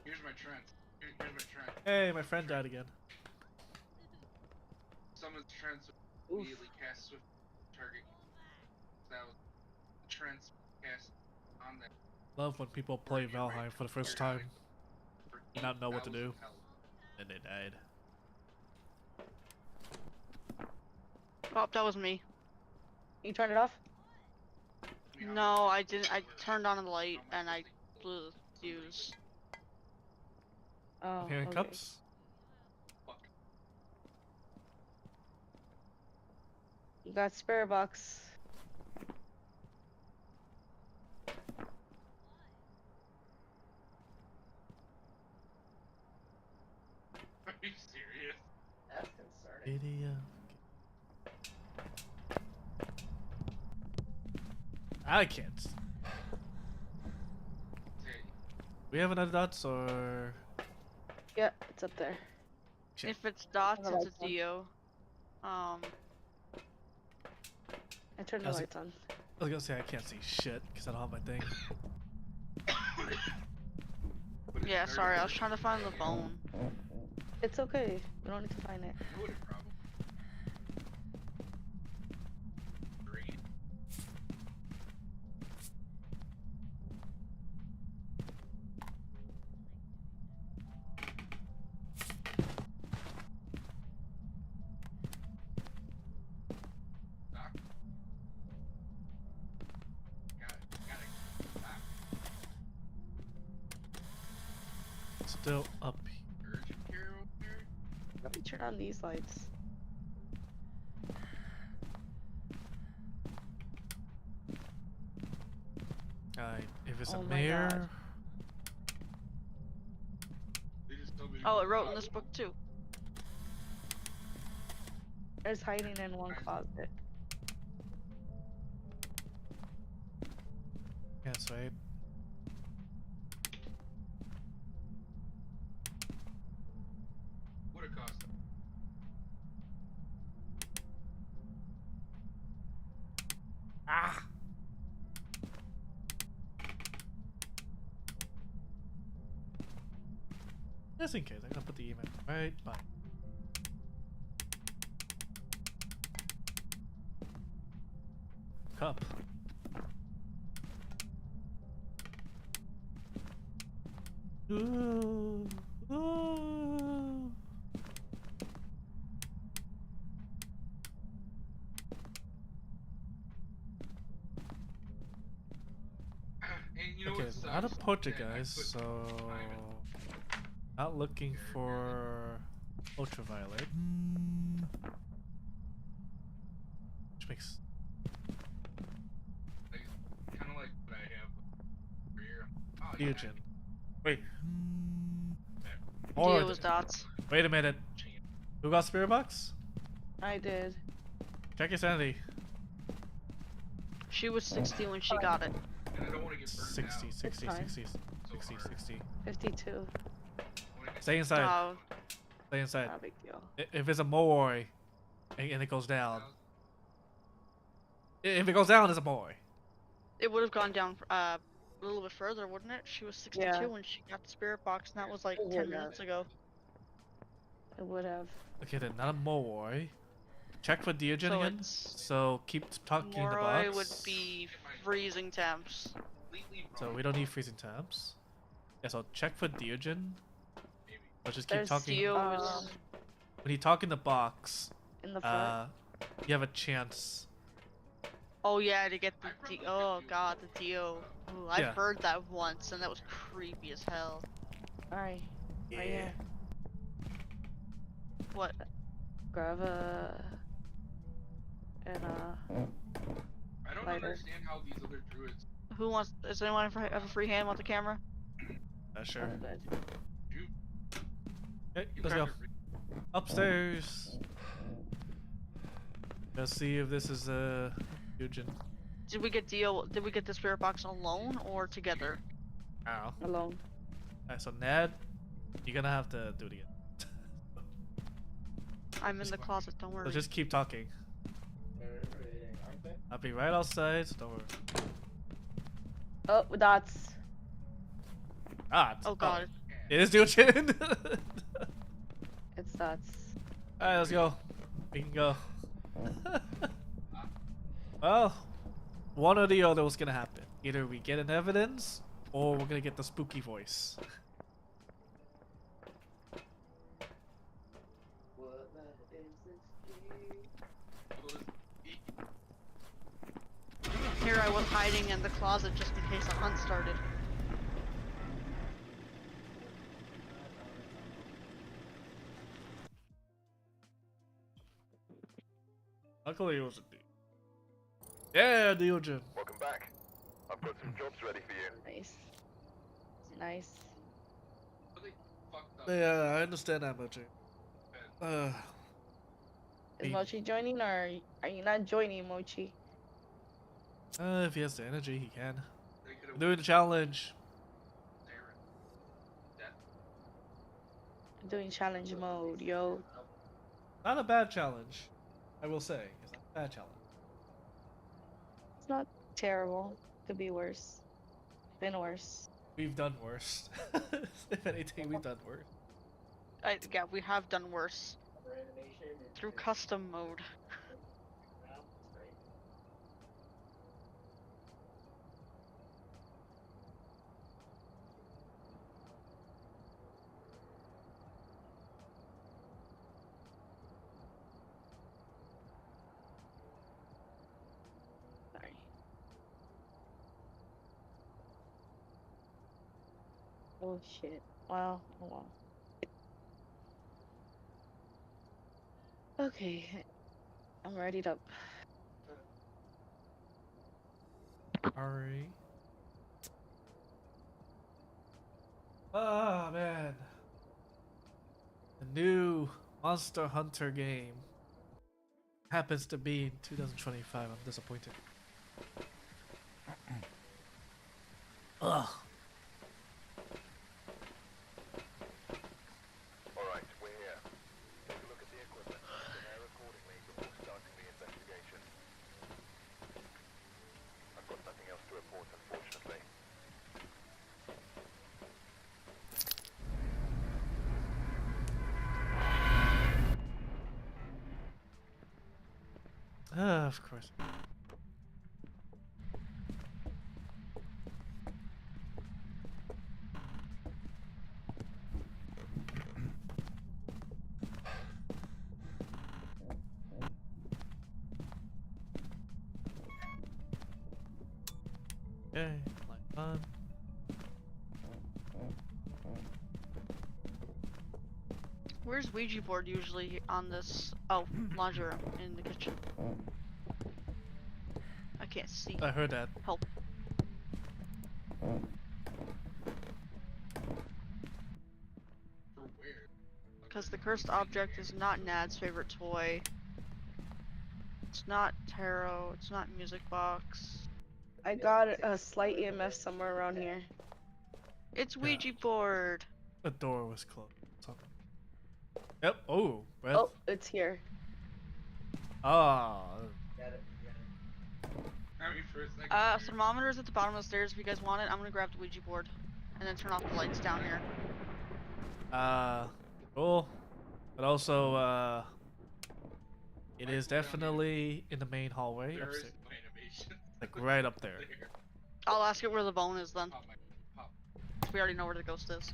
Here's my trend. Here's my trend. Hey, my friend died again. Summons trends immediately cast swift target. That was trends cast on that. Love when people play Valheim for the first time and not know what to do. And they died. Oh, that was me. You turned it off? No, I didn't. I turned on the light and I blew the fuse. Oh, Hearing okay. cups? You got spare box. Are you serious? That's concerning. Video. I can't. We have another dots or? Yeah, it's up there. Shit. If it's dots, Turn the it's a lights Dio. I turned the How's it- lights on. I was gonna say I can't see shit because I don't have my thing. Yeah, sorry, I was trying to find the bone. It's okay. We don't need to find it. Still up here. Let me turn on these lights. If it's Oh a my mayor. God. Oh, it wrote in this book too. There's hiding in one closet. Yes, right. Would have cost. Ah. Just in case, I'm gonna put the email right by. Cup. Ooh. Ooh. And you know Okay, what sucks? not a That I Portuguese, put so time in. not looking for ultraviolet. Which makes Kind of like what I have over here. Oh, Fusion. Wait. Dio was dots. Wait a minute. Who got spirit box? I did. Check your sanity. She was 60 when she got it. And I don't want to get burned 60, out. 60, fine. 60, 60, 60. 52. Stay inside. Oh, Stay inside. Not a big deal. If it's a Moai and it goes down. If it goes down, it's a Moai. it would have gone down a little bit further, wouldn't it? She was 62 Yeah. when she got the spirit box, and that was like It 10 would minutes have. ago. It would have. Okay, then not a Moai. Check for Diogen So again. it's So keep talking in the Moroi box. would be freezing temps. So we don't need freezing temps. Yeah, so check for Diogen. I'll just keep There's talking. Dio When you talk in the box, in the front. you have a chance. Oh yeah, to get the oh god, the Dio. Ooh, I've Yeah. heard that once, and that was creepy as hell. Alright. Right here. What? Grab a and I don't lighter. understand how these other druids. Who wants? Does anyone have a free hand? Want the camera? Sure. Good. Okay, let's go. Upstairs. Let's see if this is Diogen. Did we get Dio? Did we get the spirit box alone or together? Ow. Alone. Alright, so Ned, you're gonna have to do it again. I'm in the closet. Don't worry. So just keep talking. I'll be right outside, so don't worry. Oh, dots. Ah, Oh god. It is Diogen! It's dots. Alright, let's go. We can go. Well, one or the other was gonna happen. Either we get an evidence, or we're gonna get the spooky voice. Here I was hiding in the closet just in case a hunt started. Luckily it was a dude. Yeah, Diogen. Welcome back. I've got some jobs ready for you. Nice. Nice. Yeah, I understand that, Mochi. Is Mochi joining or are you not joining, Mochi? If he has the energy, he can. I'm doing the challenge. I'm doing challenge mode, yo. Not a bad challenge, I will say. It's not a bad challenge. It's not terrible. Could be worse. Been worse. We've done worse. If anything, we've done worse. Yeah, we have done worse. Through custom mode. Sorry. Oh shit. Well, oh well. Okay. I'm ready to. Alright. Ah, man. The new Monster Hunter game. happens to be in 2025, I'm disappointed. Ugh. Alright, we're here. Take a look at the equipment and prepare accordingly before starting the investigation. I've got nothing else to report, unfortunately. Of course. Okay, like fun. Where's Ouija board usually on this? Oh, laundry room in the kitchen. I can't see. I heard that. Help. Because the cursed object is not Nad's favorite toy. It's not tarot. It's not music box. I got a slight EMF somewhere around here. It's Ouija board. The door was closed. Something. Yep. Oh, breath. Oh, it's here. Ah. Thermometer's at the bottom of the stairs. If you guys want it, I'm gonna grab the Ouija board and then turn off the lights down here. Cool. But also, it is definitely in the main hallway upstairs. Like right up there. I'll ask it where the bone is then. We already know where the ghost is.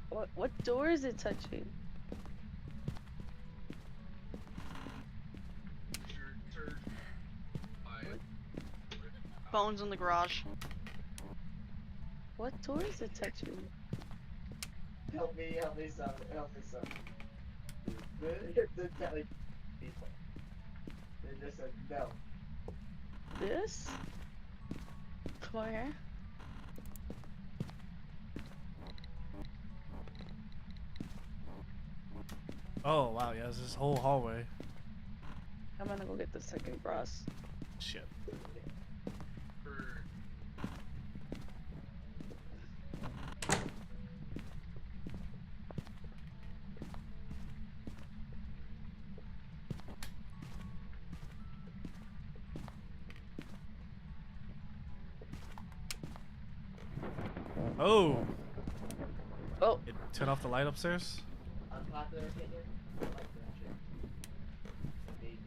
What door is it touching? Bones in the garage. What door is it touching? Help me, son, help me, son. They just said no. This? Come over here. Oh wow, yeah, there's this whole hallway. I'm gonna go get the second brass. Shit. Oh! Oh! Turn off the light upstairs? Unpopular opinion? I like that shit. They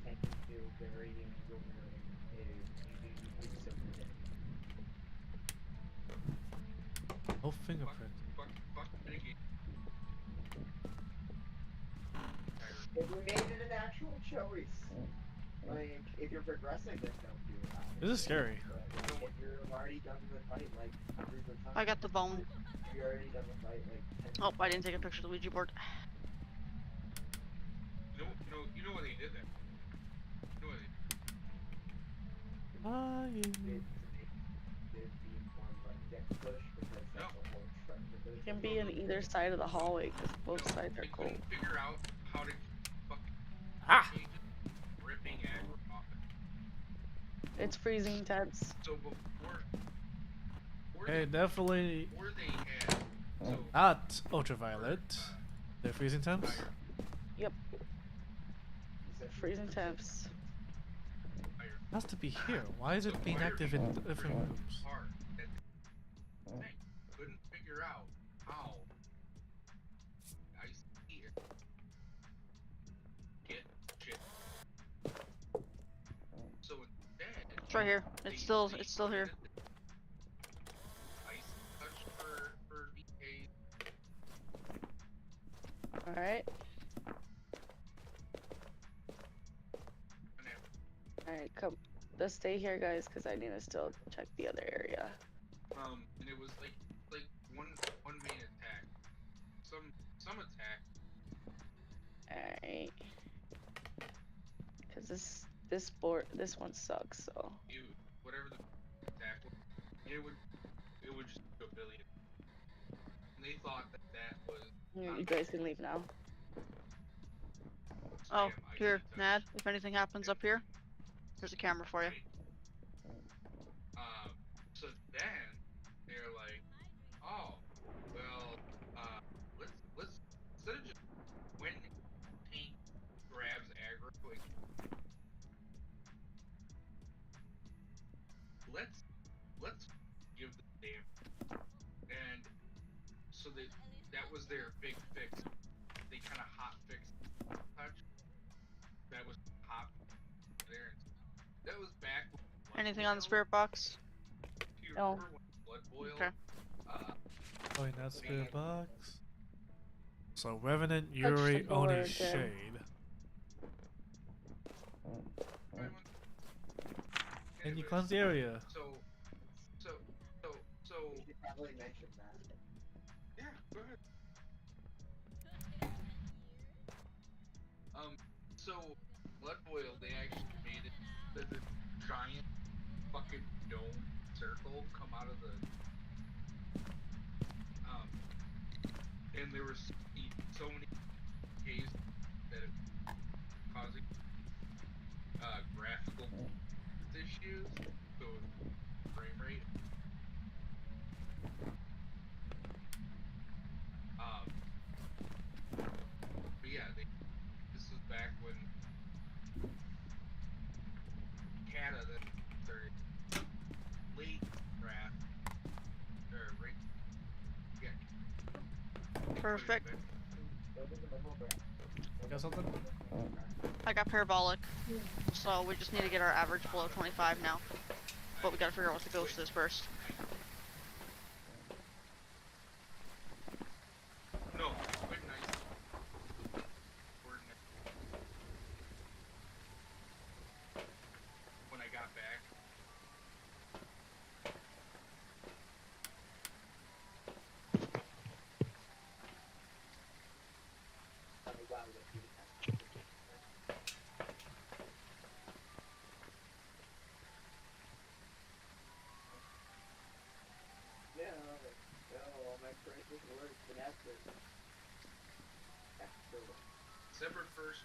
tend to feel very overbearing if you so good. No fingerprint. If we made it an actual choice, like, if you're progressing, then don't do it. This is scary. If you're already done with the fight, like, hundreds of times. I got the bone. You're already done with the fight, like, 10 Oh, I didn't take a picture of the Ouija board. You know why they did that? You know why they It can be in either side of the hallway because both sides are cold. figure out how to fucking ripping aggro off it. It's freezing temps. So before Okay, definitely they had not ultraviolet. They're freezing temps? Yep. Freezing temps. It has to be here. Why is it being active in different rooms? couldn't figure out how I see it. Shit. So instead, It's right here. It's still here. I touched for DK. Alright. Alright, come. Let's stay here, guys, because I need to still check the other area. And it was like one main attack. Some attack. Alright. Because this one sucks, so. Whatever the attack was, it would just go billion. And they thought that was You guys can leave now. Oh, here, Nad. If anything happens up here, there's a camera for you. So then they're like, oh, well, let's instead of just when Tank grabs aggro, let's give the damage. And so that was their big fix. They kind of hot fixed touch. That was hot there. That was back when Anything on the spirit box? No. Blood Boil. Okay. Oh, in that spirit box. So Revenant, Touch Yuri, the door Oni, again. Shade. And you cleanse the area. So. You should probably mention that. Yeah, go ahead. So Blood Boil, they actually made it that the giant fucking dome circle come out of the and there was so many caves that it causing graphical issues, so frame rate. But yeah, this was back when Kata that started late draft or right. Yeah. Perfect. Got something? I got parabolic, so we just need to get our average below 25 now. But we gotta figure out what the ghost is first. No, quite nice. When I got back. December 1st.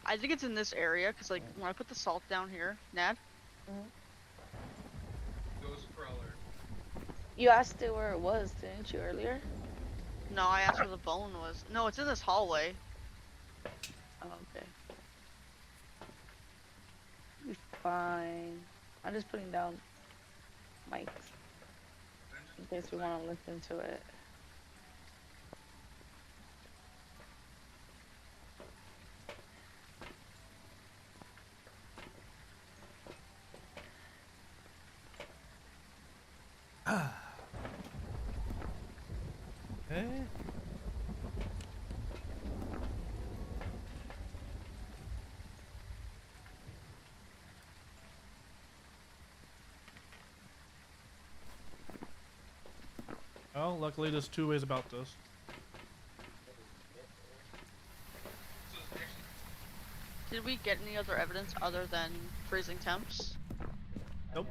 I think it's in this area, because like, when I put the salt down here, Nad? Ghost Crawler. You asked it where it was, didn't you, earlier? No, I asked where the bone was. No, it's in this hallway. Oh, okay. Be fine. I'm just putting down mics in case we want to listen to it. Hey. Well, luckily there's two ways about this. Did we get any other evidence other than freezing temps? Nope.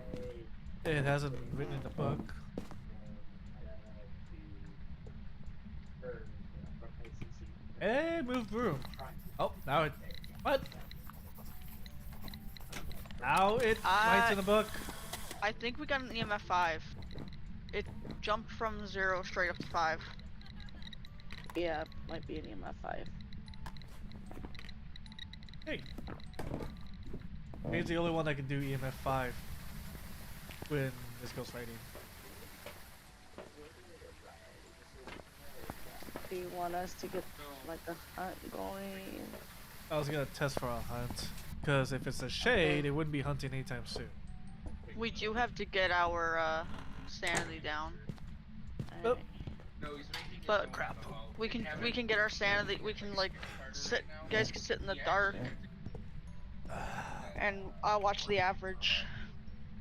It hasn't written in the book. Hey, move room. Oh, now it. What? Now it writes in the book. I think we got an EMF 5. It jumped from 0 straight up to 5. Yeah, might be an EMF 5. Hey. He's the only one that can do EMF 5 when this goes fighting. Do you want us to get like a hunt going? I was gonna test for a hunt, because if it's a shade, it wouldn't be hunting anytime soon. We do have to get our sanity down. Oh. But crap, we can get our sanity. We can like sit. Guys can sit in the dark and watch the average.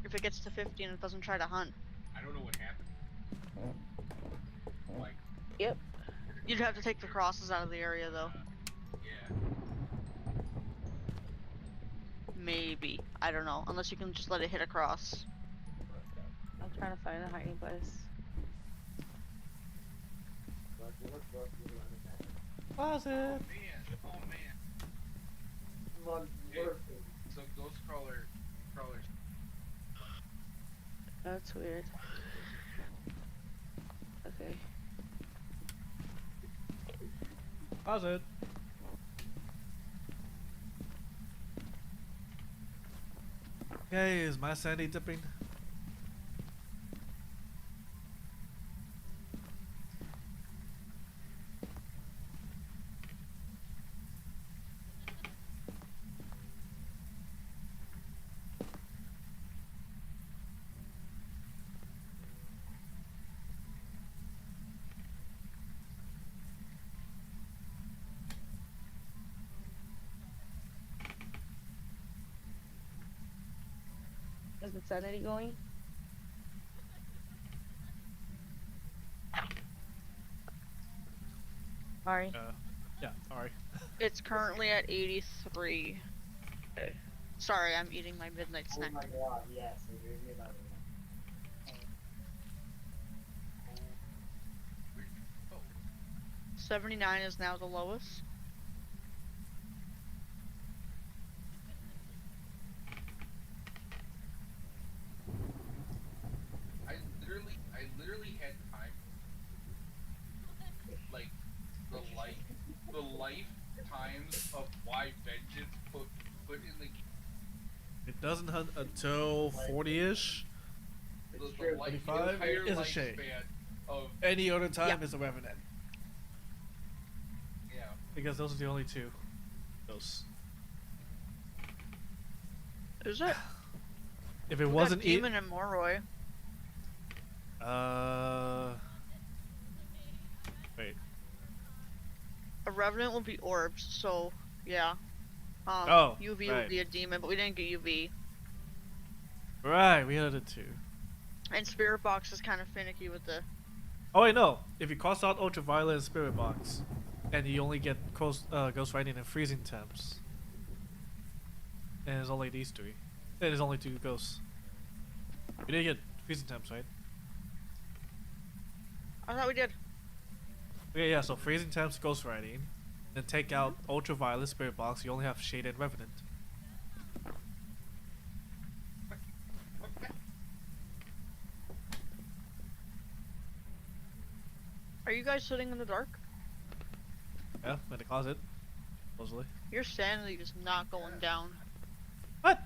If it gets to 50 and it doesn't try to hunt. I don't know what happened. Like. Yep. You'd have to take the crosses out of the area though. Yeah. Maybe. I don't know. Unless you can just let it hit across. I'm trying to find a hiding place. Closet. Man, oh man. Okay, so ghost crawlers. That's weird. Okay. Closet. Okay, is my sanity dipping? Is the sanity going? Sorry. Yeah, sorry. It's currently at 83. Okay. Sorry, I'm eating my midnight snack. Oh my god, yes, it gave me another one. 79 is now the lowest. I literally had time. Like the lifetimes of why vengeance put in the game. It doesn't hunt until 40-ish. The 45 entire is a shame. lifespan of Any other time is a Revenant. Yeah. Because those are the only two. Those. Is it? If it We wasn't got Demon and Moroi. Wait. A Revenant will be orbs, so yeah. UV right. would be a demon, but we didn't get UV. Right, we had it too. And Spirit Box is kind of finicky with the. Oh wait, no. If you cross out Ultraviolet and Spirit Box, and you only get Ghost Riding and Freezing Temps, and it's only these three. And there's only 2 ghosts. We didn't get Freezing Temps, right? I thought we did. Okay, yeah, so Freezing Temps, Ghost Riding. Then take out Ultraviolet, Spirit Box, you only have Shade and Revenant. Are you guys sitting in the dark? Yeah, in the closet. Supposedly. Your sanity is not going down. What?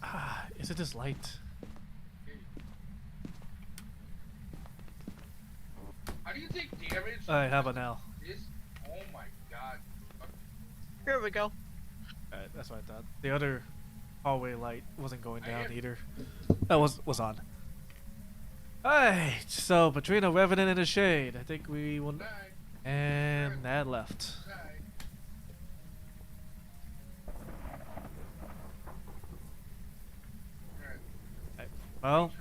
Ah, is it this light? How do you take damage? Alright, how about now? Oh my god. Here we go. Alright, that's what I thought. The other hallway light wasn't going down either. That was on. Alright, so between a Revenant and a Shade, I think we will. And that left. Alright, well.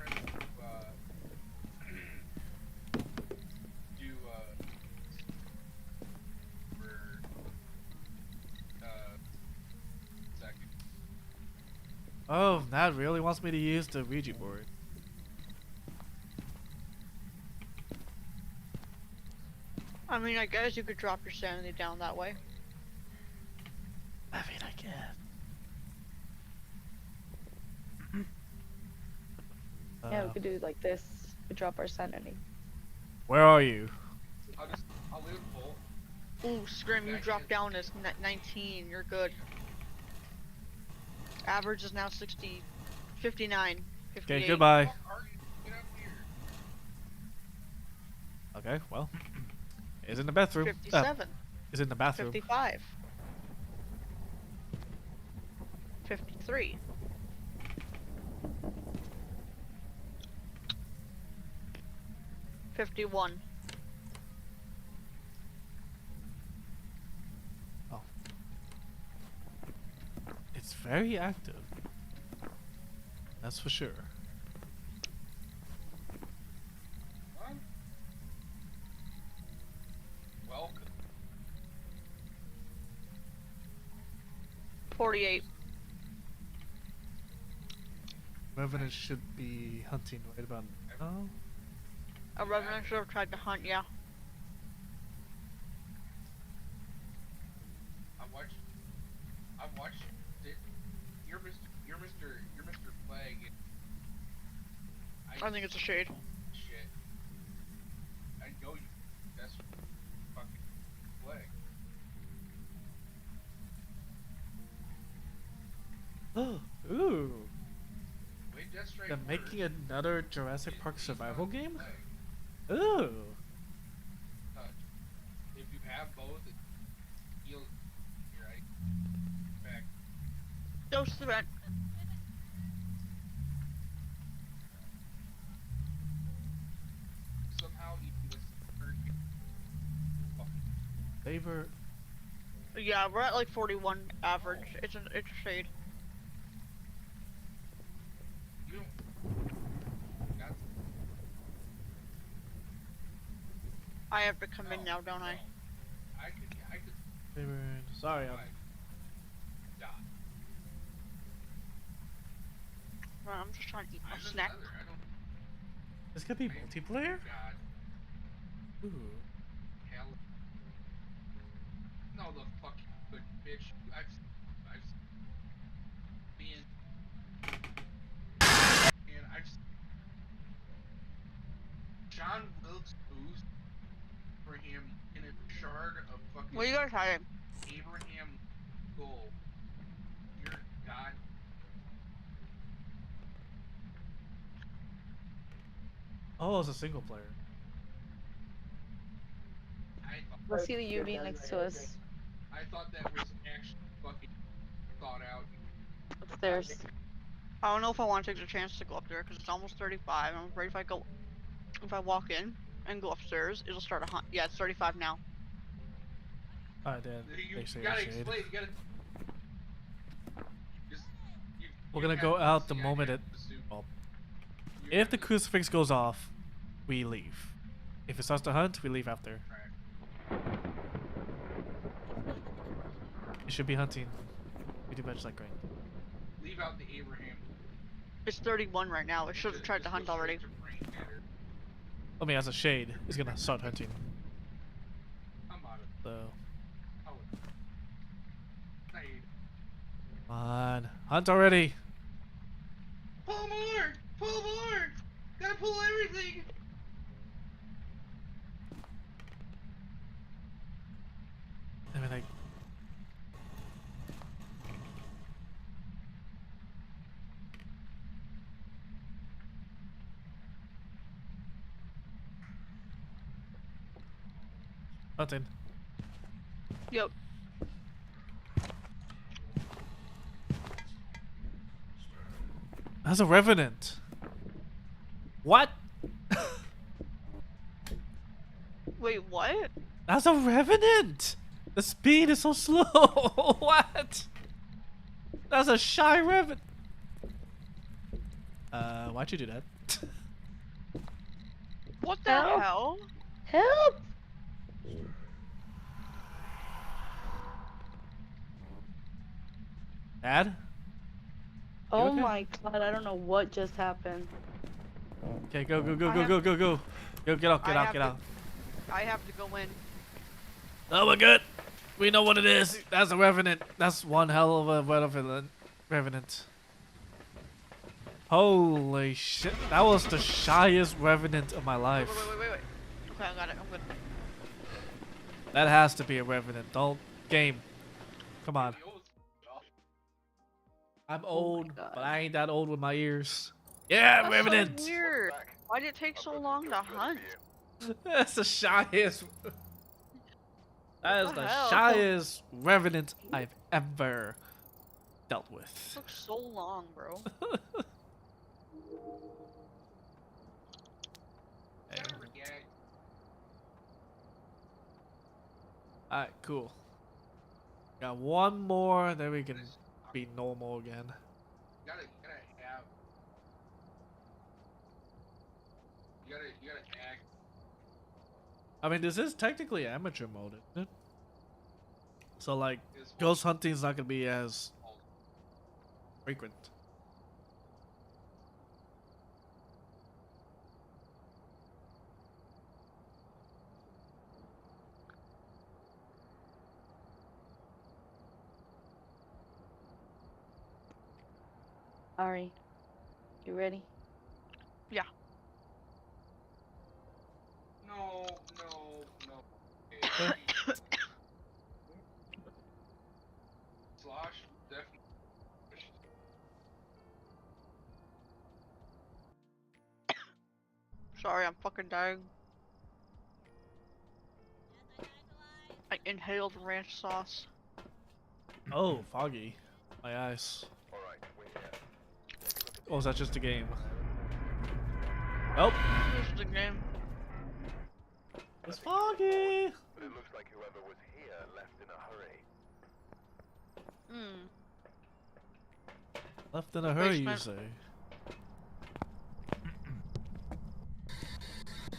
Oh, Nat really wants me to use the Ouija board. I mean, I guess you could drop your sanity down that way. I mean, I can. Yeah, we could do like this. We drop our sanity. Where are you? I'll leave full. Ooh, Scrim, you dropped down to 19. You're good. Average is now 60, 59, 58. Okay, goodbye. Okay, well. Is in the bathroom. 57. Is in the bathroom. 55. 53. 51. Oh. It's very active. That's for sure. Welcome. 48. Revenant should be hunting right about now. A Revenant should have tried to hunt, yeah. watch it. You're Mr. Flag. I think it's a shade. Shit. I know you. That's fucking Flag. Ooh. Wait, that's right. They're making another Jurassic Park survival game? Ooh. If you have both, you'll. You're right. Back. Dose the rent. Somehow, Favor. Yeah, we're at like 41 average. It's a shade. I have to come in now, don't I? I could. Favor. Sorry, I'm just trying to eat my snack. This could be multiplayer? Ooh. Hell. No, the fucking good bitch. I've been. And John Wilkes Booth for him in a shard of fucking. What are you guys hiding? Abraham Gold. Your god. Oh, it's a single player. Let's see the UV next to us. I thought that was actually fucking thought out. Upstairs. I don't know if I want to take the chance to go up there because it's almost 35. I'm afraid if I walk in and go upstairs, it'll start a hunt. Yeah, it's 35 now. Alright, then. You gotta explain. You gotta. We're gonna go out the moment it. Well, if the crucifix goes off, we leave. If it starts to hunt, we leave after. It should be hunting. Pretty much like right. Leave out the Abraham. It's 31 right now. It should have tried to hunt already. I mean, as a shade, it's gonna start hunting. So. Come on, hunt already. Pull more! Pull more! Gotta pull everything! Everything. Hunting. Yep. That's a revenant. What? Wait, what? That's a revenant. The speed is so slow. What? That's a shy revenant. Why'd you do that? What the hell? Help! Dad? Oh okay? my god, I don't know what just happened. Okay, go. Go, get out. I have to go in. Oh, we're good. We know what it is. That's a revenant. That's one hell of a revenant. Holy shit. That was the shyest revenant of my life. Wait. Okay, I got it. I'm good. That has to be a revenant. Don't game. Come on. I'm old, but I ain't that old with my ears. Yeah, That's revenant. So weird. Why did it take so long to hunt? That's the shyest. That is What the the hell? shyest revenant I've ever dealt with. It took so long, bro. Alright, cool. Got one more, then we can be normal again. You gotta act. I mean, this is technically amateur mode, isn't it? So, like, ghost hunting is not gonna be as frequent. Ari, you ready? Yeah. No. Slosh definitely. Sorry, I'm fucking dying. I inhaled ranch sauce. Oh, foggy. My eyes. Oh, is that just a game? Nope. This is a game. It's foggy. But it looks like whoever was here left in a hurry. Left in a hurry, you Basement. say?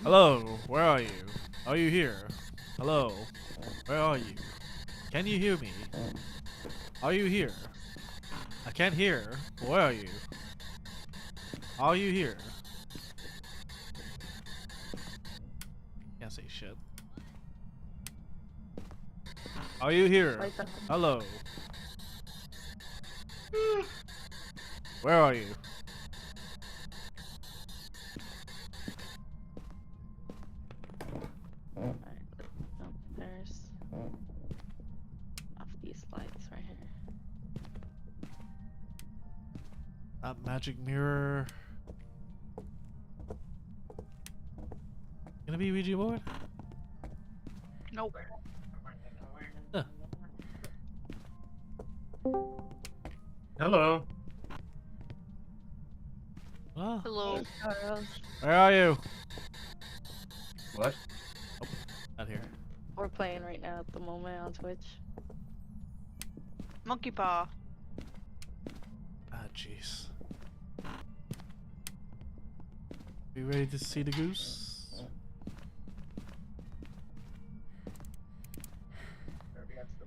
Hello, where are you? Are you here? Hello, where are you? Can you hear me? Are you here? I can't hear. Where are you? Are you here? Can't say shit. Are you here? Hello. Where are you? Alright, there's off these lights right here. That magic mirror. Gonna be Ouija board? Nope. Huh. Hello. Oh. Hello. Where are you? What? Oh, not here. We're playing right now at the moment on Twitch. Monkey paw. Ah, jeez. We ready to see the goose?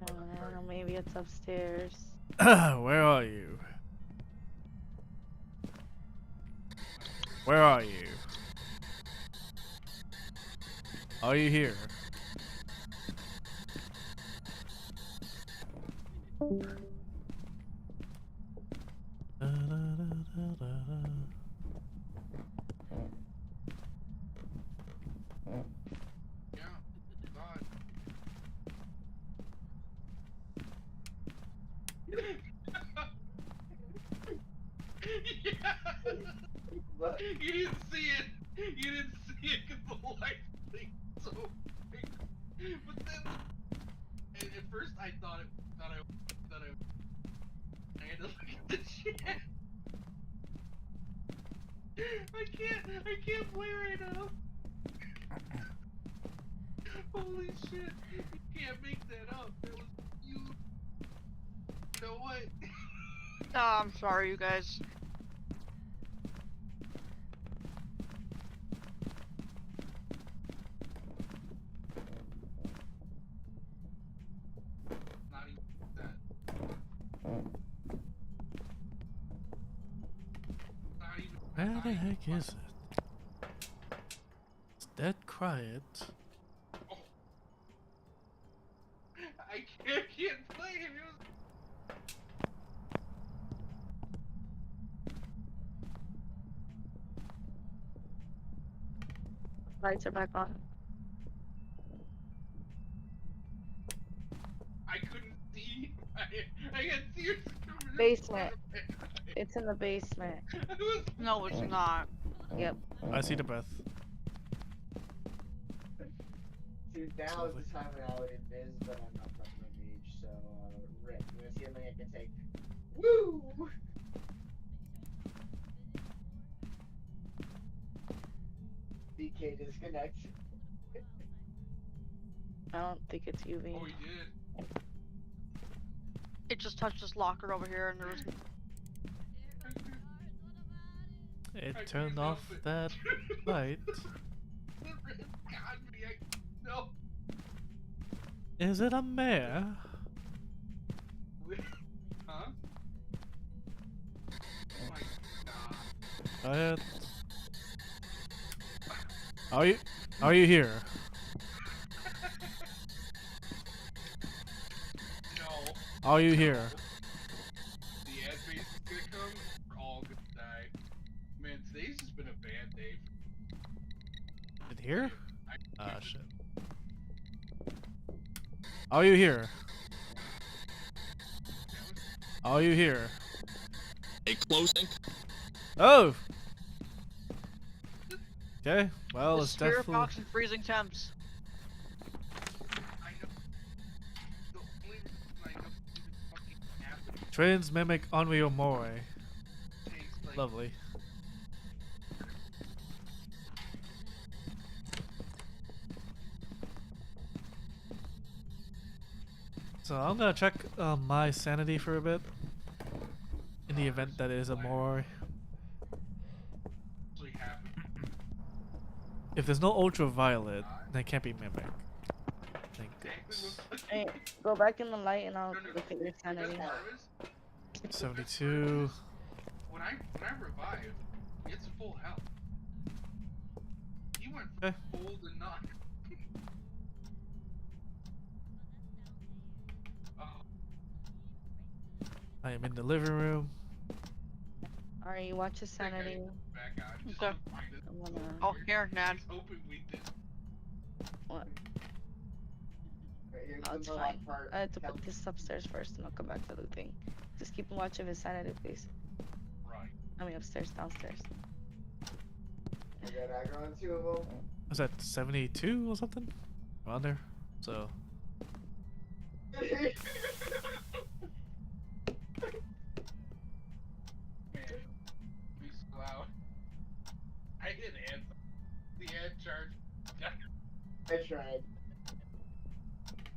I don't know, maybe it's upstairs. Where are you? Where are you? Are you here? What? You didn't see it. You didn't see it because the light blinked so big. But then, at first I thought I had to look at the chat. I can't play right now. Holy shit! You can't make that up. That was you. You know what? Ah, I'm sorry, you guys. Not even that. Not even. Where the heck is it? It's dead quiet. I can't play it. It was... Lights are back on. I couldn't see. I had tears coming. Basement. It's in the basement. No, it's not. Yep. I see the breath. Dude, now is the time when I would invis, but I'm not fucking a mage, so, rip. You wanna see something I can take? Woo! DK disconnect. I don't think it's UV. Oh, he did. It just touched this locker over here, and there was. It turned off that light. No. Is it a mare? Huh? Oh my god. Go ahead. Are you here? No. Are you here? The ad base is gonna come. We're all been a bad day. In here? Ah, shit. Are you here? Are you here? A closing. Oh! Okay, well, The it's spirit definitely... box and freezing temps. Twins mimic Unreal Moray. Lovely. So I'm gonna check my sanity for a bit. In the event that it is a Moray. If there's no ultraviolet, then it can't be mimic. Thank goodness. Hey, go back in the light and I'll look at your sanity. 72. When I revive, it's full health. He went Okay. from full to none. I am in the living room. Alright, you watch your sanity. Okay. Oh, here, Nad. What? Here's Oh, the it's most fine. part. I had to put this upstairs first and I'll come back to the thing. Just keep a watch of his sanity, please. Right. I mean, upstairs, downstairs. I got aggro on 2 of them. Was that 72 or something? Around there. So. Be loud. I hit answer. The head charge. I tried.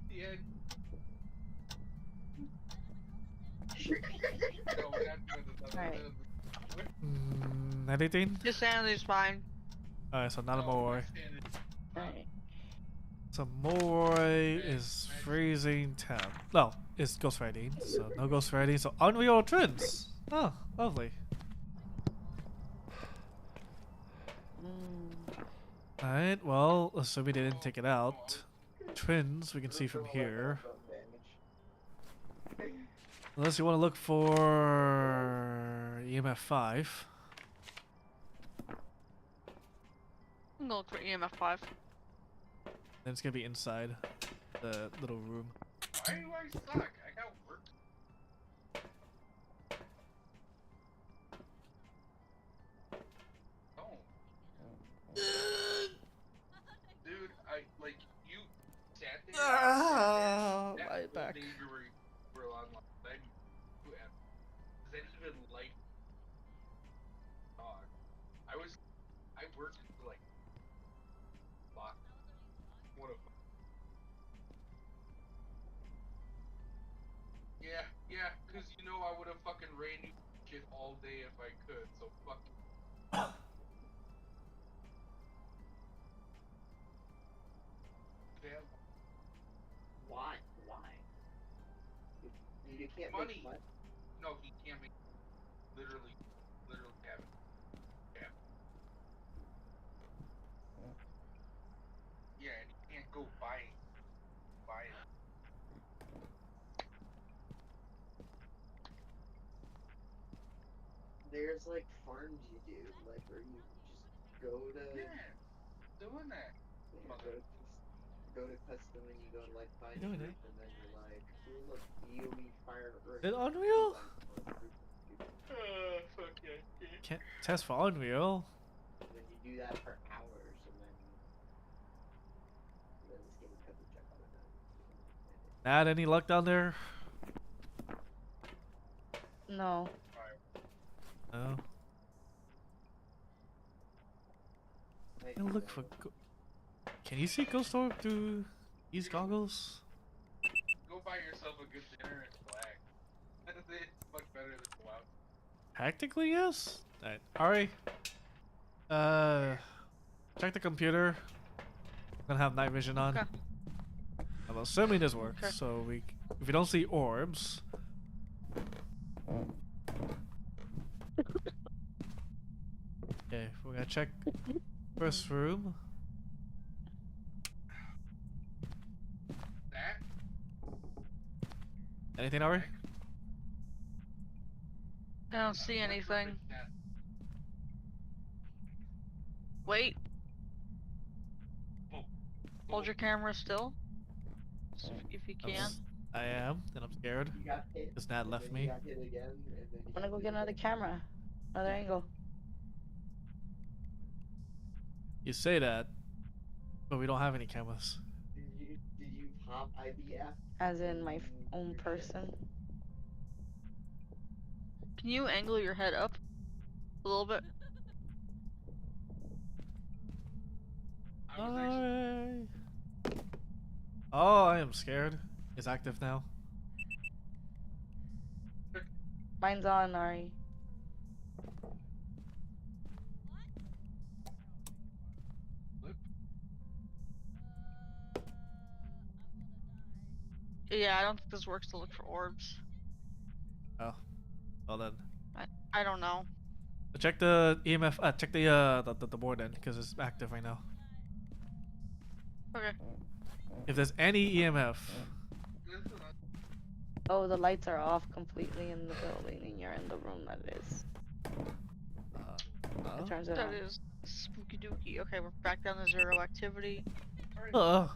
The head. No, we're not doing this. Alright. Anything? His sanity's fine. Alright, so not a Moray. Alright. So Moray is freezing temp. No, it's ghost fighting. So no ghost fighting. So Unreal Twins. Oh, lovely. Alright, well, assuming they didn't take it out. Twins, we can see from here. Unless you want to look for EMF 5. I'm gonna look for EMF 5. Then it's gonna be inside the little room. Why do I suck? I got work. Oh. Dude, like, you sat there. My back. You were online. Then you have. Does that even like. Dog. I worked for like. Fuck. What a. Yeah, cause you know I would have fucking ran you shit all day if I could, so fuck. Damn. Why? You can't Money. make money. No, he can't make. Literally have it. Yeah. Yeah, and he can't go buy it. There's like farms you do, like where you just go to. Yeah, doing that. Yeah, go to custom and you go to like find Doing group it. and then you're like, ooh look, EOE fire earth. Is it Unreal? Fuck yeah. Can't test for Unreal. And then you do that for hours and then this game becomes a check all the time. Not any luck down there? No. No. Look for. Can you see Ghost Orb through these goggles? Go buy yourself a good dinner and black. It's much better than go out. Practically, yes. Alright, check the computer. I'm gonna have night vision on. Okay. I'm assuming this works. Okay. So if we don't see orbs. Okay, we're gonna check first room. That? Anything, Ari? I don't see anything. Wait. Hold your camera still. If you can. I am, and I'm scared. You got hit. Because Nat And left then you me. got hit again, and then I'm gonna go get another camera. Another angle. You say that, but we don't have any cameras. Did you pop IBF? As in my own person. Can you angle your head up a little bit? Alright. Oh, I am scared. It's active now. Mine's on, Ari. Yeah, I don't think this works to look for orbs. Oh, well then. I don't know. Check the EMF. Check the board then, because it's active right now. Okay. If there's any EMF, Oh, the lights are off completely in the building, and you're in the room that is. It turns it That on. is spooky dooky. Okay, we're back down to 0 activity. So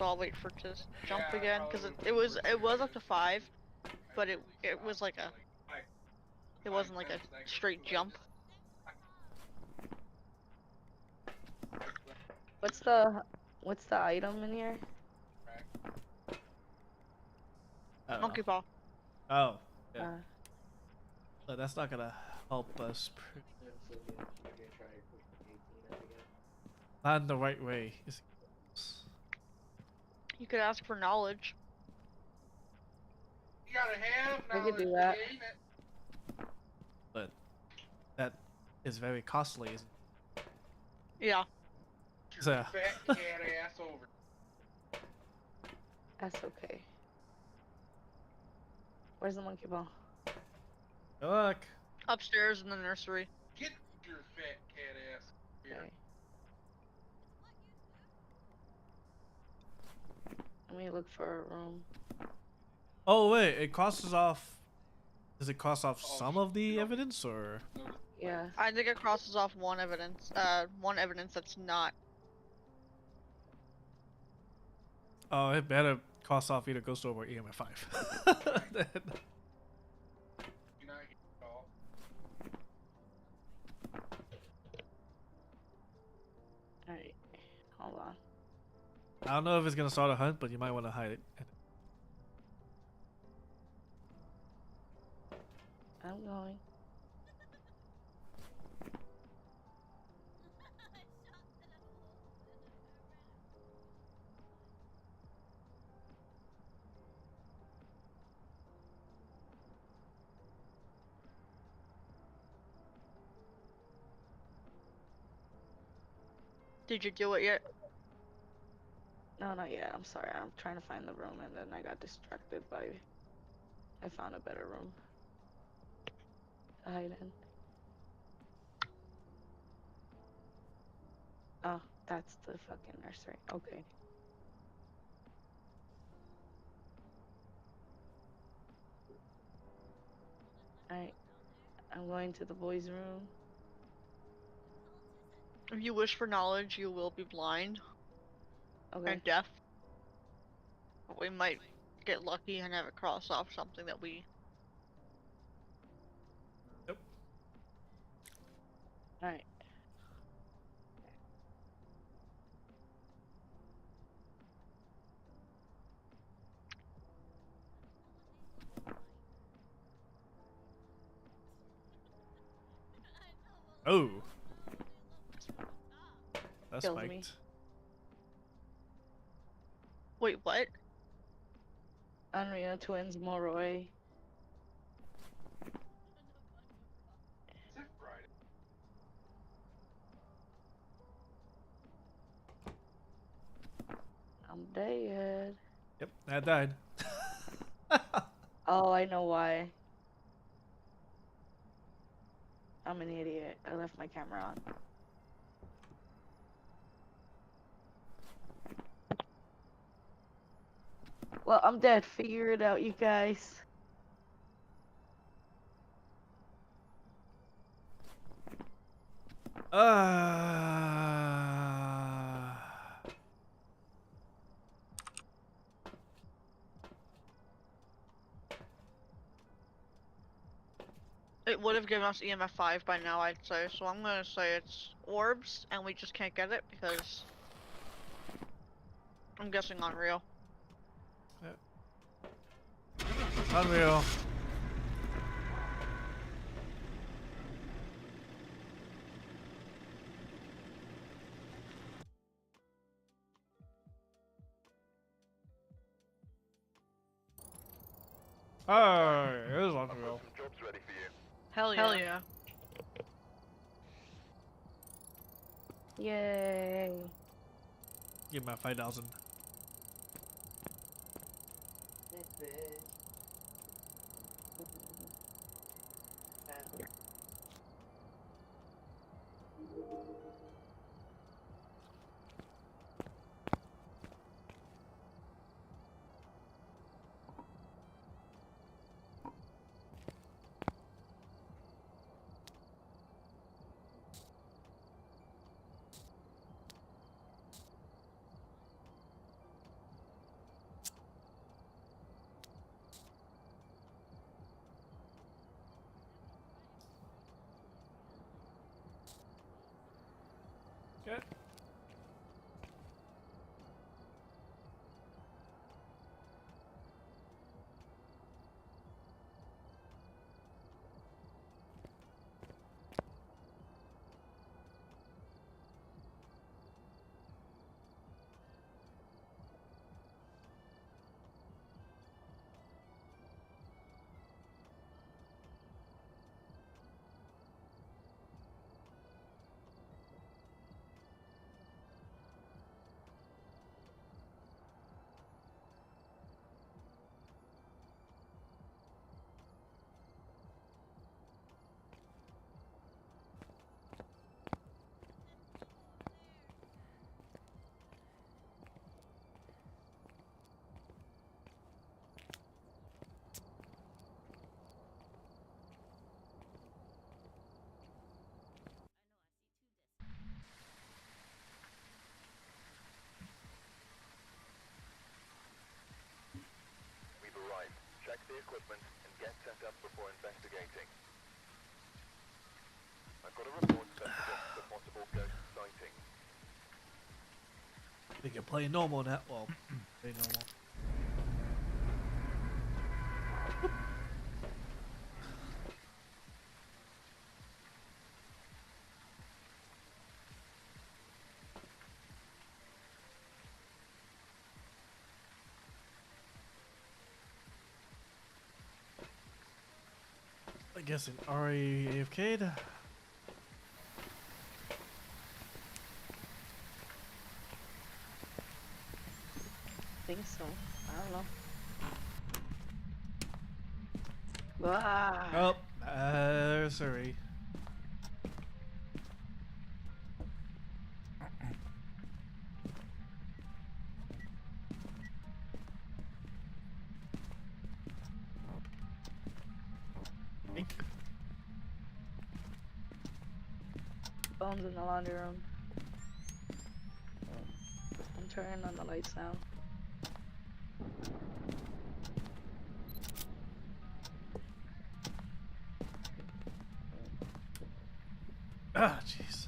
I'll wait for it to jump again, because it was up to 5, but it was like a, it wasn't like a straight jump. What's the item in here? Monkey paw. Oh, yeah. But that's not gonna help us. Not in the right way. You could ask for knowledge. You gotta have I knowledge could do to that. gain it. But that is very costly, isn't it? Yeah. So, Fat cat ass over. That's okay. Where's the monkey ball? good luck. Upstairs in the nursery. Get your fat cat ass here. Okay. Let me look for a room. Oh wait, it crosses off. Does it cross off some of the evidence, or? Yeah. I think it crosses off one evidence that's not. Oh, it better cross off either Ghost Orb or EMF 5. Alright. Hold on. I don't know if it's gonna start a hunt, but you might want to hide it. I'm going. Did you do it yet? No, not yet. I'm sorry. I'm trying to find the room, and then I got distracted by. I found a better room to hide in. Oh, that's the fucking nursery. Okay. Alright. I'm going to the boys' room. If you wish for knowledge, you will be blind. Okay. And deaf. But we might get lucky and have it cross off something that we. Yep. Alright. Oh. That's Killed spiked. me. Wait, what? Unreal Twins Moroi. I'm dead. Yep, that died. Oh, I know why. I'm an idiot. I left my camera on. Well, I'm dead. Figure it out, you guys. It would have given us EMF 5 by now, I'd say, so I'm gonna say it's orbs, and we just can't get it because I'm guessing unreal. Unreal. Oh, it is unreal. Jobs ready for you. Hell yeah. Hell yeah. Yay. Give me my 5,000. Okay. We've arrived. Check the equipment and get set up before investigating. I've got a report sensitive to possible ghost sighting. We can play normal now. Well, play normal. I guess an RE AFK'd. I think so. I don't know. Ah. Oh, sorry. Phone's in the laundry room. I'm turning on the lights now. Ah, jeez.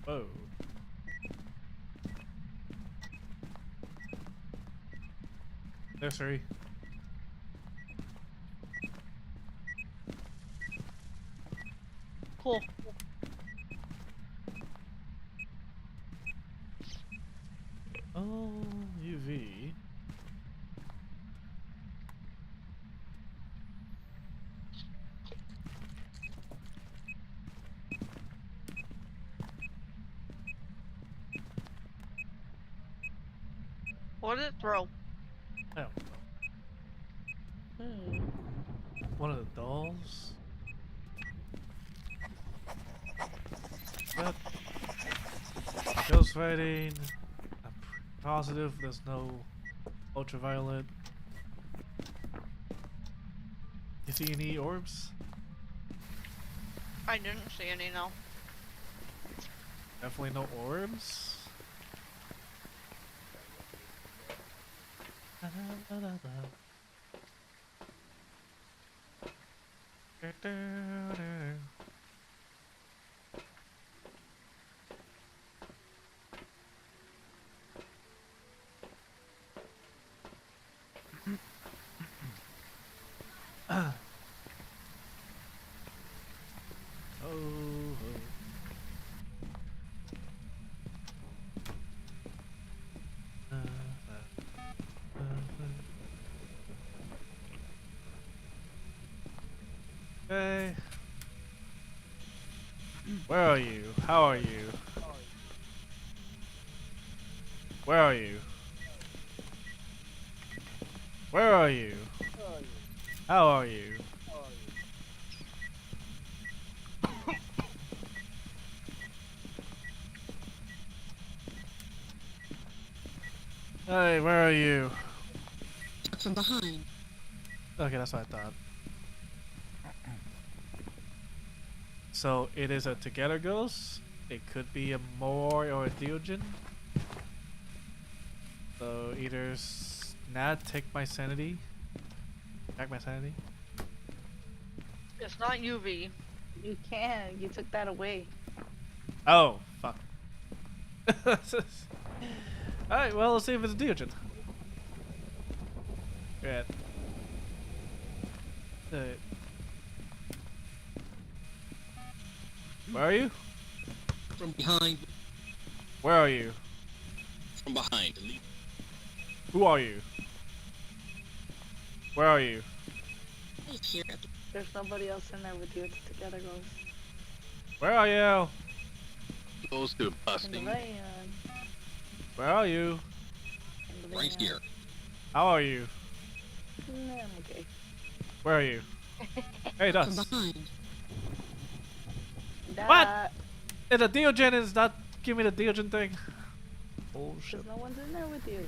Oh. There's three. Cool. Oh, UV. What did it throw? I don't know. One of the dolls. Yep. Ghost fighting. I'm positive there's no ultraviolet. You see any orbs? I didn't see any, no. Definitely no orbs. Hey. Where are you? How are you? Where are you? Where are you? How are you? Hey, where are you? From behind. Okay, that's what I thought. So it is a together ghost. It could be a Moor or a Deogen. So either Nat, take my sanity. Back my sanity. It's not UV. You can. You took that away. Oh, fuck. Alright, well, let's see if it's a Deogen. Right. Where are you? From behind. Where are you? From behind. Who are you? Where are you? Here. There's nobody else in there with you. It's together ghost. Where are you? Those two In the busting. van. Where are you? In the Right van. here. How are you? Nah, I'm okay. Where are you? Hey, Dust. From behind. What? And the Deogen is not give me the Deogen thing. Bullshit. Because no one's in there with you.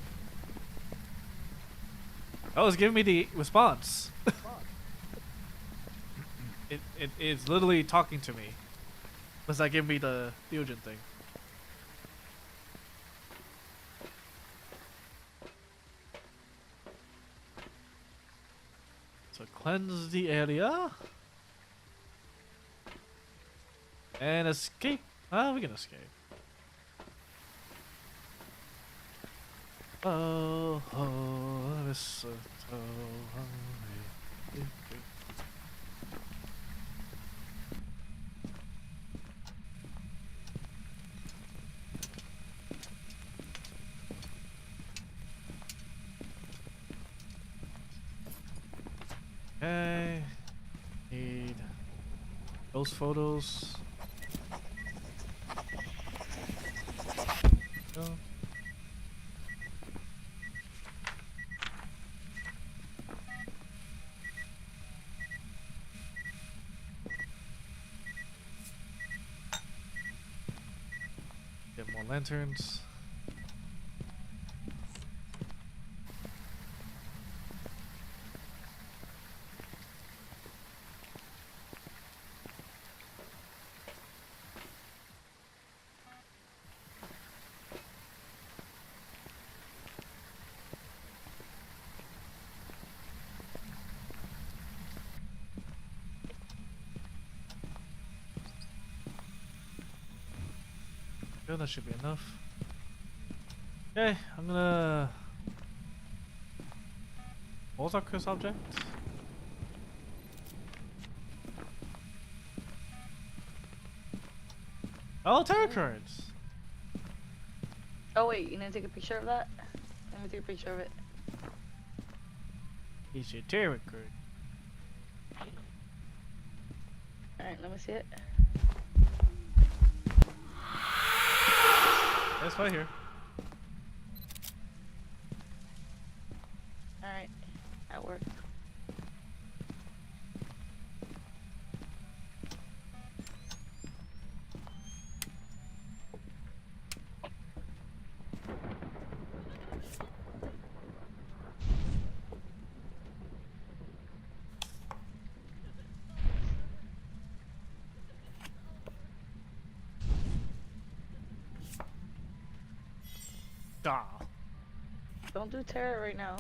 Oh, it's giving me the response. It's literally talking to me. It's not giving me the Deogen thing. So cleanse the area. And escape. Ah, we can escape. Oh, mistletoe. Okay. Need those photos. Go. Get more lanterns. Yeah, that should be enough. Okay, I'm gonna. What was our curse object? Oh, tarot cards! Oh wait, you need to take a picture of that? Let me take a picture of it. It's your tarot card. Alright, let me see it. It's right here. Alright, that worked. Ah. Don't do terror right now.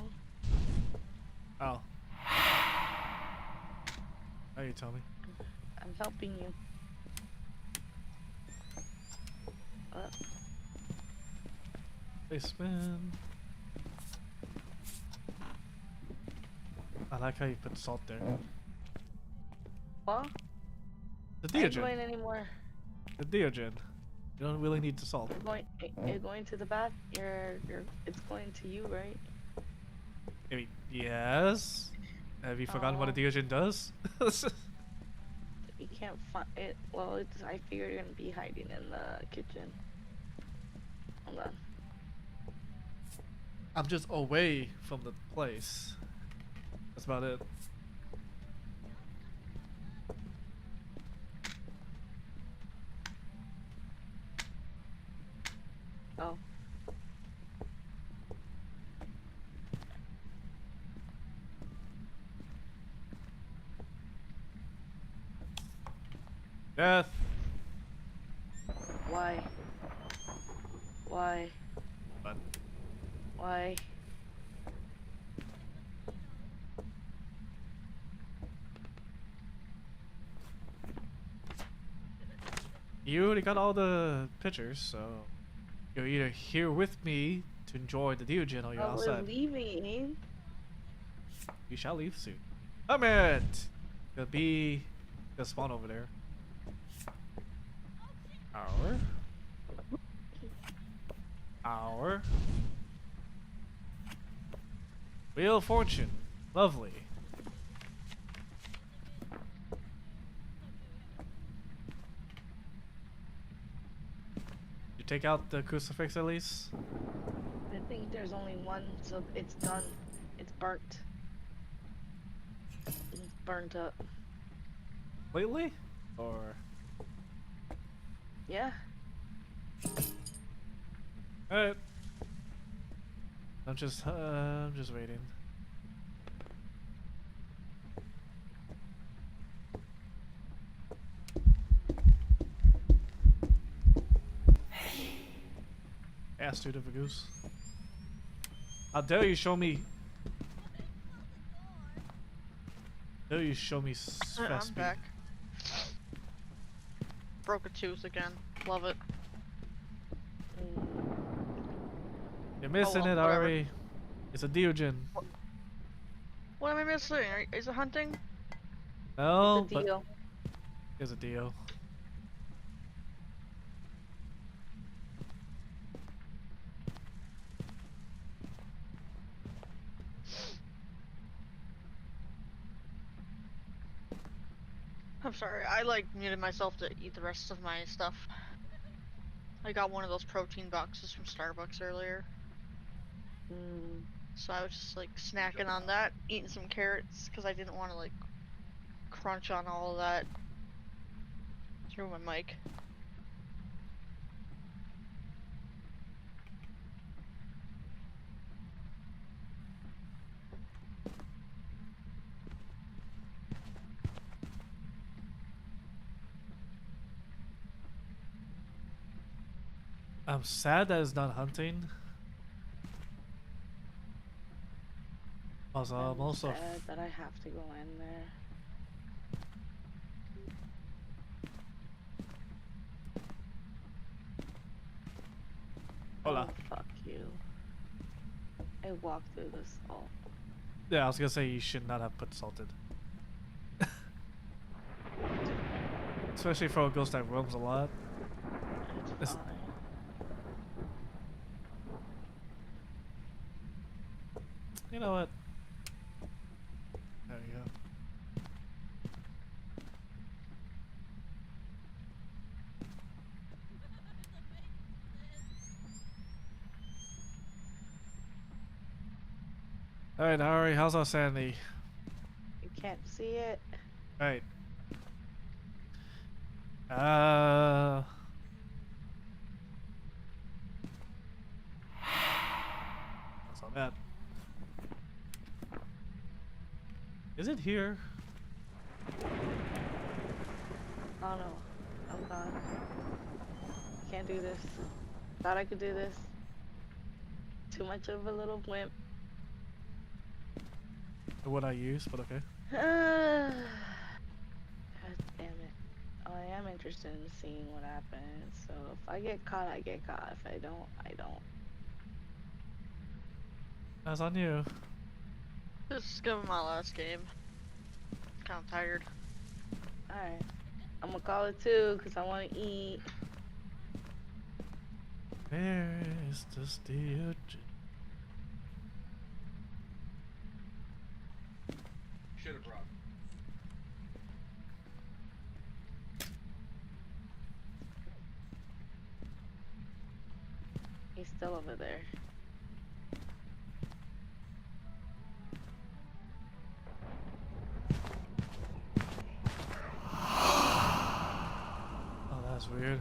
Oh. How you tell me? I'm helping you. Basement. I like how you put salt there. What? The I ain't deogen. going anymore. The deogen. You don't really need the salt. You're going to the bath. It's going to you, right? I mean, yes. Have you forgotten what a deogen does? You can't find it. Well, I figured you're gonna be hiding in the kitchen. Hold on. I'm just away from the place. That's about it. Oh. Death. Why? Why? What? Why? You already got all the pictures, so you're either here with me to enjoy the deogen or you're outside. We're leaving. You shall leave soon. Come it! Gonna be gonna spawn over there. Hour. Wheel of Fortune. Lovely. You take out the crucifix at least? I think there's only one, so it's done. It's burnt. It's burnt up. Lately? Or... Yeah. Alright. I'm just waiting. Bastard of a goose. How dare you show me... How dare you show me fast I'm speed? back. Broke a tooth again. Love it. You're missing well, it, whatever. Ari. It's a deogen. What am I missing? Is it hunting? No, It's a but deal. it's a deal. I'm sorry, I like muted myself to eat the rest of my stuff. I got one of those protein boxes from Starbucks earlier. So I was just like snacking on that, eating some carrots, because I didn't want to like crunch on all of that through my mic. I'm sad that it's not hunting. Also, I'm also sad that I have to go in there. Hola. Oh, fuck you. I walked through this all. Yeah, I was gonna say you should not have put salted. Especially for a ghost that roams a lot. It's you know what? There you go. Alright, Ari, how's our sanity? You can't see it. Alright. That's not bad. Is it here? Oh no. I'm gone. Can't do this. Thought I could do this. Too much of a little wimp. What I use, but okay. God damn it. I am interested in seeing what happens. So if I get caught, I get caught. If I don't, I don't. That's on you. This is gonna be my last game. Kind of tired. Alright. I'm gonna call it 2 because I want to eat. Where is the steel? Should have brought. He's still over there. Oh, that's weird.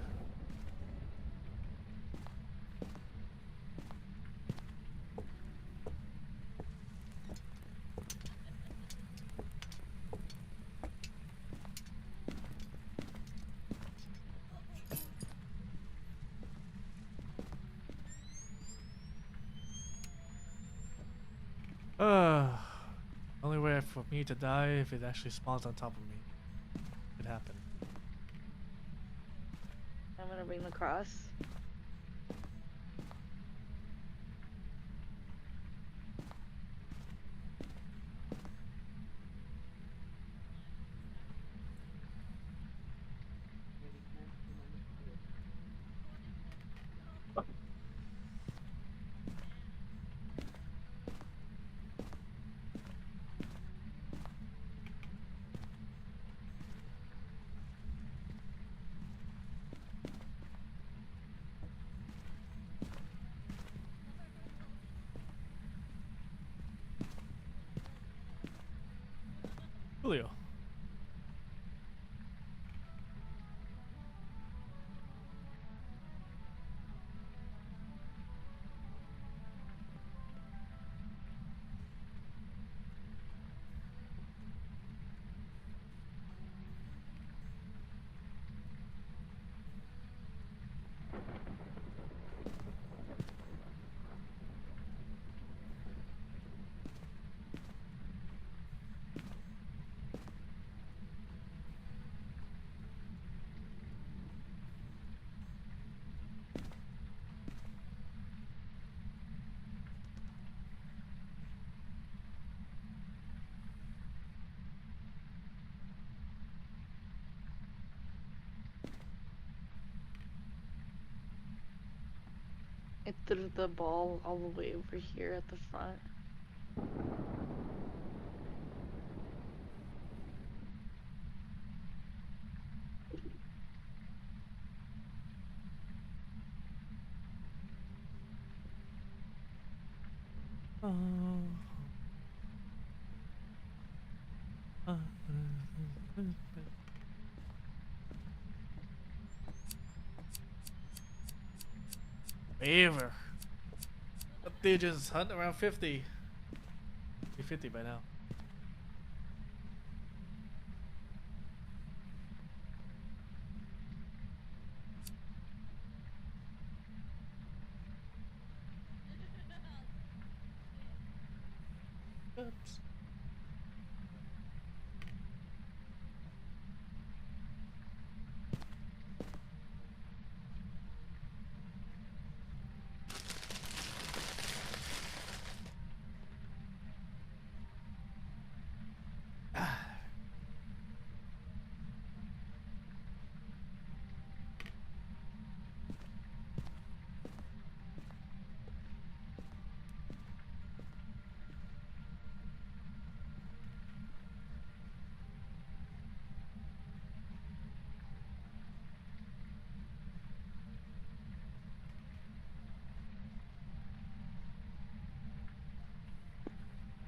Only way for me to die if it actually spawns on top of me. It happened. I'm gonna bring the cross. Julio. It threw the ball all the way over here at the front. Favor. That dude just hunt around 50. Be 50 by now. Oops.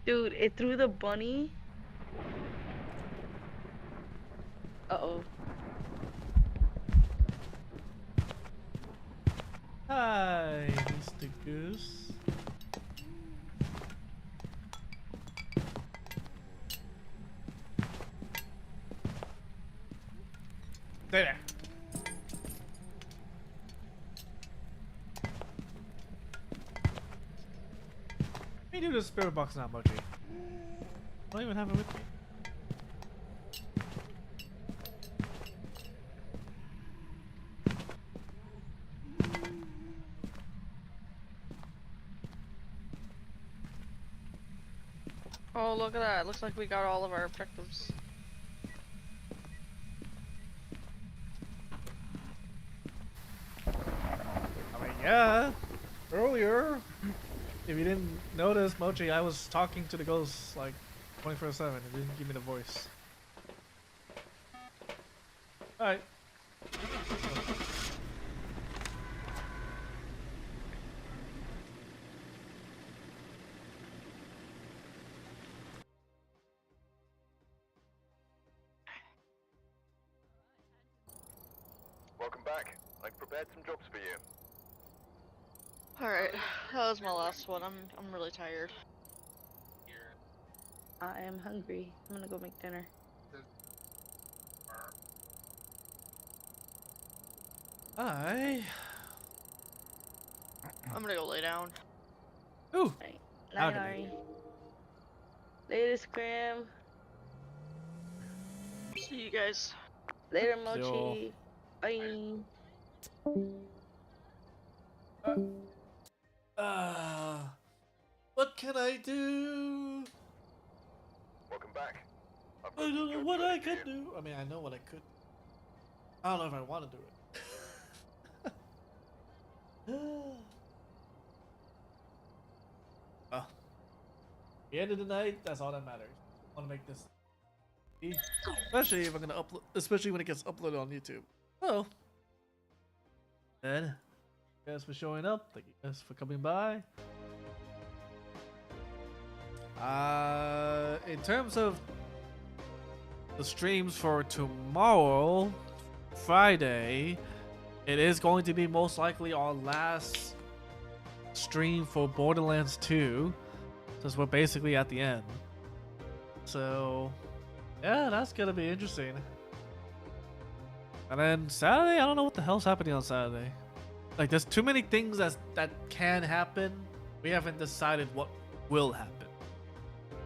Dude, it threw the bunny. Uh-oh. Hi, Mr. Goose. Stay there. Let me do the spirit box now, Mochi. I don't even have it with me. Oh, look at that. Looks like we got all of our objectives. I mean, yeah. Earlier, if you didn't notice, Mochi, I was talking to the ghosts like 24/7. It didn't give me the voice. Alright. Welcome back. I've prepared some jobs for you. Alright, that was my last one. I'm really tired. I am hungry. I'm gonna go make dinner. I'm gonna go lay down. Ooh. Right. Night, Ari. Later, Scram. See you guys. Later, Mochi. Bye. What can I do? Welcome back. I don't know what I could do. I mean, I know what I could. I don't know if I want to do it. Oh. The end of the night, that's all that matters. I want to make this, especially if I'm gonna upload, especially when it gets uploaded on YouTube. Oh. Then, thank you guys for showing up. Thank you guys for coming by. In terms of the streams for tomorrow, Friday, it is going to be most likely our last stream for Borderlands 2, since we're basically at the end. So, yeah, that's gonna be interesting. And then Saturday, I don't know what the hell's happening on Saturday. Like, there's too many things that can happen. We haven't decided what will happen.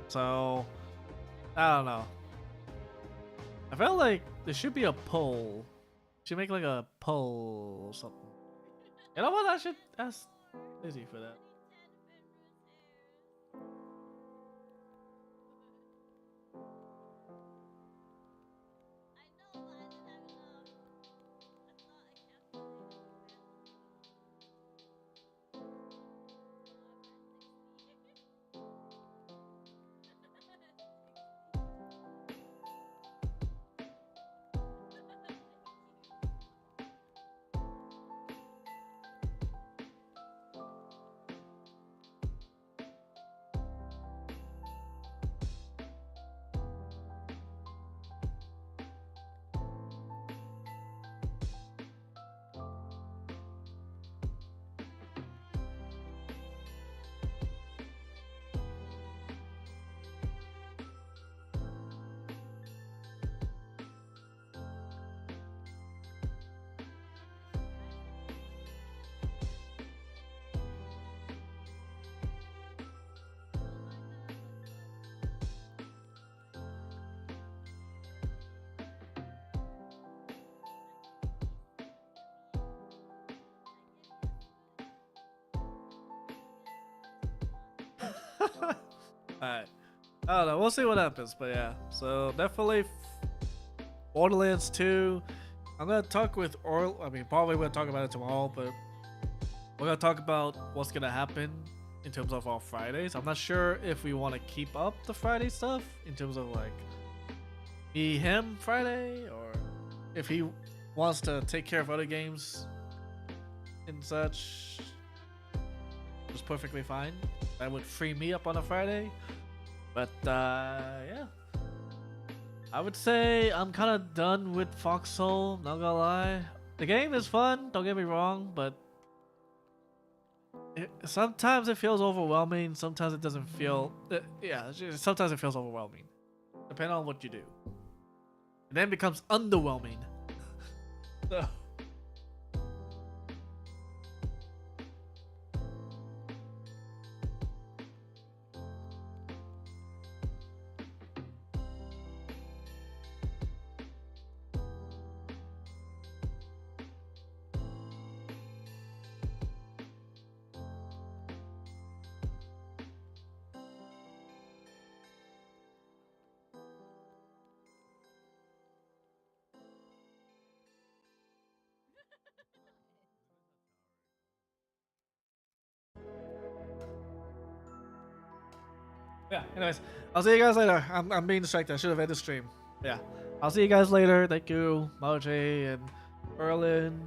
So, I don't know. I felt like there should be a poll. Should make like a poll or something. You know what? I should ask Lizzie for that. Alright. I don't know. We'll see what happens. But yeah. So definitely Borderlands 2. I'm going to talk with Orl. I mean, probably we'll talk about it tomorrow. But we're going to talk about what's going to happen in terms of our Fridays. I'm not sure if we want to keep up the Friday stuff in terms of like him Friday. Or if he wants to take care of other games and such. It's perfectly fine. That would free me up on a Friday. But yeah, I would say I'm kind of done with Foxhole, not gonna lie. The game is fun, don't get me wrong, but sometimes it feels overwhelming, sometimes it doesn't feel, yeah, sometimes it feels overwhelming, depending on what you do. And then it becomes underwhelming. So. Yeah, anyways, I'll see you guys later. I'm being distracted. I should have ended the stream. Yeah, I'll see you guys later. Thank you, Moji and Berlin,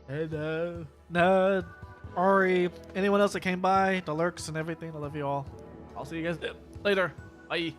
and Ned, Ari, anyone else that came by, the lurks and everything. I love you all. I'll see you guys later. Bye.